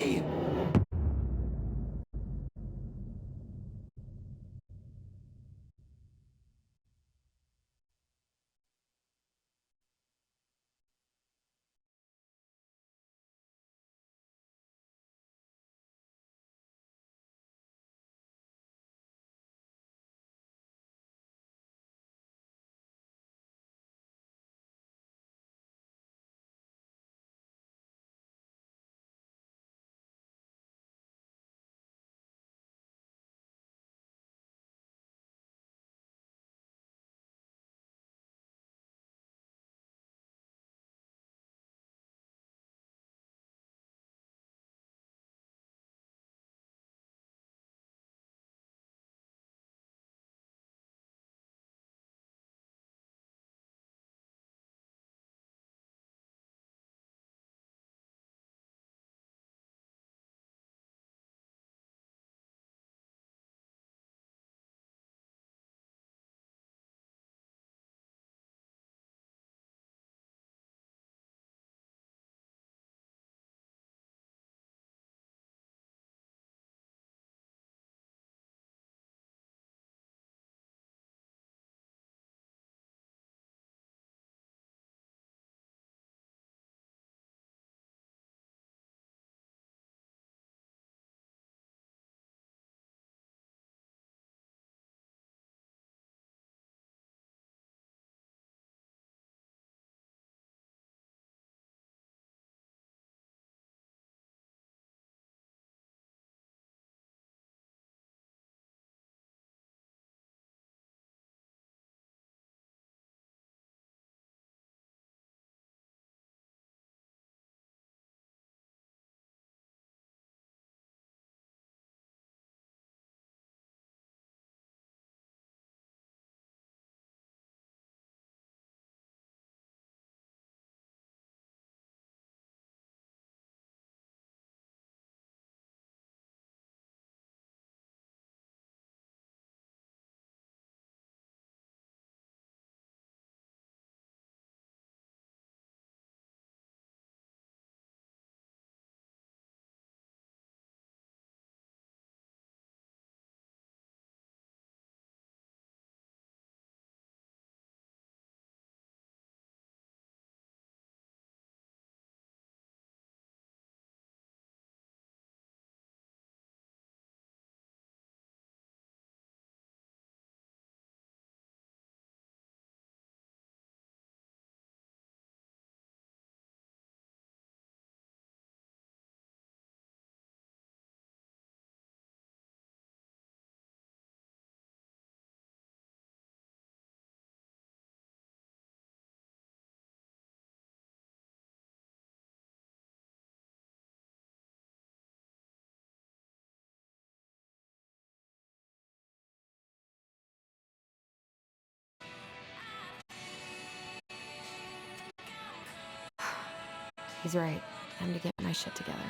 He's right. Time to get my shit together.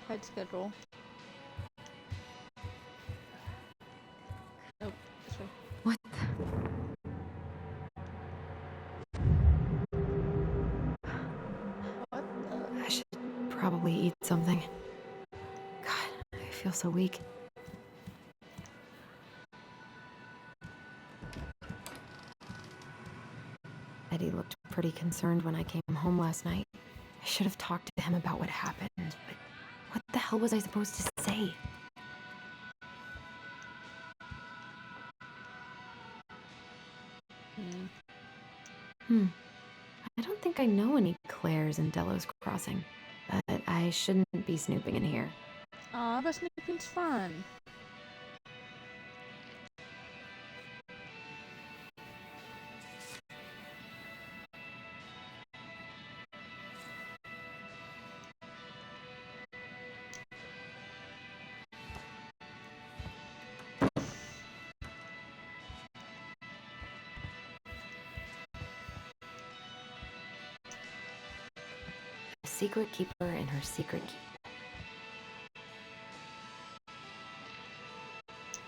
Tight schedule. Nope. This way. What I should probably eat something. God, I feel so weak. Eddie looked pretty concerned when I came home last night. I should have talked to him about what happened, but what the hell was I supposed to say? I don't think I know any Claires in Delos Crossing, but I shouldn't be snooping in here. Aw, but snooping's fun. A secret keeper and her secret keep.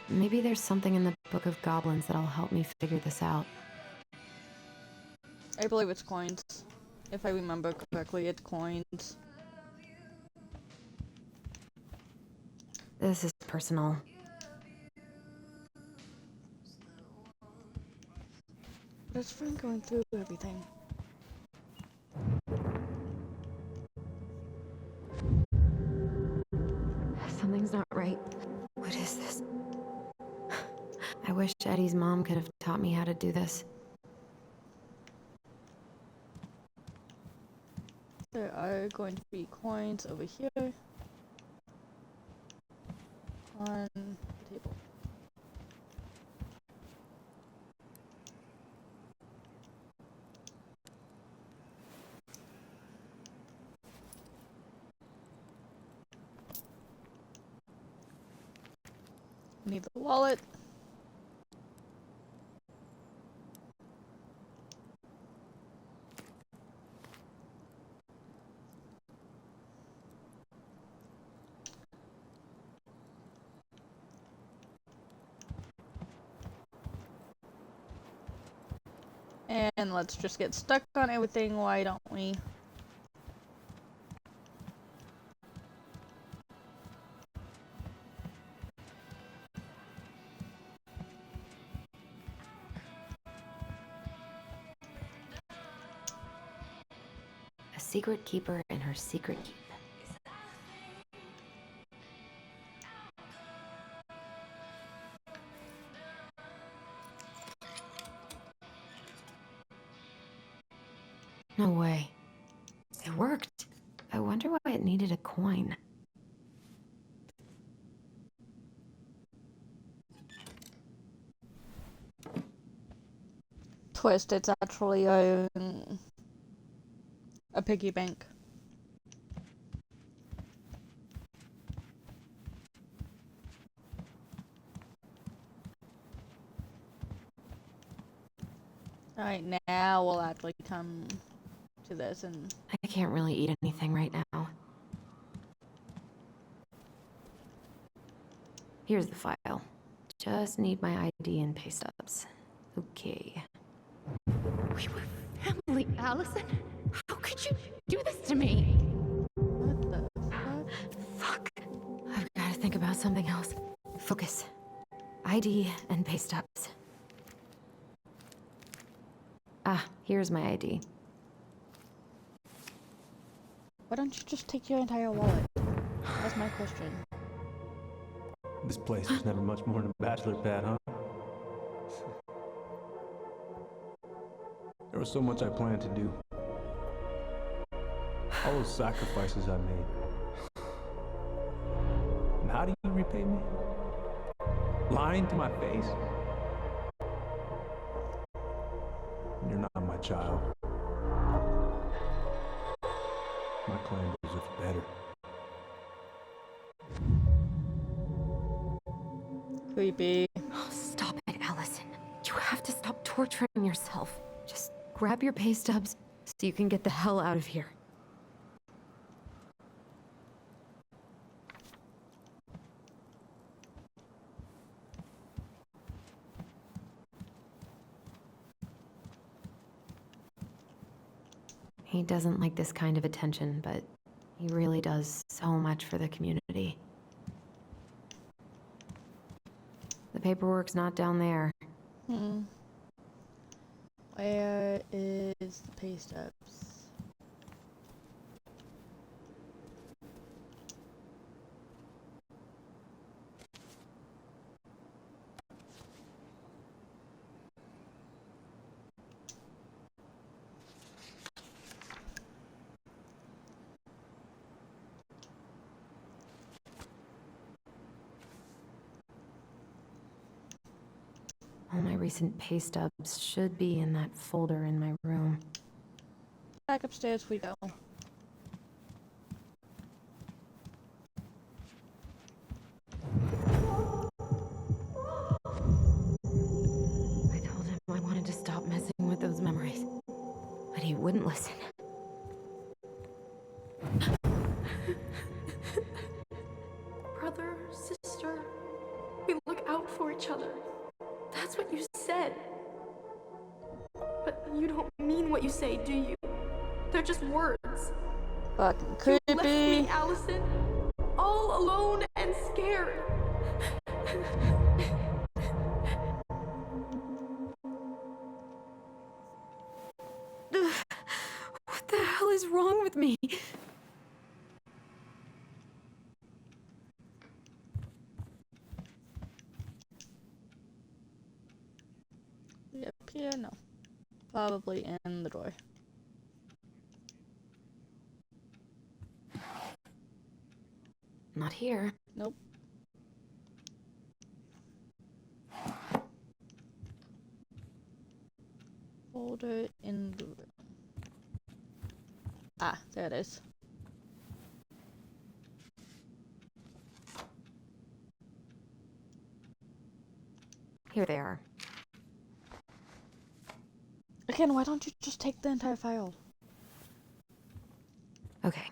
Maybe there's something in the Book of Goblins that'll help me figure this out. I believe it's coins. If I remember correctly, it's coins. This is personal. But it's fun going through everything. Something's not right. What is this? I wish Eddie's mom could have taught me how to do this. There are going to be coins over here on the table. Need the wallet. And let's just get stuck on everything, why don't we? A secret keeper and her secret keep. No way. It worked. I wonder why it needed a coin. Twist, it's actually a piggy bank. Alright, now we'll actually come to this and... I can't really eat anything right now. Here's the file. Just need my ID and pay stubs. Okay. We were family, Allison. How could you do this to me? What the fuck? Fuck. I've got to think about something else. Focus. ID and pay stubs. Ah, here's my ID. Why don't you just take your entire wallet? That's my question. This place was never much more than a bachelor pad, huh? There was so much I planned to do. All those sacrifices I made. And how do you repay me? Lying to my face? You're not my child. My clan deserves better. Creepy. Oh, stop it, Allison. You have to stop torturing yourself. Just grab your pay stubs so you can get the hell out of here. He doesn't like this kind of attention, but he really does so much for the community. The paperwork's not down there. Where is the pay stubs? All my recent pay stubs should be in that folder in my room. Back upstairs we go. I told him I wanted to stop messing with those memories, but he wouldn't listen. Brother, sister, we look out for each other. That's what you said. But you don't mean what you say, do you? They're just words. Fucking You creepy. left me, Allison, all alone and scared. What the hell is wrong with me? Yep, here, no. Probably in the door. Not here. Nope. Folder in the room. Ah, there it is. Here they are. Again, why don't you just take the entire file? Okay.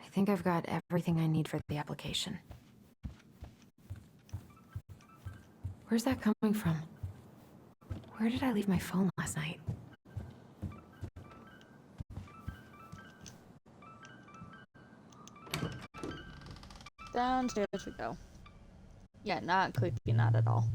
I think I've got everything I need for the application. Where's that coming from? Where did I leave my phone last night? Downstairs we go. Yeah, not creepy, not at all.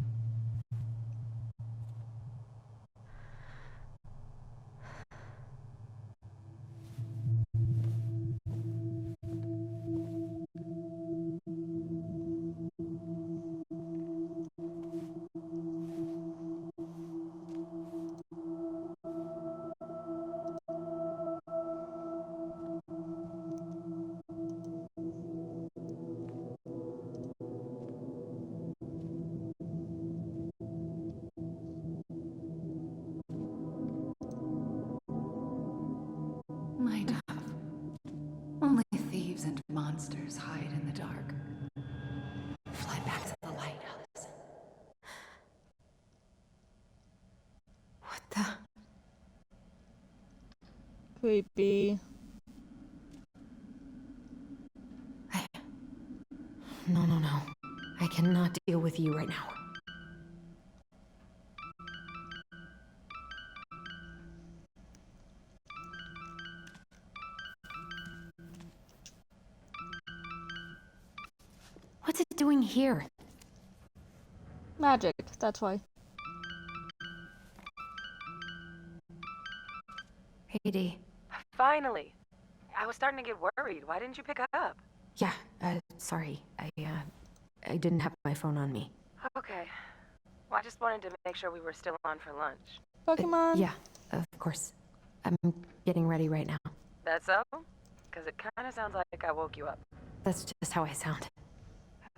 My dove. Only thieves and monsters hide in the dark. Fly back to the light, Allison. What the? Creepy. No. I cannot deal with you right now. What's it doing here? Magic, that's why. Hey, Dee. Finally. I was starting to get worried. Why didn't you pick up? Yeah, sorry. I didn't have my phone on me. Okay. Well, I just wanted to make sure we were still on for lunch. Pokemon? Yeah, of course. I'm getting ready right now. That's so? Because it kind of sounds like I woke you up. That's just how I sound.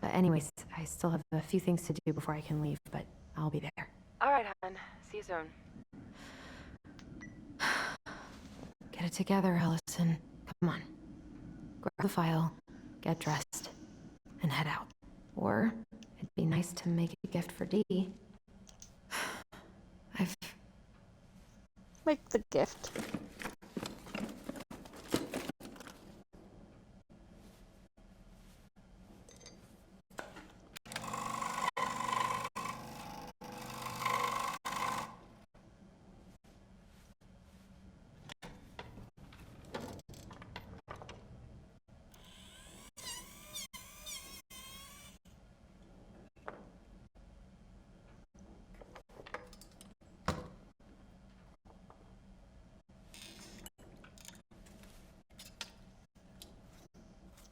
But anyways, I still have a few things to do before I can leave, but I'll be there. All right, hon. See you soon. Get it together, Allison. Come on. grab the file, get dressed, and head out. Or it'd be nice to make a gift for Dee. I've... Make the gift.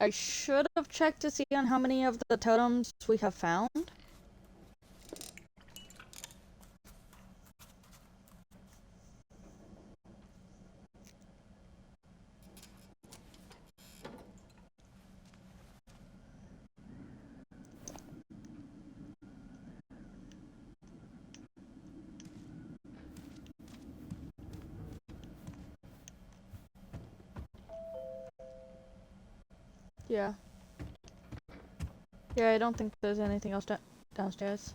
I should have checked to see on how many of the totems we have found. Yeah. Yeah, I don't think there's anything else downstairs.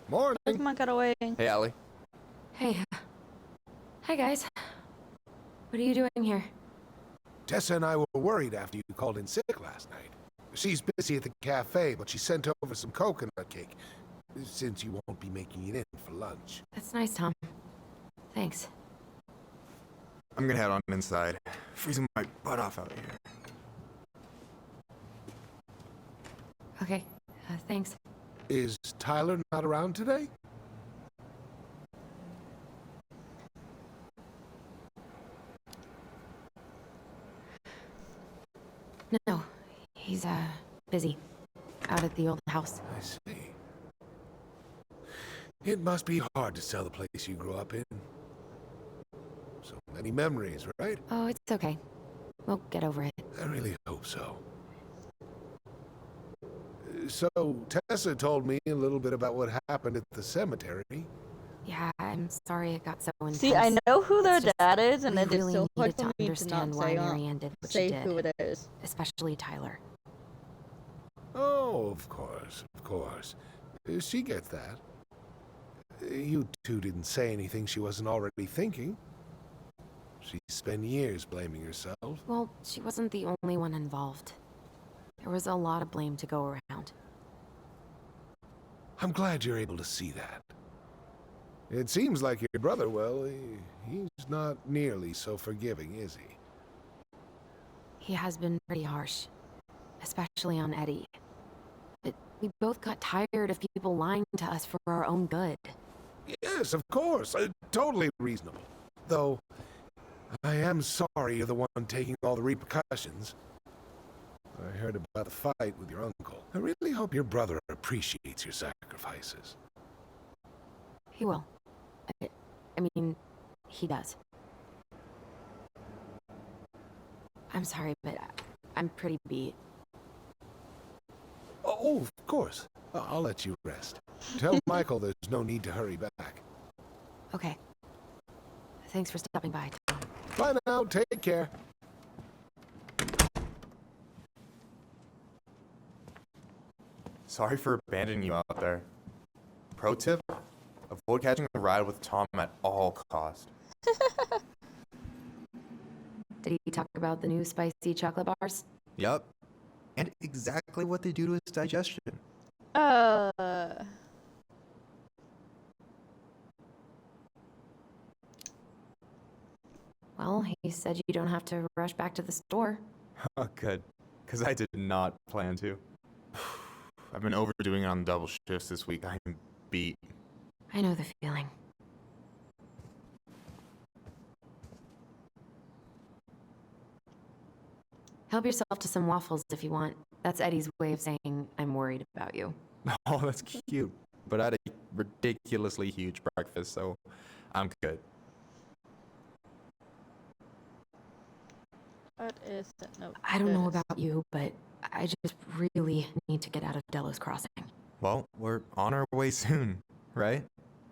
Morning. Pokemon got away. Hey, Allie. Hey. Hi, guys. What are you doing here? Tessa and I were worried after you called in sick last night. She's busy at the cafe, but she sent over some coconut cake, since you won't be making it in for lunch. That's nice, Tom. Thanks. I'm gonna head on inside. Freezing my butt off out here. Okay, thanks. Is Tyler not around today? No, he's, busy. Out at the old house. I see. It must be hard to sell the place you grew up in. So many memories, right? Oh, it's okay. We'll get over it. I really hope so. So, Tessa told me a little bit about what happened at the cemetery. Yeah, I'm sorry it got so intense. See, I know who their It's just dad is, and we it is really still hard needed for to me to understand not why say, Marianne did what she say did. who it is. Especially Tyler. Oh, of course, of course. She gets that. You two didn't say anything she wasn't already thinking. She spent years blaming herself. Well, she wasn't the only one involved. There was a lot of blame to go around. I'm glad you're able to see that. It seems like your brother, well, he's not nearly so forgiving, is he? He has been pretty harsh. Especially on Eddie. But we both got tired of people lying to us for our own good. Yes, of course. Totally reasonable. Though, I am sorry you're the one taking all the repercussions. I heard about the fight with your uncle. I really hope your brother appreciates your sacrifices. He will. I mean, he does. I'm sorry, but I'm pretty beat. Oh, of course. I'll let you rest. Tell Michael there's no need to hurry back. Okay. Thanks for stopping by, Tom. Bye now. Take care. Sorry for abandoning you out there. Pro tip: avoid catching a ride with Tom at all cost. Did he talk about the new spicy chocolate bars? Yup. And exactly what they do to his digestion. Well, he said you don't have to rush back to the store. Oh, good. Because I did not plan to. I've been overdoing it on double shifts this week. I'm beat. I know the feeling. Help yourself to some waffles if you want. That's Eddie's way of saying I'm worried about you. Oh, that's cute. But I had a ridiculously huge breakfast, so I'm good. What is that note? I don't know about you, but I just really need to get out of Delos Crossing. Well, we're on our way soon, right?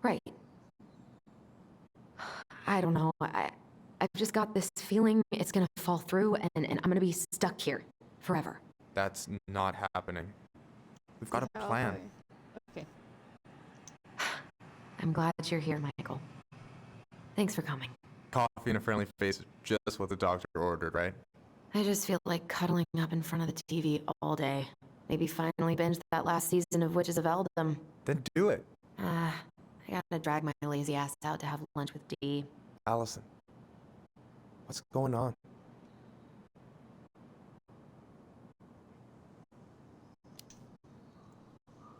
Right. I don't know. I've just got this feeling it's gonna fall through and I'm gonna be stuck here forever. That's not happening. We've got a plan. Okay. I'm glad you're here, Michael. Thanks for coming. Coffee and a friendly face is just what the doctor ordered, right? I just feel like cuddling up in front of the TV all day. Maybe finally binge that last season of Witches of Eldom. Then do it. I gotta drag my lazy ass out to have lunch with Dee. Allison, what's going on?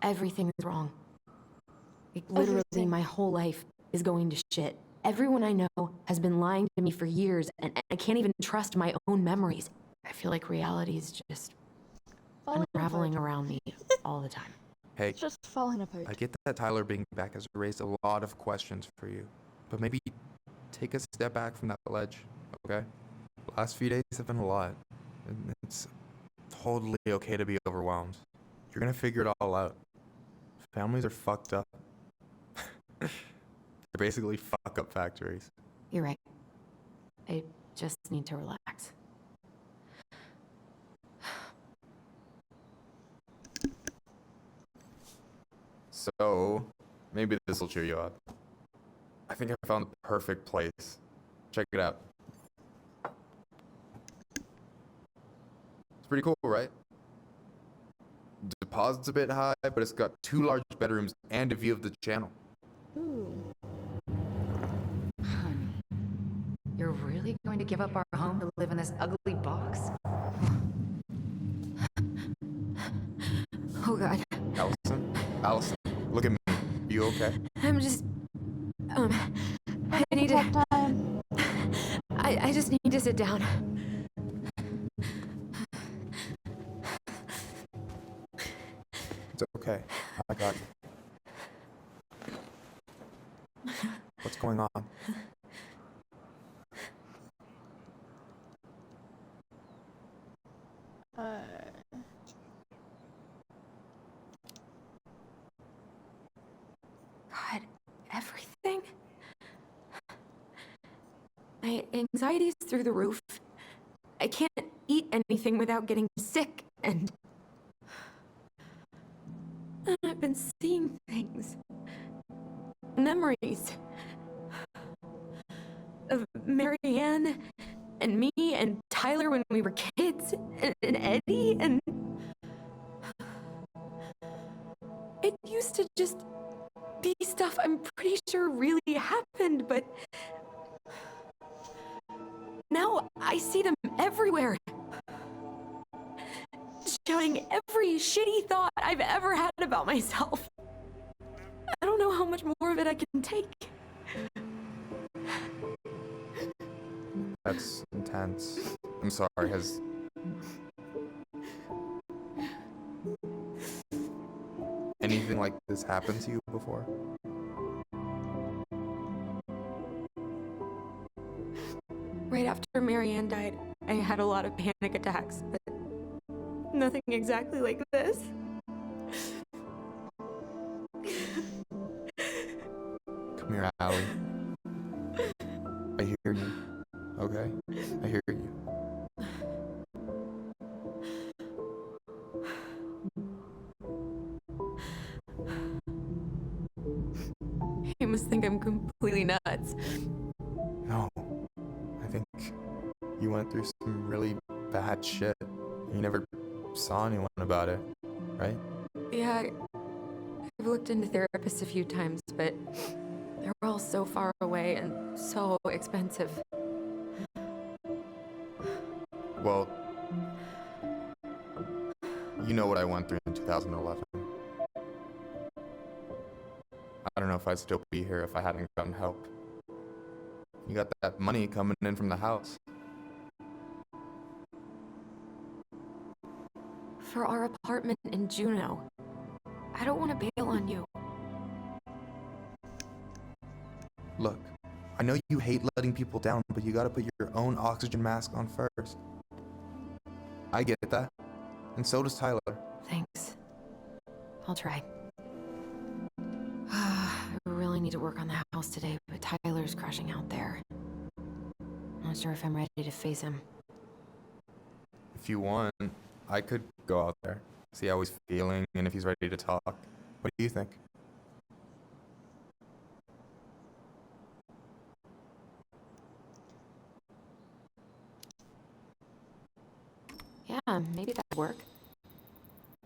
Everything's wrong. Like, literally, my whole life is going to shit. Everyone I know has been lying to me for years, and I can't even trust my own memories. I feel like reality is just unraveling around me all the time. Hey, It's just falling apart. I get that Tyler being back has raised a lot of questions for you, but maybe take a step back from that ledge, okay? The last few days have been a lot, and it's totally okay to be overwhelmed. You're gonna figure it all out. Families are fucked up. They're basically fuck-up factories. You're right. I just need to relax. So, maybe this will cheer you up. I think I found the perfect place. Check it out. It's pretty cool, right? Deposit's a bit high, but it's got 2 large bedrooms and a view of the channel. Ooh. Honey, you're really going to give up our home to live in this ugly box? Oh God. Allison, look at me. You okay? I'm just... I need to... I just need to sit down. It's okay. I got you. What's going on? God, everything? My anxiety's through the roof. I can't eat anything without getting sick, and I've been seeing things. Memories. Of Marianne, and me, and Tyler when we were kids, and Eddie, and... It used to just be stuff I'm pretty sure really happened, but... Now I see them everywhere. Shouting every shitty thought I've ever had about myself. I don't know how much more of it I can take. That's intense. I'm sorry, has... anything like this happened to you before? Right after Marianne died, I had a lot of panic attacks, but nothing exactly like this. Come here, Allie. I hear you. Okay? I hear you. You must think I'm completely nuts. No. I think you went through some really bad shit. You never saw anyone about it, right? Yeah, I've looked into therapists a few times, but they're all so far away and so expensive. Well, you know what I went through in 2011. I don't know if I'd still be here if I hadn't gotten help. You got that money coming in from the house. For our apartment in Juneau. I don't want to bail on you. Look, I know you hate letting people down, but you gotta put your own oxygen mask on first. I get that. And so does Tyler. Thanks. I'll try. I really need to work on the house today, but Tyler's crashing out there. Not sure if I'm ready to face him. If you want, I could go out there, see how he's feeling, and if he's ready to talk. What do you think? Yeah, maybe that'd work.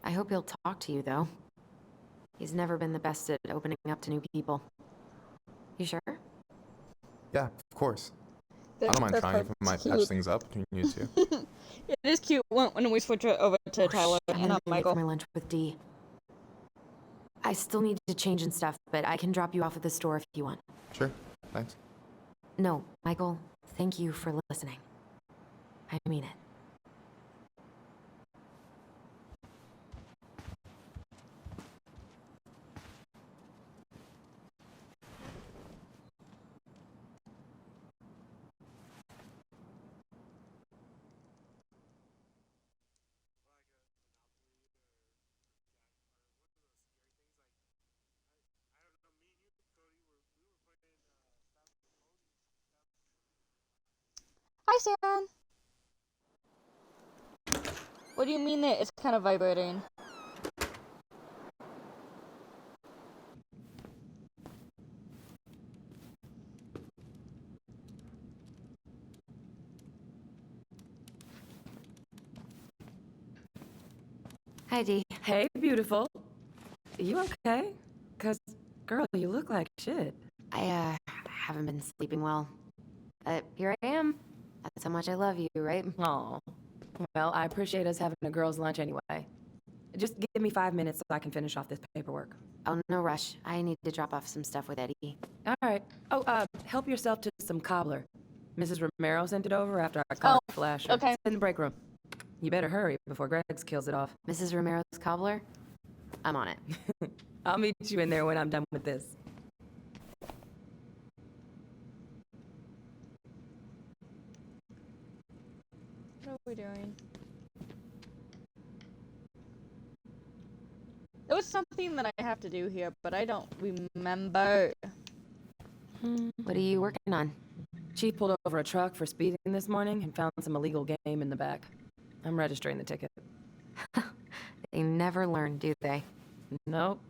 I hope he'll talk to you, though. He's never been the best at opening up to new people. You sure? Yeah, of course. I don't mind trying if it might patch things up between you two. It is cute when we switch it over to Tyler I'm and gonna not be late Michael. for my lunch with Dee. I still need to change and stuff, but I can drop you off at the store if you want. Sure, thanks. No, Michael, thank you for listening. I mean it. Hi, Sam. What do you mean that it's kind of vibrating? Hi, Dee. Hey, beautiful. You okay? 'Cause, girl, you look like shit. I haven't been sleeping well. But here I am. That's how much I love you, right? Aw. Well, I appreciate us having a girls' lunch anyway. Just give me 5 minutes so I can finish off this paperwork. Oh, no rush. I need to drop off some stuff with Eddie. All right. Oh, help yourself to some cobbler. Mrs. Romero sent it over after I caught Flasher. okay. It's in the break room. You better hurry before Greggs kills it off. Mrs. Romero's cobbler? I'm on it. I'll meet you in there when I'm done with this. What are we doing? There was something that I have to do here, but I don't remember. What are you working on? Chief pulled over a truck for speeding this morning and found some illegal game in the back. I'm registering the ticket. They never learn, do they? Nope.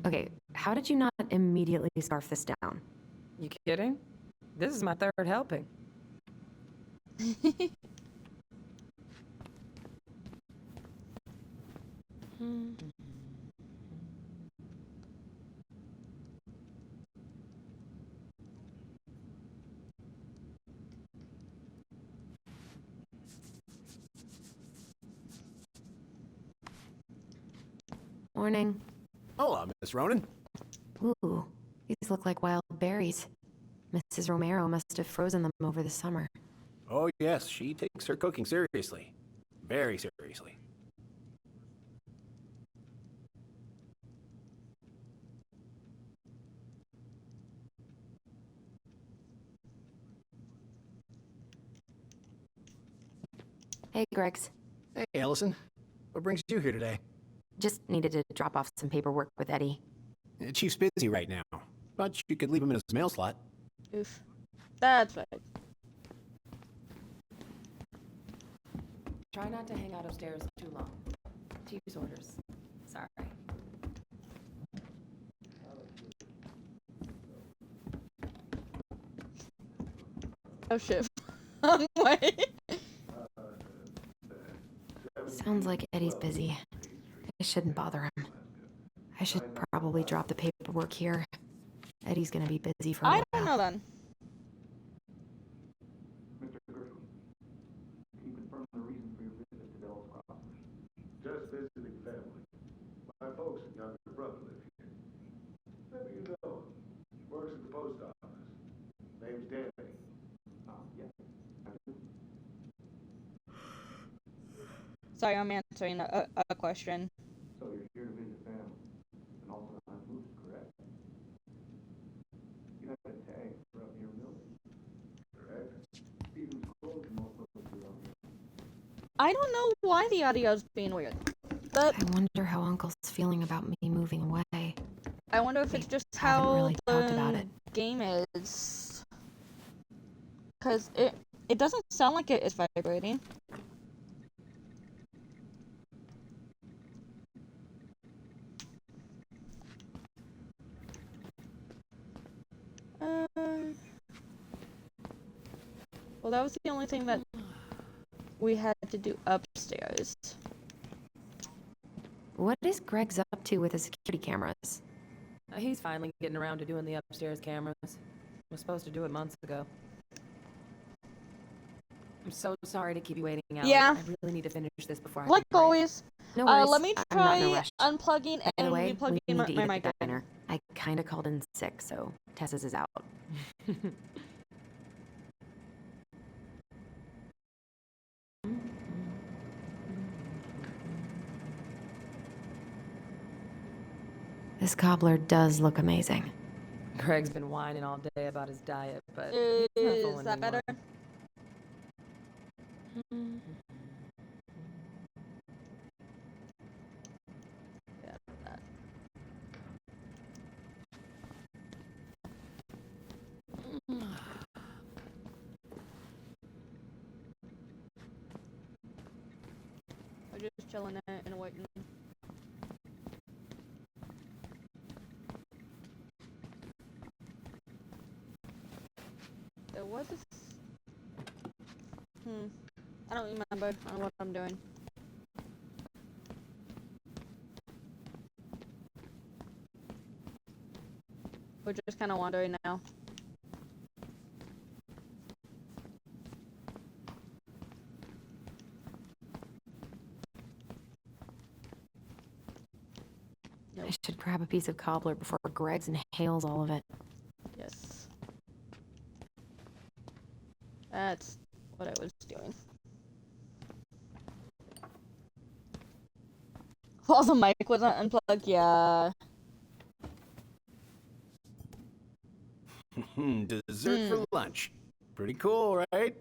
Okay, how did you not immediately scarf this down? You kidding? This is my third helping. Morning. Hola, Miss Ronan. Ooh, these look like wild berries. Mrs. Romero must have frozen them over the summer. Oh, yes, she takes her cooking seriously. Very seriously. Hey, Greggs. Hey, Allison. What brings you here today? Just needed to drop off some paperwork with Eddie. Chief's busy right now, but you could leave him in his mail slot. Oof. That's right. Try not to hang out upstairs too long. Chief's orders. Sorry. Oh shit. Wait. Sounds like Eddie's busy. I shouldn't bother him. I should probably drop the paperwork here. Eddie's gonna be busy for a while. I don't know then. Just visiting family. My folks and younger brother live here. Maybe you know him. Works at the post office. Name's Danny. Yeah. Sorry, I'm answering a question. So you're here to visit family, and also on Moose, correct? You have a tag for up near Milton. Correct. Stephen's closed most of us around here. I don't know why the audio's being weird. But I wonder how Uncle's feeling about me moving away. I wonder if it's just haven't how really talked about the it. game is. Because it doesn't sound like it is vibrating. Well, that was the only thing that we had to do upstairs. What is Greg's up to with his security cameras? He's finally getting around to doing the upstairs cameras. Was supposed to do it months ago. I'm so sorry to keep you waiting out. Yeah. I really need to finish this before I Like break. always. No worries. Let me I'm not in a try rush. unplugging By the and way, we replugging need my to eat at mic. the diner. I kind of called in sick, so Tessa's is out. This cobbler does look amazing. Greg's been whining all day about his diet, but Is he's not fooling that better? anyone. Yeah, that. We're just chilling and waiting. There was this. I don't remember what I'm doing. We're just kind of wandering now. I should grab a piece of cobbler before Greg's inhales all of it. Yes. That's what I was doing. While the mic wasn't unplugged, yeah. Dessert for lunch. Pretty cool, right?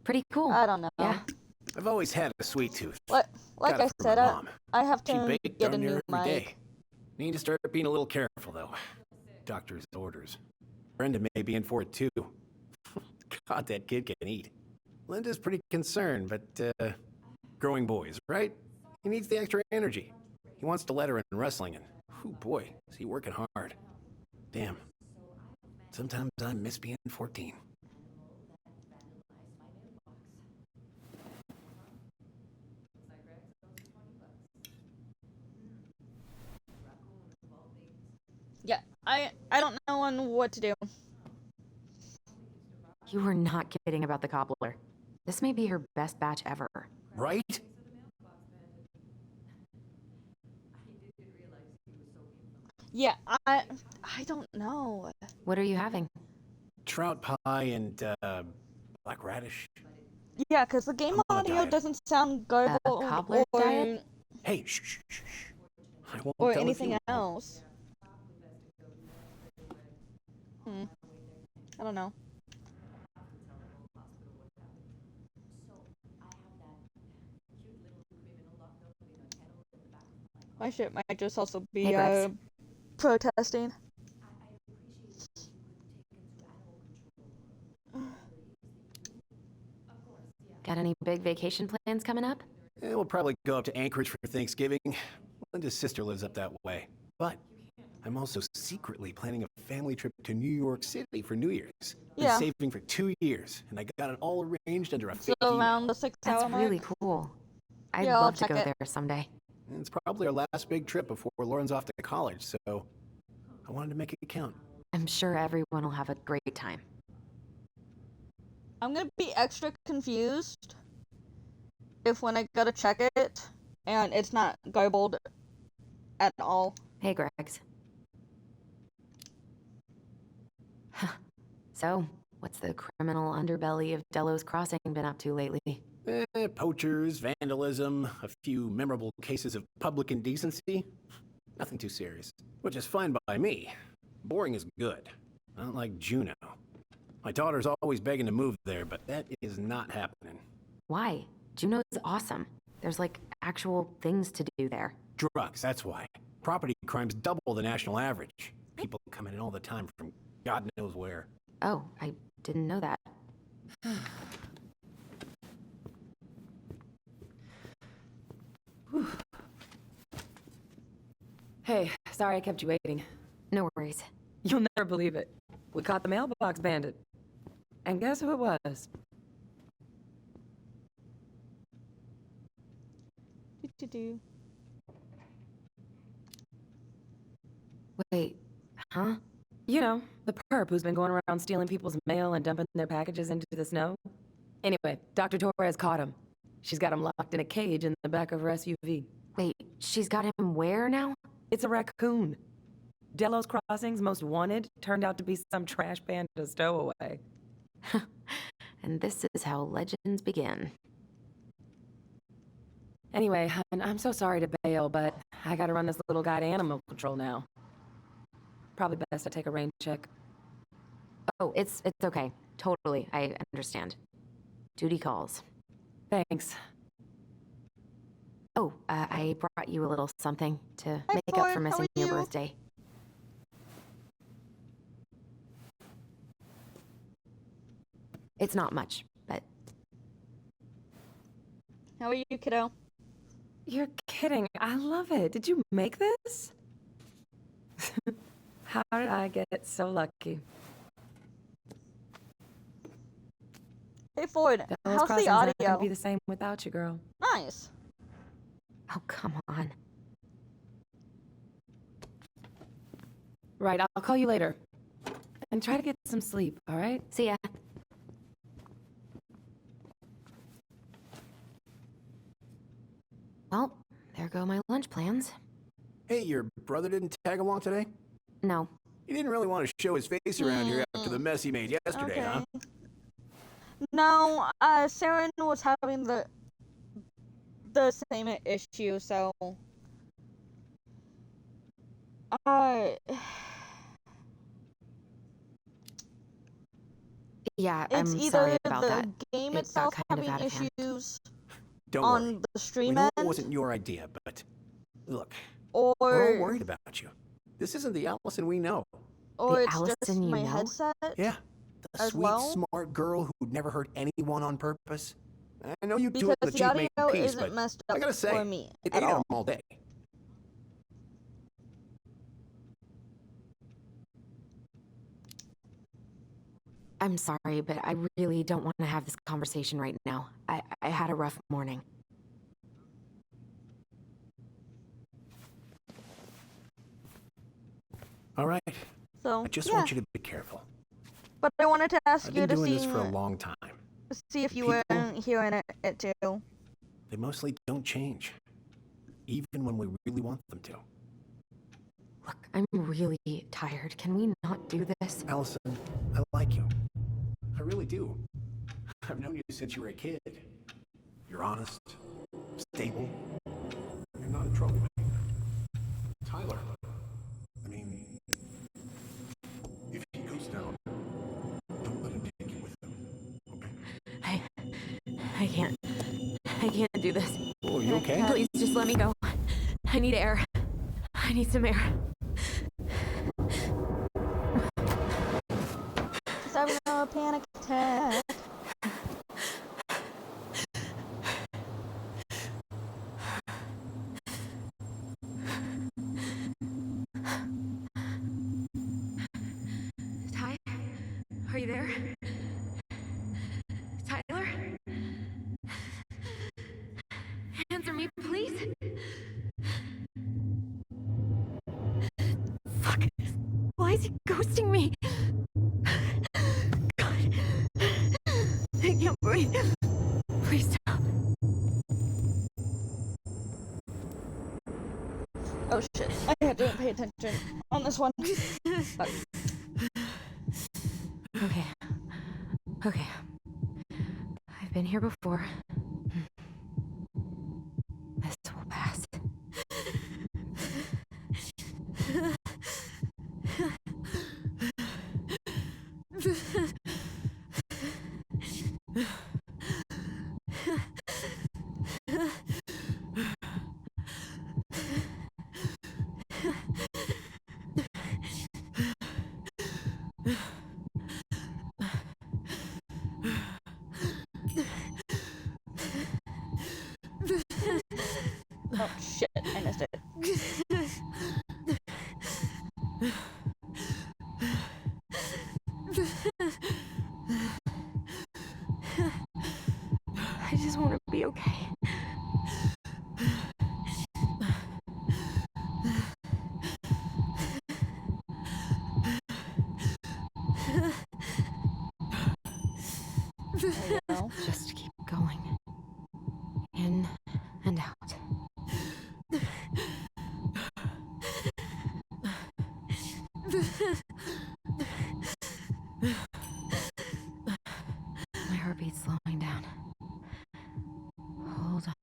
Pretty cool. I don't know. Yeah. I've always had a sweet tooth. Like Got it I from said, my mom. I have She to baked get a darn near new every day. mic. Need to start being a little careful, though. Doctor's orders. Brenda may be in for it, too. God, that kid can eat. Linda's pretty concerned, but, growing boys, right? He needs the extra energy. He wants to let her in wrestling, and, oh boy, is he working hard. Damn. Sometimes I miss being 14. Yeah, I don't know on what to do. You were not kidding about the cobbler. This may be her best batch ever. Right? Yeah, I don't know. What are you having? Trout pie and, black radish. Yeah, because the game I'm on a audio diet. doesn't sound garbled cobbler or diet? Hey, shh, shh, shh, shh. I won't or tell if anything you won't. else. I don't know. My shit might just also be Hey, Grex. protesting. Got any big vacation plans coming up? We'll probably go up to Anchorage for Thanksgiving. Linda's sister lives up that way. But I'm also secretly planning a family trip to New York City for New Year's. Yeah. Been saving for 2 years, and I got it all arranged under a So fake email. around the 6 hour That's mark. really cool. I'd Yeah, I'll love to check go it. there someday. And it's probably our last big trip before Lauren's off to college, so I wanted to make it count. I'm sure everyone will have a great time. I'm gonna be extra confused if when I go to check it and it's not garbled at all. Hey, Gregs. So, what's the criminal underbelly of Delos Crossing been up to lately? Poachers, vandalism, a few memorable cases of public indecency. Nothing too serious, which is fine by me. Boring is good. Not like Juneau. My daughter's always begging to move there, but that is not happening. Why? Juneau's awesome. There's like actual things to do there. Drugs, that's why. property crime's double the national average. People coming in all the time from God knows where. Oh, I didn't know that. Hey, sorry I kept you waiting. No worries. You'll never believe it. We caught the mailbox bandit. And guess who it was? Do. Wait, huh? You know, the perp who's been going around stealing people's mail and dumping their packages into the snow. Anyway, Dr. Torres caught him. She's got him locked in a cage in the back of her SUV. Wait, she's got him where now? It's a raccoon. Delos Crossing's most wanted turned out to be some trash panda stowaway. And this is how legends begin. Anyway, hon, I'm so sorry to bail, but I gotta run this little guy to animal control now. Probably best I take a rain check. Oh, it's okay. Totally, I understand. Duty calls. Thanks. Oh, I brought you a little something to Hi, make up Ford, for how missing are your you? birthday. It's not much, but... How are you, kiddo? You're kidding. I love it. Did you make this? How did I get so lucky? Hey, Ford, Delos how's Crossing's the not gonna audio? be the same without you, girl. Nice. Oh, come on. Right, I'll call you later. And try to get some sleep, all right? See ya. Well, there go my lunch plans. Hey, your brother didn't tag along today? No. He didn't really want to show his face around here after the mess he made yesterday, huh? No, Saren was having the same issue, so Yeah, it's I'm either sorry about the that. game It got itself kind of having out of hand. issues Don't on worry. the We stream know it end, wasn't your idea, but look, or we're all worried about you. This isn't the Allison we know. or The it's just Allison you my know? headset. Yeah, the As sweet, well? smart girl who'd never hurt anyone on purpose. I know you two Because are the the chief making audio peace, isn't but messed I up gotta say, for me it at ate at all. him all day. I'm sorry, but I really don't want to have this conversation right now. I had a rough morning. All right, So I just yeah, want you to be careful. but I wanted to ask I've you been to doing see this for a long time. if you People- were hearing it too. They mostly don't change, even when we really want them to. Look, I'm really tired. Can we not do this? Allison, I like you. I really do. I've known you since you were a kid. You're honest, stable. You're not a troublemaker. Tyler, I mean, if he goes down, don't let him take you with him, okay? I can't do this. Oh, you okay? Please, just let me go. I need air. I need some air. She's having a panic attack. Ty? Are you there? Tyler? Answer me, please. Fuck. Why is he ghosting me? God. I can't breathe. Please stop. Oh shit! I had to pay attention on this one. Fuck. Okay. Okay. I've been here before. This will pass. Oh shit, I missed it. I just want to be okay. There you go. Just keep going. In and out. My heartbeat's slowing down. Hold on.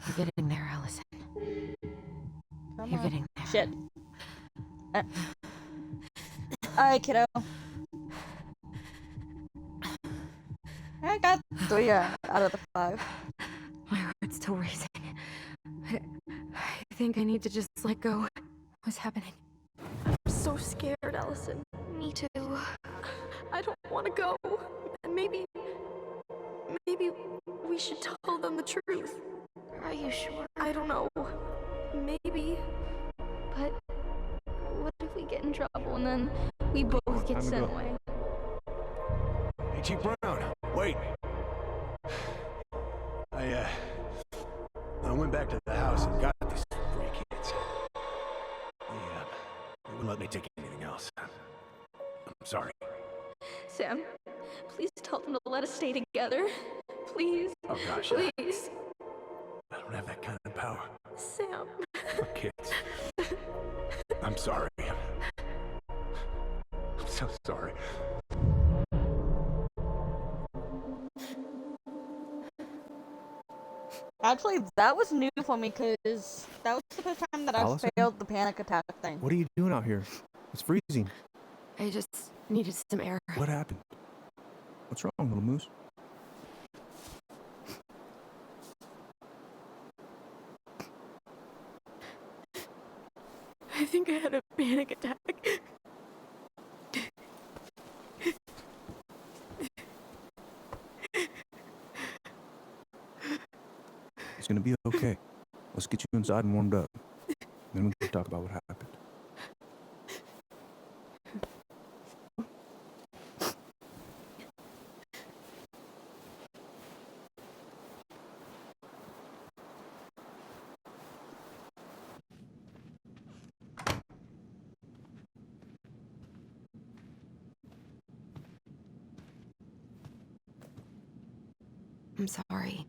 You're getting there, Allison. Come You're on. getting there. Shit. Alright, kiddo. I got 3 out of the 5. My heart's still racing. I think I need to just let go. What's happening? I'm so scared, Allison. Me too. I don't want to go. Maybe we should tell them the truth. Are you sure? I don't know. Maybe. But what if we get in trouble and then we both get sent away? Hey, Chief Brown, wait. I went back to the house and got these 3 kids. They wouldn't let me take anything else. I'm sorry. Sam, please tell them to let us stay together. Please. Oh gosh. Please. I don't have that kind of power. Sam. For kids. I'm sorry. I'm so sorry. Actually, that was new for me because that was the first time that I Allison? failed the panic attack thing. What are you doing out here? It's freezing. I just needed some air. What happened? What's wrong, little moose? I think I had a panic attack. It's gonna be okay. Let's get you inside and warmed up. Then we can talk about what happened. I'm sorry.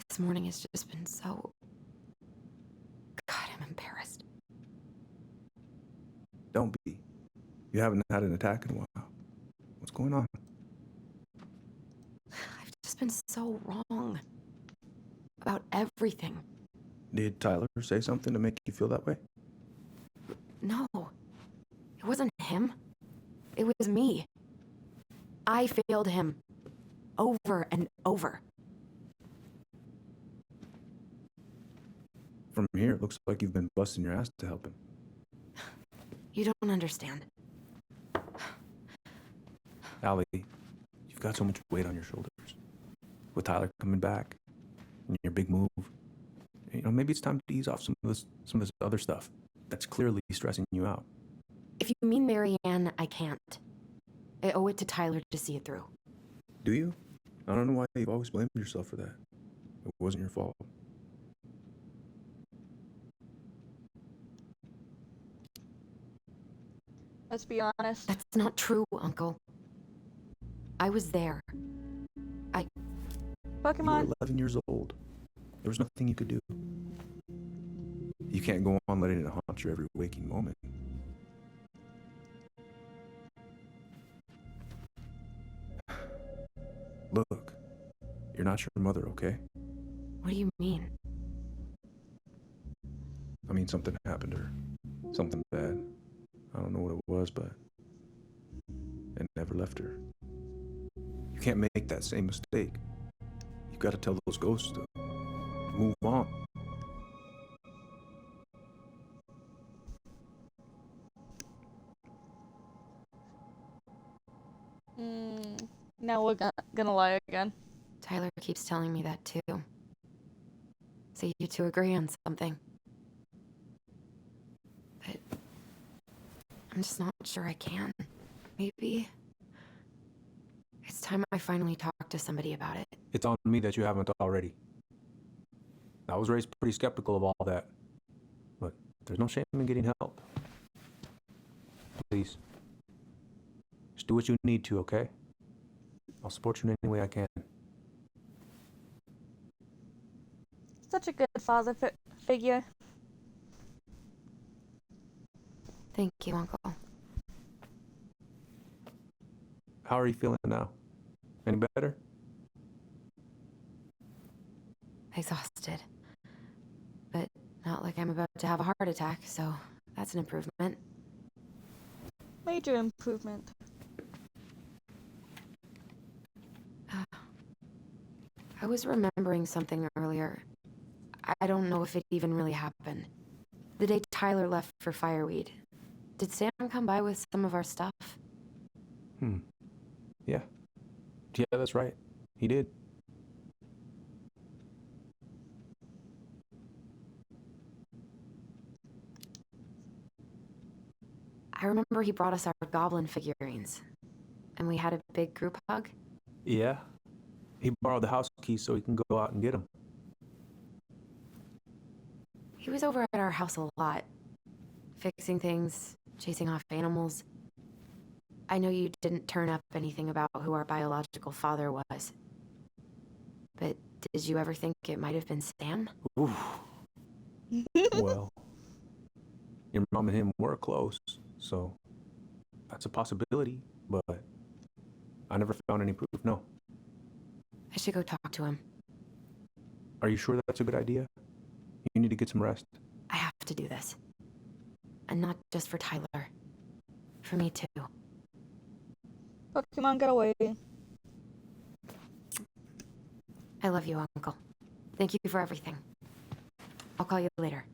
This morning has just been so... God, I'm embarrassed. Don't be. You haven't had an attack in a while. What's going on? I've just been so wrong. About everything. Did Tyler say something to make you feel that way? No. It wasn't him. It was me. I failed him. Over and over. From here, it looks like you've been busting your ass to help him. You don't understand. Allie, you've got so much weight on your shoulders. With Tyler coming back, and your big move, you know, maybe it's time to ease off some of this other stuff that's clearly stressing you out. If you mean Marianne, I can't. I owe it to Tyler to see it through. Do you? I don't know why you've always blamed yourself for that. It wasn't your fault. Let's be honest. That's not true, Uncle. I was there. Pokemon. You were 11 years old. There was nothing you could do. You can't go on letting it haunt your every waking moment. Look, you're not your mother, okay? What do you mean? I mean, something happened to her. Something bad. I don't know what it was, but it never left her. You can't make that same mistake. You've got to tell those ghosts to move on. Now we're gonna lie again. Tyler keeps telling me that too. So you two agree on something. But I'm just not sure I can. Maybe it's time I finally talk to somebody about it. It's on me that you haven't already. I was raised pretty skeptical of all that. But there's no shame in getting help. Please. Just do what you need to, okay? I'll support you in any way I can. Such a good father figure. Thank you, Uncle. How are you feeling now? Any better? Exhausted. But not like I'm about to have a heart attack, so that's an improvement. Major improvement. I was remembering something earlier. I don't know if it even really happened. The day Tyler left for Fireweed, did Sam come by with some of our stuff? Yeah. Yeah, that's right. He did. I remember he brought us our goblin figurines. And we had a big group hug. Yeah. He borrowed the house keys so he can go out and get them. He was over at our house a lot. Fixing things, chasing off animals. I know you didn't turn up anything about who our biological father was. But did you ever think it might have been Sam? Oof. Well, your mom and him were close, so that's a possibility, but I never found any proof, no. I should go talk to him. Are you sure that's a good idea? You need to get some rest. I have to do this. And not just for Tyler. For me too. Pokemon, get away. I love you, Uncle. Thank you for everything. I'll call you later.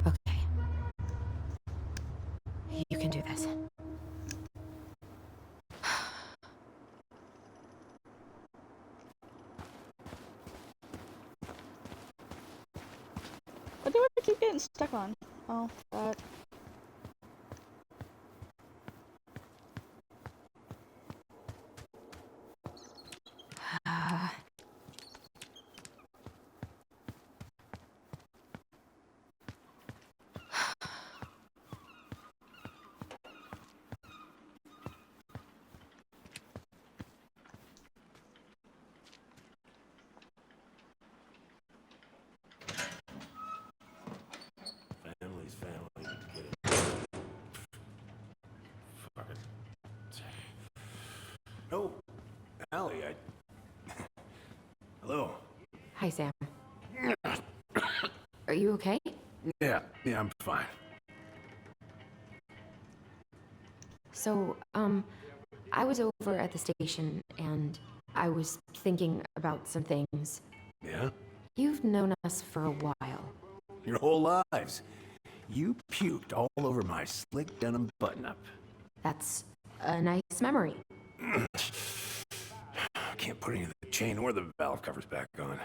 Okay. You can do this. What do I keep getting stuck on? Oh, that. Family's family. Get it? Fuck it. No, Allie, Hello. Hi, Sam. Are you okay? Yeah, I'm fine. So, I was over at the station and I was thinking about some things. Yeah? You've known us for a while. Your whole lives. You puked all over my slick denim button-up. That's a nice memory. Can't put any of the chain or the valve covers back on.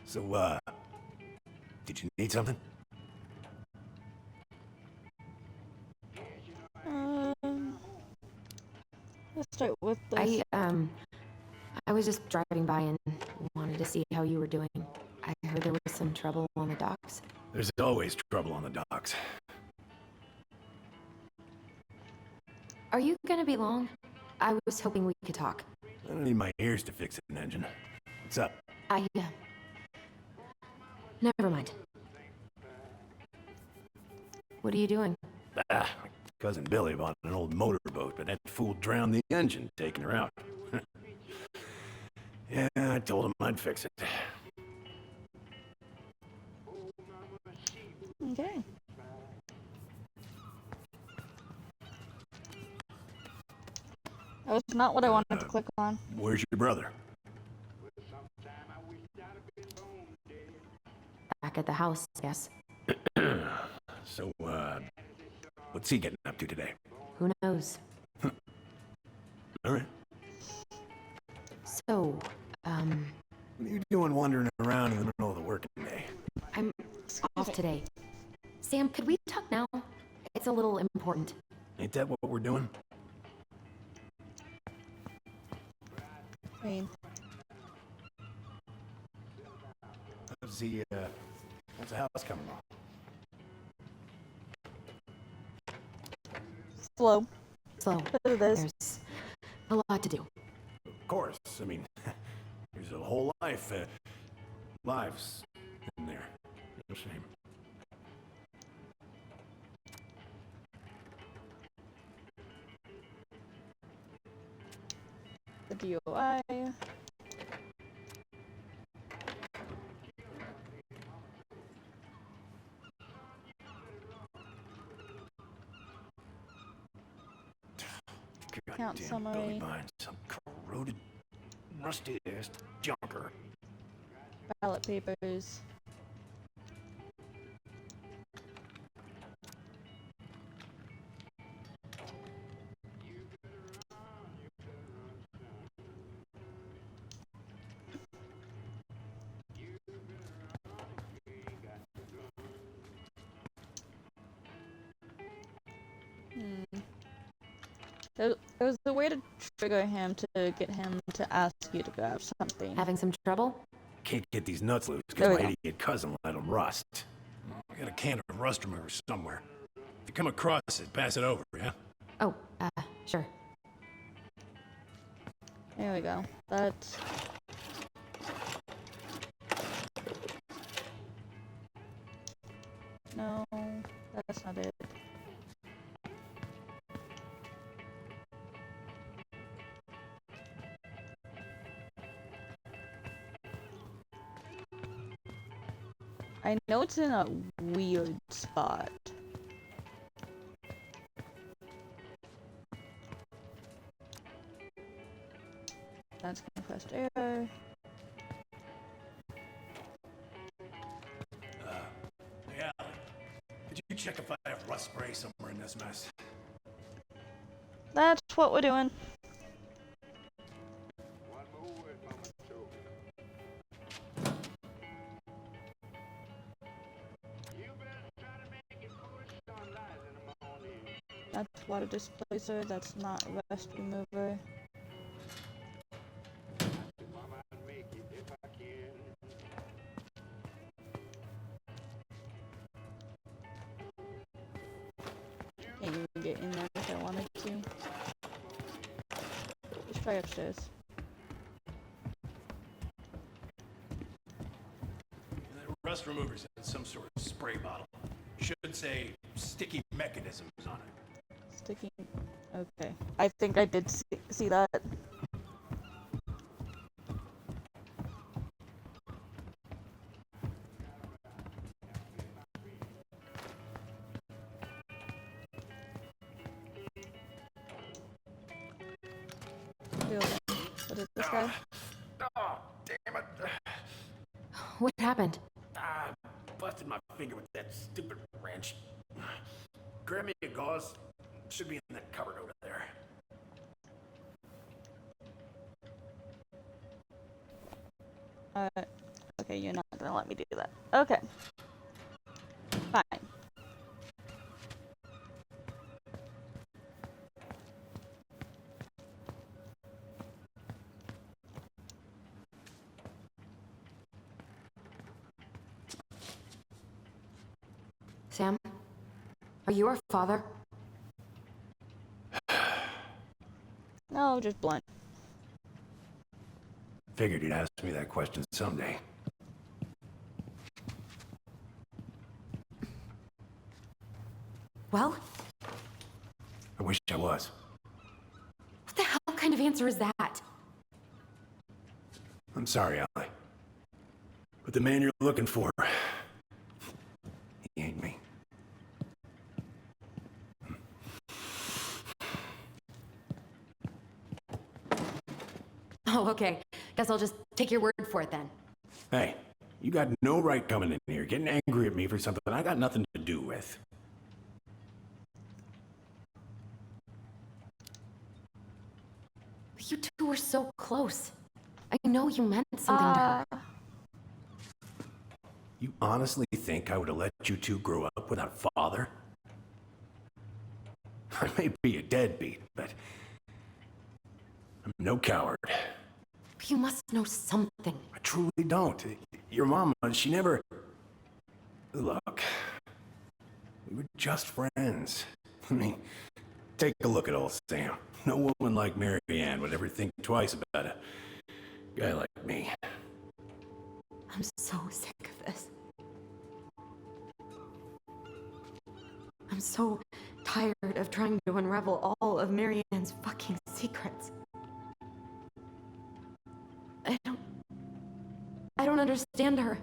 So, did you need something? Let's start with this. I was just driving by and wanted to see how you were doing. I heard there was some trouble on the docks. There's always trouble on the docks. Are you gonna be long? I was hoping we could talk. I don't need my ears to fix an engine. What's up? Never mind. What are you doing? My cousin Billy bought an old motorboat, but that fool drowned the engine, taking her out. Yeah, I told him I'd fix it. Okay. That was not what I wanted to click on. Where's your brother? Back at the house, yes. So, what's he getting up to today? Who knows? All right. So, What are you doing wandering around in the middle of the working day? I'm off today. Sam, could we talk now? It's a little important. Ain't that what we're doing? I mean, How's the house coming along? slow. Slow. It is. There's a lot to do. Of course. I mean, there's a whole lives in there. No shame. The DOI. Count Goddamn summary. Billy Bines, some corroded, rusty-ass junker. Ballot papers. There was a way to trigger him to get him to ask you to grab something. Having some trouble? Can't get these nuts loose There because we my go. idiot cousin let them rust. I got a can of rust remover somewhere. If you come across it, pass it over, yeah? Oh, sure. There we go. That's... No, that's not it. I know it's in a weird spot. That's compressed air. Yeah. Could you check if I have rust spray somewhere in this mess? That's what we're doing. That's water displacer, that's not rust remover. Can't even get in there if I wanted to. Let's try upstairs. Rust remover's in some sort of spray bottle. Should say sticky mechanisms on it. Sticky. Okay. I think I did see that. What is this guy? Oh, damn it. What happened? Busted my finger with that stupid wrench. Grab me a gauze. Should be in that cupboard over there. Okay, you're not gonna let me do that. Okay. Fine. Sam? Are you our father? No, just blunt. Figured you'd ask me that question someday. well? I wish I was. What the hell kind of answer is that? I'm sorry, Allie. But the man you're looking for, he ain't me. Oh, okay. Guess I'll just take your word for it then. Hey, you got no right coming in here, getting angry at me for something I got nothing to do with. You two were so close. I know you meant something to her. You honestly think I would have let you two grow up without a father? I may be a deadbeat, but I'm no coward. You must know something. I truly don't. Your mama, she never... Look, we were just friends. I mean, take a look at old Sam. No woman like Mary Ann would ever think twice about a guy like me. I'm so sick of this. I'm so tired of trying to unravel all of Mary Ann's fucking secrets. I don't understand her.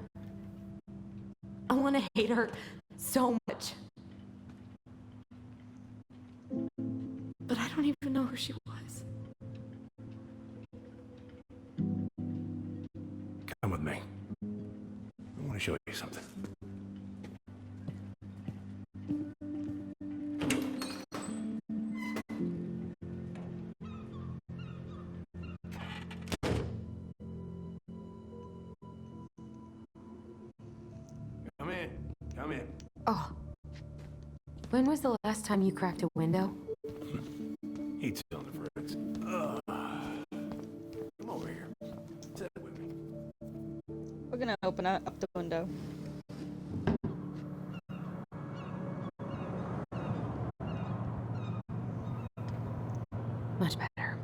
I want to hate her so much. But I don't even know who she was. Come with me. I want to show you something. Come in. Oh. When was the last time you cracked a window? Eat on the fridge. Come over here. Sit with me. We're gonna open up the window. Much better.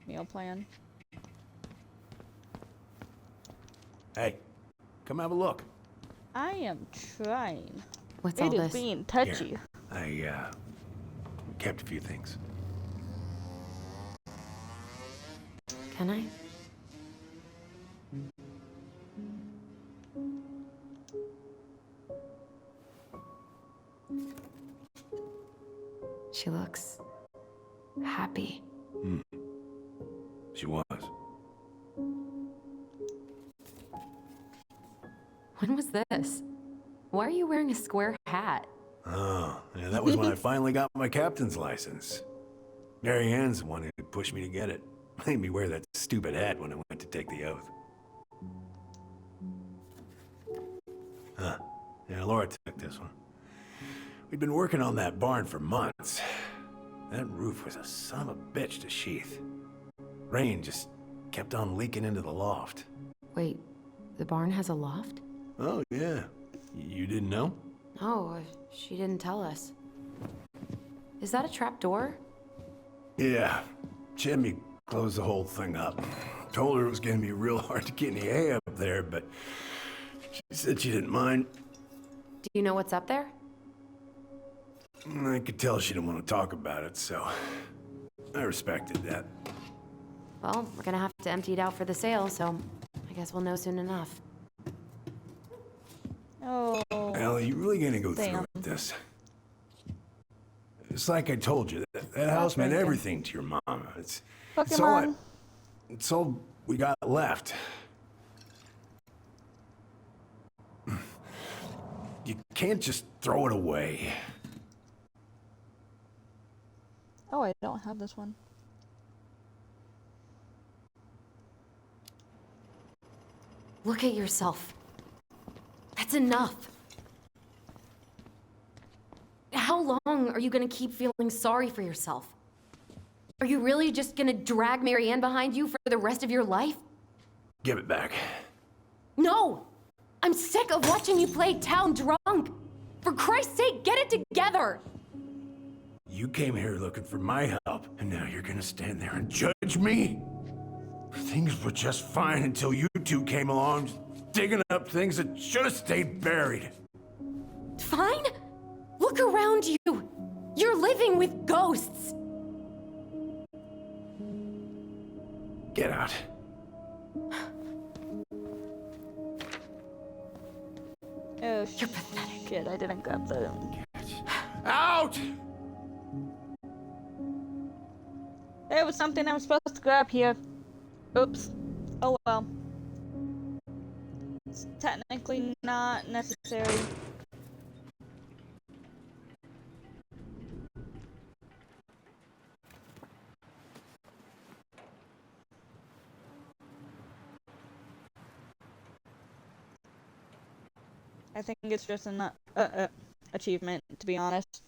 Meal plan. Hey, come have a look. I am trying. What's It all is this? being touchy. Here, I kept a few things. Can I? She looks happy. She was. When was this? Why are you wearing a square hat? Oh, yeah, that was when I finally got my captain's license. Mary Ann's the one who pushed me to get it. Made me wear that stupid hat when I went to take the oath. Huh. Yeah, Laura took this one. We'd been working on that barn for months. That roof was a son of a bitch to sheath. Rain just kept on leaking into the loft. Wait, the barn has a loft? Oh, yeah. You didn't know? Oh, she didn't tell us. Is that a trap door? Yeah. Jimmy closed the whole thing up. Told her it was gonna be real hard to get any hay up there, but she said she didn't mind. Do you know what's up there? I could tell she didn't want to talk about it, so I respected that. Well, we're gonna have to empty it out for the sale, so I guess we'll know soon enough. Oh. Allie, you really gonna go through with this? It's like I told you, that house meant everything to your mama. It's all we got left. You can't just throw it away. Oh, I don't have this one. Look at yourself. That's enough. How long are you gonna keep feeling sorry for yourself? Are you really just gonna drag Mary Ann behind you for the rest of your life? Give it back. No! I'm sick of watching you play town drunk. For Christ's sake, get it together! You came here looking for my help, and now you're gonna stand there and judge me? Things were just fine until you two came along, digging up things that should have stayed buried. Fine? Look around you. You're living with ghosts. Get out. Oh, you're pathetic. Shit, I didn't grab the... Out! There was something I was supposed to grab here. Oops. Oh well. It's technically not necessary. I think it's just an achievement, to be honest.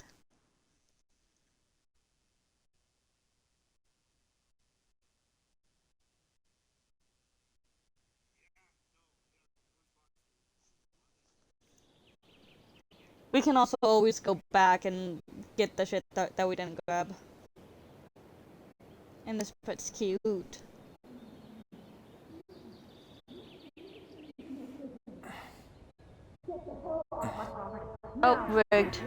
We can also always go back and get the shit that we didn't grab. And this part's cute. Oh, rigged.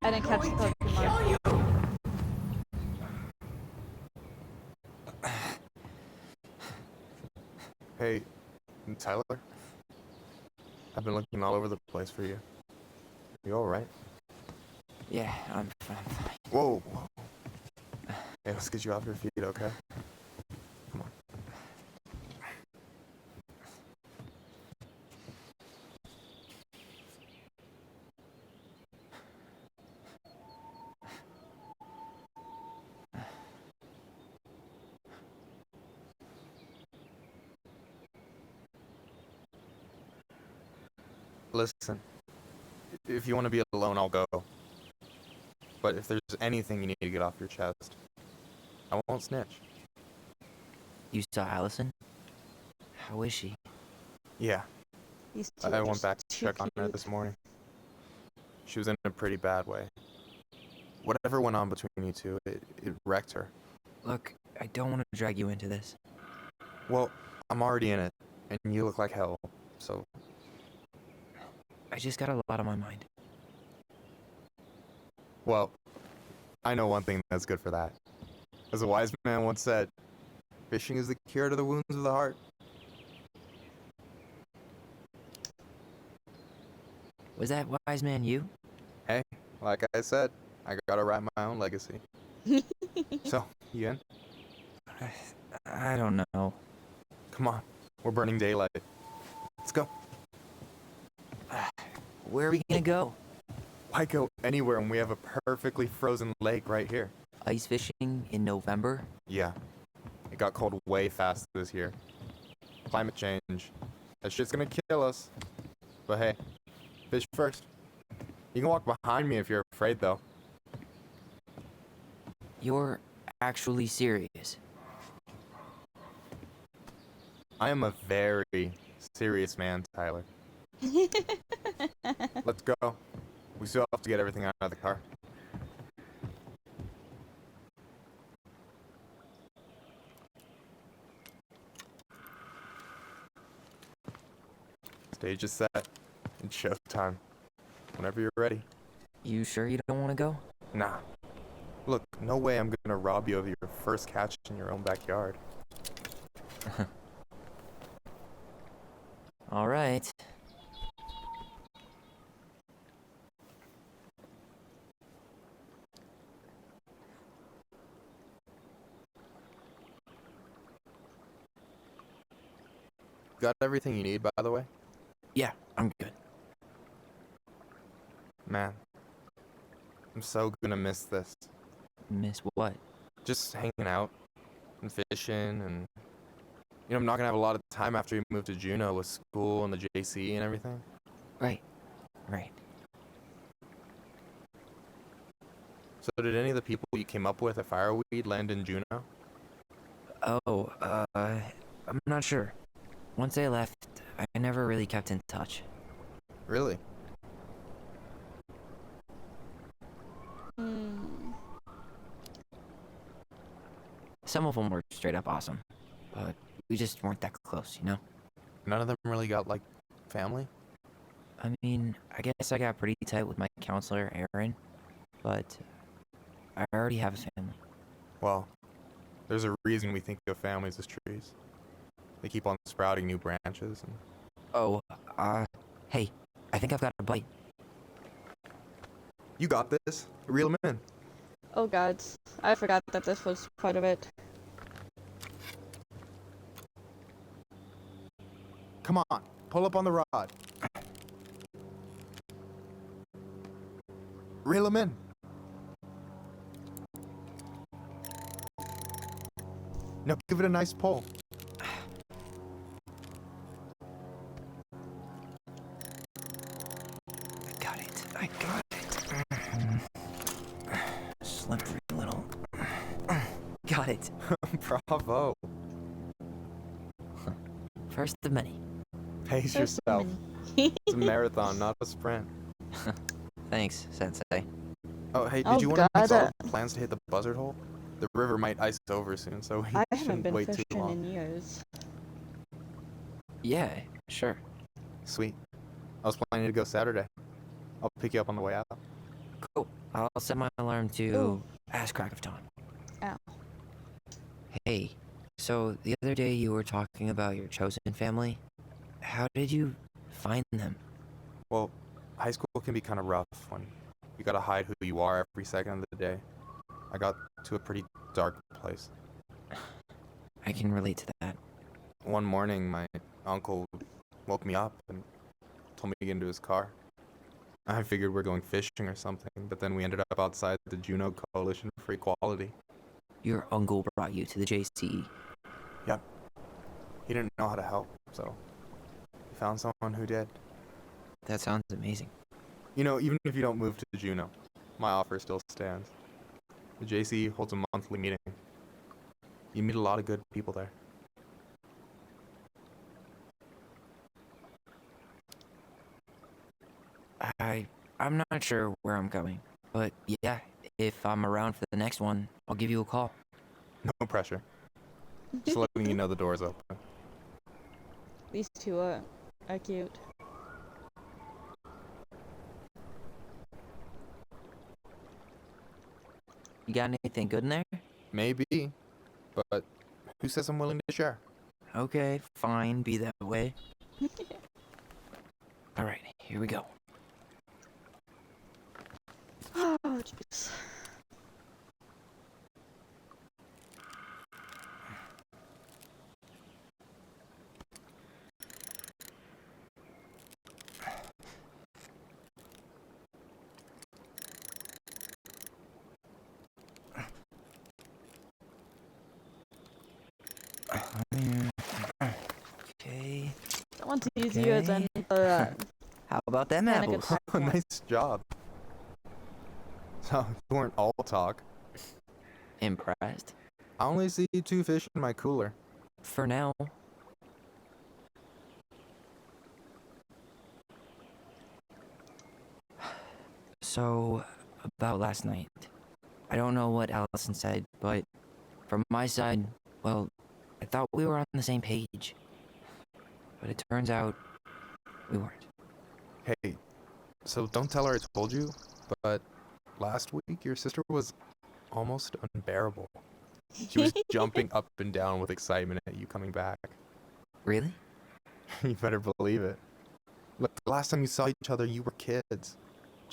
I didn't catch the Pokemon. Hey, Tyler? I've been looking all over the place for you. You alright? Yeah, I'm fine. Whoa, whoa. Hey, let's get you off your feet, okay? Come on. Listen, if you want to be alone, I'll go. But if there's anything you need to get off your chest, I won't snitch. You saw Allison? How is she? Yeah. I went back to check on her this morning. She was in a pretty bad way. Whatever went on between you two, it wrecked her. Look, I don't want to drag you into this. Well, I'm already in it, and you look like hell, so... I just got a lot on my mind. Well, I know one thing that's good for that. As a wise man once said, fishing is the cure to the wounds of the heart. Was that wise man you? Hey, like I said, I gotta write my own legacy. So, you in? I don't know. Come on, we're burning daylight. Let's go. Where are we gonna go? Why go anywhere when we have a perfectly frozen lake right here? Ice fishing in November? Yeah. It got cold way fast this year. Climate change. That shit's gonna kill us. But hey, fish first. You can walk behind me if you're afraid, though. You're actually serious? I am a very serious man, Tyler. Let's go. We still have to get everything out of the car. Stage is set. It's showtime. Whenever you're ready. You sure you don't want to go? Nah. Look, no way I'm gonna rob you of your first catch in your own backyard. All right. Got everything you need, by the way? Yeah, I'm good. Man, I'm so gonna miss this. Miss what? Just hanging out and fishing and... You know, I'm not gonna have a lot of time after we move to Juneau with school and the JC and everything. Right. Right. So did any of the people you came up with at Fireweed land in Juneau? Oh, I'm not sure. Once they left, I never really kept in touch. Really? Some of them were straight up awesome, but we just weren't that close, you know? None of them really got, like, family? I mean, I guess I got pretty tight with my counselor, Aaron, but I already have a family. Well, there's a reason we think of families as trees. They keep on sprouting new branches and... Oh, hey, I think I've got a bite. You got this. Reel 'em in. Oh god, I forgot that this was part of it. Come on, pull up on the rod. Reel 'em in. Now give it a nice pull. I got it. Slippery little. Got it. Bravo. First of many. Pace yourself. It's a marathon, not a sprint. Thanks, Sensei. Oh, hey, Oh, did you want to God, make all plans to hit the buzzard hole? The river might ice over soon, so we I haven't shouldn't been wait too fishing long. in years. Yeah, sure. Sweet. I was planning to go Saturday. I'll pick you up on the way out. Cool. I'll set my alarm to ass crack of dawn. Ow. Hey, so the other day you were talking about your chosen family. How did you find them? Well, high school can be kind of rough when you gotta hide who you are every second of the day. I got to a pretty dark place. I can relate to that. One morning, my uncle woke me up and told me to get into his car. I figured we're going fishing or something, but then we ended up outside the Juneau Coalition for Equality. Your uncle brought you to the JCE. Yep. He didn't know how to help, so he found someone who did. That sounds amazing. You know, even if you don't move to Juneau, my offer still stands. The JCE holds a monthly meeting. You meet a lot of good people there. I'm not sure where I'm going, but yeah, if I'm around for the next one, I'll give you a call. No pressure. Just letting you know the door's open. These two are cute. You got anything good in there? Maybe, but who says I'm willing to share? Okay, fine, be that way. Alright, here we go. Oh, jeez. Okay. That one's easier than the. How about them Panic apples? attack one. Nice job. So, you weren't all talk. Impressed? I only see 2 fish in my cooler. For now. So, about last night. I don't know what Allison said, but from my side, well, I thought we were on the same page. But it turns out we weren't. Hey, so don't tell her I told you, but last week your sister was almost unbearable. She was jumping up and down with excitement at you coming back. Really? You better believe it. Look, the last time you saw each other, you were kids.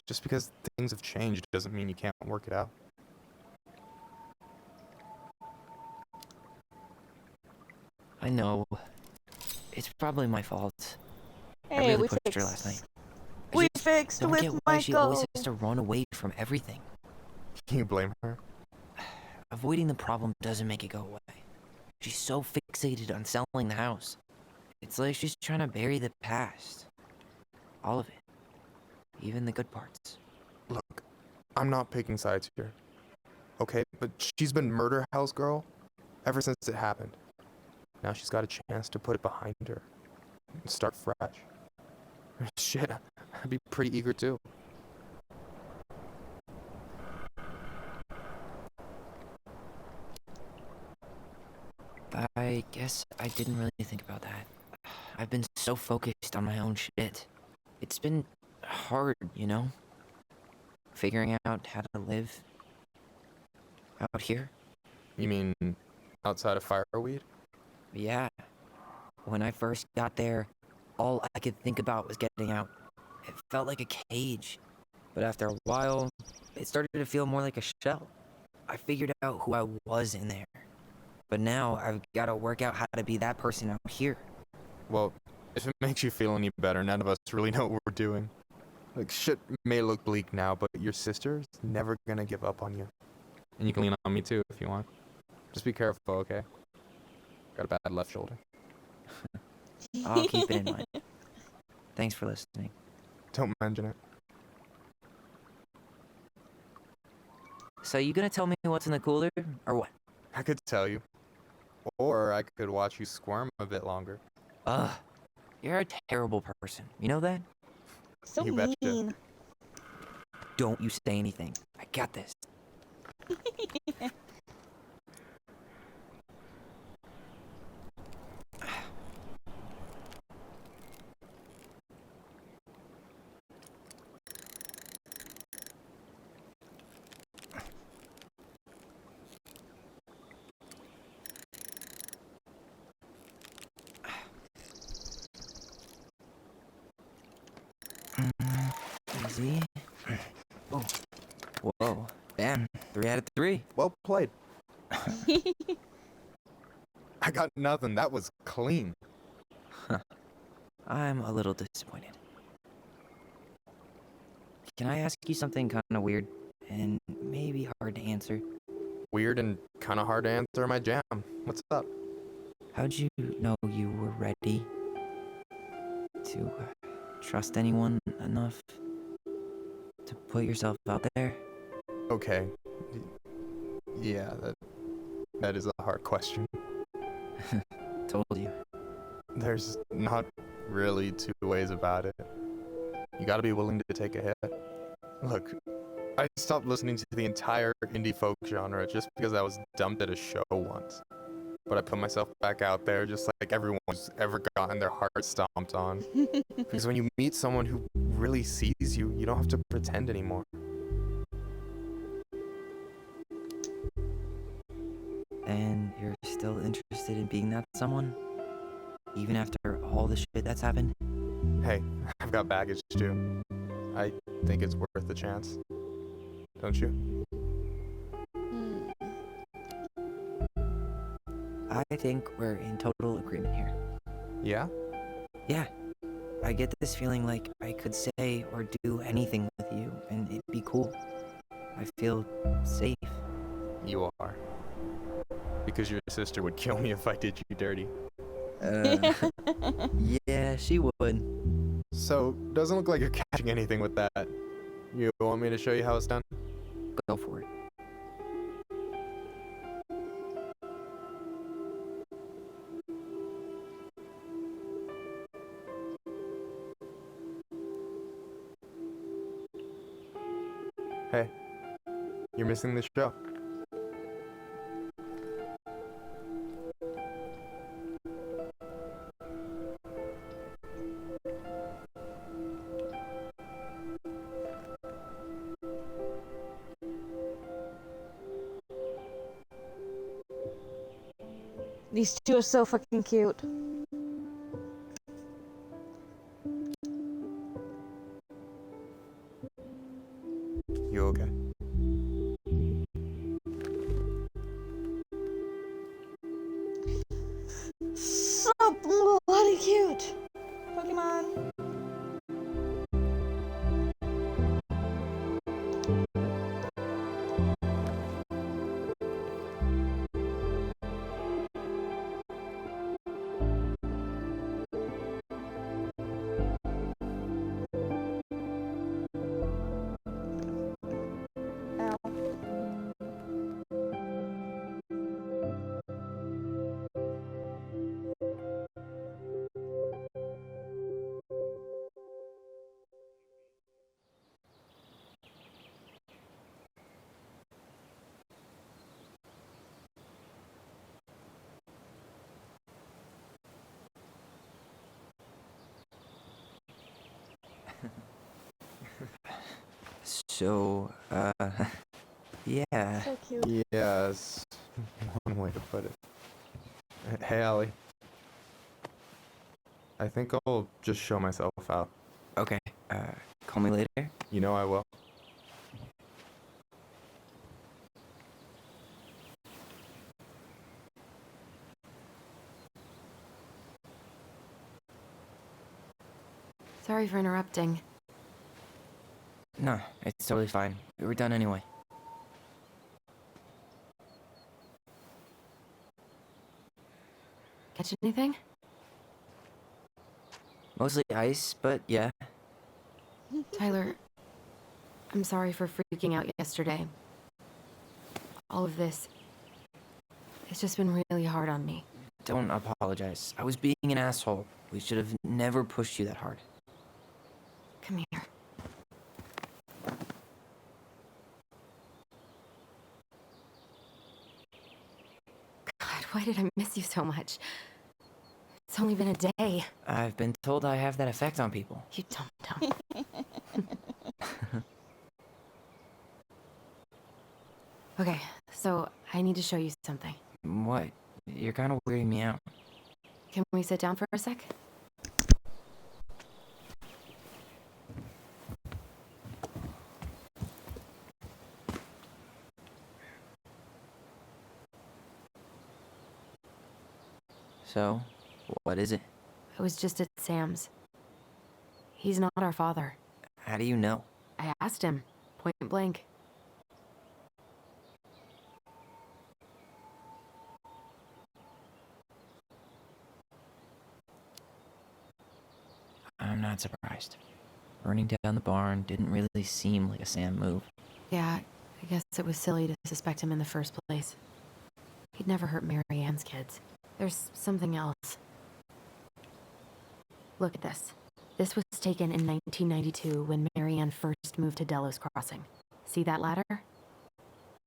Just because things have changed doesn't mean you can't work it out. I know. It's probably my fault. I Hey, really we pushed her fixed. last night. We fixed Don't with get why she always Michael. has to run away from everything. Can you blame her? Avoiding the problem doesn't make it go away. She's so fixated on selling the house. It's like she's trying to bury the past. All of it. Even the good parts. Look, I'm not picking sides here. Okay, but she's been murder house girl ever since it happened. Now she's got a chance to put it behind her and start fresh. Shit, I'd be pretty eager too. I guess I didn't really think about that. I've been so focused on my own shit. It's been hard, you know? Figuring out how to live out here. You mean outside of Fireweed? Yeah. When I first got there, all I could think about was getting out. It felt like a cage. But after a while, it started to feel more like a shell. I figured out who I was in there. But now I've got to work out how to be that person out here. Well, if it makes you feel any better, none of us really know what we're doing. Like, shit may look bleak now, but your sister's never gonna give up on you. And you can lean on me too if you want. Just be careful, okay? Got a bad left shoulder. I'll keep it in mind. Thanks for listening. Don't mention it. So you gonna tell me what's in the cooler, or what? I could tell you. Or I could watch you squirm a bit longer. Ugh. You're a terrible person. You know that? So You betcha. mean. Don't you say anything. I got this. Easy. Oh. Whoa. Damn. 3 out of 3. Well played. I got nothing. That was clean. Huh. I'm a little disappointed. Can I ask you something kind of weird and maybe hard to answer? Weird and kind of hard to answer my jam. What's up? How'd you know you were ready to trust anyone enough to put yourself out there? Okay. Yeah, that is a hard question. Told you. There's not really two ways about it. You gotta be willing to take a hit. Look, I stopped listening to the entire indie folk genre just because I was dumped at a show once. But I put myself back out there just like everyone who's ever gotten their heart stomped on. Because when you meet someone who really sees you, you don't have to pretend anymore. And you're still interested in being that someone? Even after all the shit that's happened? Hey, I've got baggage too. I think it's worth the chance. Don't you? I think we're in total agreement here. Yeah? Yeah. I get this feeling like I could say or do anything with you and it'd be cool. I feel safe. You are. Because your sister would kill me if I did you dirty. Yeah, she would. So, doesn't look like you're catching anything with that. You want me to show you how it's done? Go for it. Hey, you're missing the show. These two are so fucking cute. You okay? So bloody cute. Pokemon. So, yeah. So cute. Yes, one way to put it. Hey, Allie. I think I'll just show myself out. Okay, call me later. You know I will. Sorry for interrupting. No, it's totally fine. We were done anyway. Catch anything? Mostly ice, but yeah. Tyler, I'm sorry for freaking out yesterday. All of this, it's just been really hard on me. Don't apologize. I was being an asshole. We should have never pushed you that hard. Come here. God, why did I miss you so much? It's only been a day. I've been told I have that effect on people. You don't. Okay, so I need to show you something. What? You're kind of weirding me out. Can we sit down for a sec? So, what is it? I was just at Sam's. He's not our father. How do you know? I asked him, point blank. I'm not surprised. Burning down the barn didn't really seem like a Sam move. Yeah, I guess it was silly to suspect him in the first place. He'd never hurt Mary Ann's kids. There's something else. Look at this. This was taken in 1992 when Mary Ann first moved to Delos Crossing. See that ladder?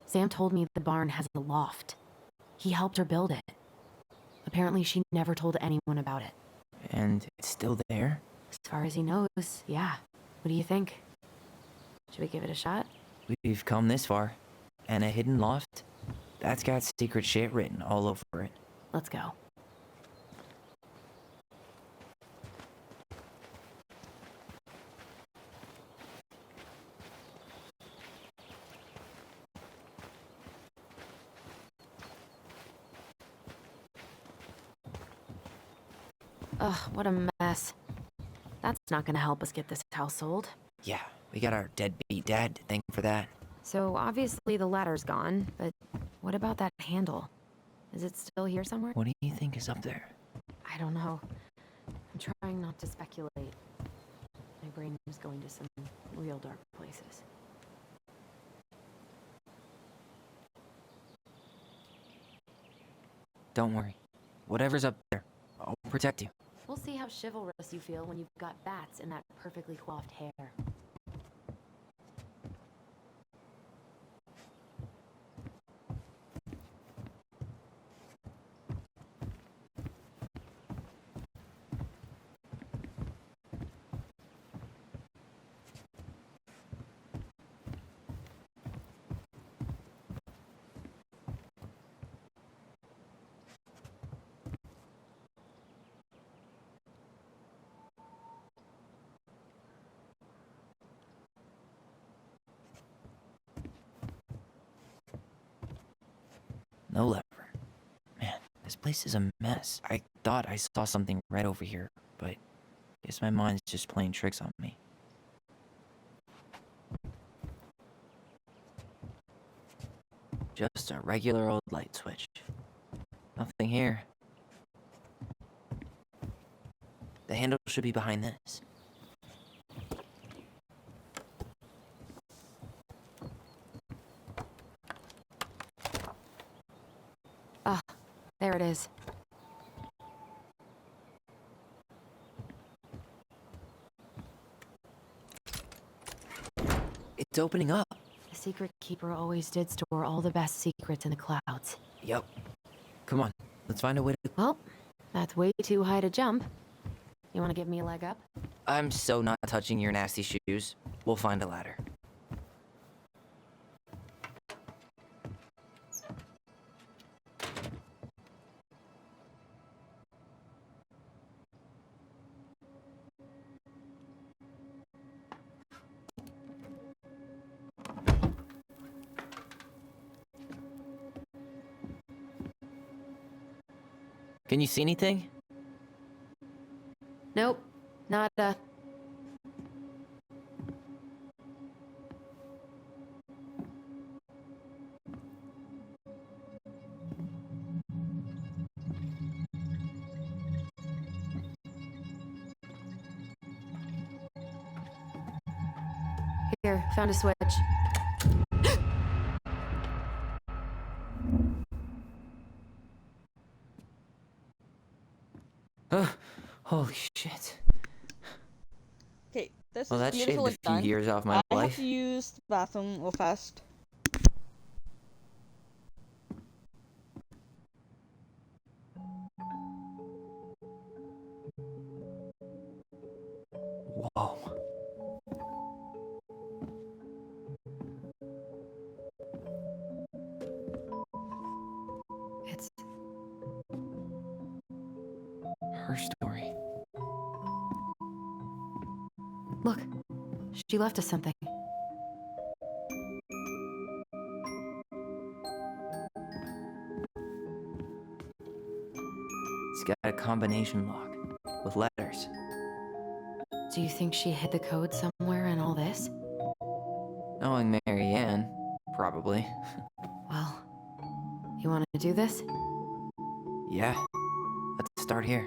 Sam told me the barn has a loft. He helped her build it. Apparently she never told anyone about it. And it's still there? As far as he knows, yeah. What do you think? Should we give it a shot? We've come this far. And a hidden loft? That's got secret shit written all over it. Let's go. Ugh, what a mess. That's not gonna help us get this house sold. Yeah, we got our deadbeat dad to thank for that. So obviously the ladder's gone, but what about that handle? Is it still here somewhere? What do you think is up there? I don't know. I'm trying not to speculate. My brain is going to some real dark places. Don't worry. Whatever's up there, I'll protect you. We'll see how chivalrous you feel when you've got bats in that perfectly coiffed hair. No lever. Man, this place is a mess. I thought I saw something right over here, but guess my mind's just playing tricks on me. Just a regular old light switch. Nothing here. The handle should be behind this. Ah, there it is. It's opening up. The secret keeper always did store all the best secrets in the clouds. Yep. Come on, let's find a way to... Well, that's way too high to jump. You want to give me a leg up? I'm so not touching your nasty shoes. We'll find a ladder. Can you see anything? Nope. Nada. Here, found a switch. Holy shit. Okay, this Well, is that shaved beautifully a few done. years off my I have life. to use the bathroom real fast. Whoa. It's her story. Look, she left us something. It's got a combination lock with letters. Do you think she hid the code somewhere in all this? Knowing Mary Ann, probably. Well, you want to do this? Yeah. Let's start here.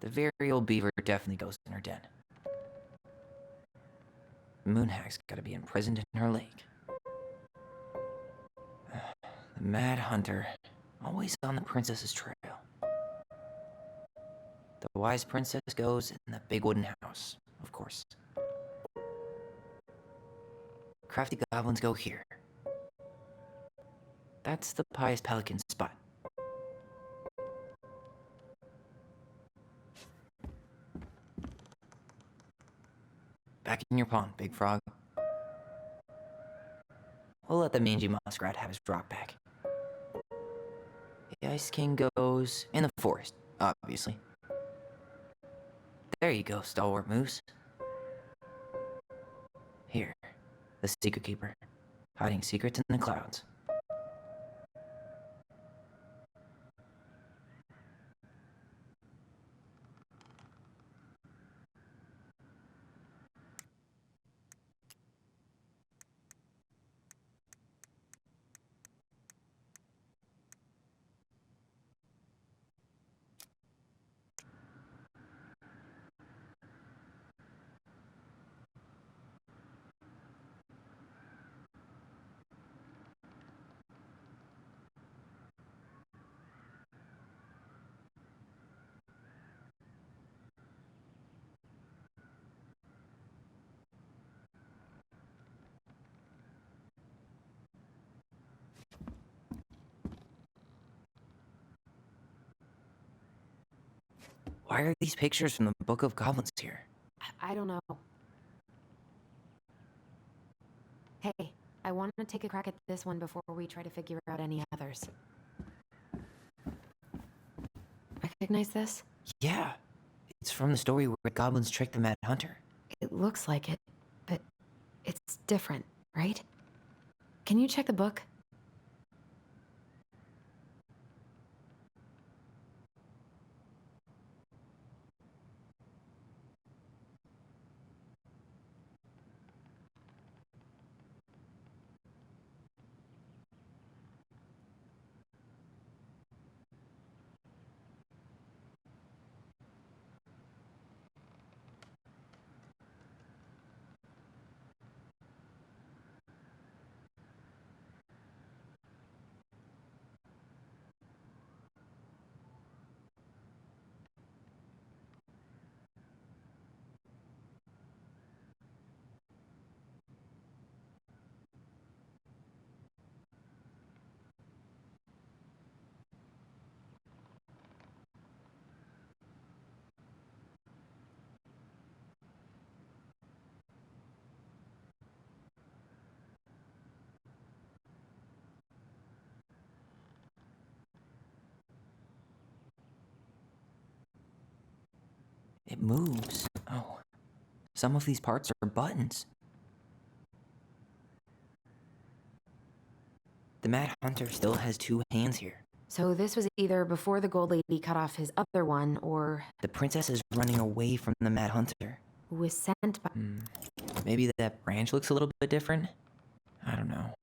The very old beaver definitely goes in her den. Moonhag's gotta be imprisoned in her lake. The Mad Hunter, always on the princess's trail. The wise princess goes in the big wooden house, of course. Crafty goblins go here. That's the pious pelican spot. Back in your pond, Big Frog. We'll let the mangy muskrat have his drop back. The Ice King goes in the forest, obviously. There you go, stalwart moose. Here, the secret keeper, hiding secrets in the clouds. Why are these pictures from the Book of Goblins here? I don't know. Hey, I want to take a crack at this one before we try to figure out any others. Recognize this? Yeah, it's from the story where goblins tricked the Mad Hunter. It looks like it, but it's different, right? Can you check the book? It moves. Oh. Some of these parts are buttons. The Mad Hunter still has two hands here. So this was either before the Gold Lady cut off his other one, or... The princess is running away from the Mad Hunter. was sent by... Maybe that branch looks a little bit different? I don't know.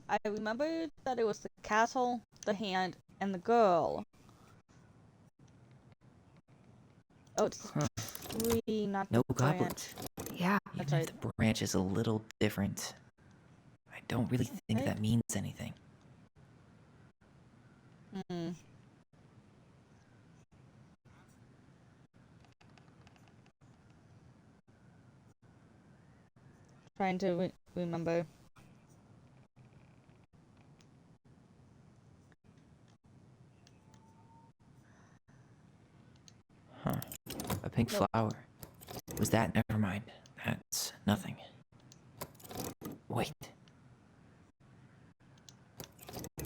I remember that it was the castle, the hand, and the girl. Oh, it's three, not No the goblets. Yeah. Even if the branch is a little different, I don't really think that means anything. Trying to remember. Huh. A pink flower. Was that? Never mind. That's nothing. Wait.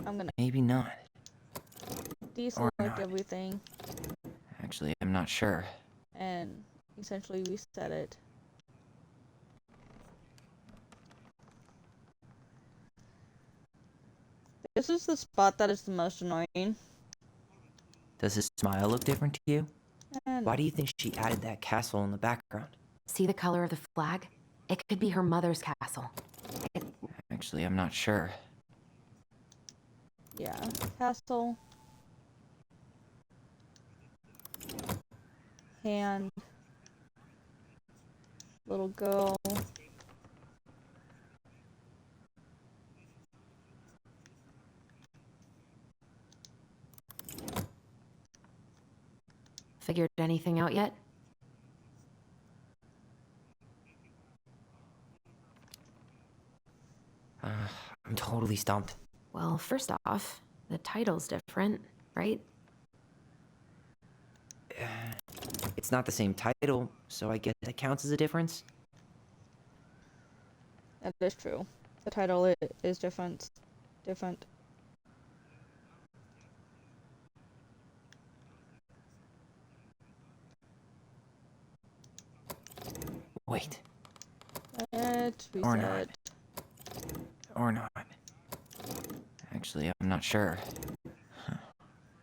I'm gonna Maybe not. deselect not. everything Actually, I'm not sure. and essentially reset it. This is the spot that is the most annoying. Does his smile look different to you? And Why do you think she added that castle in the background? See the color of the flag? It could be her mother's castle. Actually, I'm not sure. yeah, castle, hand, little girl. Figured anything out yet? I'm totally stumped. Well, first off, the title's different, right? It's not the same title, so I guess that counts as a difference. That is true. The title is different. Different. Wait. Let's reset. Or not. Or not. Actually, I'm not sure. Huh.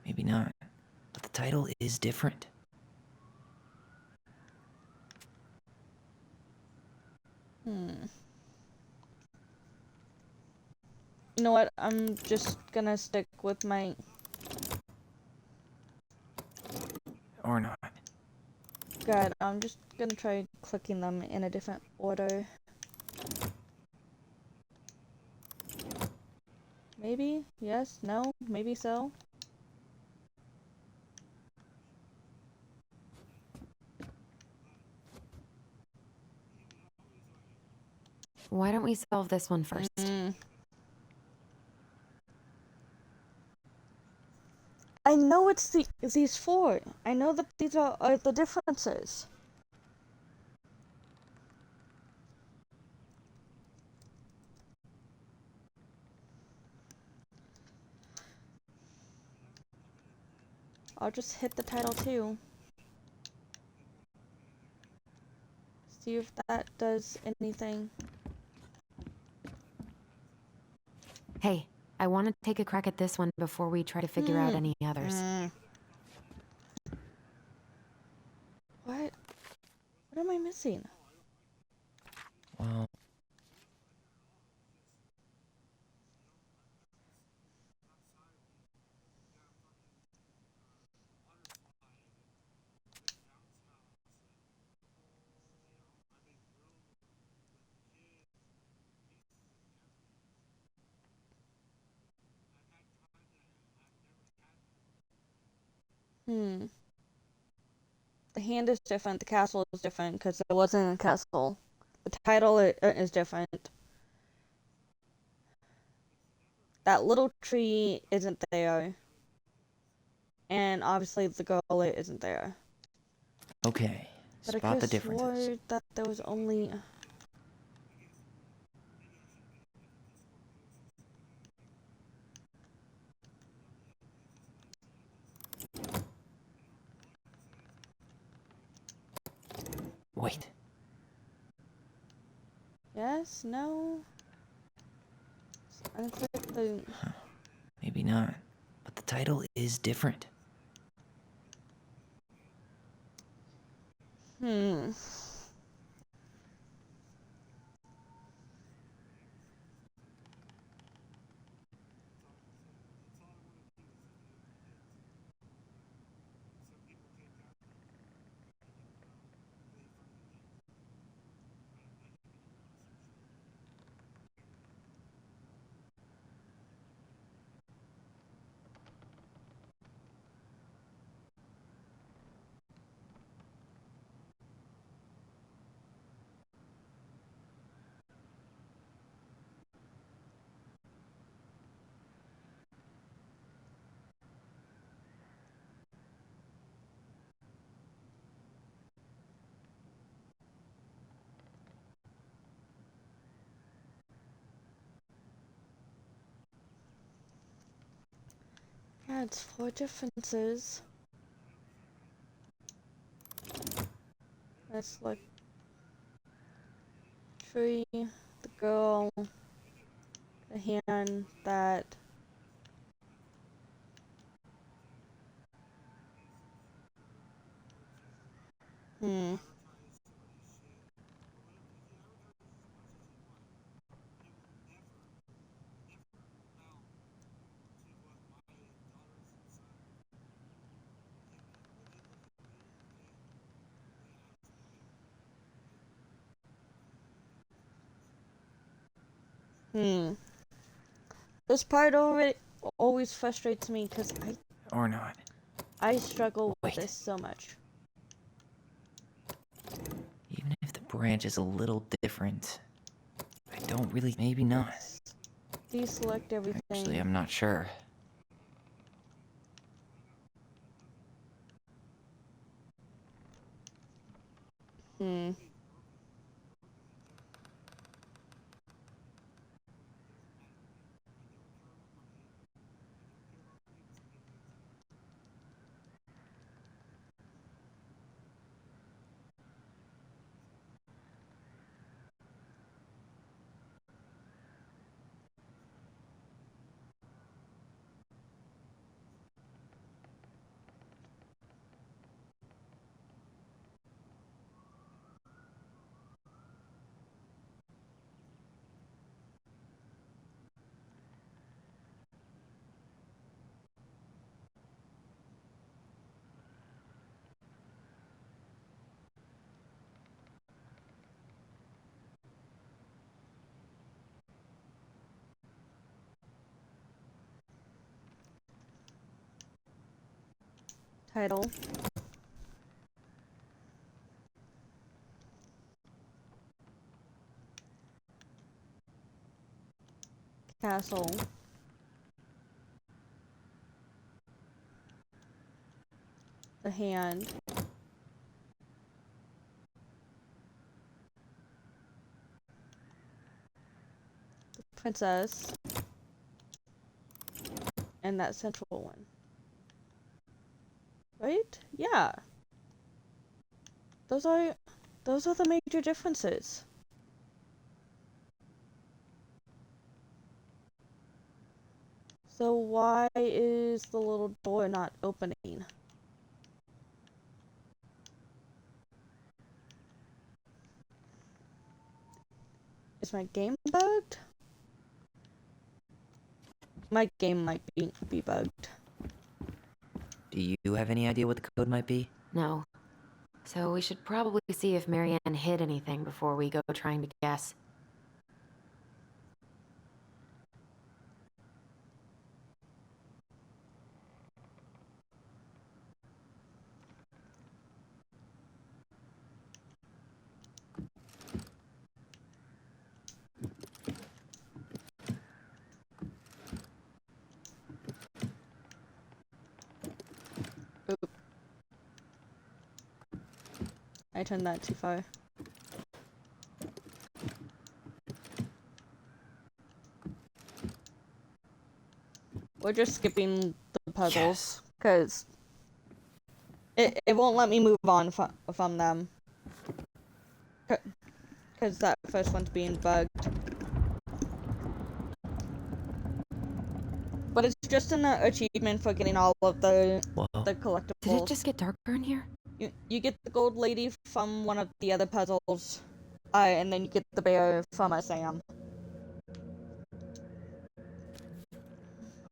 Maybe not. But the title is different. You know what? I'm just gonna stick with my... Or not. God, I'm just gonna try clicking them in a different order. Maybe? Yes? No? Maybe so? Why don't we solve this one first? I know it's these four. I know that these are the differences. I'll just hit the title too. See if that does anything. Hey, I want to take a crack at this one before we try to figure out any others. What? What am I missing? Well... The hand is different, the castle is different, because there wasn't a castle. The title is different. That little tree isn't there. and obviously the girl isn't there. Okay, But I spot the could have differences. swore that there was only. Wait, Yes? No? Unclear the. maybe not. But the title is different. Hmm. Yeah, it's 4 differences. It's like tree, the girl, the hand, that. Hmm. Hmm. This part already always frustrates me because Or not. I struggle with Wait. this so much. Even if the branch is a little different, I don't really. Maybe not. Deselect everything. Actually, I'm not sure. Hmm. Title. Castle. The hand. The princess. And that central one. Right? Yeah. Those are the major differences. So why is the little door not opening? Is my game bugged? My game might be bugged. Do you have any idea what the code might be? No. So we should probably see if Marianne hid anything before we go trying to guess. I turned that too far. We're just skipping the puzzles, because it won't let me move on from them. Because that first one's being bugged. But it's just an achievement for getting all of the collectibles. Did it just get darker in here? You get the gold lady from one of the other puzzles, and then you get the bear from a Sam.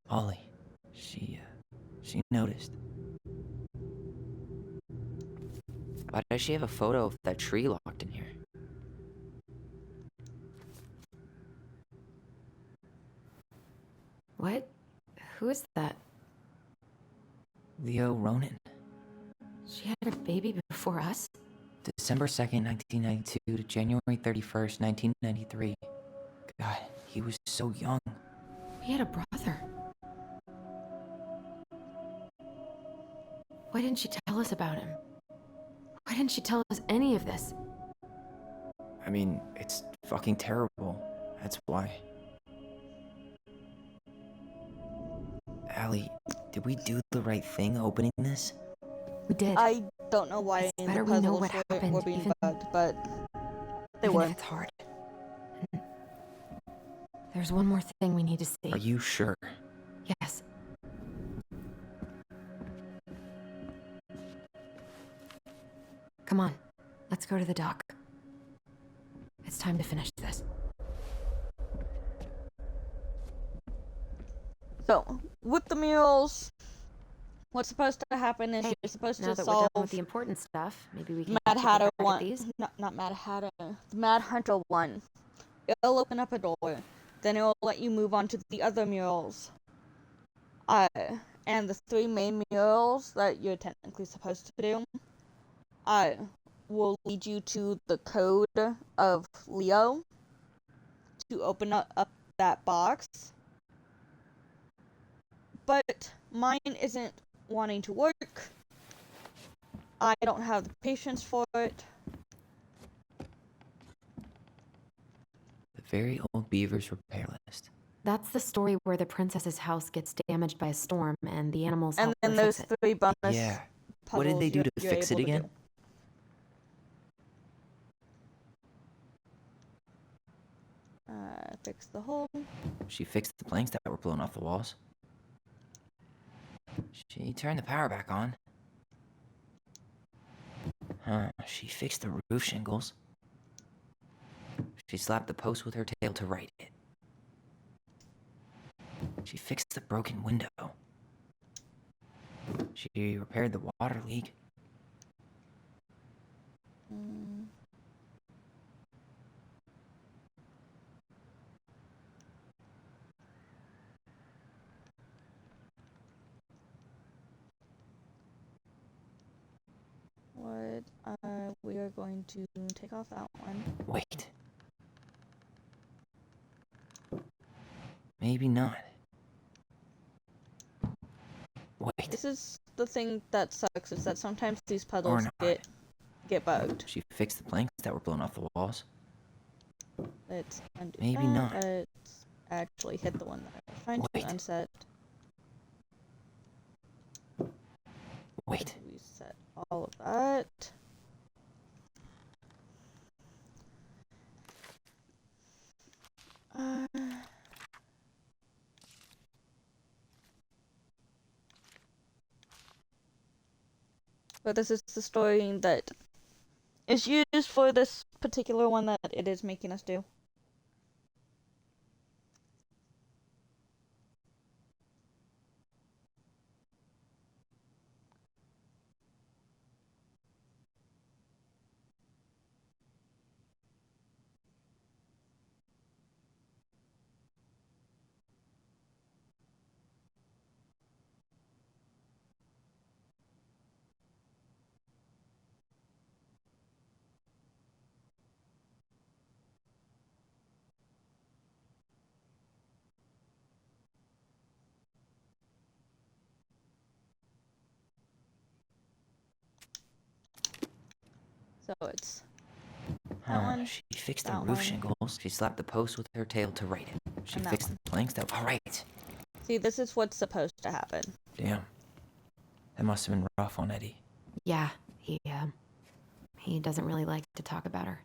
Ollie, she noticed. Why does she have a photo of that tree locked in here? What? Who is that? Leo Ronan. She had a baby before us? December 2nd, 1992 to January 31st, 1993. God, he was so young. He had a brother. Why didn't she tell us about him? Why didn't she tell us any of this? I mean, it's fucking terrible. That's why. Allie, did we do the right thing opening this? We did. I don't know why It's the better we know puzzles what happened, were being even- bugged, but they Even were. if it's hard. There's one more thing we need to see. Are you sure? Yes. Come on, let's go to the dock. It's time to finish this. So, with the murals, what's supposed to happen is Hey, you're supposed now to that we're solve done with the important stuff, maybe we can Mad take a Hatter crack at one. these? Not Mad Hatter. The Mad Hunter one. It'll open up a door. Then it'll let you move on to the other murals. And the 3 main murals that you're technically supposed to do, will lead you to the code of Leo to open up that box. But mine isn't wanting to work. I don't have the patience for it. The very old Beaver's repair list. That's the story where the princess's house gets damaged by a storm and the animals And help then her there's fix it. 3 bonus Yeah. What did they do to you're fix it able to again? do. Fix the hole. She fixed the planks that were blown off the walls. She turned the power back on. She fixed the roof shingles. She slapped the post with her tail to right it. She fixed the broken window. She repaired the water leak. What? We are going to take off that one. Wait. Maybe not. Wait. This is the thing that sucks, is that sometimes these Or puzzles not. get bugged. She fixed the planks that were blown off the walls. Let's undo Maybe that. not. Let's actually hit the one that I was trying to unset. Wait. Reset all of that. But this is the story that is used for this particular one that it is making us do. So it's that one. She fixed the that roof one. shingles. She slapped the post with her tail to right it. She And that fixed one. the planks that. All right. See, this is what's supposed to happen. Damn. That must have been rough on Eddie. Yeah, he doesn't really like to talk about her.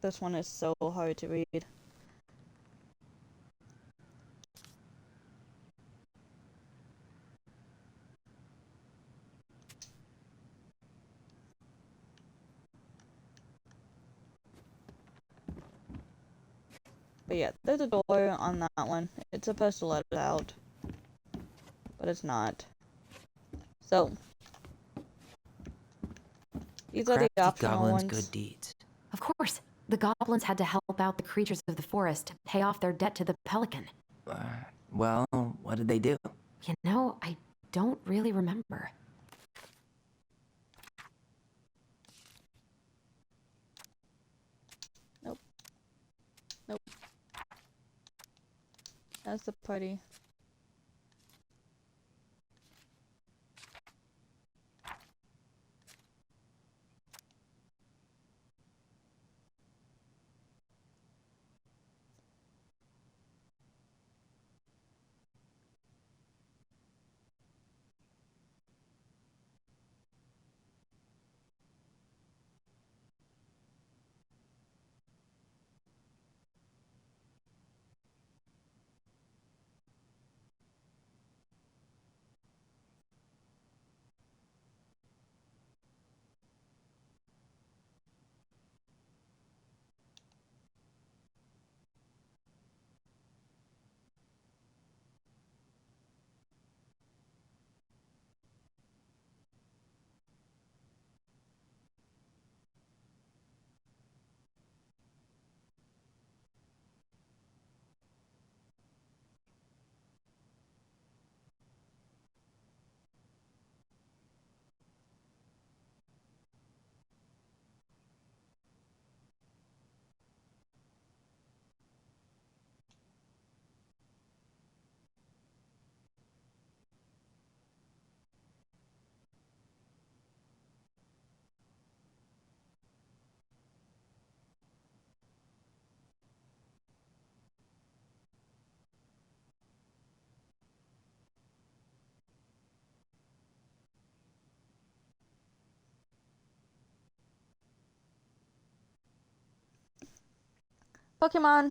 This one is so hard to read. But yeah, there's a door on that one. It's supposed to let it out. But it's not. So. These are the Crafty optional goblins' ones. good deeds. Of course, the goblins had to help out the creatures of the forest to pay off their debt to the pelican. Well, what did they do? You know, I don't really remember. Nope. Nope. That's the party. Pokemon!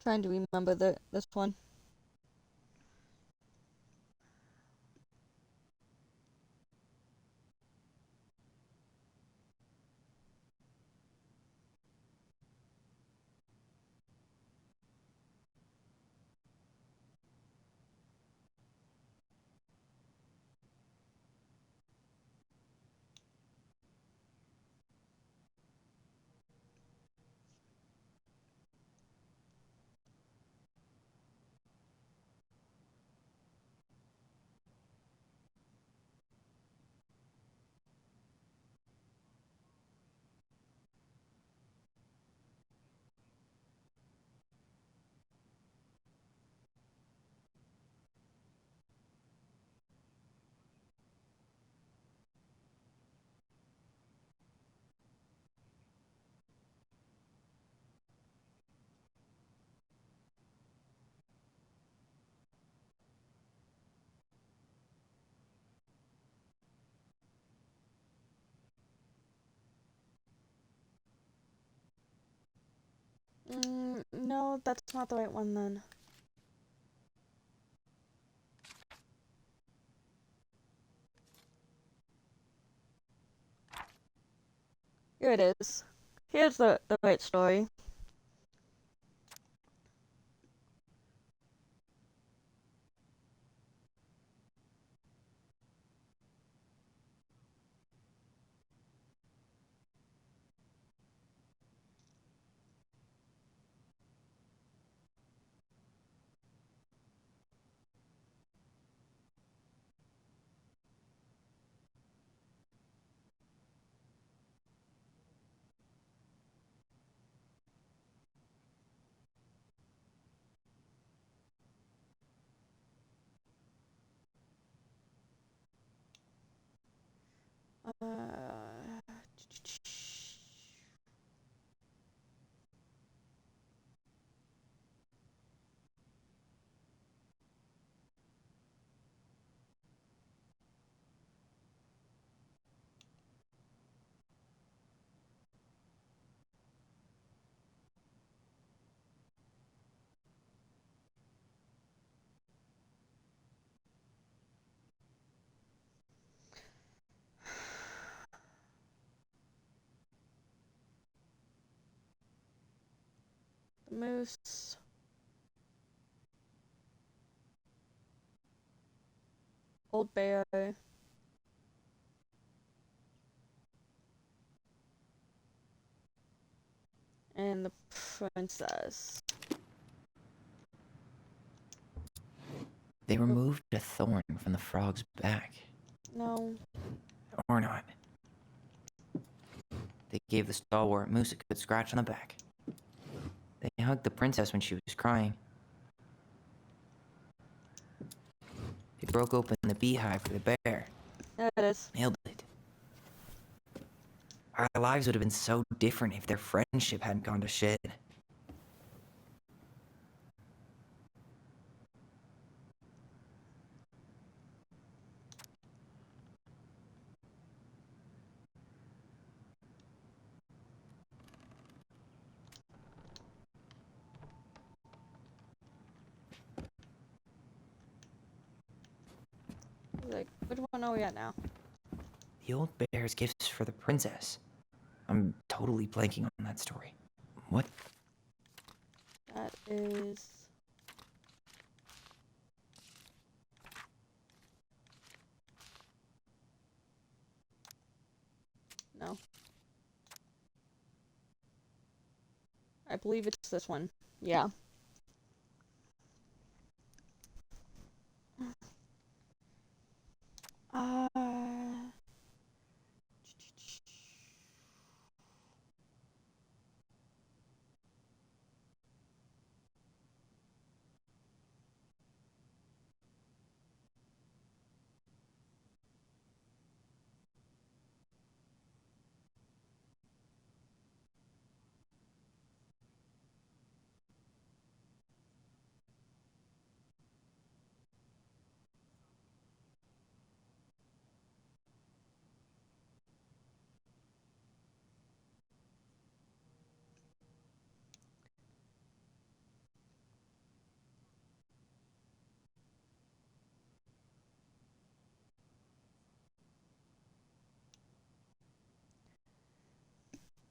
Trying to remember this one. No, that's not the right one then. Here it is. Here's the right story. Moose. Old bear. And the princess. They removed a thorn from the frog's back. No. Or not. They gave the stalwart moose a good scratch on the back. They hugged the princess when she was crying. They broke open the beehive for the bear. There it is. Nailed it. Our lives would have been so different if their friendship hadn't gone to shit. Like, which one are we at now? The old bear's gifts for the princess. I'm totally blanking on that story. What? That is... No. I believe it's this one. Yeah.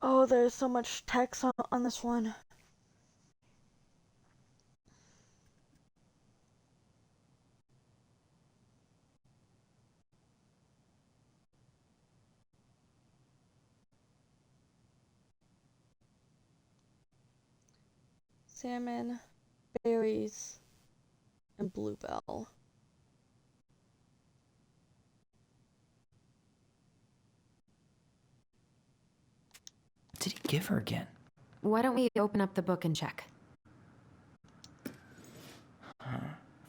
Oh, there's so much text on this one. Salmon, berries, and bluebell. What did he give her again? Why don't we open up the book and check?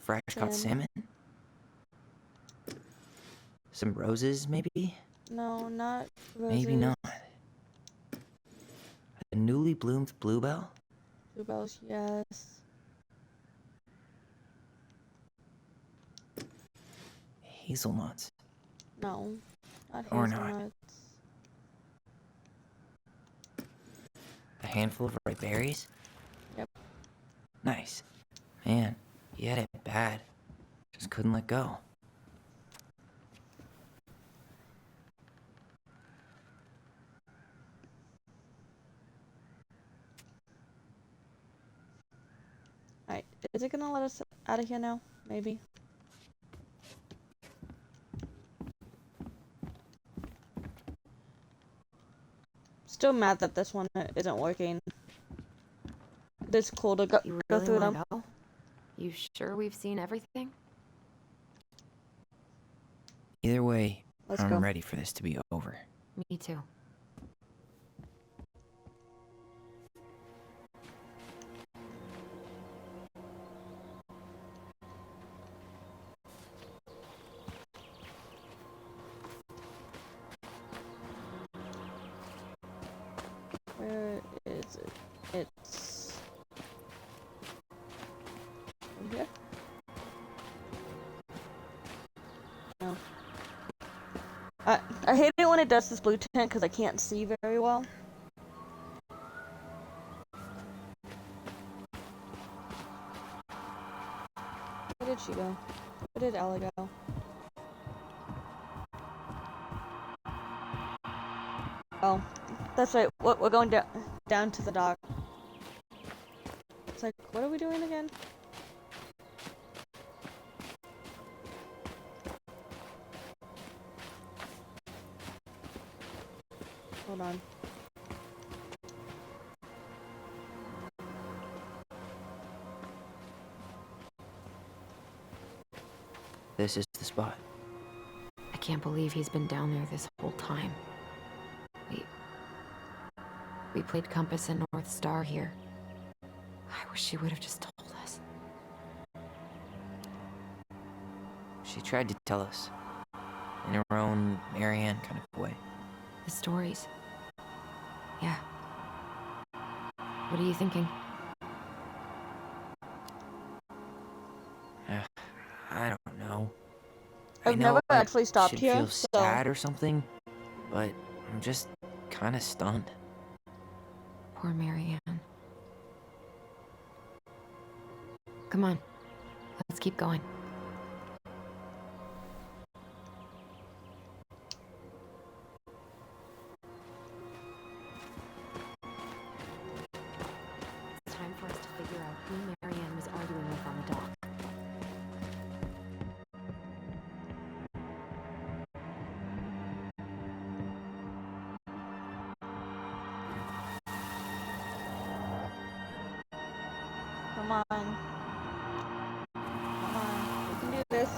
Fresh caught salmon? Some roses, maybe? No, not roses. Maybe not. A newly bloomed bluebell? Bluebells, yes. Hazelnuts. No, not Or hazelnuts. not. A handful of ripe berries? Yep. Nice. Man, he had it bad. Just couldn't let go. Alright, is it gonna let us out of here now? Maybe. Still mad that this one isn't working. It's cool to go Really through wanna them. go? You sure we've seen everything? Either way, Let's I'm go. ready for this to be over. Me too. Where is it? It's over here. No. I hate it when it does this blue tint because I can't see very well. Where did she go? Where did Ella go? Oh, that's right. We're going down to the dock. It's like, what are we doing again? Hold on. This is the spot. I can't believe he's been down there this whole time. We played Compass and North Star here. I wish she would have just told us. She tried to tell us. In her own Marianne kind of way. The stories. Yeah. What are you thinking? I don't know. I've never actually stopped should here, feel so... sad or something, but I'm just kind of stunned. Poor Marianne. Come on. Let's keep going. It's time for us to figure out who Marianne was arguing with on the dock. Come on. Come on. We can do this.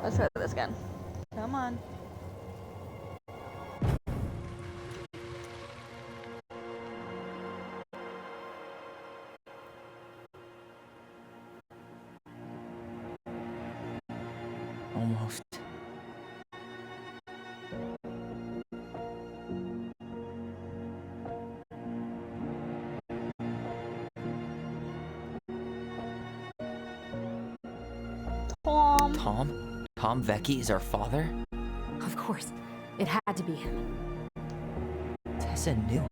Let's try this again. Come on. Almost. Tom. Tom Vecchi is our father? Of course. It had to be him. Tessa knew,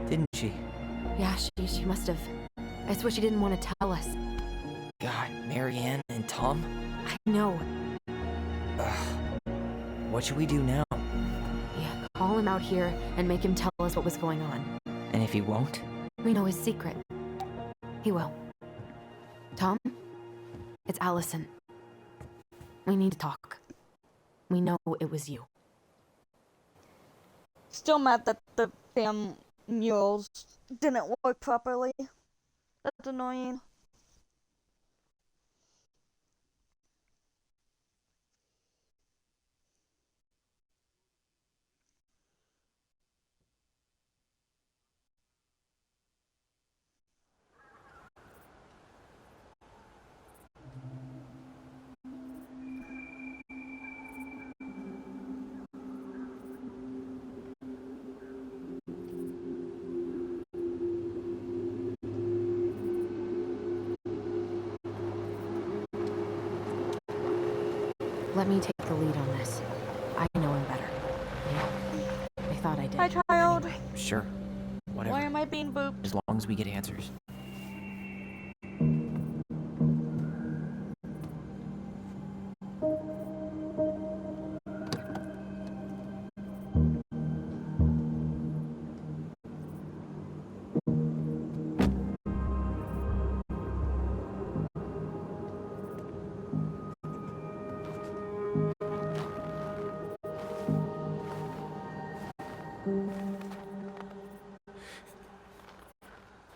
didn't she? Yeah, she must have. That's what she didn't want to tell us. God, Marianne and Tom? I know. What should we do now? Yeah, call him out here and make him tell us what was going on. And if he won't? We know his secret. He will. Tom? It's Allison. We need to talk. We know it was you. Still mad that the damn murals didn't work properly. That's annoying. Let me take the lead on this. I know him better. Yeah, I thought I did. Hi, child. Anyway. Sure. Whatever. Why am I being booped? As long as we get answers.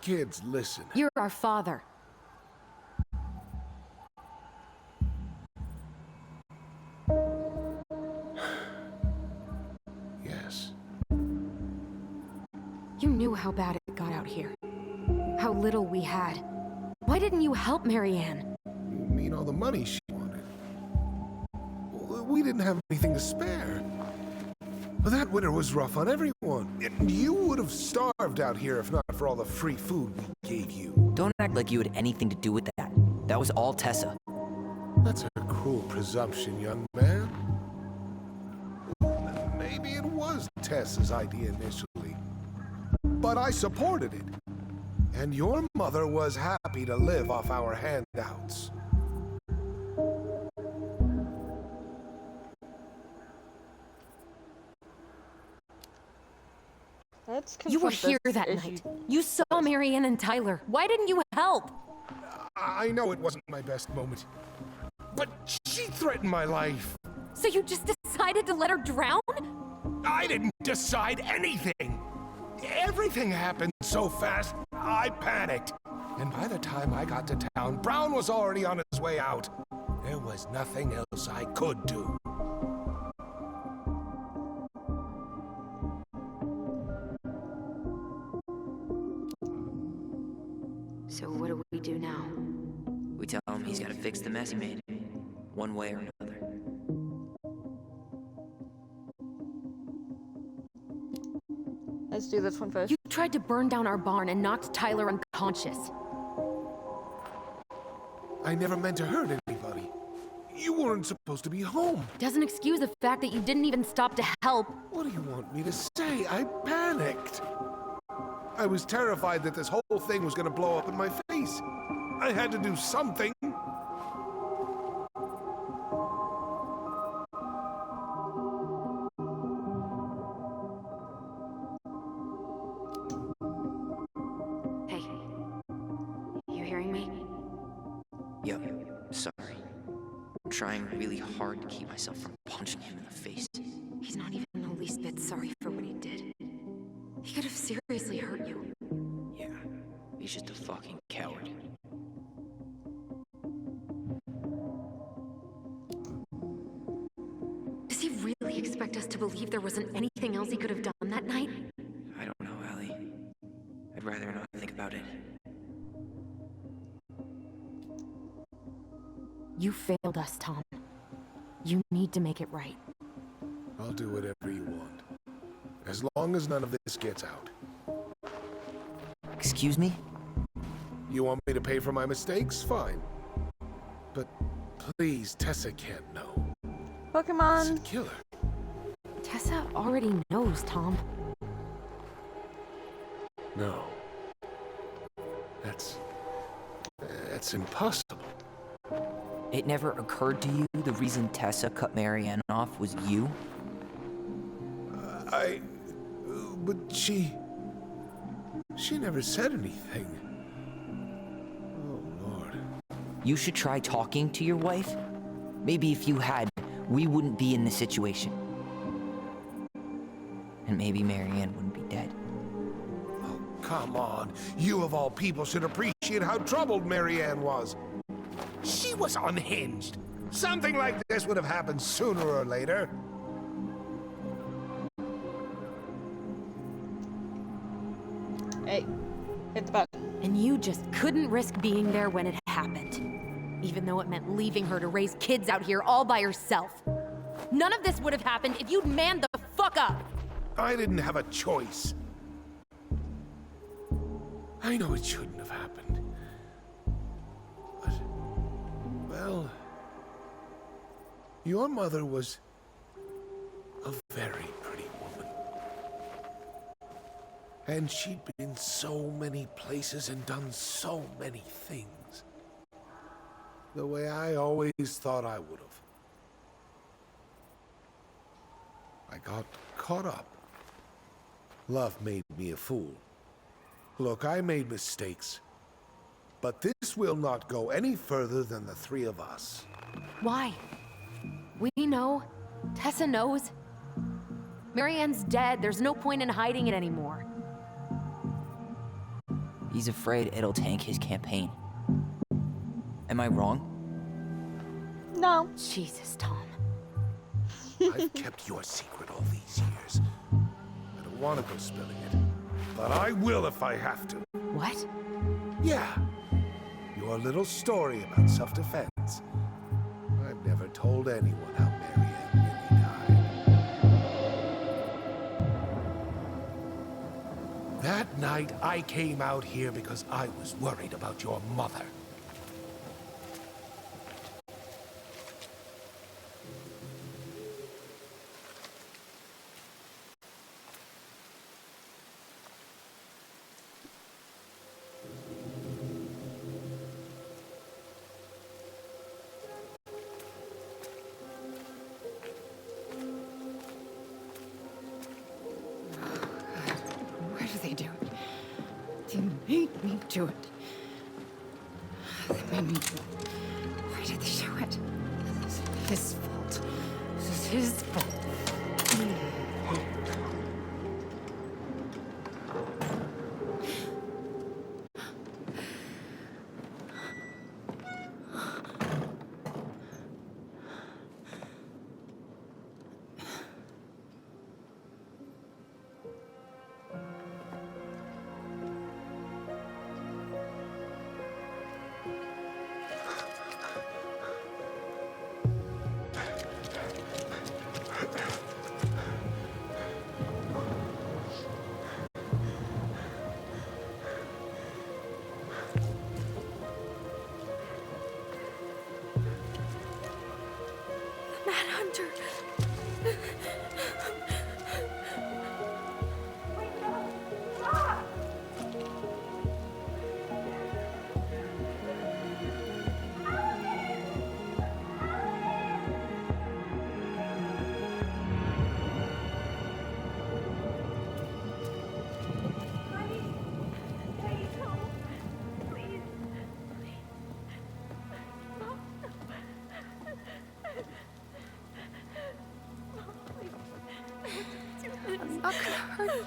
Kids, listen. You're our father. Yes. You knew how bad it got out here. How little we had. Why didn't you help Marianne? You mean all the money she wanted? We didn't have anything to spare. But that winter was rough on everyone. You would have starved out here if not for all the free food we gave you. Don't act like you had anything to do with that. That was all Tessa. That's a cruel presumption, young man. Maybe it was Tessa's idea initially, but I supported it. And your mother was happy to live off our handouts. You were here that night. You saw Marianne and Tyler. Why didn't you help? I know it wasn't my best moment, but she threatened my life. So you just decided to let her drown? I didn't decide anything. Everything happened so fast, I panicked. And by the time I got to town, Brown was already on his way out. There was nothing else I could do. So what do we do now? We tell him he's gotta fix the mess he made, one way or another. Let's do this one first. You tried to burn down our barn and knocked Tyler unconscious. I never meant to hurt anybody. You weren't supposed to be home. Doesn't excuse the fact that you didn't even stop to help. What do you want me to say? I panicked. I was terrified that this whole thing was gonna blow up in my face. I had to do something. Hey, you hearing me? Yo, sorry. I'm trying really hard to keep myself from punching him in the face. He's not even the least bit sorry for what he did. He could have seriously hurt you. Yeah, he's just a fucking coward. Does he really expect us to believe there wasn't anything else he could have done that night? I don't know, Allie. I'd rather not think about it. You failed us, Tom. You need to make it right. I'll do whatever you want. As long as none of this gets out. Excuse me? You want me to pay for my mistakes? Fine. But please, Tessa can't know. Pokemon. Kill her. Tessa already knows, Tom. No. That's impossible. It never occurred to you the reason Tessa cut Marianne off was you? But she never said anything. Oh, Lord. You should try talking to your wife. Maybe if you had, we wouldn't be in this situation. And maybe Marianne wouldn't be dead. Oh, come on. You of all people should appreciate how troubled Marianne was. She was unhinged. Something like this would have happened sooner or later. Hey, hit the button. And you just couldn't risk being there when it happened. Even though it meant leaving her to raise kids out here all by herself. None of this would have happened if you'd manned the fuck up! I didn't have a choice. I know it shouldn't have happened. But, well, your mother was a very pretty woman. And she'd been so many places and done so many things. The way I always thought I would have. I got caught up. Love made me a fool. Look, I made mistakes. But this will not go any further than the three of us. Why? We know. Tessa knows. Marianne's dead. There's no point in hiding it anymore. He's afraid it'll tank his campaign. Am I wrong? No. Jesus, Tom. I've kept your secret all these years. I don't want to go spilling it. But I will if I have to. What? Yeah. your little story about self-defense. I've never told anyone how Marianne really died. That night, I came out here because I was worried about your mother. Why do they do it? They made me do it. They made me do it. Why did they do it? This is his fault. This is his fault. Mad Hunter. I'm not gonna hurt you.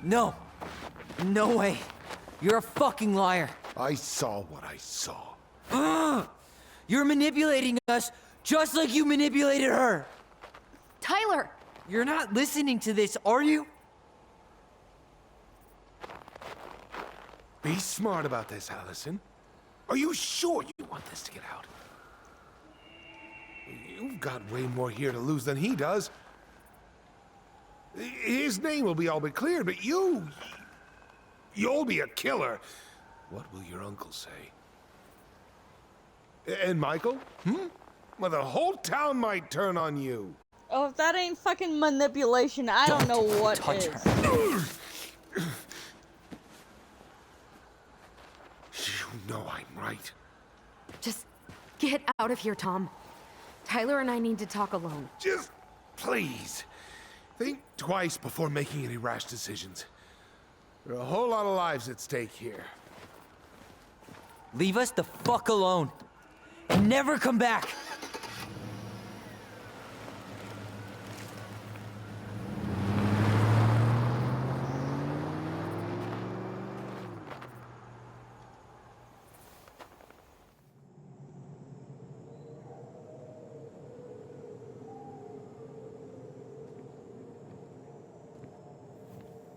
No. No way. You're a fucking liar. I saw what I saw. Ugh! You're manipulating us just like you manipulated her. Tyler! You're not listening to this, are you? Be smart about this, Allison. Are you sure you want this to get out? You've got way more here to lose than he does. His name will be all but cleared, but you'll be a killer. What will your uncle say? And Michael? Well, the whole town might turn on you. Oh, if that ain't fucking manipulation, I don't know what touch is. You know I'm right. Just get out of here, Tom. Tyler and I need to talk alone. Just please. Think twice before making any rash decisions. There are a whole lot of lives at stake here. Leave us the fuck alone. And never come back.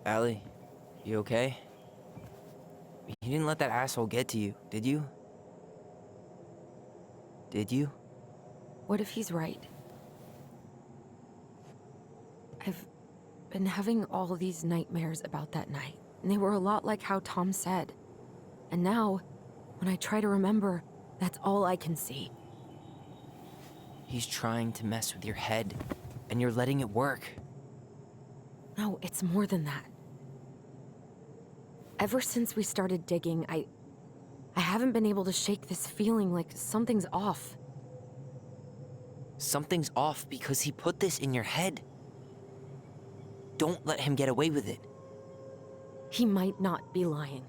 Allie, you okay? You didn't let that asshole get to you, did you? Did you? What if he's right? I've been having all these nightmares about that night, and they were a lot like how Tom said. And now, when I try to remember, that's all I can see. He's trying to mess with your head, and you're letting it work. No, it's more than that. Ever since we started digging, I haven't been able to shake this feeling like something's off. Something's off because he put this in your head. Don't let him get away with it. He might not be lying.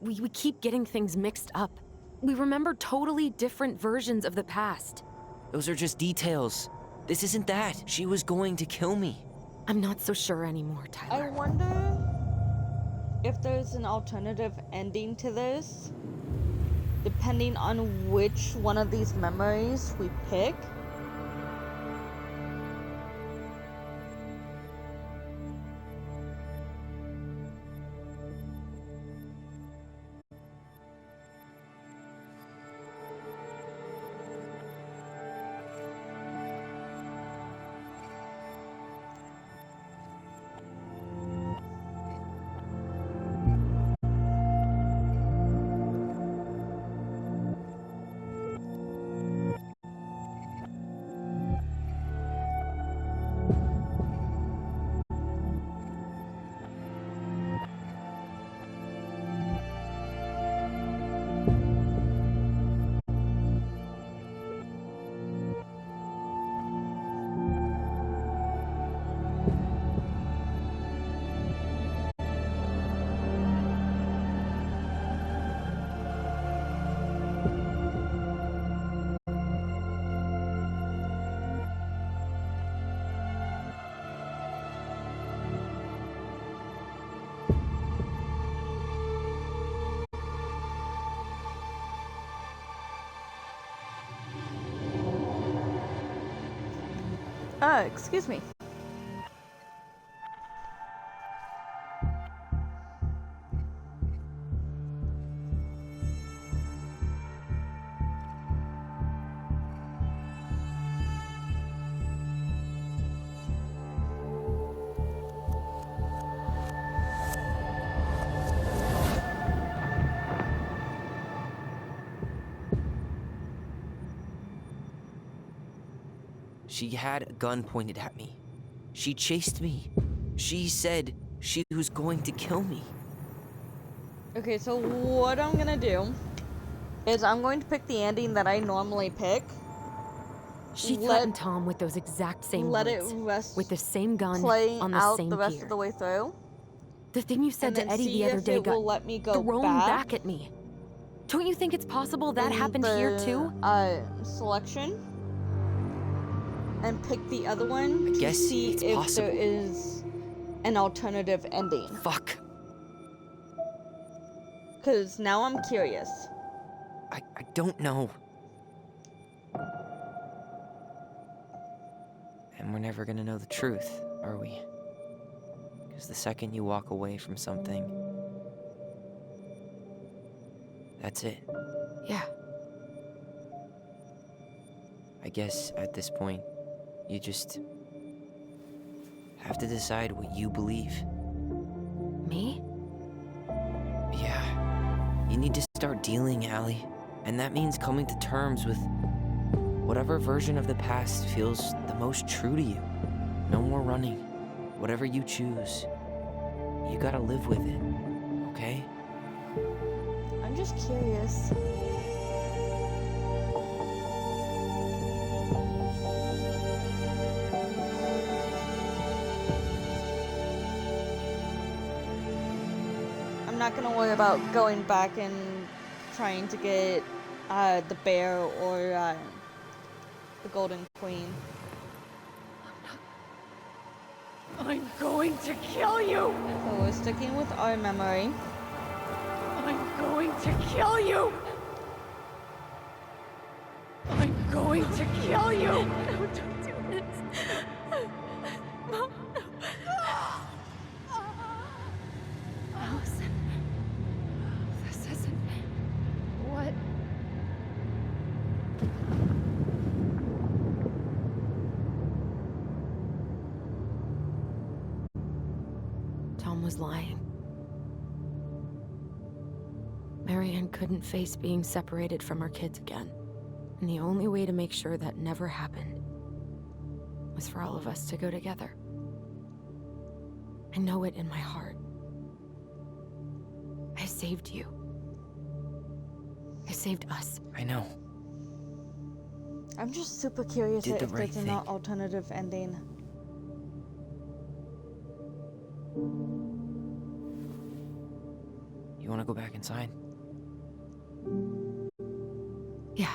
We keep getting things mixed up. We remember totally different versions of the past. Those are just details. This isn't that. She was going to kill me. I'm not so sure anymore, I Tyler. wonder if there's an alternative ending to this, depending on which one of these memories we pick. Excuse me. She had a gun pointed at me. She chased me. She said she was going to kill me. Okay, so what I'm gonna do is I'm going to pick the ending that I normally pick. She threatened Tom with those exact same let words. it rest, with the same gun play on the out same the rest pier. of the way through. The thing you said and to then Eddie see the other if day it got will let me go thrown back at me. Don't you think it's possible that in happened here the, too? Selection, and pick the other one to guess see it's if possible. there is an alternative ending. Fuck. Cause now I'm curious. I don't know. And we're never gonna know the truth, are we? Because the second you walk away from something, that's it. Yeah. I guess at this point, you just have to decide what you believe. Me? Yeah. You need to start dealing, Allie. And that means coming to terms with whatever version of the past feels the most true to you. No more running. Whatever you choose, you gotta live with it, okay? I'm just curious. I'm not gonna worry about going back and trying to get the bear or the golden queen. I'm going to kill you! So we're sticking with our memory. I'm going to kill you! I'm going to kill you! No, don't do this. Mom, no. Allison. This isn't... What? Tom was lying. Marianne couldn't face being separated from her kids again. And the only way to make sure that never happened was for all of us to go together. I know it in my heart. I saved you. I saved us. I know. I'm just super curious Did the if right there's an thing. alternative ending. You want to go back inside? Yeah.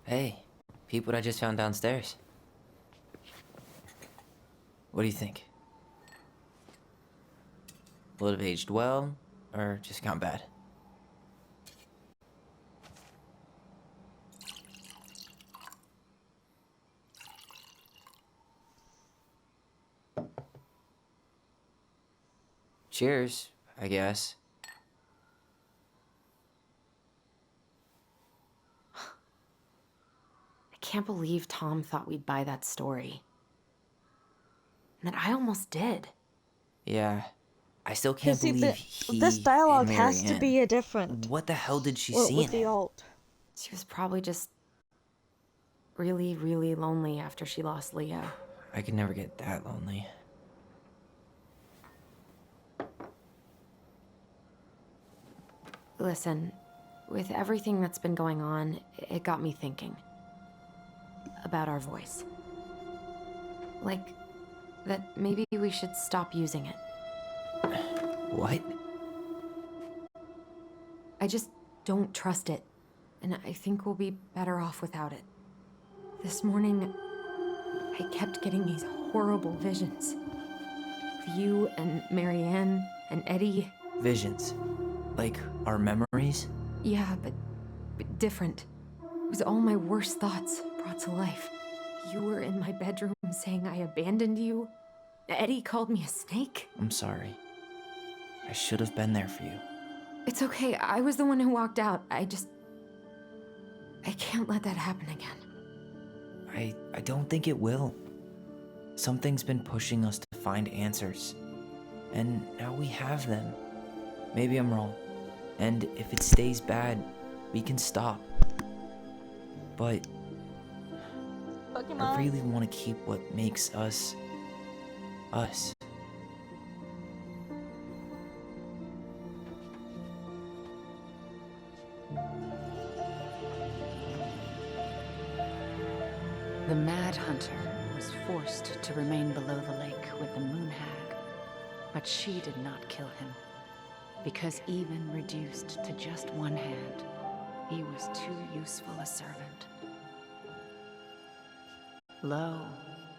Hey, peep what I just found downstairs. What do you think? Will it have aged well, or just gone bad? Cheers, I guess. I can't believe Tom thought we'd buy that story. And that I almost did. Yeah, I still can't See, believe he this dialogue and has to Marianne. be a different. What the hell did she Well, see with in the him? alt. She was probably just really, really lonely after she lost Leo. I could never get that lonely. Listen, with everything that's been going on, it got me thinking about our voice. Like, that maybe we should stop using it. What? I just don't trust it, and I think we'll be better off without it. This morning, I kept getting these horrible visions. Of you and Marianne and Eddie. Visions. Like our memories? Yeah, but different. It was all my worst thoughts brought to life. You were in my bedroom saying I abandoned you. Eddie called me a snake. I'm sorry. I should have been there for you. It's okay, I was the one who walked out. I can't let that happen again. I don't think it will. Something's been pushing us to find answers. And now we have them. Maybe I'm wrong. And if it stays bad, we can stop. But I really want to keep what makes us us. The Mad Hunter was forced to remain below the lake with the Moon Hag, but she did not kill him, because even reduced to just one hand, he was too useful a servant. Lo,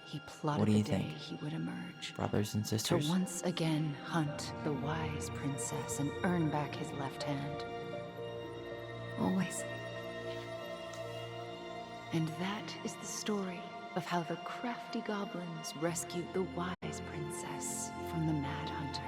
he plotted What do you the day think? he would emerge, Brothers and sisters? to once again hunt the wise princess and earn back his left hand. Always. And that is the story of how the crafty goblins rescued the wise princess from the Mad Hunter.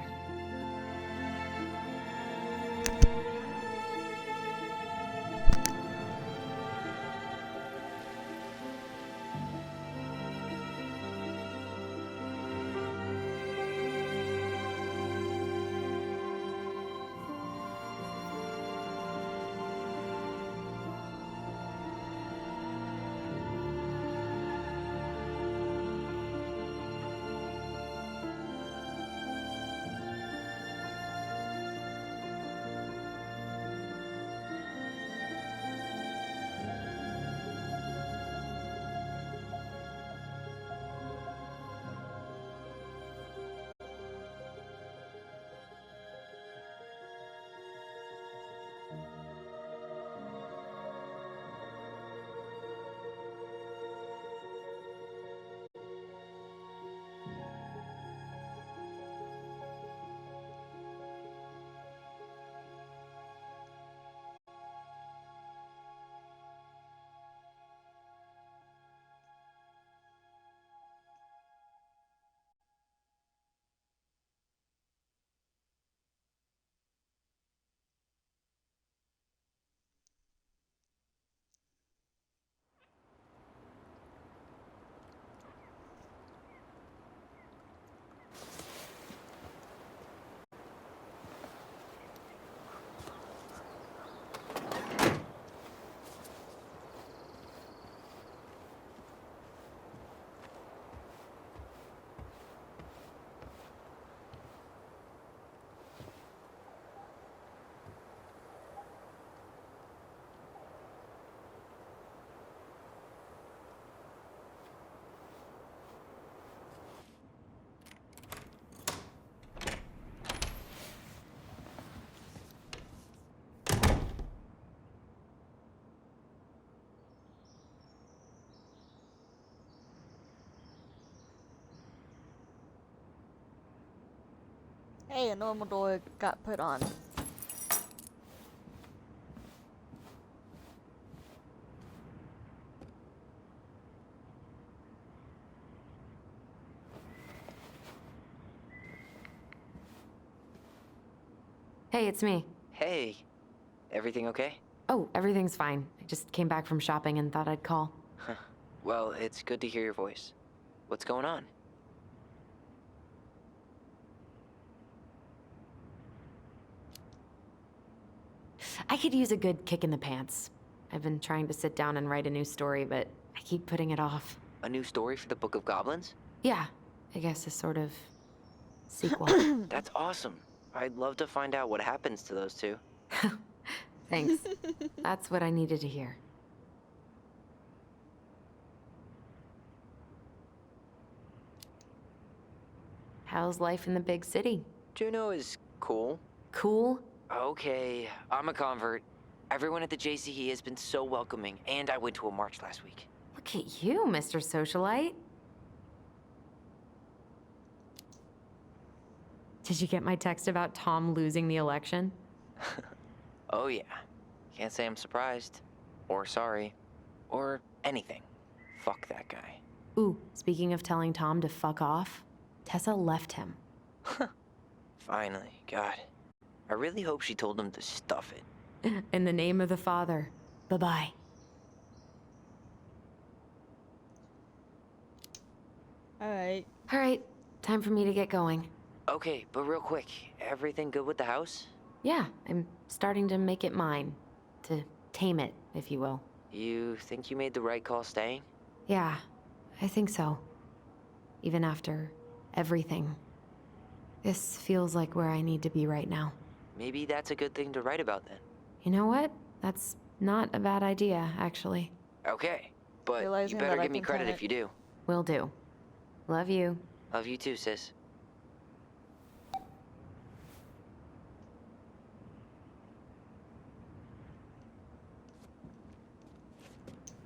Hey, a normal door got put on. Hey, it's me. Hey, everything okay? Oh, everything's fine. I just came back from shopping and thought I'd call. Well, it's good to hear your voice. What's going on? I could use a good kick in the pants. I've been trying to sit down and write a new story, but I keep putting it off. A new story for the Book of Goblins? Yeah, I guess a sort of sequel. That's awesome. I'd love to find out what happens to those two. Thanks. That's what I needed to hear. How's life in the big city? Juneau is cool. Cool? Okay, I'm a convert. Everyone at the JCE has been so welcoming, and I went to a march last week. Look at you, Mr. Socialite. Did you get my text about Tom losing the election? Oh yeah. Can't say I'm surprised. Or sorry. Or anything. Fuck that guy. Ooh, speaking of telling Tom to fuck off, Tessa left him. Finally, God. I really hope she told him to stuff it. In the name of the Father. Bye-bye. Alright. Alright, time for me to get going. Okay, but real quick, everything good with the house? Yeah, I'm starting to make it mine. To tame it, if you will. You think you made the right call staying? Yeah, I think so. Even after everything. This feels like where I need to be right now. Maybe that's a good thing to write about then. You know what? That's not a bad idea, actually. Okay, but Realizing you better that I give me can credit turn if you do. Will do. Love you. Love you too, sis.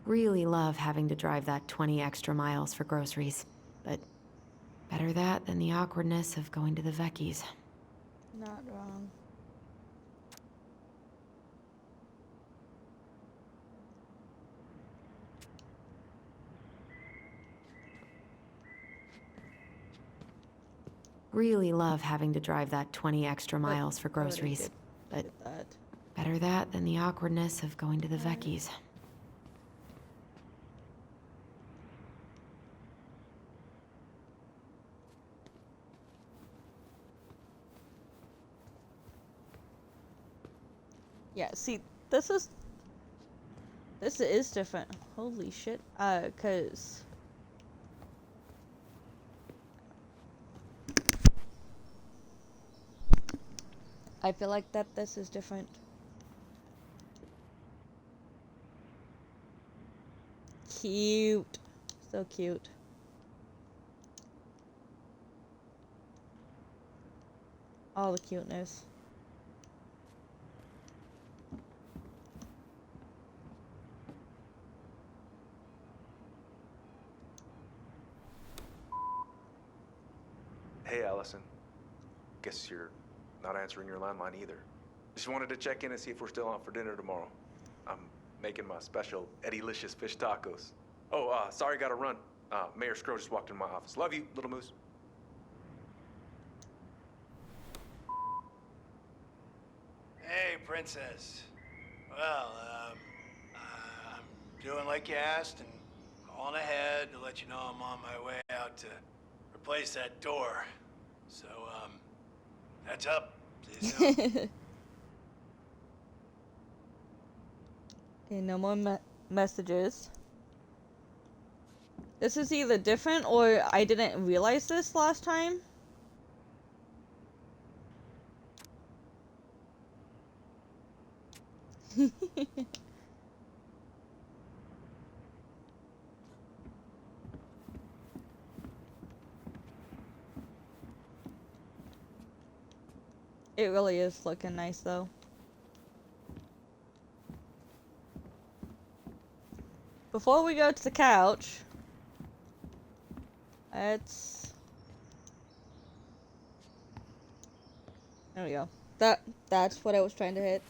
Really love having to drive that 20 extra miles for groceries. But better that than the awkwardness of going to the Vecchies. Not wrong. Really love having to drive that 20 extra miles for groceries. But better that than the awkwardness of going to the Vecchies. Yeah, see, this is different. Holy shit. 'Cause I feel like that this is different. Cute. So cute. All the cuteness. Hey, Allison. Guess you're not answering your landline either. Just wanted to check in and see if we're still out for dinner tomorrow. I'm making my special Eddie-licious fish tacos. Oh, sorry, gotta run. Mayor Scrow just walked in my office. Love you, little moose. Hey, Princess. Well, I'm doing like you asked and calling ahead to let you know I'm on my way out to replace that door. So, heads up. See you soon. Okay, no more messages. This is either different or I didn't realize this last time. It really is looking nice though. Before we go to the couch, let's There we go. That's what I was trying to hit.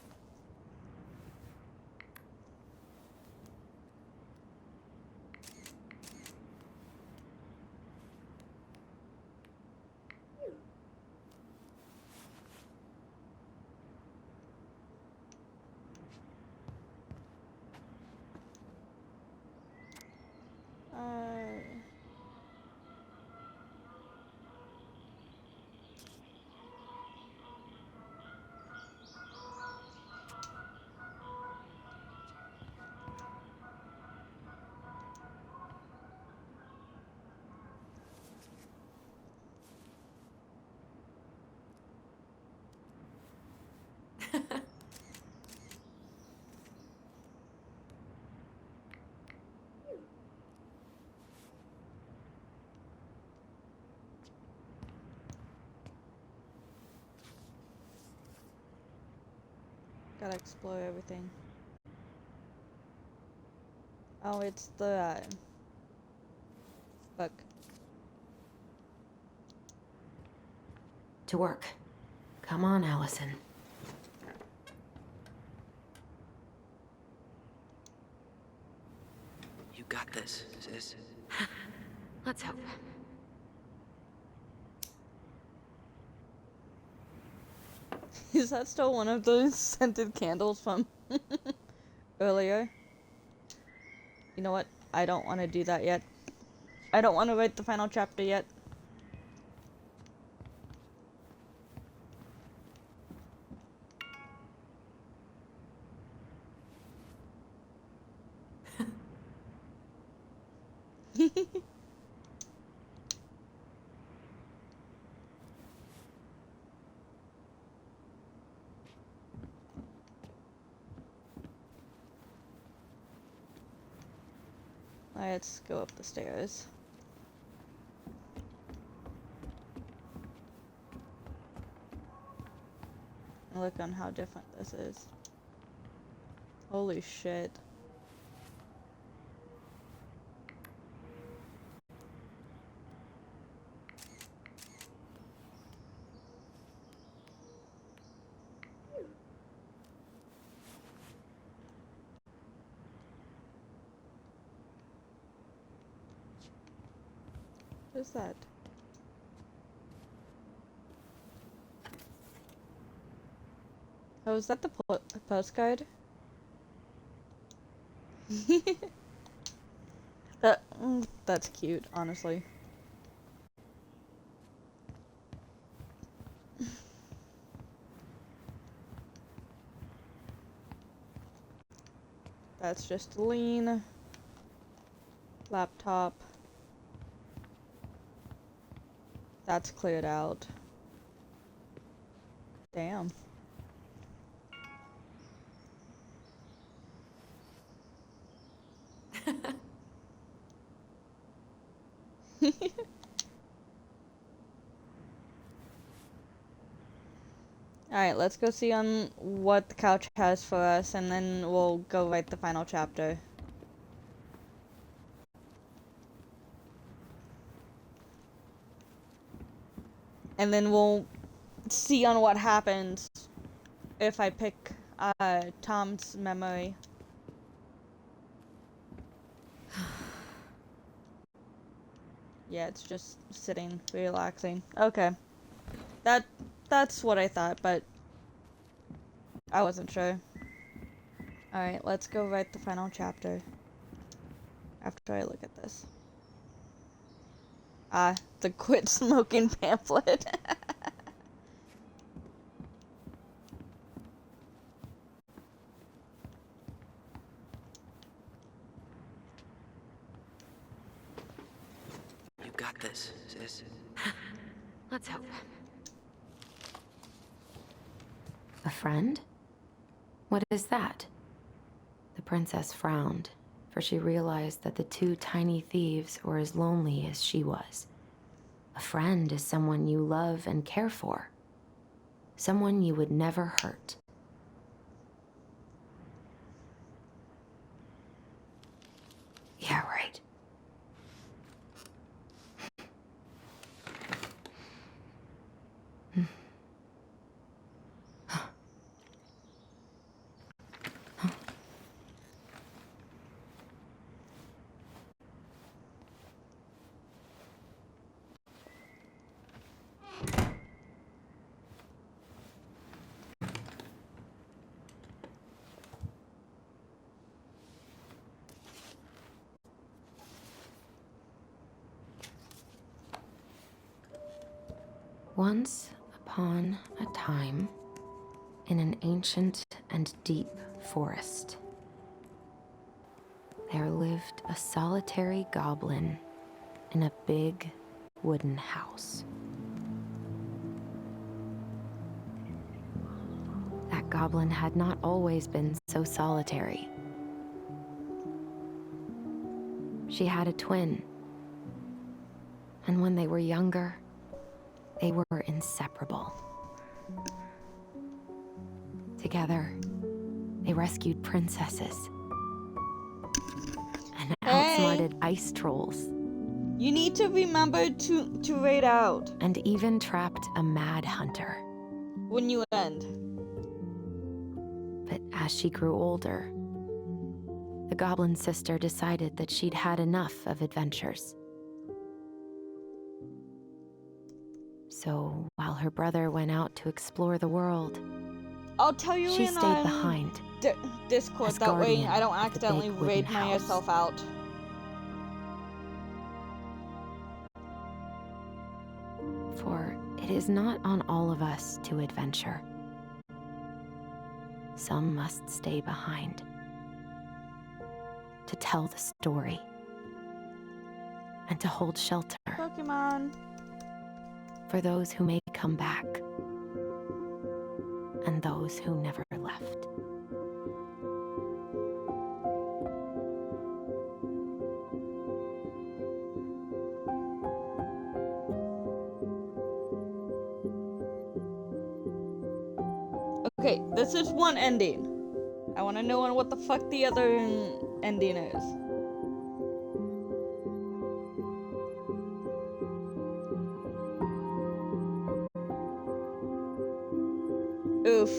Gotta explore everything. Oh, it's the book. To work. Come on, Allison. You got this, sis. Let's hope. Is that still one of those scented candles from earlier? You know what? I don't want to do that yet. I don't want to write the final chapter yet. Let's go up the stairs. Look on how different this is. Holy shit. What is that? Oh, is that the postcard? That's cute, honestly. That's just lean. Laptop. That's cleared out. Damn. Alright, let's go see on what the couch has for us, and then we'll go write the final chapter. And then we'll see on what happens if I pick Tom's memory. Yeah, it's just sitting, relaxing. Okay. That's what I thought, but I wasn't sure. Alright, let's go write the final chapter. After I look at this. The quit smoking pamphlet. You got this, sis. Let's hope. A friend? What is that? The princess frowned, for she realized that the two tiny thieves were as lonely as she was. A friend is someone you love and care for. Someone you would never hurt. Yeah, right. Once upon a time, in an ancient and deep forest, there lived a solitary goblin in a big wooden house. That goblin had not always been so solitary. She had a twin, and when they were younger, they were inseparable. Together, they rescued princesses and outsmarted ice trolls. You need to remember to raid out. And even trapped a mad hunter. When you end. But as she grew older, the goblin sister decided that she'd had enough of adventures. So while her brother went out to explore the world, I'll tell you she in stayed behind. Discord, as that way guardian I don't of the accidentally big wooden raid house. myself out. For it is not on all of us to adventure. Some must stay behind to tell the story and to hold shelter Pokemon. for those who may come back and those who never left. Okay, this is one ending. I want to know what the fuck the other ending is. Oof.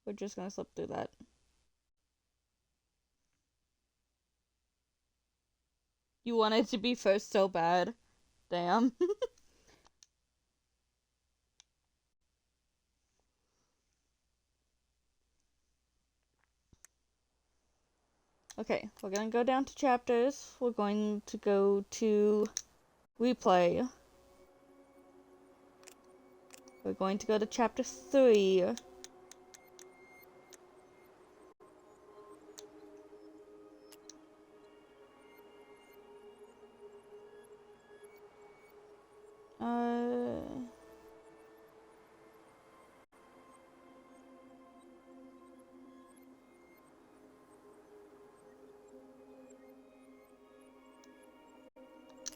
We're just gonna slip through that. You wanted to be first so bad. Damn. Okay, we're gonna go down to chapters. We're going to go to replay. We're going to go to chapter 3.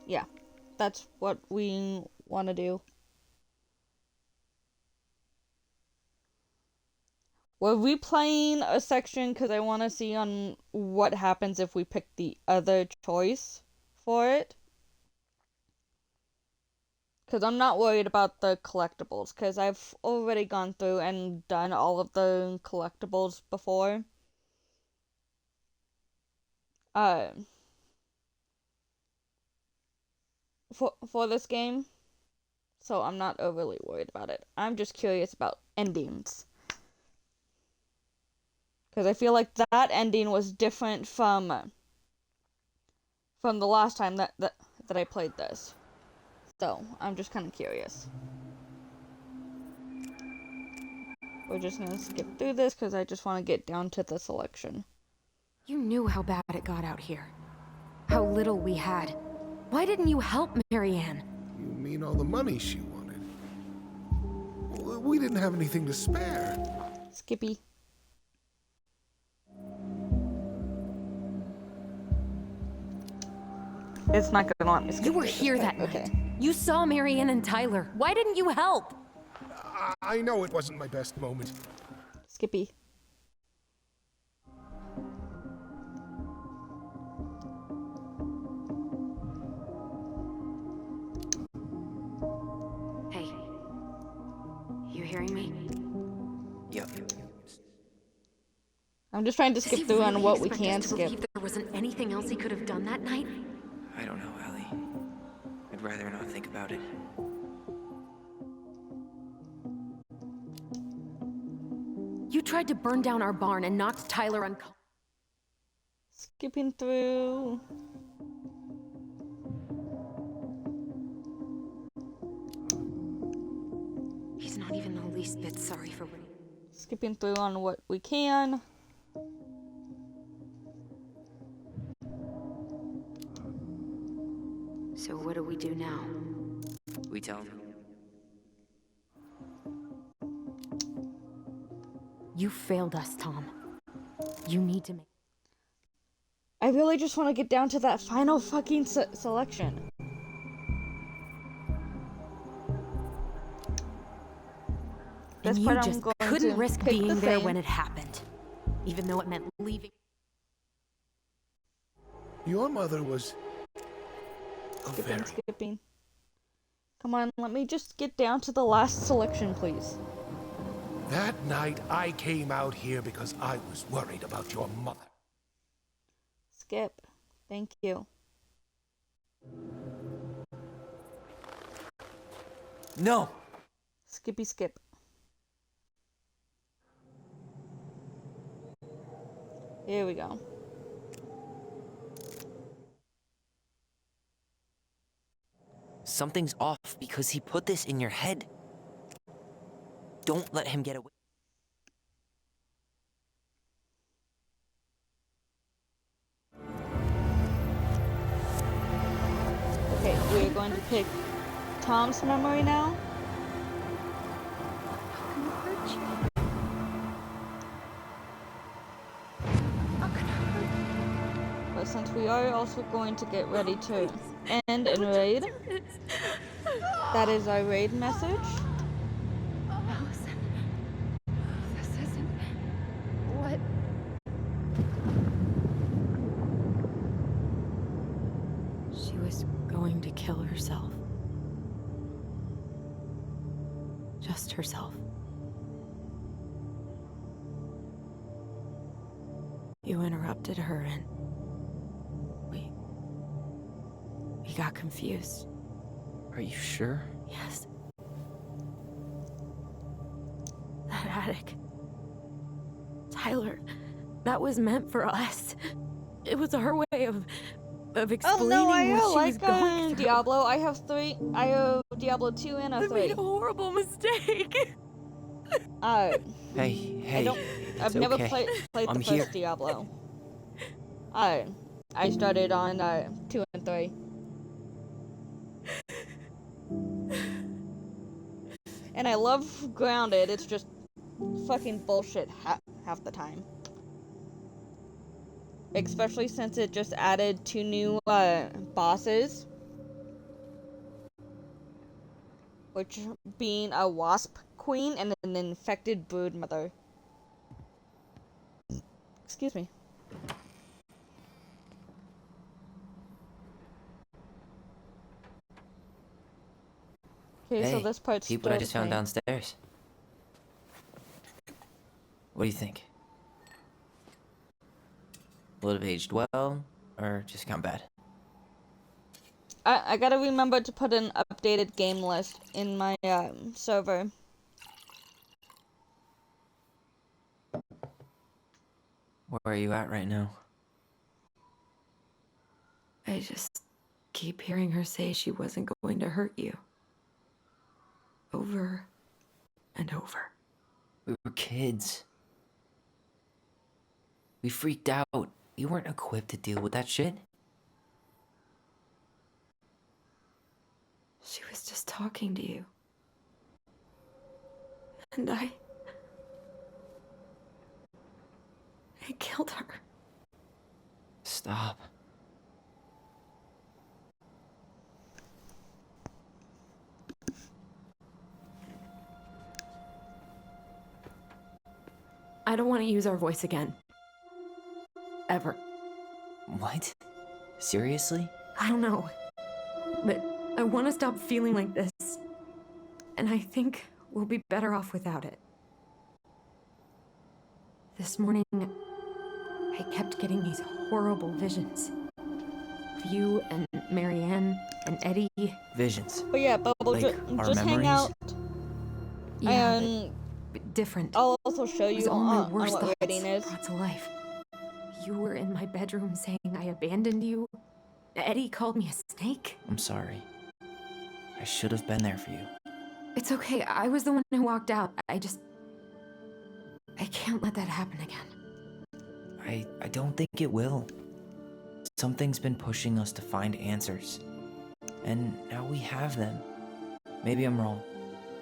Yeah, that's what we want to do. We're replaying a section because I want to see on what happens if we pick the other choice for it. Because I'm not worried about the collectibles, because I've already gone through and done all of the collectibles before. For this game, so I'm not overly worried about it. I'm just curious about endings. Because I feel like that ending was different from the last time that I played this. So, I'm just kind of curious. We're just going to skip through this because I just want to get down to the selection. You knew how bad it got out here. How little we had. Why didn't you help Marianne? You mean all the money she wanted? We didn't have anything to spare. Skippy. It's not gonna let me skip. You were here that night. You saw Marianne and Tyler. Why didn't you help? I know it wasn't my best moment. Skippy. Hey. You hearing me? Yep. I'm just trying to skip through on what we can skip. There wasn't anything else he could have done that night? I don't know, Ellie. I'd rather not think about it. You tried to burn down our barn and knocked Tyler unconscious. skipping through. He's not even the least bit sorry for what he... Skipping through on what we can. So what do we do now? We tell him. You failed us, Tom. You need to make... I really just want to get down to that final fucking selection. And you just couldn't risk being there thing. when it happened. Even though it meant leaving... Your mother was Skipping. Come on, let me just get down to the last selection, please. That night, I came out here because I was worried about your mother. Skip. Thank you. No! Skippy skip. Here we go. Something's off because he put this in your head. Don't let him get away. Okay, we're going to pick Tom's memory now. But since we are also going to get ready to end and raid, that is our raid message. Allison, this isn't what... She was going to kill herself. Just herself. You interrupted her and... We got confused. Are you sure? Yes. That attic. Tyler, that was meant for us. It was our way of explaining what she was going through. Diablo. I have Diablo 2 and a 3. I made a horrible mistake. Hey, I've never played the first Diablo. I started on 2 and 3. And I love Grounded, it's just fucking bullshit half the time. Especially since it just added 2 new bosses. Which being a wasp queen and an infected brood mother. Excuse me. Okay, hey, so this part's people I just found downstairs. What do you think? Will it have aged well, or just gone bad? I gotta remember to put an updated game list in my server. Where are you at right now? I just keep hearing her say she wasn't going to hurt you. Over and over. We were kids. We freaked out. You weren't equipped to deal with that shit. She was just talking to you. And I killed her. Stop. I don't want to use our voice again. Ever. What? Seriously? I don't know. But I want to stop feeling like this. And I think we'll be better off without it. This morning, I kept getting these horrible visions. Of you and Marianne and Eddie. Visions. But yeah, Bubble, like just hang out. Yeah, and different. I'll also show you all my on worst what thoughts rating is. brought to life. You were in my bedroom saying I abandoned you. Eddie called me a snake. I'm sorry. I should have been there for you. It's okay. I was the one who walked out. I can't let that happen again. I don't think it will. Something's been pushing us to find answers. And now we have them. Maybe I'm wrong.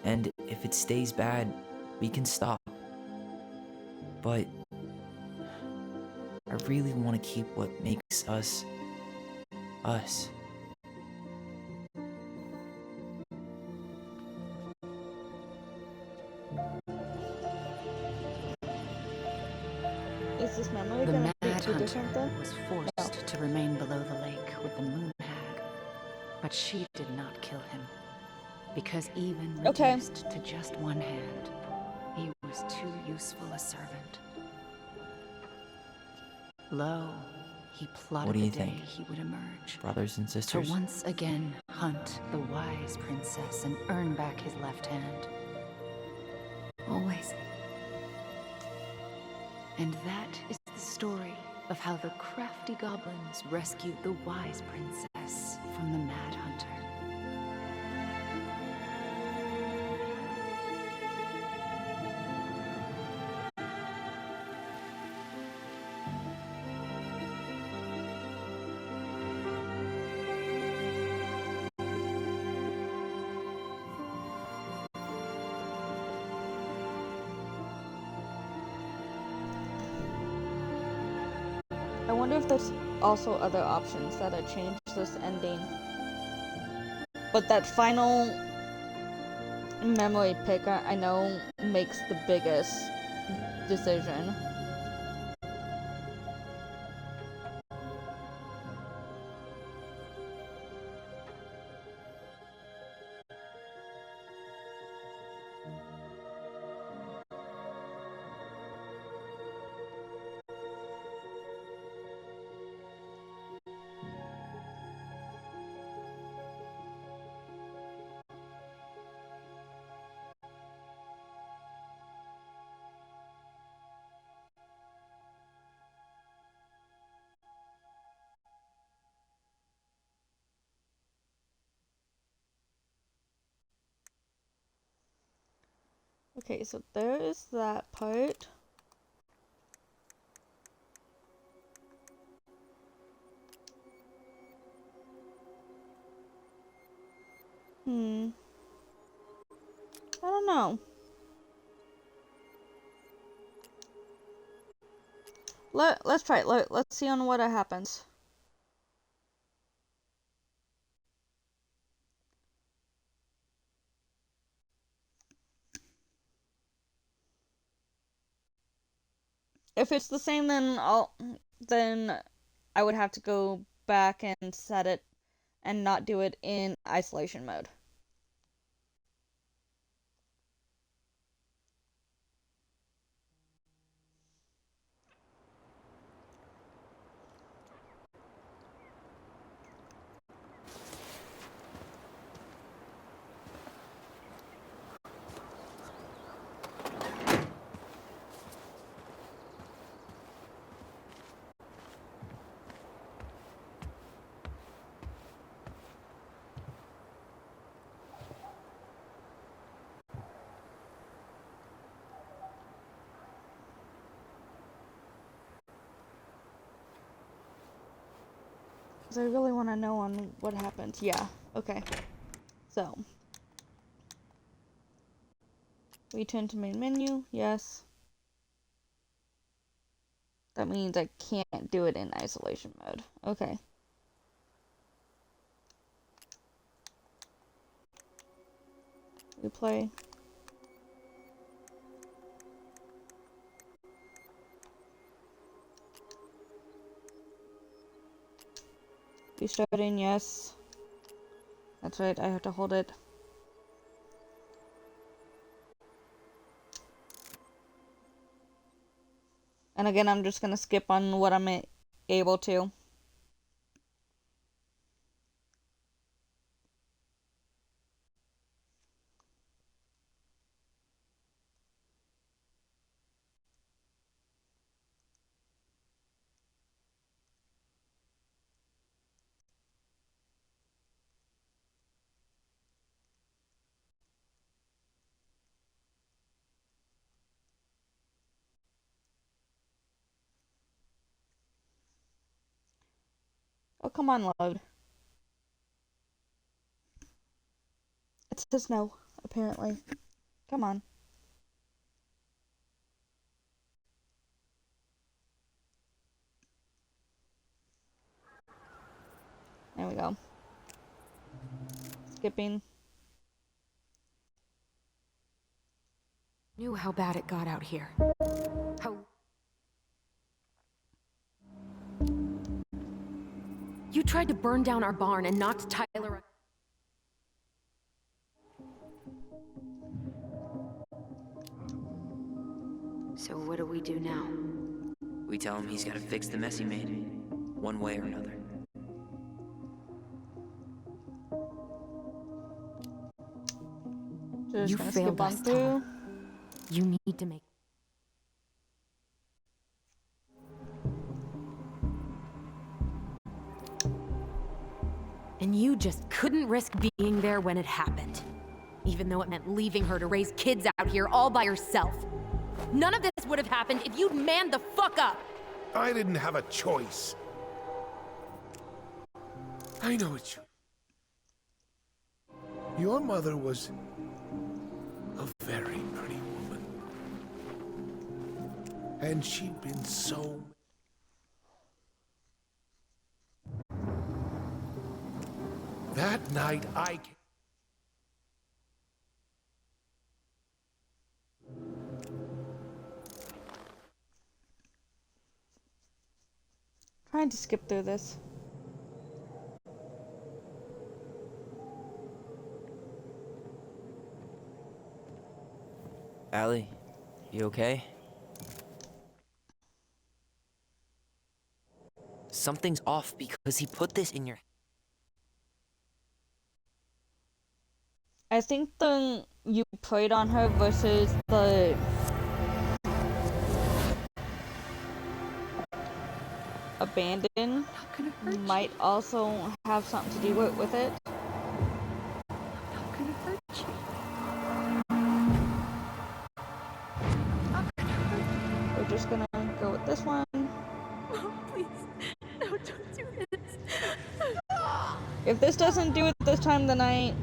And if it stays bad, we can stop. But I really want to keep what makes us, us. Is this memory The gonna be Mad too Hunter different then? was forced to remain below the lake with the Moon Hag, but she did not kill him, because even reduced to just one hand, he was too useful a servant. Lo, he plotted What do you the day think? he would emerge, Brothers and to sisters? once again hunt the wise princess and earn back his left hand. Always. And that is the story of how the crafty goblins rescued the wise princess from the Mad Hunter. I wonder if there's also other options that have changed this ending. But that final memory pick, I know, makes the biggest decision. Okay, so there is that part. I don't know. Let's try it. Let's see on what happens. If it's the same, then I would have to go back and set it and not do it in isolation mode. Because I really want to know on what happens. Yeah, okay. So. Return to main menu, yes. That means I can't do it in isolation mode. Okay. Replay. Restarting, yes. That's right, I have to hold it. And again, I'm just gonna skip on what I'm able to. come on, load. It says no, apparently. Come on. There we go. Skipping. Knew how bad it got out here. How... You tried to burn down our barn and knocked Tyler... So what do we do now? We tell him he's gotta fix the mess he made, one way or another. Just You gonna failed skip on us, through. Tom. You need to make... And you just couldn't risk being there when it happened. Even though it meant leaving her to raise kids out here all by herself. None of this would have happened if you'd manned the fuck up! I didn't have a choice. I know it's you. Your mother was a very pretty woman. And she'd been so... That night, Trying to skip through this. Allie, you okay? Something's off because he put this in your... I think the you preyed on her versus the abandon might also have something to do with it. We're just gonna go with this one. Oh, please. No, don't do this. If this doesn't do it this time, then I ain't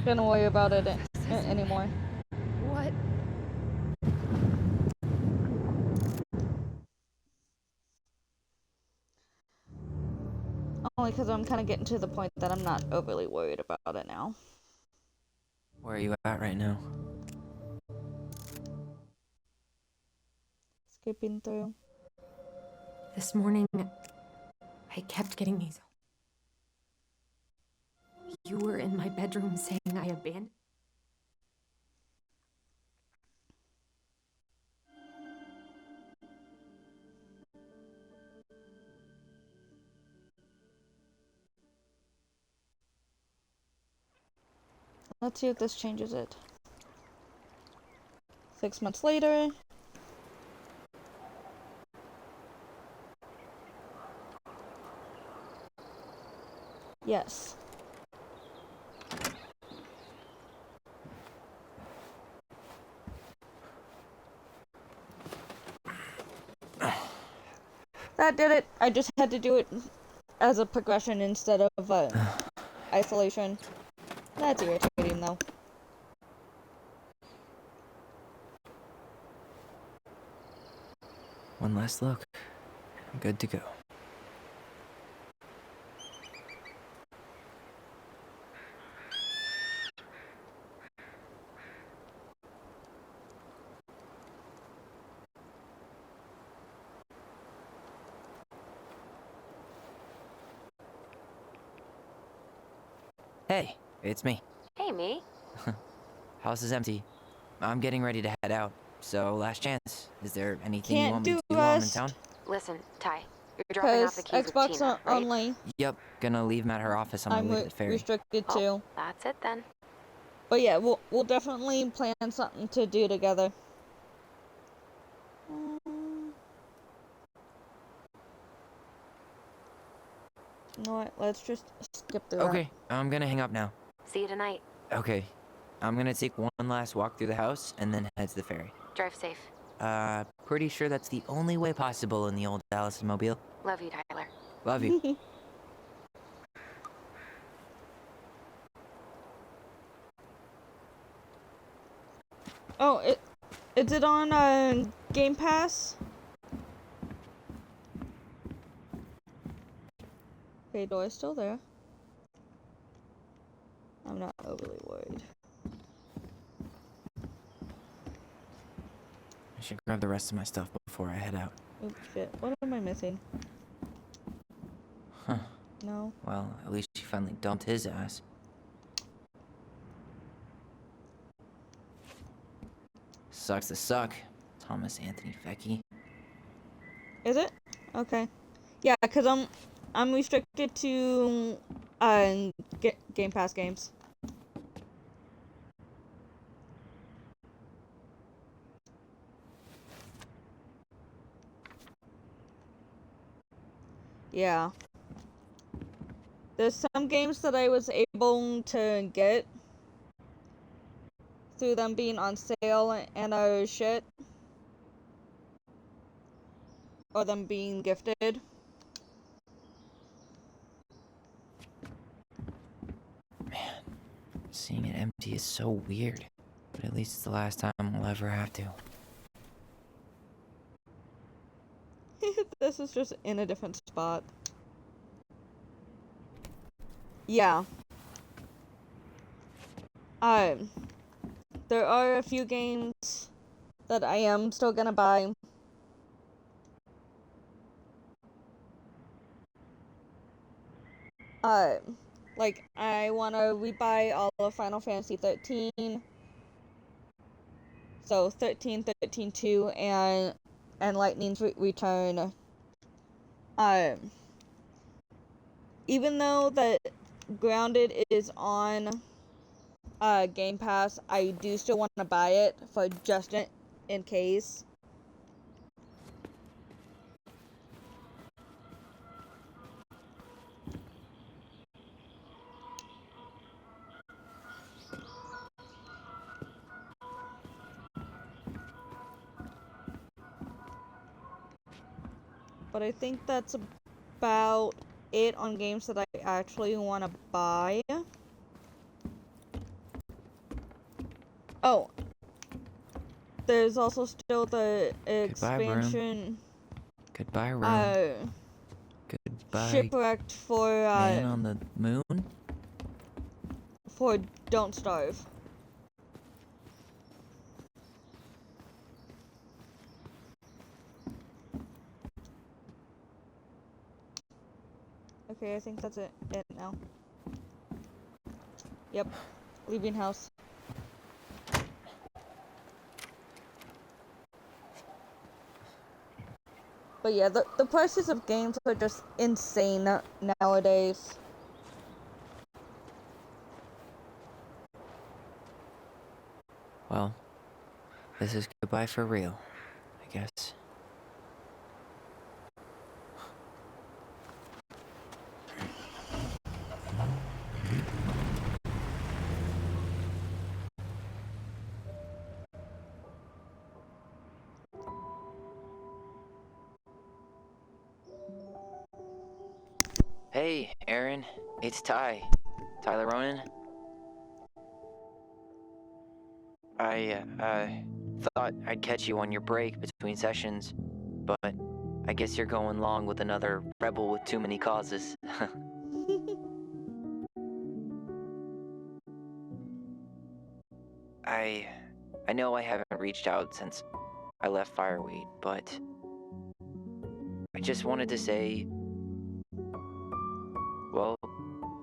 gonna worry about it anymore. What? Only because I'm kind of getting to the point that I'm not overly worried about it now. Where are you at right now? Skipping through. This morning, I kept getting these. You were in my bedroom saying I abandoned. Let's see if this changes it. 6 months later. Yes. That did it. I just had to do it as a progression instead of isolation. That's irritating though. One last look. I'm good to go. Hey, it's me. Hey, me. House is empty. I'm getting ready to head out. So, last chance. Is there anything you Can't want me to do do while I'm in us. town? Listen, Ty, you're dropping off the keys with Xbox Tina, right? only. Yep, gonna leave them at her office on my I'm way to the ferry. restricted Oh, too. that's it then. But yeah, we'll definitely plan something to do together. You know what? Let's just skip through that. Okay, I'm gonna hang up now. See you tonight. Okay, I'm gonna take one last walk through the house and then head to the ferry. Drive safe. Pretty sure that's the only way possible in the old Allison Mobile. Love you, Tyler. Love you. Oh, is it on Game Pass? Okay, door's still there. I'm not overly worried. I should grab the rest of my stuff before I head out. Oops, shit. What am I missing? Huh. No. Well, at least she finally dumped his ass. Sucks to suck, Thomas Anthony Fecky. Is it? Okay. Yeah, cause I'm restricted to Game Pass games. Yeah. There's some games that I was able to get through them being on sale and shit. Or them being gifted. Man, seeing it empty is so weird. But at least it's the last time I'll ever have to. This is just in a different spot. Yeah. There are a few games that I am still gonna buy. Like, I wanna rebuy all of Final Fantasy 13. So, 13, 13-2, and Lightning's Return. Even though that Grounded is on Game Pass, I do still want to buy it for just in case. But I think that's about it on games that I actually want to buy. Oh, there's also still the expansion. Goodbye, room. Goodbye. Shipwrecked for Man on the moon? For Don't Starve. Okay, I think that's it now. Yep. Leaving house. But yeah, the prices of games are just insane nowadays. Well, this is goodbye for real, I guess. Hey, Aaron. It's Ty. Tyler Ronan. I thought I'd catch you on your break between sessions, but I guess you're going along with another rebel with too many causes. I know I haven't reached out since I left Fireweed, but I just wanted to say, well,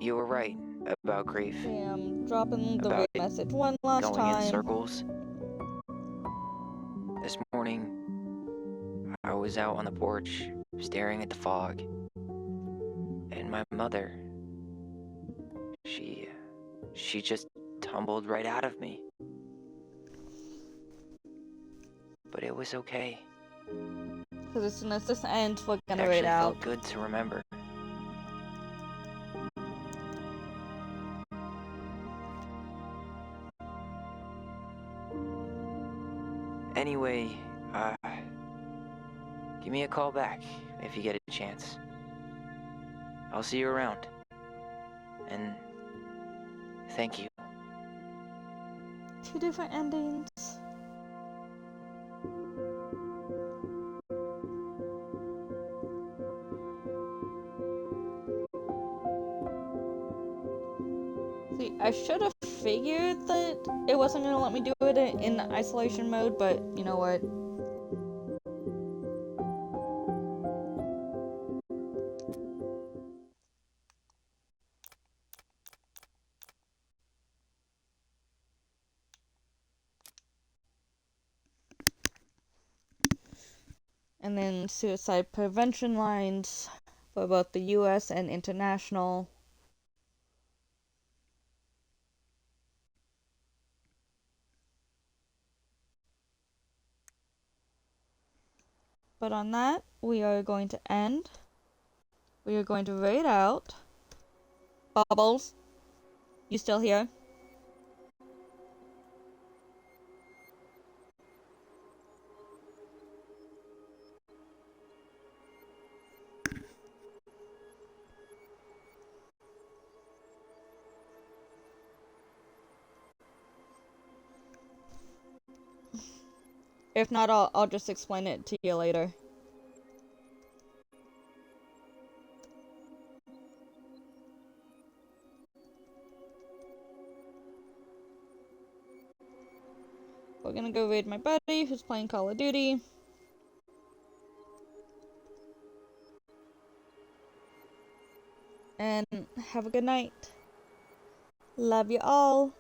you were right about grief. Yeah, I'm dropping the About message one last going time. in circles. This morning, I was out on the porch, staring at the fog, and my mother, she just tumbled right out of me. But it was okay. Because as soon as this ends, we're It gonna actually raid out. felt good to remember. Anyway, give me a call back if you get a chance. I'll see you around. And thank you. Two different endings. See, I should have figured that it wasn't gonna let me do it in isolation mode, but you know what? And then suicide prevention lines for both the US and international. But on that, we are going to end. We are going to raid out. Bubbles, you still here? If not, I'll just explain it to you later. We're gonna go raid my buddy who's playing Call of Duty. And have a good night. Love you all.